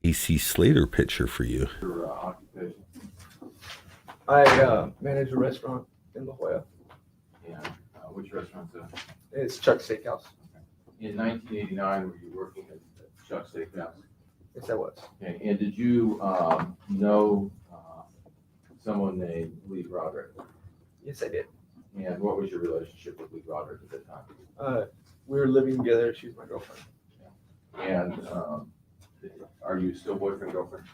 AC Slater picture for you. Your occupation? I manage a restaurant in La Jolla. And which restaurant's that? It's Chuck's Steakhouse. In 1989, were you working at Chuck's Steakhouse? Yes, I was. Okay, and did you know someone named Lee Broderick? Yes, I did. And what was your relationship with Lee Broderick at that time? We were living together. She was my girlfriend. And are you still boyfriend, girlfriend?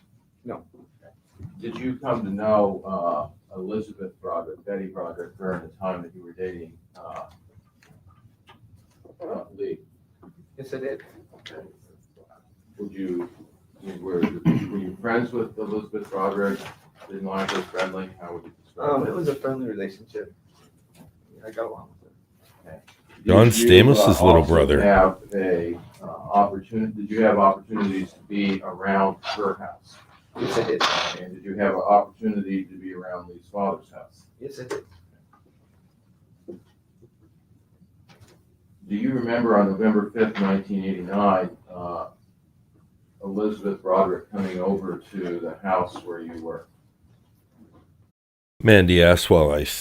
No. Okay. Did you come to know Elizabeth Broderick, Betty Broderick, during the time that you were dating Lee? Yes, I did. Okay. Were you friends with Elizabeth Broderick? Didn't like her, friendly? How would you describe It was a friendly relationship. I got along with her. Okay. John Did you, Stamos' little also brother. Have a opportunity? Did you have opportunities to be around her house? Yes, I did. And did you have an opportunity to be around Lee's father's house? Yes, I did. Do you remember on November 5th, 1989, Elizabeth Broderick coming over to the house where you were? Mandy asks,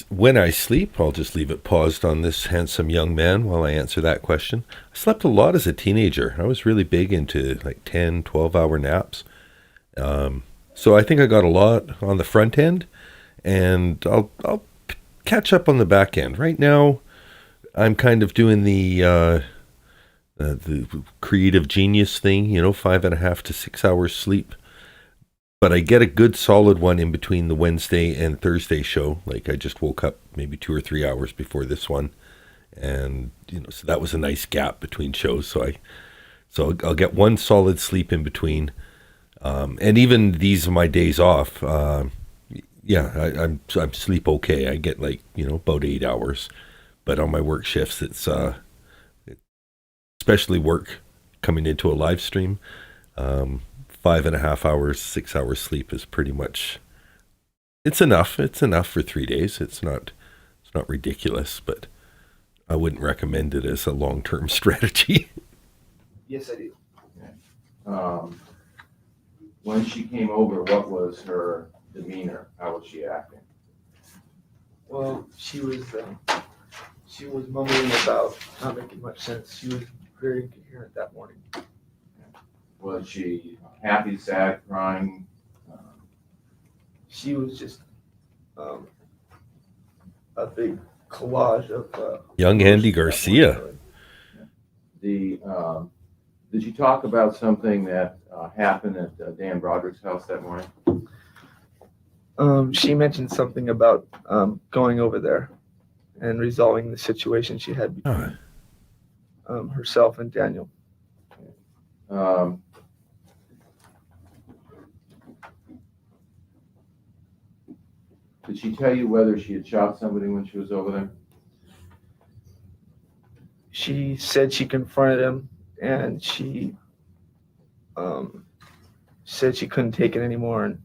when I sleep, I'll just leave it paused on this handsome young man while I answer that question. I slept a lot as a teenager. I was really big into like 10, 12-hour naps. So I think I got a lot on the front end, and I'll catch up on the back end. Right now, I'm kind of doing the creative genius thing, 5.5 to 6 hours sleep. But I get a good solid one in between the Wednesday and Thursday show. Like I just woke up maybe 2 or 3 hours before this one. And, so that was a nice gap between shows. So I'll get one solid sleep in between. And even these are my days off. I'm sleep okay. I get about 8 hours. But on my work shifts, it's especially work coming into a live stream. 5.5 hours, 6 hours sleep is pretty much, it's enough. It's enough for 3 days. It's not ridiculous, but I wouldn't recommend it as a long-term strategy. Yes, I do. Okay. When she came over, what was her demeanor? How was she acting? Well, she was mumbling about not making much sense. She was very incoherent that morning. Was she happy, sad, crying? She was just a big collage of young Andy Garcia. Did you talk about something that happened at Dan Broderick's house that morning? She mentioned something about going over there and resolving the situation she had between herself and Daniel. Did she tell you whether she had shot somebody when she was over there? She said she confronted him, and she said she couldn't take it anymore, and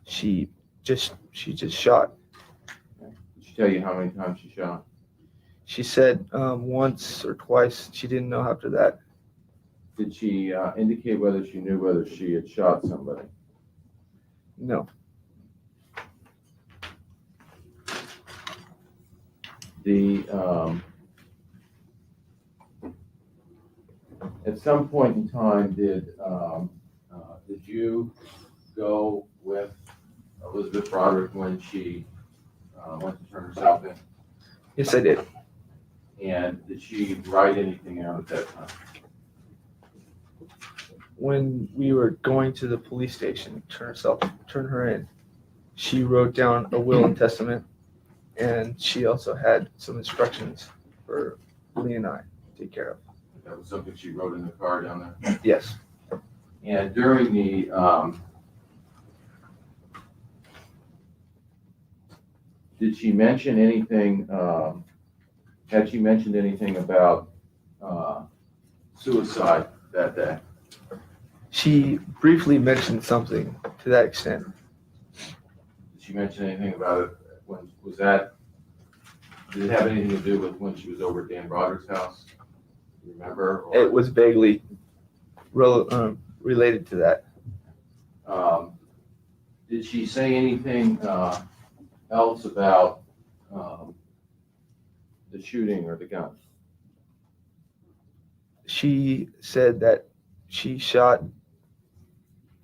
she just shot. Did she tell you how many times she shot? She said once or twice. She didn't know after that. Did she indicate whether she knew whether she had shot somebody? No. At some point in time, did you go with Elizabeth Broderick when she went to turn herself in? Yes, I did. And did she write anything out at that time? When we were going to the police station to turn her in, she wrote down a will and testament, and she also had some instructions for Lee and I to take care of. That was something she wrote in the car down there? Yes. And during the did she mention anything, had she mentioned anything about suicide that day? She briefly mentioned something to that extent. Did she mention anything about it? When was that Did it have anything to do with when she was over at Dan Broderick's house? You remember? Or, It was vaguely related to that. Did she say anything else about the shooting or the gun? She said that she shot,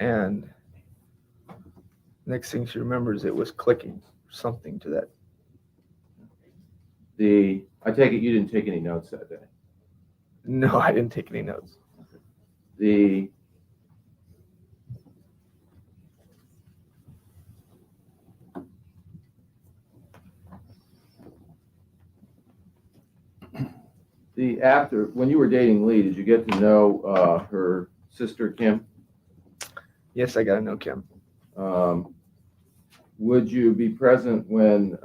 and next thing she remembers, it was clicking, something to that. I take it you didn't take any notes that day. No, I didn't take any notes. After, when you were dating Lee, did you get to know her sister Kim? Yes, I got to know Kim. Would you be present when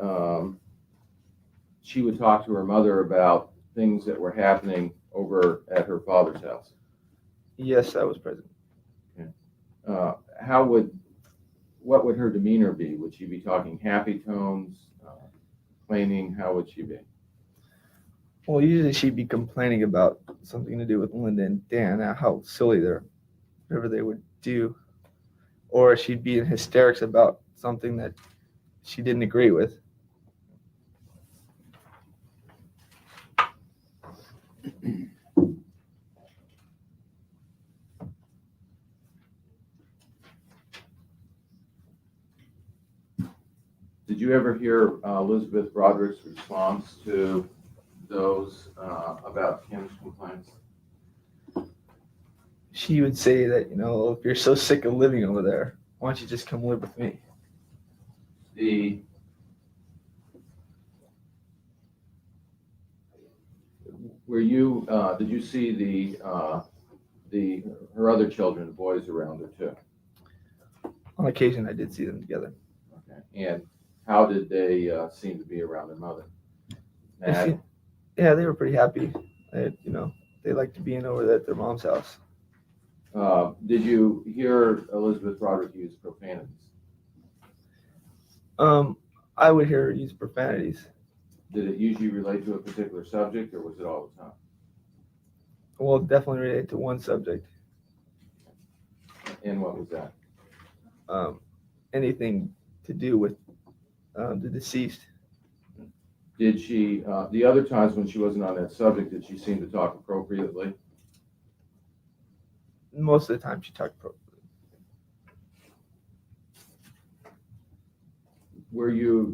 she would talk to her mother about things that were happening over at her father's house? Yes, I was present. Okay. What would her demeanor be? Would she be talking happy tones, complaining? How would she be? Well, usually she'd be complaining about something to do with Linda and Dan, how silly they're, whatever they would do. Or she'd be in hysterics about something that she didn't agree with. Did you ever hear Elizabeth Broderick's response to those about Kim's complaints? She would say that, if you're so sick of living over there, why don't you just come live with me? Did you see her other children, the boys around her too? On occasion, I did see them together. Okay. And how did they seem to be around their mother? Yeah, they were pretty happy. They liked to be in over at their mom's house. Did you hear Elizabeth Broderick use profanities? I would hear her use profanities. Did it usually relate to a particular subject, or was it all the time? Well, definitely related to one subject. And what was that? Anything to do with the deceased. Did she, the other times when she wasn't on that subject, did she seem to talk appropriately? Most of the time she talked appropriately.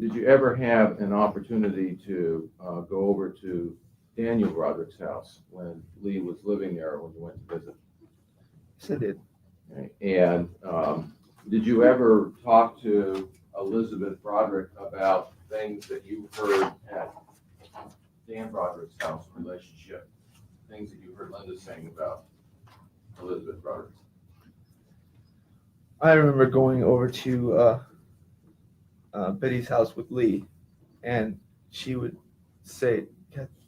Did you ever have an opportunity to go over to Daniel Broderick's house when Lee was living there, when you went to visit? Yes, I did. Okay. And did you ever talk to Elizabeth Broderick about things that you heard at Dan Broderick's house relationship? Things that you heard Linda saying about Elizabeth Broderick? I remember going over to Betty's house with Lee, and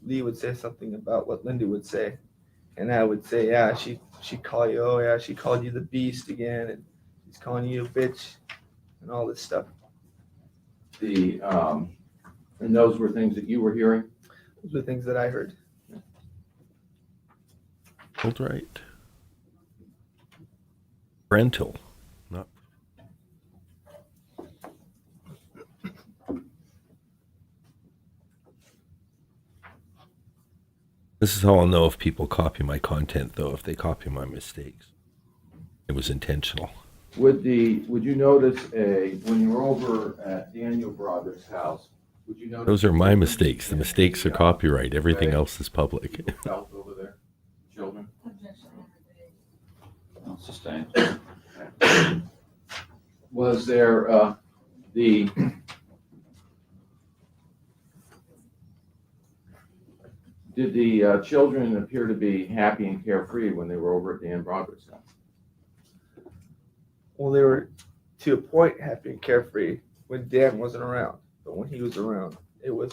Lee would say something about what Linda would say, and I would say, yeah, she called you, oh yeah, she called you the beast again, and she's calling you a bitch, and all this stuff. And those were things that you were hearing? Those were things that I heard. Hold right. Rental. Not. This is how I'll know if people copy my content, though, if they copy my mistakes. It was intentional. Would you notice when you were over at Daniel Broderick's house, would you notice? Those are my mistakes. The mistakes are copyright. Everything else is public. Felt over there, children? Sustained. Was there did the children appear to be happy and carefree when they were over at Dan Broderick's house? Well, they were to a point happy and carefree when Dan wasn't around, but when he was around, it was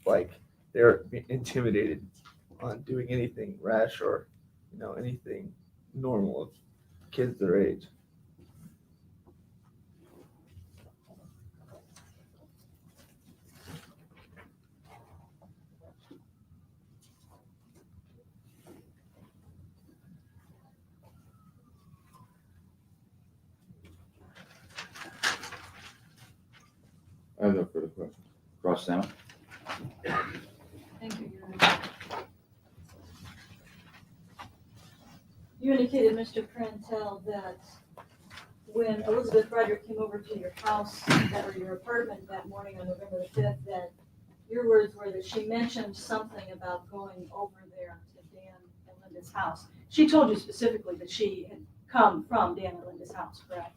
like they were intimidated on doing anything rash or anything normal of kids their age. I have no further questions. Cross examine. Thank you, Your Honor. You indicated, Mr. Prantel, that when Elizabeth Broderick came over to your house or your apartment that morning on November the 5th, that your words were that she mentioned something about going over there to Dan and Linda's house. She told you specifically that she had come from Dan and Linda's house, correct?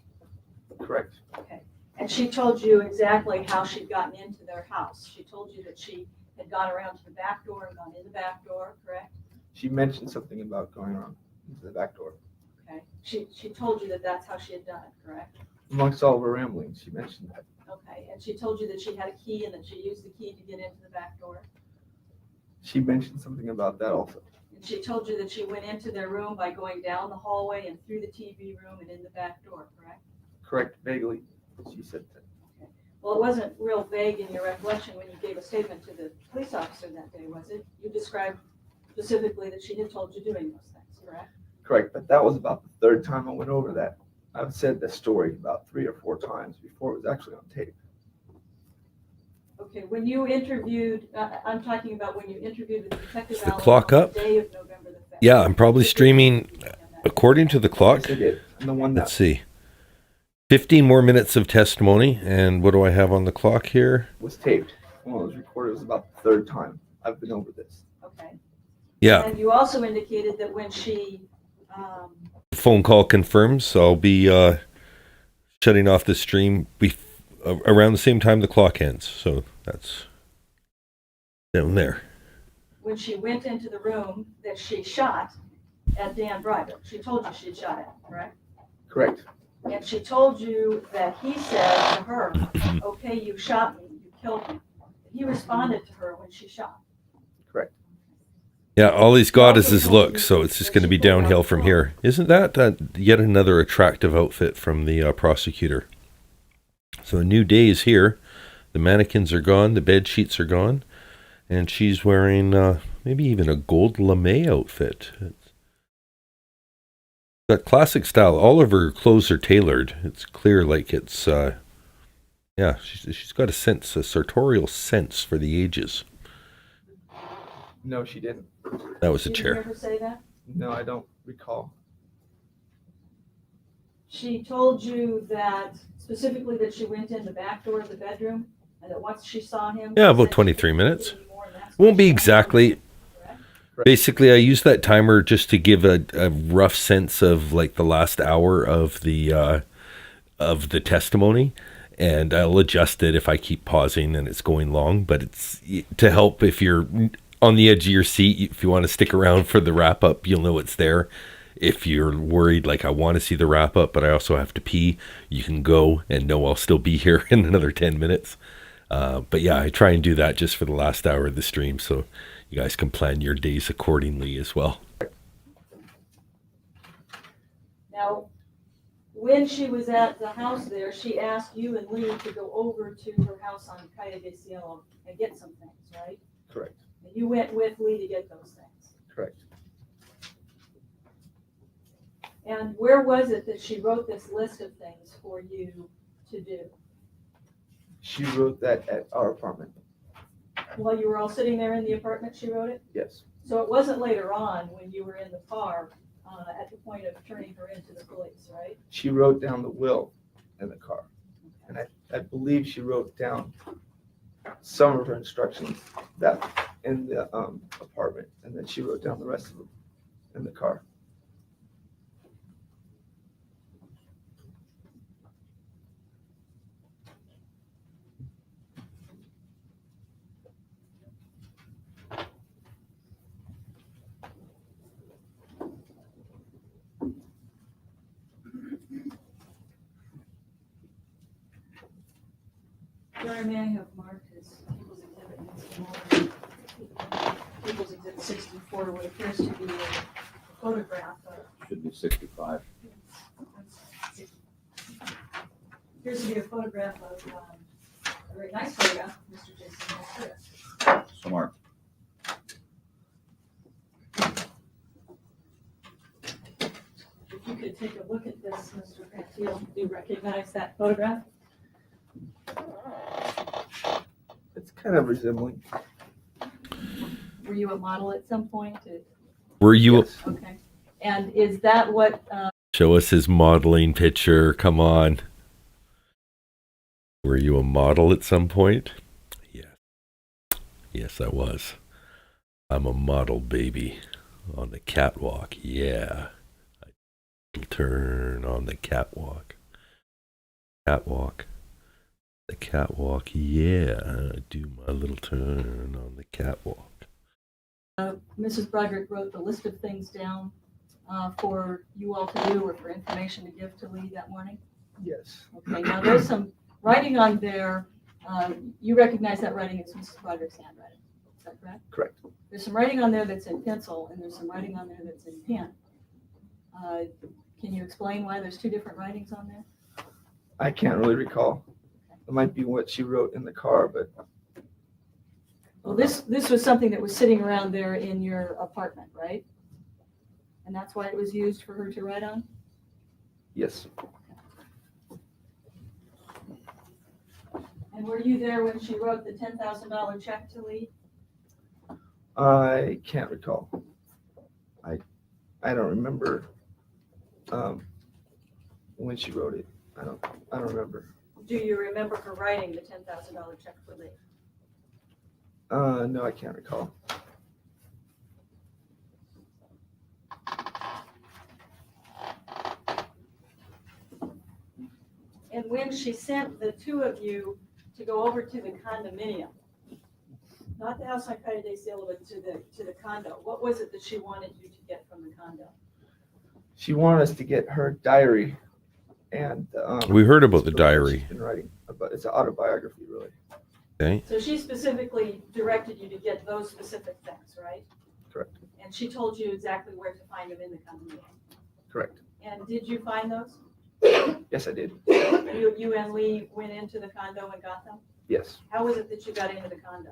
Correct. Okay. And she told you exactly how she'd gotten into their house. She told you that she had gone around to the back door and gone in the back door, correct? She mentioned something about going around into the back door. Okay. She told you that that's how she had done it, correct? Amongst all of her ramblings, she mentioned that. Okay. And she told you that she had a key and that she used the key to get into the back door. She mentioned something about that also. And she told you that she went into their room by going down the hallway and through the TV room and in the back door, correct? Correct, vaguely. She said that. Okay. Well, it wasn't real vague in your recollection when you gave a statement to the police officer that day, was it? You described specifically that she had told you doing those things, correct? Correct, but that was about the third time I went over that. I've said the story about 3 or 4 times before it was actually on tape. Okay, when you interviewed, I'm talking about when you interviewed with Detective Is the Allen clock on up? the day of November the 5th. Yeah, I'm probably streaming according to the clock. Yes, I did. And the one Let's that see. 15 more minutes of testimony. And what do I have on the clock here? was taped, when it was recorded, was about the third time I've been over this. Okay. Yeah, And you also indicated that when she, phone call confirms. So I'll be shutting off the stream around the same time the clock ends. So that's down there. when she went into the room that she shot at Dan Broderick, she told you she'd shot at him, correct? Correct. And she told you that he said to her, okay, you shot me, you killed me. He responded to her when she shot. Correct. Yeah, all he's got is his look, so it's just going to be downhill from here. Isn't that yet another attractive outfit from the prosecutor? So a new day is here. The mannequins are gone, the bed sheets are gone, and she's wearing maybe even a gold lame outfit. It's got classic style. All of her clothes are tailored. It's clear, like it's yeah. She's got a sartorial sense for the ages. No, she didn't. That was a Did you chair. ever say that? No, I don't recall. She told you that specifically that she went in the back door of the bedroom and that once she saw him. Yeah, she about said 23 she minutes. couldn't do any more, and that's Won't be why she exactly. correct? Basically, I use that timer just to give a rough sense of like the last hour of the testimony, and I'll adjust it if I keep pausing and it's going long. But it's to help if you're on the edge of your seat. If you want to stick around for the wrap up, you'll know it's there. If you're worried, like I want to see the wrap up, but I also have to pee, you can go and know I'll still be here in another 10 minutes. But yeah, I try and do that just for the last hour of the stream, so you guys can plan your days accordingly as well. Now, when she was at the house there, she asked you and Lee to go over to her house on Calle de Cielo and get some things, right? Correct. And you went with Lee to get those things. Correct. And where was it that she wrote this list of things for you to do? She wrote that at our apartment. While you were all sitting there in the apartment, she wrote it? Yes. So it wasn't later on when you were in the car at the point of turning her into the police, right? She wrote down the will in the car. And I believe she wrote down some of her instructions that in the apartment, and then she wrote down the rest of them in the car. Your Honor, may I have marked his People's Exhibit next morning? People's Exhibit 64, what appears to be a photograph of, Should be 65. appears to be a photograph of, a very nice photograph of Mr. Jason Bashetta. So Mark, If you could take a look at this, Mr. Cantil, do you recognize that photograph? Kind of resembling. Were you a model at some point? Were you? Yes. Okay. And is that what, Show us his modeling picture. Come on. Were you a model at some point? Yes. Yes, I was. I'm a model, baby. On the catwalk. Yeah. Turn on the catwalk. Catwalk. The catwalk. Yeah. Do my little turn on the catwalk. Mrs. Broderick wrote the list of things down for you all to do or for information to give to Lee that morning? Yes. Okay, now there's some writing on there. You recognize that writing as Mrs. Broderick's handwriting. Is that correct? Correct. There's some writing on there that's in pencil and there's some writing on there that's in pen. Can you explain why there's two different writings on there? I can't really recall. It might be what she wrote in the car, but Well, this was something that was sitting around there in your apartment, right? And that's why it was used for her to write on? yes. And were you there when she wrote the $10,000 check to Lee? I can't recall. I don't remember when she wrote it. I don't remember. Do you remember her writing the $10,000 check for Lee? No, I can't recall. And when she sent the two of you to go over to the condominium, not the house on Calle de Cielo, but to the condo, what was it that she wanted you to get from the condo? She wanted us to get her diary, and We heard about the she's diary. been writing about. It's an autobiography, really. Okay. So she specifically directed you to get those specific things, right? Correct. And she told you exactly where to find them in the condominium. Correct. And did you find those? Yes, I did. You and Lee went into the condo and got them? Yes. How was it that you got into the condo?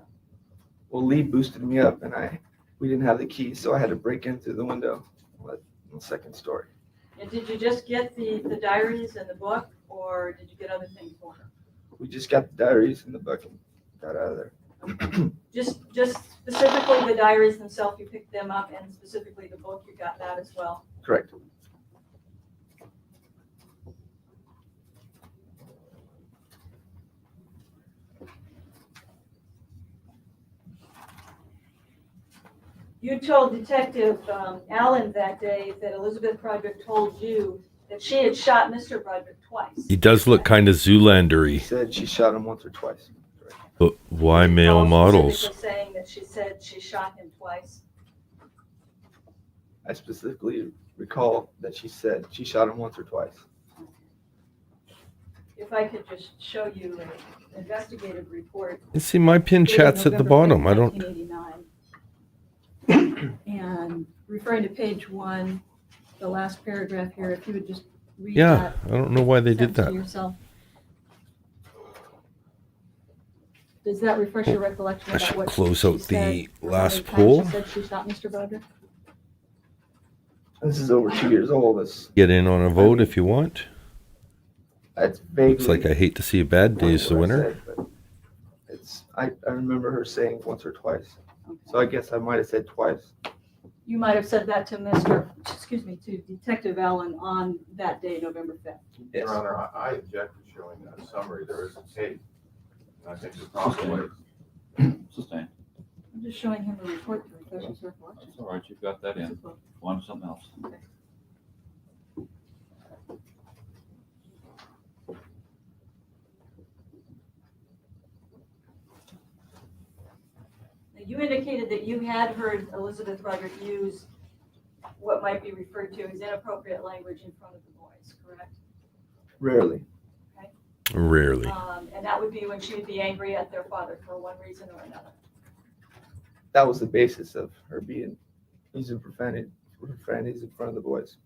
Well, Lee boosted me up, and we didn't have the key, so I had to break in through the window on the second story. And did you just get the diaries and the book, or did you get other things for her? We just got the diaries and the book and got out of there. Just specifically the diaries themselves, you picked them up, and specifically the book, you got that as well? Correct. You told Detective Allen that day that Elizabeth Broderick told you that she had shot Mr. Broderick twice. He does look kind of She Zoolander-y. said she shot him once or twice. But why You male recall models? specifically saying that she said she shot him twice. I specifically recall that she said she shot him once or twice. If I could just show you an investigative report. You see, my pin dated chat's at the November bottom. 5th, I don't. 1989. And referring to page 1, the last paragraph here, if you would just read Yeah, that. I don't know why they did sentence to that. yourself. Does that refresh your recollection I about should what close she out said, the or how last many times poll. She said she shot Mr. Broderick? This is over 2 years old. Get in on a vote if you want. That's vaguely. Looks like I hate to see a bad day's the what I winner. said, but I remember her saying once or twice. So I guess I might have said twice. You might have said that to to Detective Allen on that day, November 5th. Yes. Your Honor, I object to showing that summary. There is a tape. And I think the proper way. Sustain. I'm just showing him the report to refresh his recollection. That's all right, you've got that in. Go on to something else. Now, you indicated that you had heard Elizabeth Broderick use what might be referred to as inappropriate language in front of the boys, correct? Rarely. Rarely. And that would be when she would be angry at their father for one reason or another. That was the basis of her using profanities in front of the boys.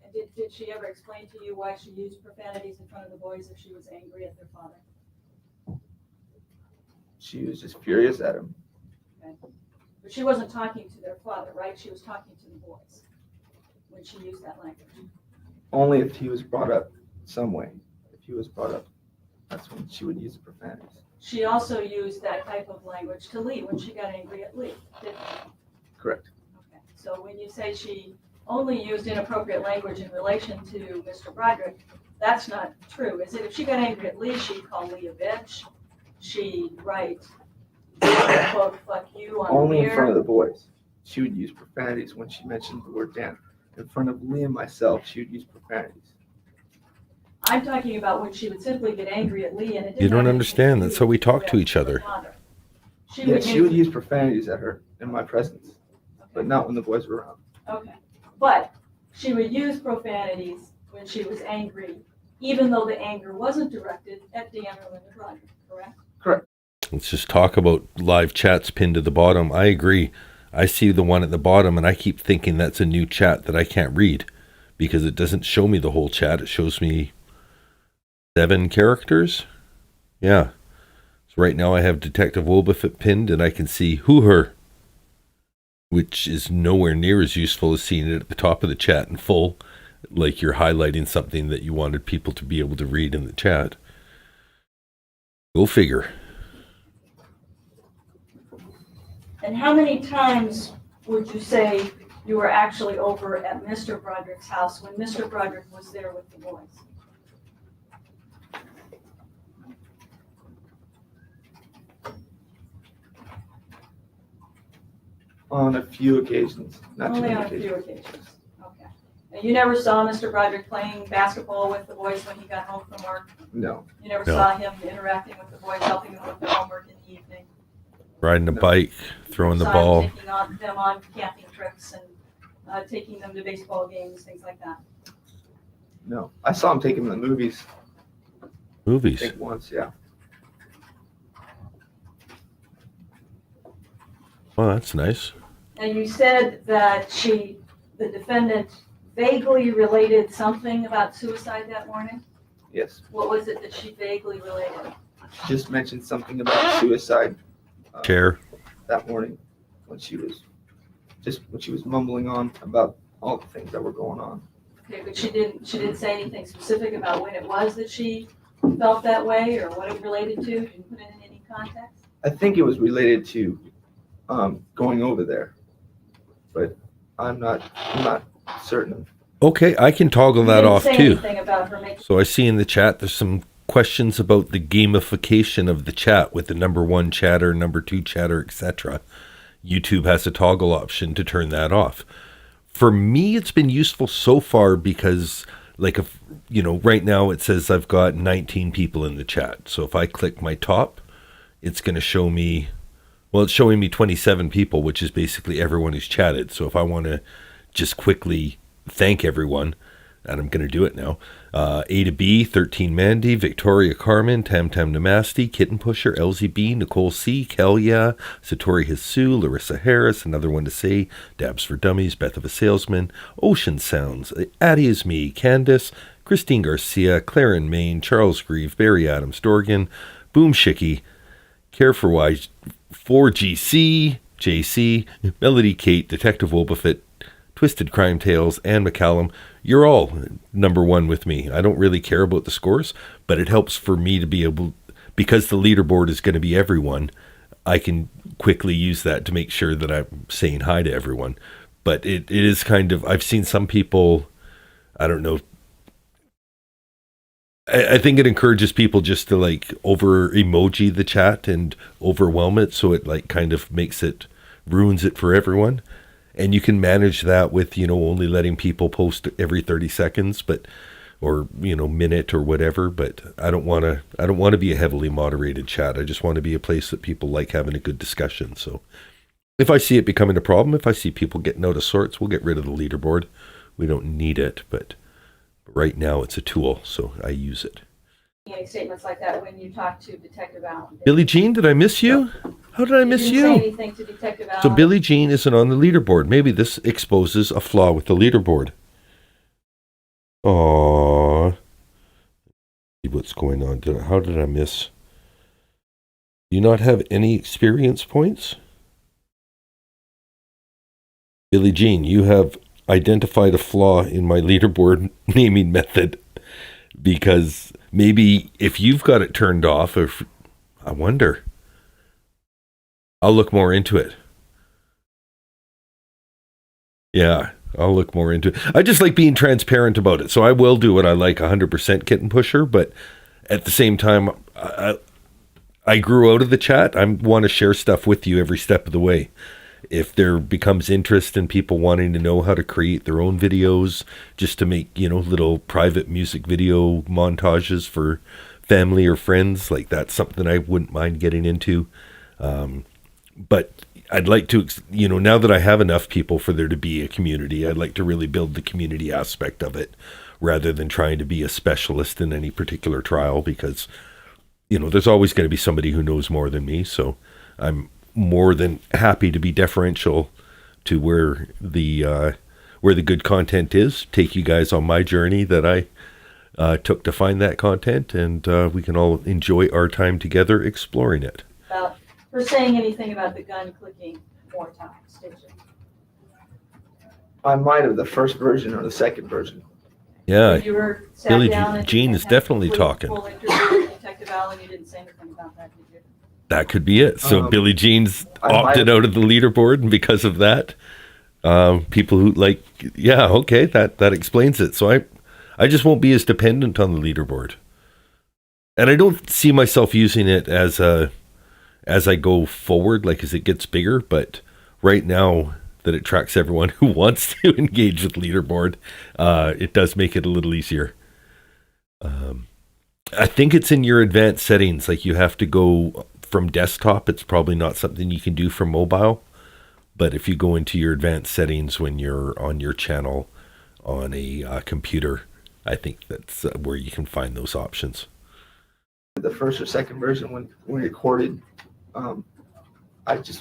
And did she ever explain to you why she used profanities in front of the boys if she was angry at their father? She was just furious at him. Okay. But she wasn't talking to their father, right? She was talking to the boys when she used that language. Only if he was brought up some way. If he was brought up, that's when she would use the profanities. she also used that type of language to Lee when she got angry at Lee, didn't she? Correct. Okay. So when you say she only used inappropriate language in relation to Mr. Broderick, that's not true, is it? If she got angry at Lee, she'd call Lee a bitch. She'd write, quote, fuck you on Only the in front of mirror. the boys. She would use profanities when she mentioned the word Dan. In front of Lee and myself, she would use profanities. I'm talking about when she would simply get angry at Lee and it didn't You don't have anything understand. to That's do how we talk to with each her other. father. Yeah, she would use profanities at her in my presence, but not when the boys were around. Okay, but she would use profanities when she was angry, even though the anger wasn't directed at Dan or Linda Broderick, correct? Correct. Let's just talk about live chats pinned to the bottom. I agree. I see the one at the bottom and I keep thinking that's a new chat that I can't read because it doesn't show me the whole chat. It shows me 7 characters. Yeah. So right now I have Detective Wolbefit pinned and I can see who her, which is nowhere near as useful as seeing it at the top of the chat in full, like you're highlighting something that you wanted people to be able to read in the chat. Go figure. And how many times would you say you were actually over at Mr. Broderick's house when Mr. Broderick was there with the boys? On a few occasions, not too Only many on a occasions. few occasions, okay. And you never saw Mr. Broderick playing basketball with the boys when he got home from work? No. You never No. saw him interacting with the boys, helping them with their homework in the evening? Riding a bike, throwing the Saw him ball. taking them on camping trips and taking them to baseball games, things like that? No. I saw him take him to the movies. I Movies. think once, yeah. Well, that's nice. And you said that the defendant vaguely related something about suicide that morning? Yes. What was it that she vaguely related? Just mentioned something about suicide Chair. that morning when she was mumbling on about all the things that were going on. Okay, but she didn't say anything specific about when it was that she felt that way or what it related to? Didn't put it in any context? I think it was related to going over there, but I'm not certain. Okay, I can toggle that off You too. didn't say anything about her making. So I see in the chat there's some questions about the gamification of the chat with the number 1 chatter, number 2 chatter, etc. YouTube has a toggle option to turn that off. For me, it's been useful so far because, like, if right now it says I've got 19 people in the chat. So if I click my top, it's going to show me, well, it's showing me 27 people, which is basically everyone who's chatted. So if I want to just quickly thank everyone, and I'm going to do it now. A to B, 13 Mandy, Victoria Carmen, Tam Tam Namasti, Kitten Pusher, LZB, Nicole C, Kelia, Satori Hisu, Larissa Harris, another one to say, Dabs for Dummies, Beth of a Salesman, Ocean Sounds, Addie is me, Candace, Christine Garcia, Claren Main, Charles Grieve, Barry Adams, Dorgan, Boom Shicky, Care for Why, 4GC, JC, Melody Kate, Detective Wolbefit, Twisted Crime Tales, and McCallum. You're all number 1 with me. I don't really care about the scores, but it helps for me to be able, because the leaderboard is going to be everyone, I can quickly use that to make sure that I'm saying hi to everyone. But it is kind of, I've seen some people, I don't know, I think it encourages people just to like over emoji the chat and overwhelm it, so it like kind of ruins it for everyone. And you can manage that with, only letting people post every 30 seconds, or minute or whatever. But I don't want to be a heavily moderated chat. I just want to be a place that people like having a good discussion. So if I see it becoming a problem, if I see people getting out of sorts, we'll get rid of the leaderboard. We don't need it, but right now it's a tool, so I use it. Any statements like that when you talk to Detective Allen? Billie Jean, did I miss you? How did I miss Didn't you? say anything to Detective Allen? So Billie Jean isn't on the leaderboard. Maybe this exposes a flaw with the leaderboard. Aww. See what's going on. How did I miss? Do you not have any experience points? Billie Jean, you have identified a flaw in my leaderboard naming method, because maybe if you've got it turned off, I wonder. I'll look more into it. Yeah, I'll look more into it. I just like being transparent about it. So I will do what I like 100% kitten pusher, but at the same time, I grew out of the chat. I want to share stuff with you every step of the way. If there becomes interest in people wanting to know how to create their own videos, just to make, little private music video montages for family or friends, like that's something I wouldn't mind getting into. But I'd like to, now that I have enough people for there to be a community, I'd like to really build the community aspect of it rather than trying to be a specialist in any particular trial, because, there's always going to be somebody who knows more than me. So I'm more than happy to be deferential to where the good content is, take you guys on my journey that I took to find that content, and we can all enjoy our time together exploring it. For saying anything about the gun clicking more times, did you? I might have the first version or the second version. Yeah, You were sat Billie down and Jean is had definitely full- talking. Full interview with Detective Allen, you didn't say anything about that, did you? That could be it. So Billie Jean's I might opted have- out of the leaderboard, and because of that, people who that explains it. So I just won't be as dependent on the leaderboard, and I don't see myself using it as I go forward, like as it gets bigger. But right now that it tracks everyone who wants to engage with leaderboard, it does make it a little easier. I think it's in your advanced settings, like you have to go from desktop. It's probably not something you can do from mobile, but if you go into your advanced settings when you're on your channel on a computer, I think that's where you can find those options. The first or second version when we recorded,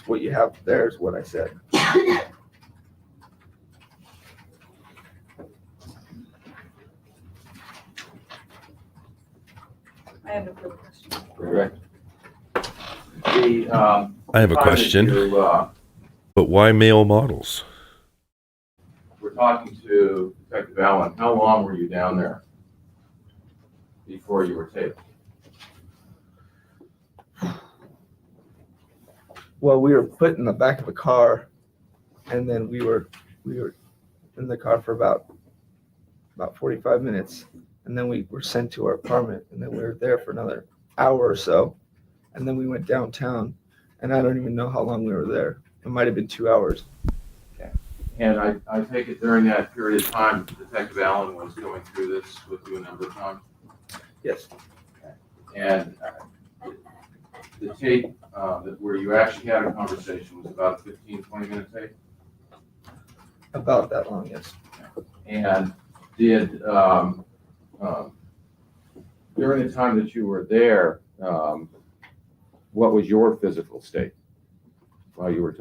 what you have there is what I said. I have a quick question. Correct. I have a question, but why male models? We're talking to Detective Allen. How long were you down there before you were taped? Well, we were put in the back of a car, and then we were in the car for about 45 minutes, and then we were sent to our apartment, and then we were there for another hour or so, and then we went downtown, and I don't even know how long we were there. It might have been 2 hours. Okay. And I take it during that period of time, Detective Allen was going through this with you a number of times? Yes. And the tape where you actually had a conversation was about a 15, 20-minute tape? About that long, yes. And did, during the time that you were there, what was your physical state while you were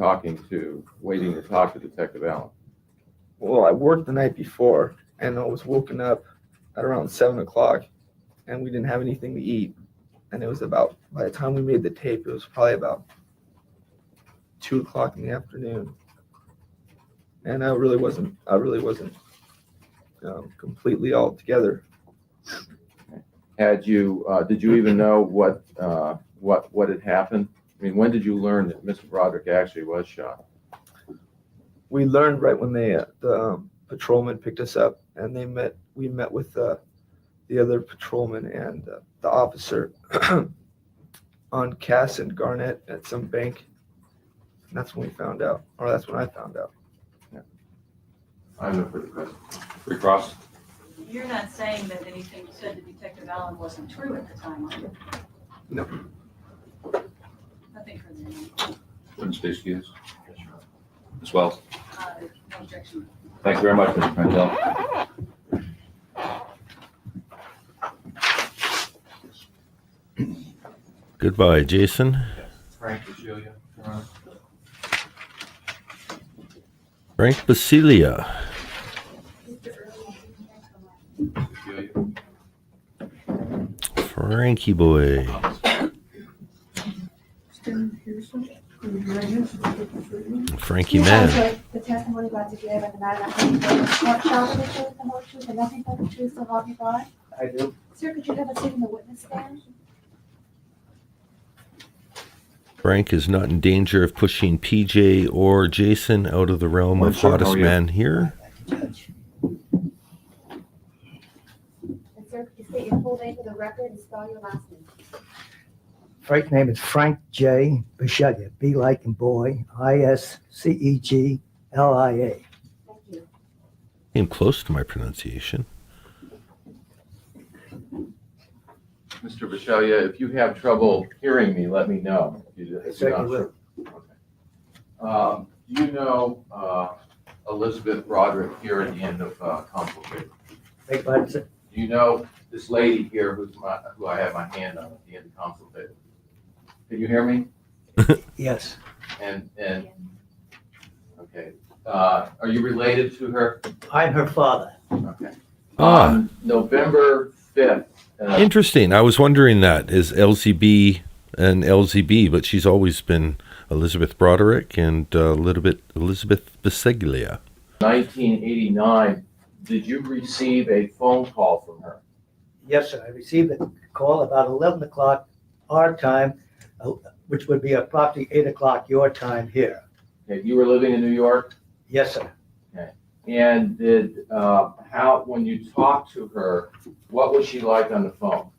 waiting to talk to Detective Allen? Well, I worked the night before, and I was woken up at around 7 o'clock, and we didn't have anything to eat. And it was by the time we made the tape, it was probably about 2 o'clock in the afternoon. And I really wasn't completely all together. Did you even know what had happened? I mean, when did you learn that Mr. Broderick actually was shot? We learned right when the patrolman picked us up, and we met with the other patrolman and the officer on Cass and Garnett at some bank. And that's when we found out, or that's when I found out. Yeah. I have no further questions. Recross. You're not saying that anything you said to Detective Allen wasn't true at the time, are you? No. Nothing further. Wouldn't speak to you as well. No objection. Thank you very much, Mr. Prentel. Goodbye, Jason. Frank Basilia. Frank Basilia. Frankie boy. Frankie man. The testimony about to give and the matter not being brought shall be the truth, the whole truth, and nothing but the truth, so help you God. I do. Sir, could you have a seat in the witness stand? Frank is not in danger of pushing PJ or Jason out of the realm of hottest man here. And sir, could you state your full name for the record and spell your last name? Frank name is Frank J. Bashetta, B like in boy, Isceglia. Thank you. Came close to my pronunciation. Mr. Bashetta, if you have trouble hearing me, let me know. If you're not certainly sure. Okay. Do you know Elizabeth Broderick here at the end of consultation? Beg pardon, sir? Do you know this lady here who I have my hand on at the end of consultation? Can you hear me? Yes. And okay. Are you related to her? I'm her father. Okay. Ah. November 5th. Interesting. I was wondering that. Is LZB and LZB, but she's always been Elizabeth Broderick and a little bit Elizabeth Bashetta. 1989. Did you receive a phone call from her? Yes, sir. I received a call about 11 o'clock our time, which would be approximately 8 o'clock your time here. Okay. You were living in New York? Yes, sir. Okay. And when you talked to her, what was she like on the phone?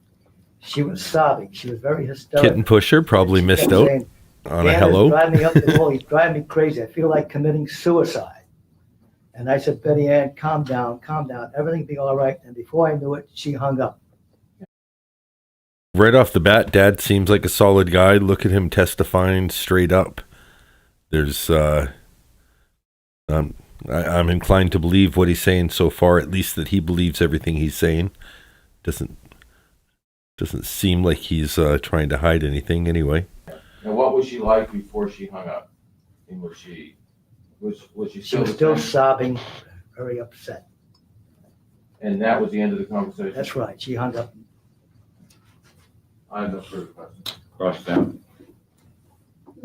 She was sobbing. She was very hysterical. Kitten pusher probably missed kept out saying, on a "Dan is hello. driving me up the wall. He's driving me crazy. I feel like committing suicide." And I said, "Betty Ann, calm down, calm down. Everything will be all right." And before I knew it, she hung up. Right off the bat, Dad seems like a solid guy. Look at him testifying straight up. There's, I'm inclined to believe what he's saying so far, at least that he believes everything he's saying. Doesn't seem like he's trying to hide anything anyway. And what was she like before she hung up? And was she She still was the still same? sobbing, very upset. And that was the end of the conversation? That's right. She hung up. I have no further questions. Cross down.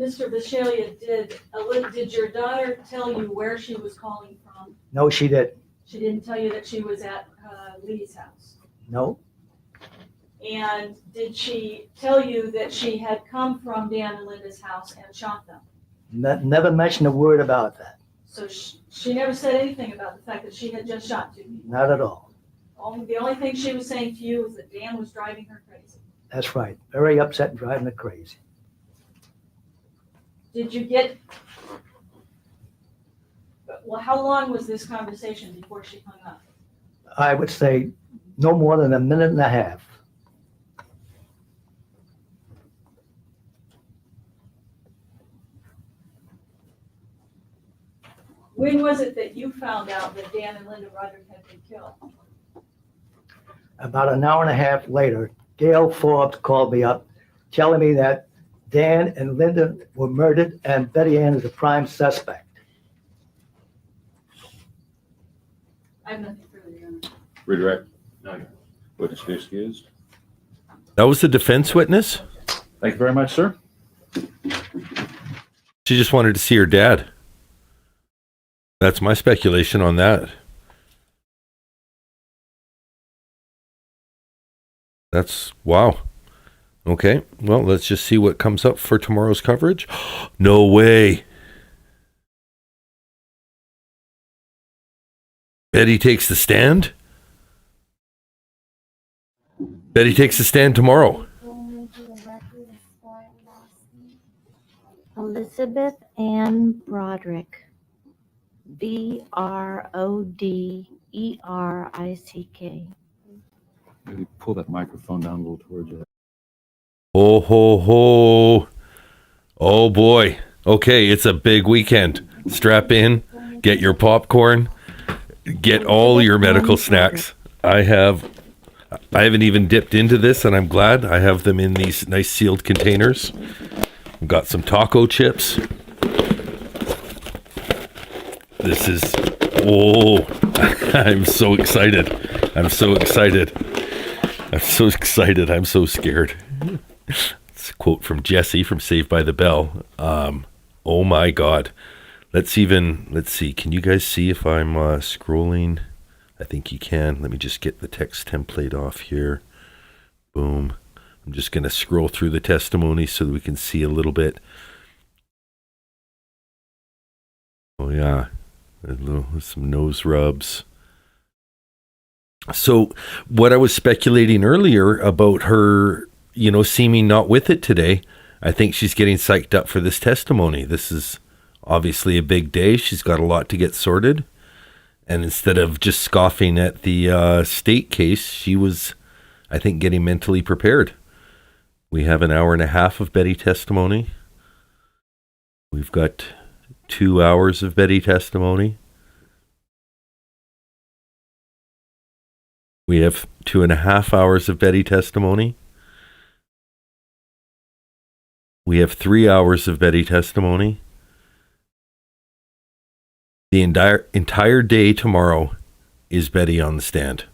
Mr. Bashetta, did your daughter tell you where she was calling from? No, she didn't. She didn't tell you that she was at Lee's house? No, And did she tell you that she had come from Dan and Linda's house and shot them? never mentioned a word about that. So she never said anything about the fact that she had just shot two people? Not at all. The only thing she was saying to you was that Dan was driving her crazy. That's right. Very upset and driving her crazy. Did you get, well, how long was this conversation before she hung up? I would say no more than a minute and a half. When was it that you found out that Dan and Linda Broderick had been killed? About an hour and a half later, Gail Forbes called me up telling me that Dan and Linda were murdered and Betty Ann is a prime suspect. I have nothing further, Your Honor. Redirect. No. Witness be excused. That was the defense witness? Thank you very much, sir. She just wanted to see her dad. That's my speculation on that. That's, wow. Okay, well, let's just see what comes up for tomorrow's coverage. No way. Betty takes the stand? Betty takes the stand tomorrow. Elizabeth Ann Broderick. Broderick. Maybe pull that microphone down a little towards you. Ho, ho, ho. Oh, boy. Okay, it's a big weekend. Strap in, get your popcorn, get all your medical snacks. I haven't even dipped into this, and I'm glad I have them in these nice sealed containers. I've got some taco chips. This is, oh, I'm so excited. I'm so excited. I'm so excited. I'm so scared. It's a quote from Jesse from Saved by the Bell. Oh my God. Let's see. Can you guys see if I'm scrolling? I think you can. Let me just get the text template off here. Boom. I'm just going to scroll through the testimony so that we can see a little bit. Oh yeah, some nose rubs. So what I was speculating earlier about her, seeming not with it today, I think she's getting psyched up for this testimony. This is obviously a big day. She's got a lot to get sorted. And instead of just scoffing at the state case, she was, I think, getting mentally prepared. We have an hour and a half of Betty testimony. We've got 2 hours of Betty testimony. We have 2.5 hours of Betty testimony. We have 3 hours of Betty testimony. The entire day tomorrow is Betty on the stand.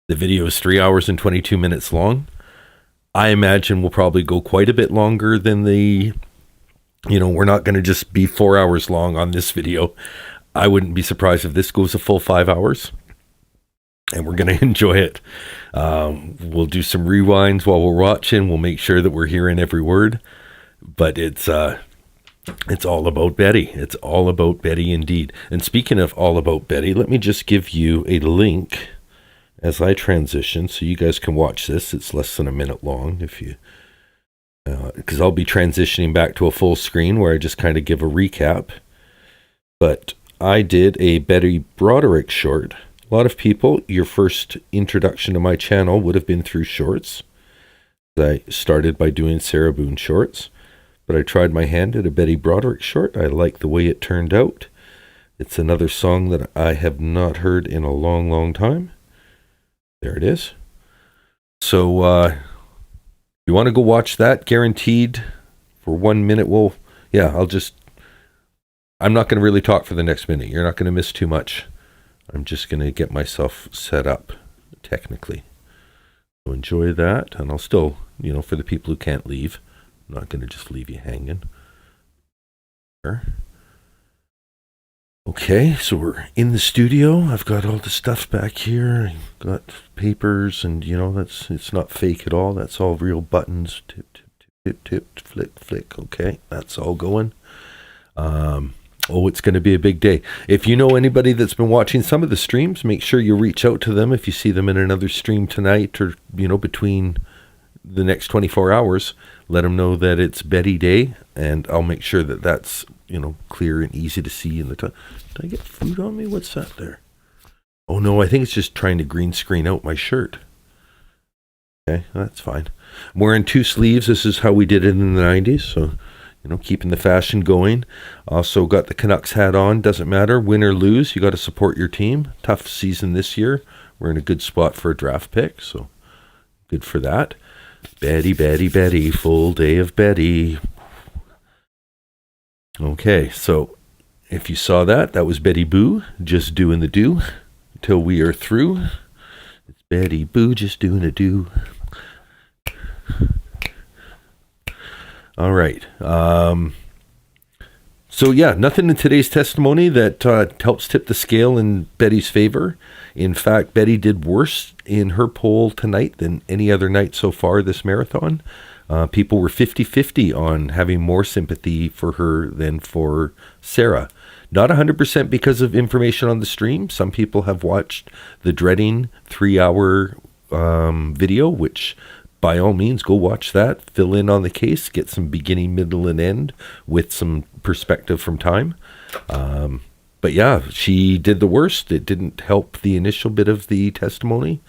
The video is 3 hours and 22 minutes long. I imagine we'll probably go quite a bit longer than we're not going to just be 4 hours long on this video. I wouldn't be surprised if this goes a full 5 hours. And we're going to enjoy it. We'll do some rewinds while we're watching. We'll make sure that we're hearing every word. But it's all about Betty. It's all about Betty indeed. And speaking of all about Betty, let me just give you a link as I transition so you guys can watch this. It's less than a minute long because I'll be transitioning back to a full screen where I just kind of give a recap. But I did a Betty Broderick short. A lot of people, your first introduction to my channel would have been through shorts. I started by doing Sarah Boone shorts, but I tried my hand at a Betty Broderick short. I like the way it turned out. It's another song that I have not heard in a long, long time. There it is. So, you want to go watch that, guaranteed for 1 minute. Well, yeah, I'm not going to really talk for the next minute. You're not going to miss too much. I'm just going to get myself set up technically. So enjoy that. And I'll still, for the people who can't leave, I'm not going to just leave you hanging. Okay, so we're in the studio. I've got all the stuff back here. I've got papers and, it's not fake at all. That's all real buttons. Tip, tip, tip, tip, tip, flick, flick. Okay, that's all going. It's going to be a big day. If you know anybody that's been watching some of the streams, make sure you reach out to them if you see them in another stream tonight or, between the next 24 hours. Let them know that it's Betty Day, and I'll make sure that that's, clear and easy to see in the time. Did I get food on me? What's that there? Oh, no, I think it's just trying to green screen out my shirt. Okay, that's fine. I'm wearing 2 sleeves. This is how we did it in the 90s, so... keeping the fashion going. Also got the Canucks hat on. Doesn't matter, win or lose, you got to support your team. Tough season this year. We're in a good spot for a draft pick, so good for that. Betty, Betty, Betty, full day of Betty. Okay, so if you saw that was Betty Boo, just doing the do until we are through. It's Betty Boo, just doing a do. All right. So yeah, nothing in today's testimony that helps tip the scale in Betty's favor. In fact, Betty did worse in her poll tonight than any other night so far this marathon. People were 50-50 on having more sympathy for her than for Sarah. Not 100% because of information on the stream. Some people have watched the dreading 3-hour video, which... by all means, go watch that, fill in on the case, get some beginning, middle, and end with some perspective from time. But yeah, she did the worst. It didn't help the initial bit of the testimony,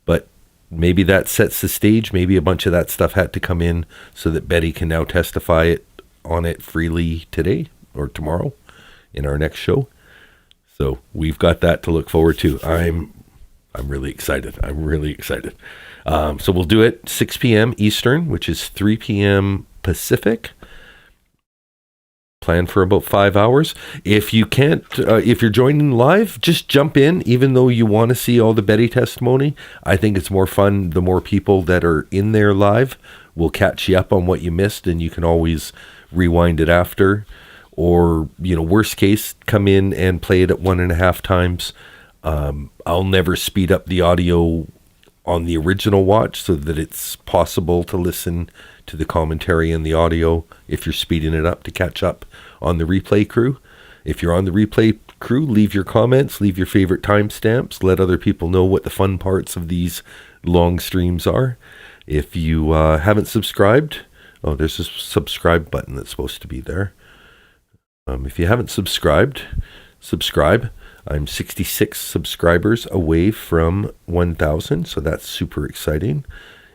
but maybe that sets the stage. Maybe a bunch of that stuff had to come in so that Betty can now testify on it freely today or tomorrow in our next show. So we've got that to look forward to. I'm really excited. So we'll do it 6 p.m. Eastern, which is 3 p.m. Pacific. Plan for about 5 hours. If you can't, if you're joining live, just jump in, even though you want to see all the Betty testimony. I think it's more fun. The more people that are in there live will catch you up on what you missed, and you can always rewind it after. Or, worst case, come in and play it at 1.5 times. I'll never speed up the audio on the original watch so that it's possible to listen to the commentary and the audio if you're speeding it up to catch up on the replay crew. If you're on the replay crew, leave your comments, leave your favorite timestamps, let other people know what the fun parts of these long streams are. If you haven't subscribed, there's a subscribe button that's supposed to be there. If you haven't subscribed, subscribe. I'm 66 subscribers away from 1,000, so that's super exciting.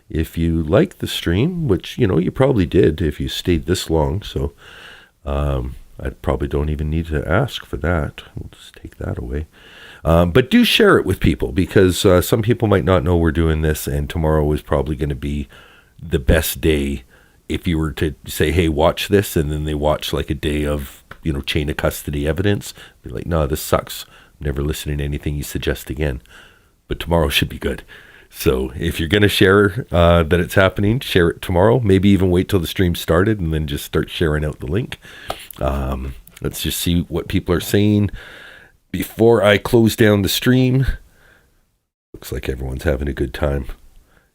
If you like the stream, which, you probably did if you stayed this long, so I probably don't even need to ask for that. We'll just take that away. But do share it with people, because some people might not know we're doing this, and tomorrow is probably going to be the best day if you were to say, hey, watch this, and then they watch like a day of, chain of custody evidence. Be like, no, this sucks. I'm never listening to anything you suggest again. But tomorrow should be good. So if you're going to share that it's happening, share it tomorrow. Maybe even wait till the stream started and then just start sharing out the link. Let's just see what people are saying before I close down the stream. Looks like everyone's having a good time.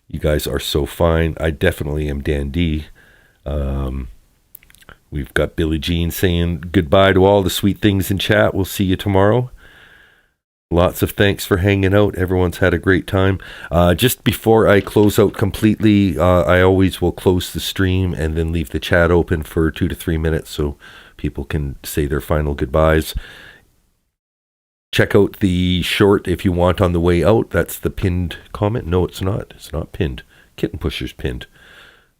You guys are so fine. I definitely am Dan D. We've got Billie Jean saying goodbye to all the sweet things in chat. We'll see you tomorrow. Lots of thanks for hanging out. Everyone's had a great time. Just before I close out completely, I always will close the stream and then leave the chat open for 2 to 3 minutes so people can say their final goodbyes. Check out the short if you want on the way out. That's the pinned comment. No, it's not. It's not pinned. Kitten Pusher's pinned.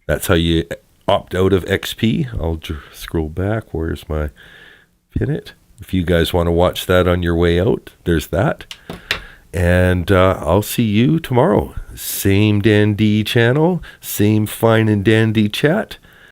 That's how you opt out of XP. I'll scroll back. Where's my pin it? If you guys want to watch that on your way out, there's that. And I'll see you tomorrow. Same Dan D channel, same fine and dandy chat.